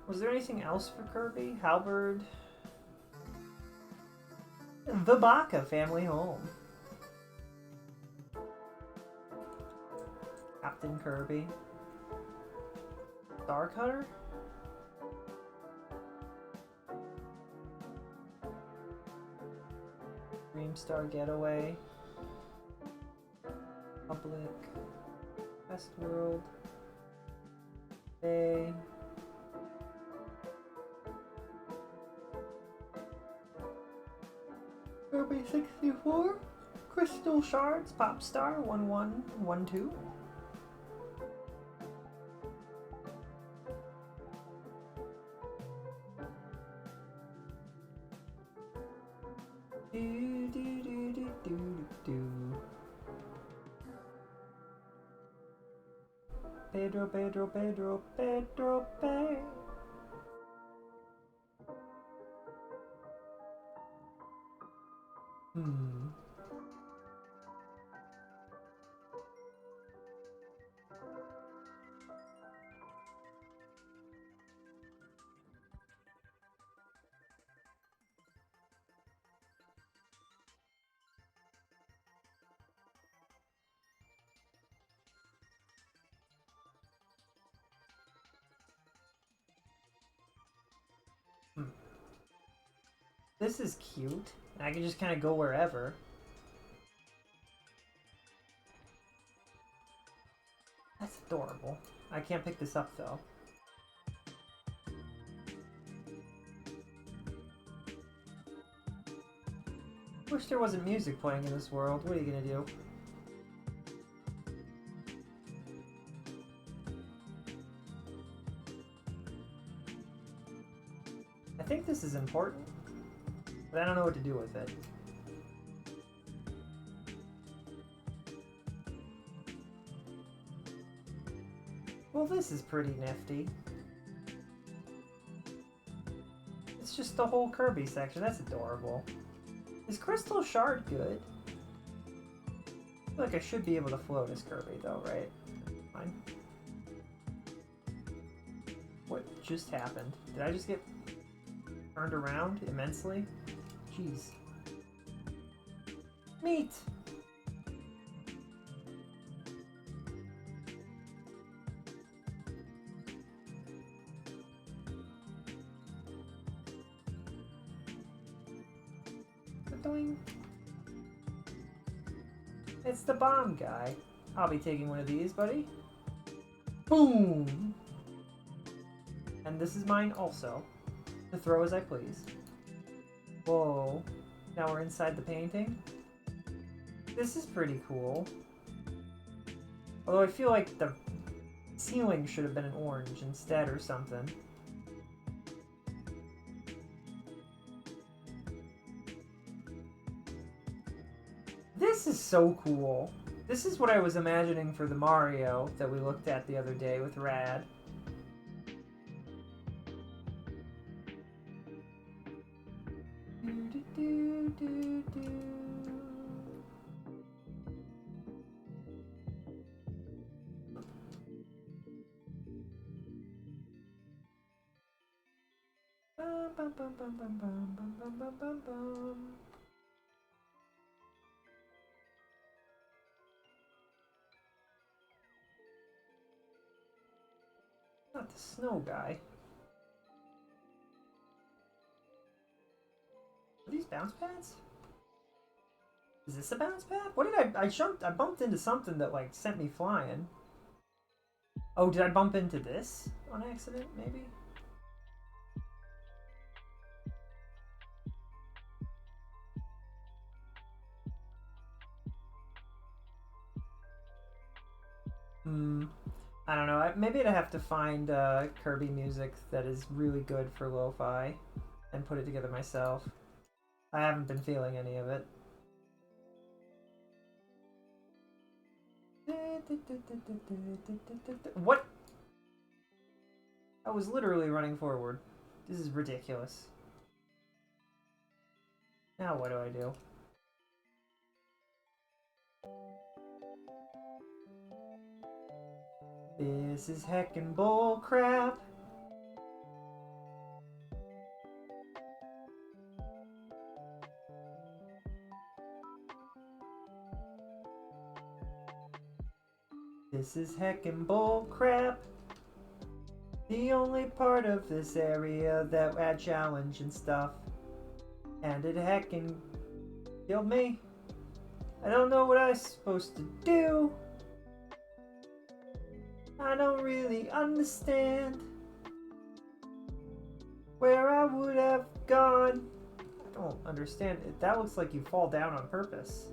S2: Was there anything else for Kirby? Halberd? The Baka family home. Captain Kirby. Star Cutter? Dreamstar Getaway. Public. Westworld. Bay. Kirby 64. Crystal Shards. Popstar 1112. Pedro, Pedro, Pedro, Pedro, Pedro. This is cute. I can just kind of go wherever. That's adorable. I can't pick this up though. Wish there wasn't music playing in this world. What are you gonna do? I think this is important, but I don't know what to do with it. Well, this is pretty nifty. It's just the whole Kirby section. That's adorable. Is Crystal Shard good? I feel like I should be able to float as Kirby though, right? Fine. What just happened? Did I just get turned around immensely? Jeez. Meat! Doing. It's the bomb guy. I'll be taking one of these, buddy. Boom! And this is mine also. To throw as I please. Whoa. Now we're inside the painting. This is pretty cool. Although I feel like the ceiling should have been an orange instead or something. This is so cool. This is what I was imagining for the Mario that we looked at the other day with Rad. Not the snow guy. Are these bounce pads? Is this a bounce pad? What did I jumped? I bumped into something that like sent me flying. Oh, did I bump into this on accident, maybe? I don't know. Maybe I'd have to find Kirby music that is really good for lo-fi and put it together myself. I haven't been feeling any of it. What? I was literally running forward. This is ridiculous. Now what do I do? This is heckin' bull crap. This is heckin' bull crap. The only part of this area that had challenge and stuff. And it heckin' killed me. I don't know what I was supposed to do. I don't really understand where I would have gone. I don't understand it. That looks like you fall down on purpose.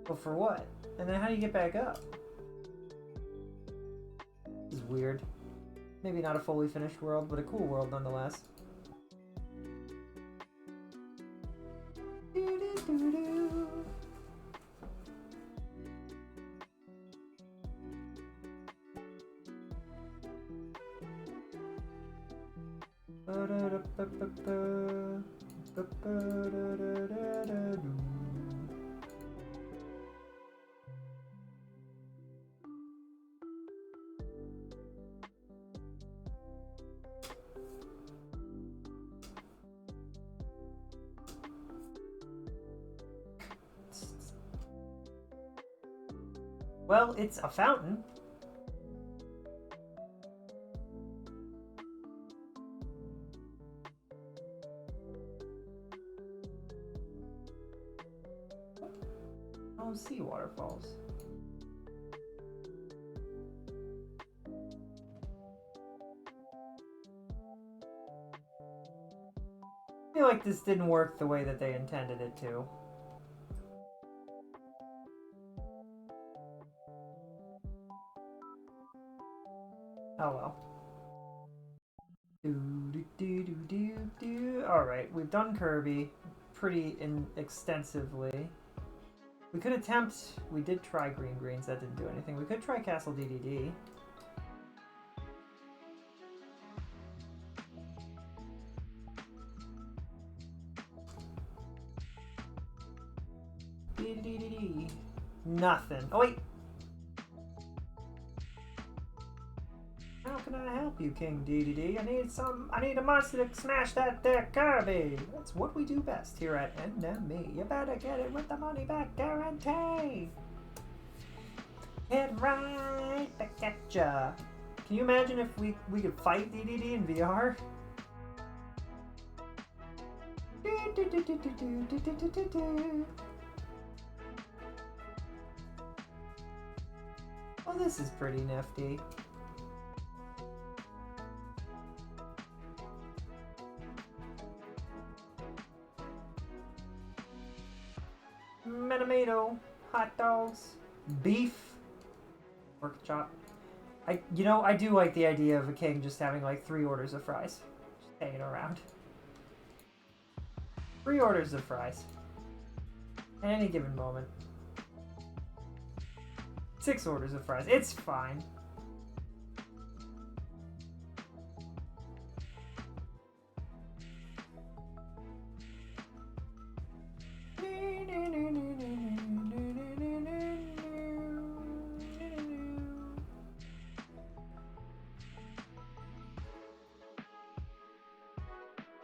S2: But for what? And then how do you get back up? This is weird. Maybe not a fully finished world, but a cool world nonetheless. Well, it's a fountain. I don't see waterfalls. I feel like this didn't work the way that they intended it to. Oh well. Alright, we've done Kirby pretty extensively. We could attempt... We did try Green Greens, that didn't do anything. We could try Castle DDD. DDD. Nothing. Oh wait! How can I help you, King DDD? I need a monster to smash that there Kirby! That's what we do best here at NME. You better get it with the money back guarantee! Hit right back at ya! Can you imagine if we could fight DDD in VR? Well, this is pretty nifty. Tomato, hot dogs, beef, pork chop. I do like the idea of a king just having like 3 orders of fries, just hanging around. 3 orders of fries at any given moment. 6 orders of fries. It's fine.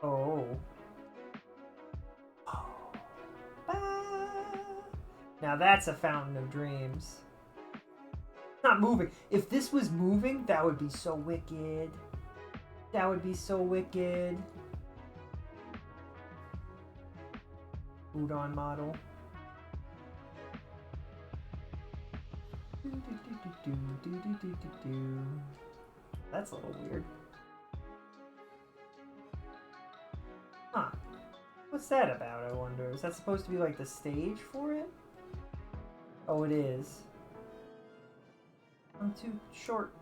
S2: Oh. Now that's a fountain of dreams. Not moving. If this was moving, that would be so wicked. That would be so wicked. Udon model. That's a little weird. Huh. What's that about, I wonder? Is that supposed to be like the stage for it? Oh, it is. I'm too short.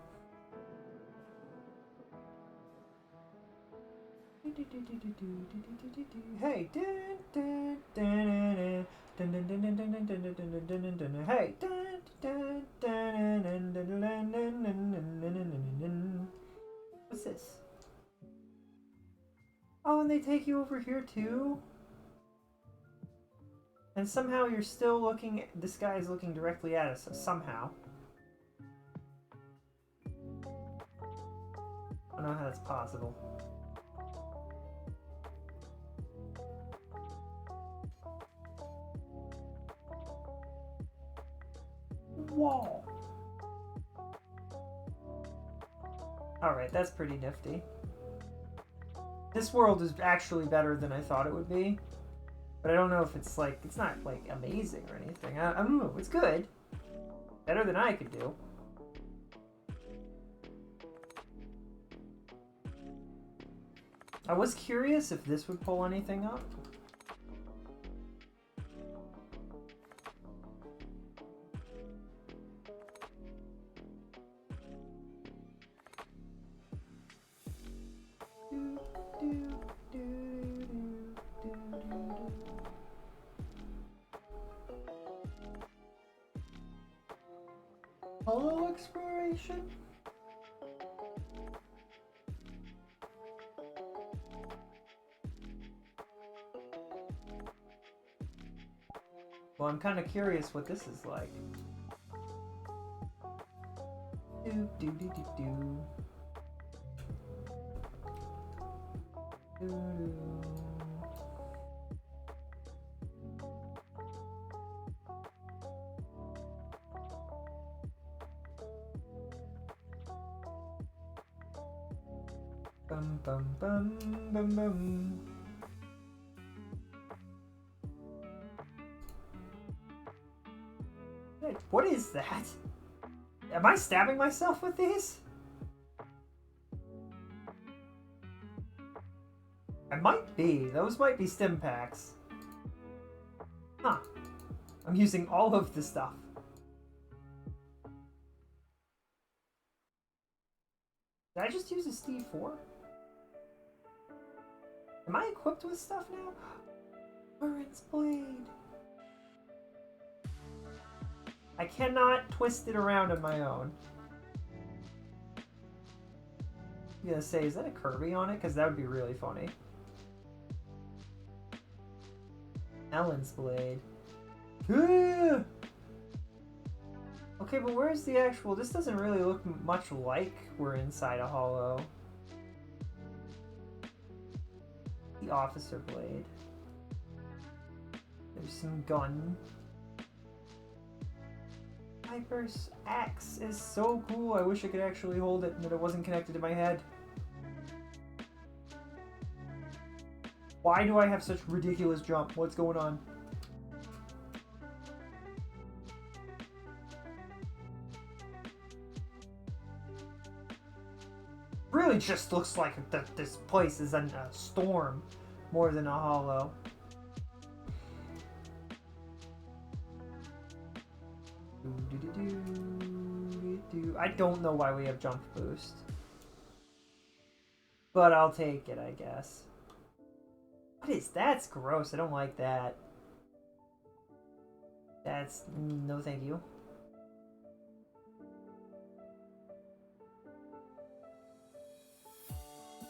S2: Hey, hey, what's this? Oh, and they take you over here too? And somehow you're still looking, this guy is looking directly at us, somehow. I don't know how that's possible. Wall. Alright, that's pretty nifty. This world is actually better than I thought it would be. But I don't know if it's like, it's not like amazing or anything. I don't know, it's good. Better than I could do. I was curious if this would pull anything up. Hollow exploration? Well, I'm kind of curious what this is like. Do do do do do. Do. Bum bum bum bum bum. Wait, what is that? Am I stabbing myself with these? I might be. Those might be stim packs. Huh. I'm using all of the stuff. Did I just use a Steve 4? Am I equipped with stuff now? Orin's blade. I cannot twist it around on my own. I'm gonna say, is that a Kirby on it? Because that would be really funny. Ellen's blade. Ah! Okay, but where's the actual... This doesn't really look much like we're inside a hollow. The officer blade. There's some gun. Piper's axe is so cool. I wish I could actually hold it and that it wasn't connected to my head. Why do I have such ridiculous jump? What's going on? Really just looks like this place is in a storm more than a hollow. I don't know why we have jump boost. But I'll take it, I guess. What is that? That's gross. I don't like that. That's... no thank you.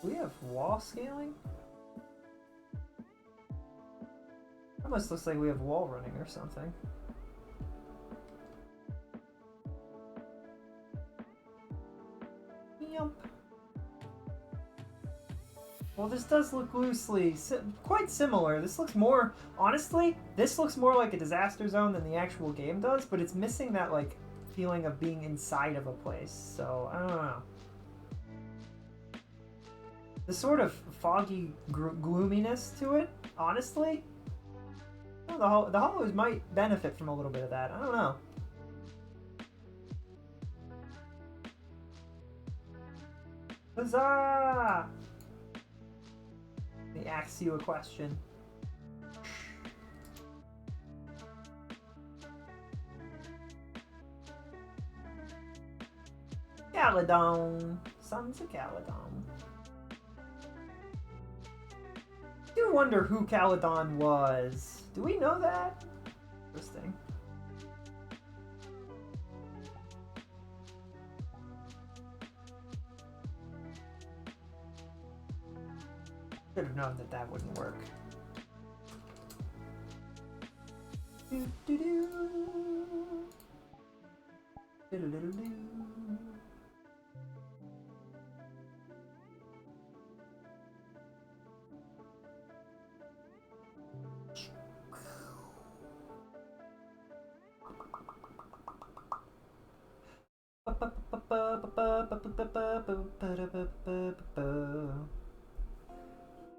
S2: Do we have wall scaling? Almost looks like we have wall running or something. Yump. Well, this does look loosely quite similar. This looks more, honestly, this looks more like a disaster zone than the actual game does, but it's missing that like feeling of being inside of a place. So I don't know. The sort of foggy gloominess to it, honestly, well, the hollows might benefit from a little bit of that. I don't know. Huzzah! Let me ask you a question. Caledon. Sons of Caledon. I do wonder who Caledon was. Do we know that? Interesting. Should have known that that wouldn't work. Do do do. Do do do do.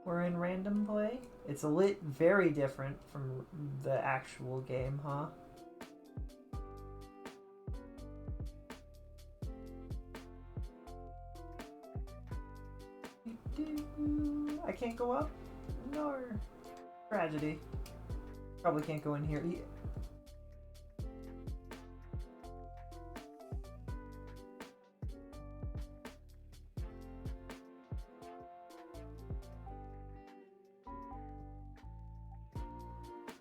S2: We're in random play. It's a lit very different from the actual game, huh? I can't go up? No. Tragedy. Probably can't go in here.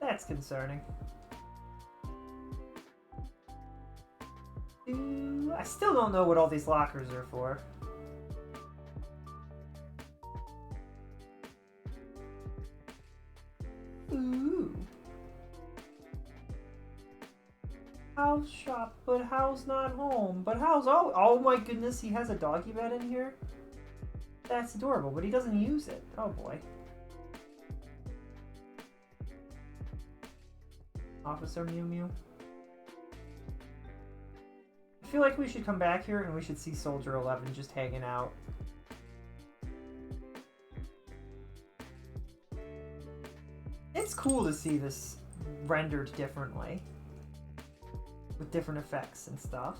S2: That's concerning. I still don't know what all these lockers are for. Ooh. Hal's shop, but Hal's not home. But Hal's oh my goodness, he has a doggy bed in here? That's adorable, but he doesn't use it. Oh boy. Officer Mew Mew. I feel like we should come back here and we should see Soldier 11 just hanging out. It's cool to see this rendered differently. With different effects and stuff.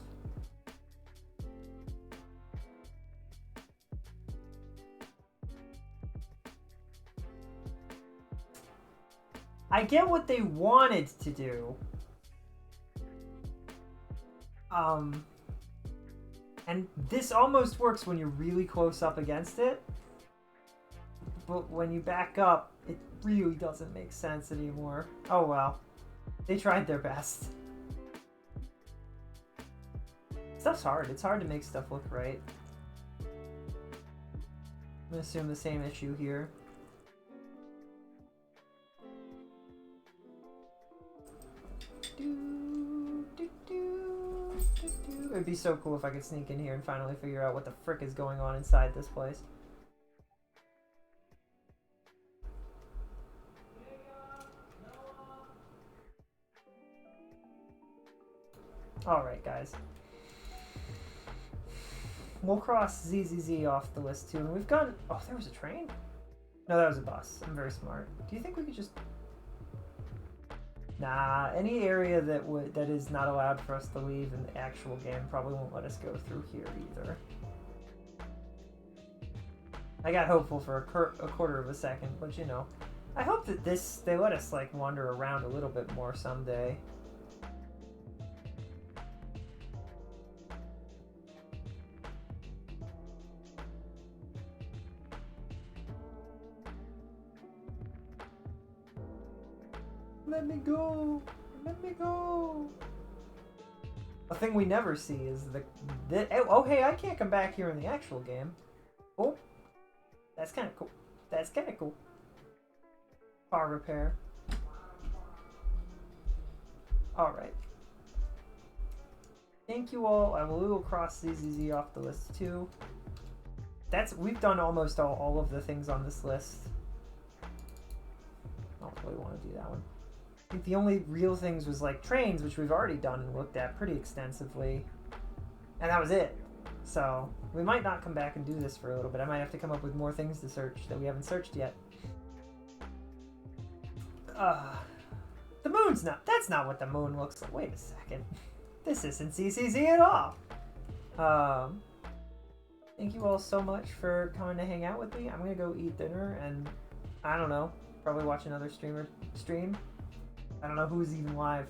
S2: I get what they wanted to do. And this almost works when you're really close up against it. But when you back up, it really doesn't make sense anymore. Oh well. They tried their best. Stuff's hard. It's hard to make stuff look right. I'm gonna assume the same issue here. It'd be so cool if I could sneak in here and finally figure out what the frick is going on inside this place. Alright, guys. We'll cross ZZZ off the list too, and we've gone... Oh, there was a train? No, that was a bus. I'm very smart. Do you think we could just... Nah, any area that is not allowed for us to leave in the actual game probably won't let us go through here either. I got hopeful for a quarter of a second, but you know. I hope that they let us like wander around a little bit more someday. Let me go! Let me go! A thing we never see is oh hey, I can't come back here in the actual game. Oh, that's kind of cool. That's kind of cool. Car repair. All right. Thank you all. We will cross ZZZ off the list too. We've done almost all of the things on this list. I don't really want to do that one. I think the only real things was like trains, which we've already done and looked at pretty extensively. And that was it. So we might not come back and do this for a little bit. I might have to come up with more things to search that we haven't searched yet. The moon's not... That's not what the moon looks like. Wait a second. This isn't CCZ at all. Thank you all so much for coming to hang out with me. I'm gonna go eat dinner and I don't know, probably watch another streamer stream. I don't know who's even live.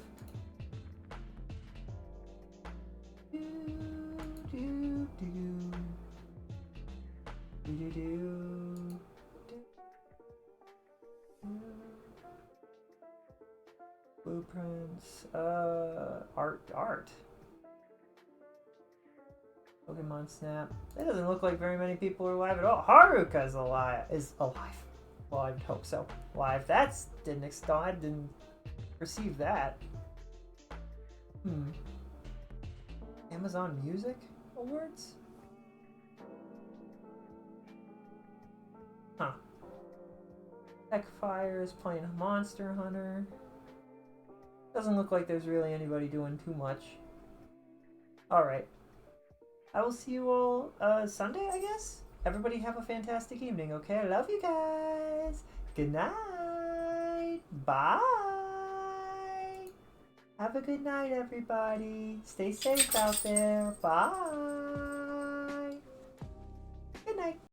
S2: Blueprints, art. Pokemon Snap. It doesn't look like very many people are alive at all. Haruka's alive. Well, I would hope so. Live. I didn't receive that. Amazon Music Awards? Huh. Techfire is playing Monster Hunter. Doesn't look like there's really anybody doing too much. Alright. I will see you all Sunday, I guess? Everybody have a fantastic evening, okay? I love you guys. Good night. Bye. Have a good night, everybody. Stay safe out there. Bye. Good night.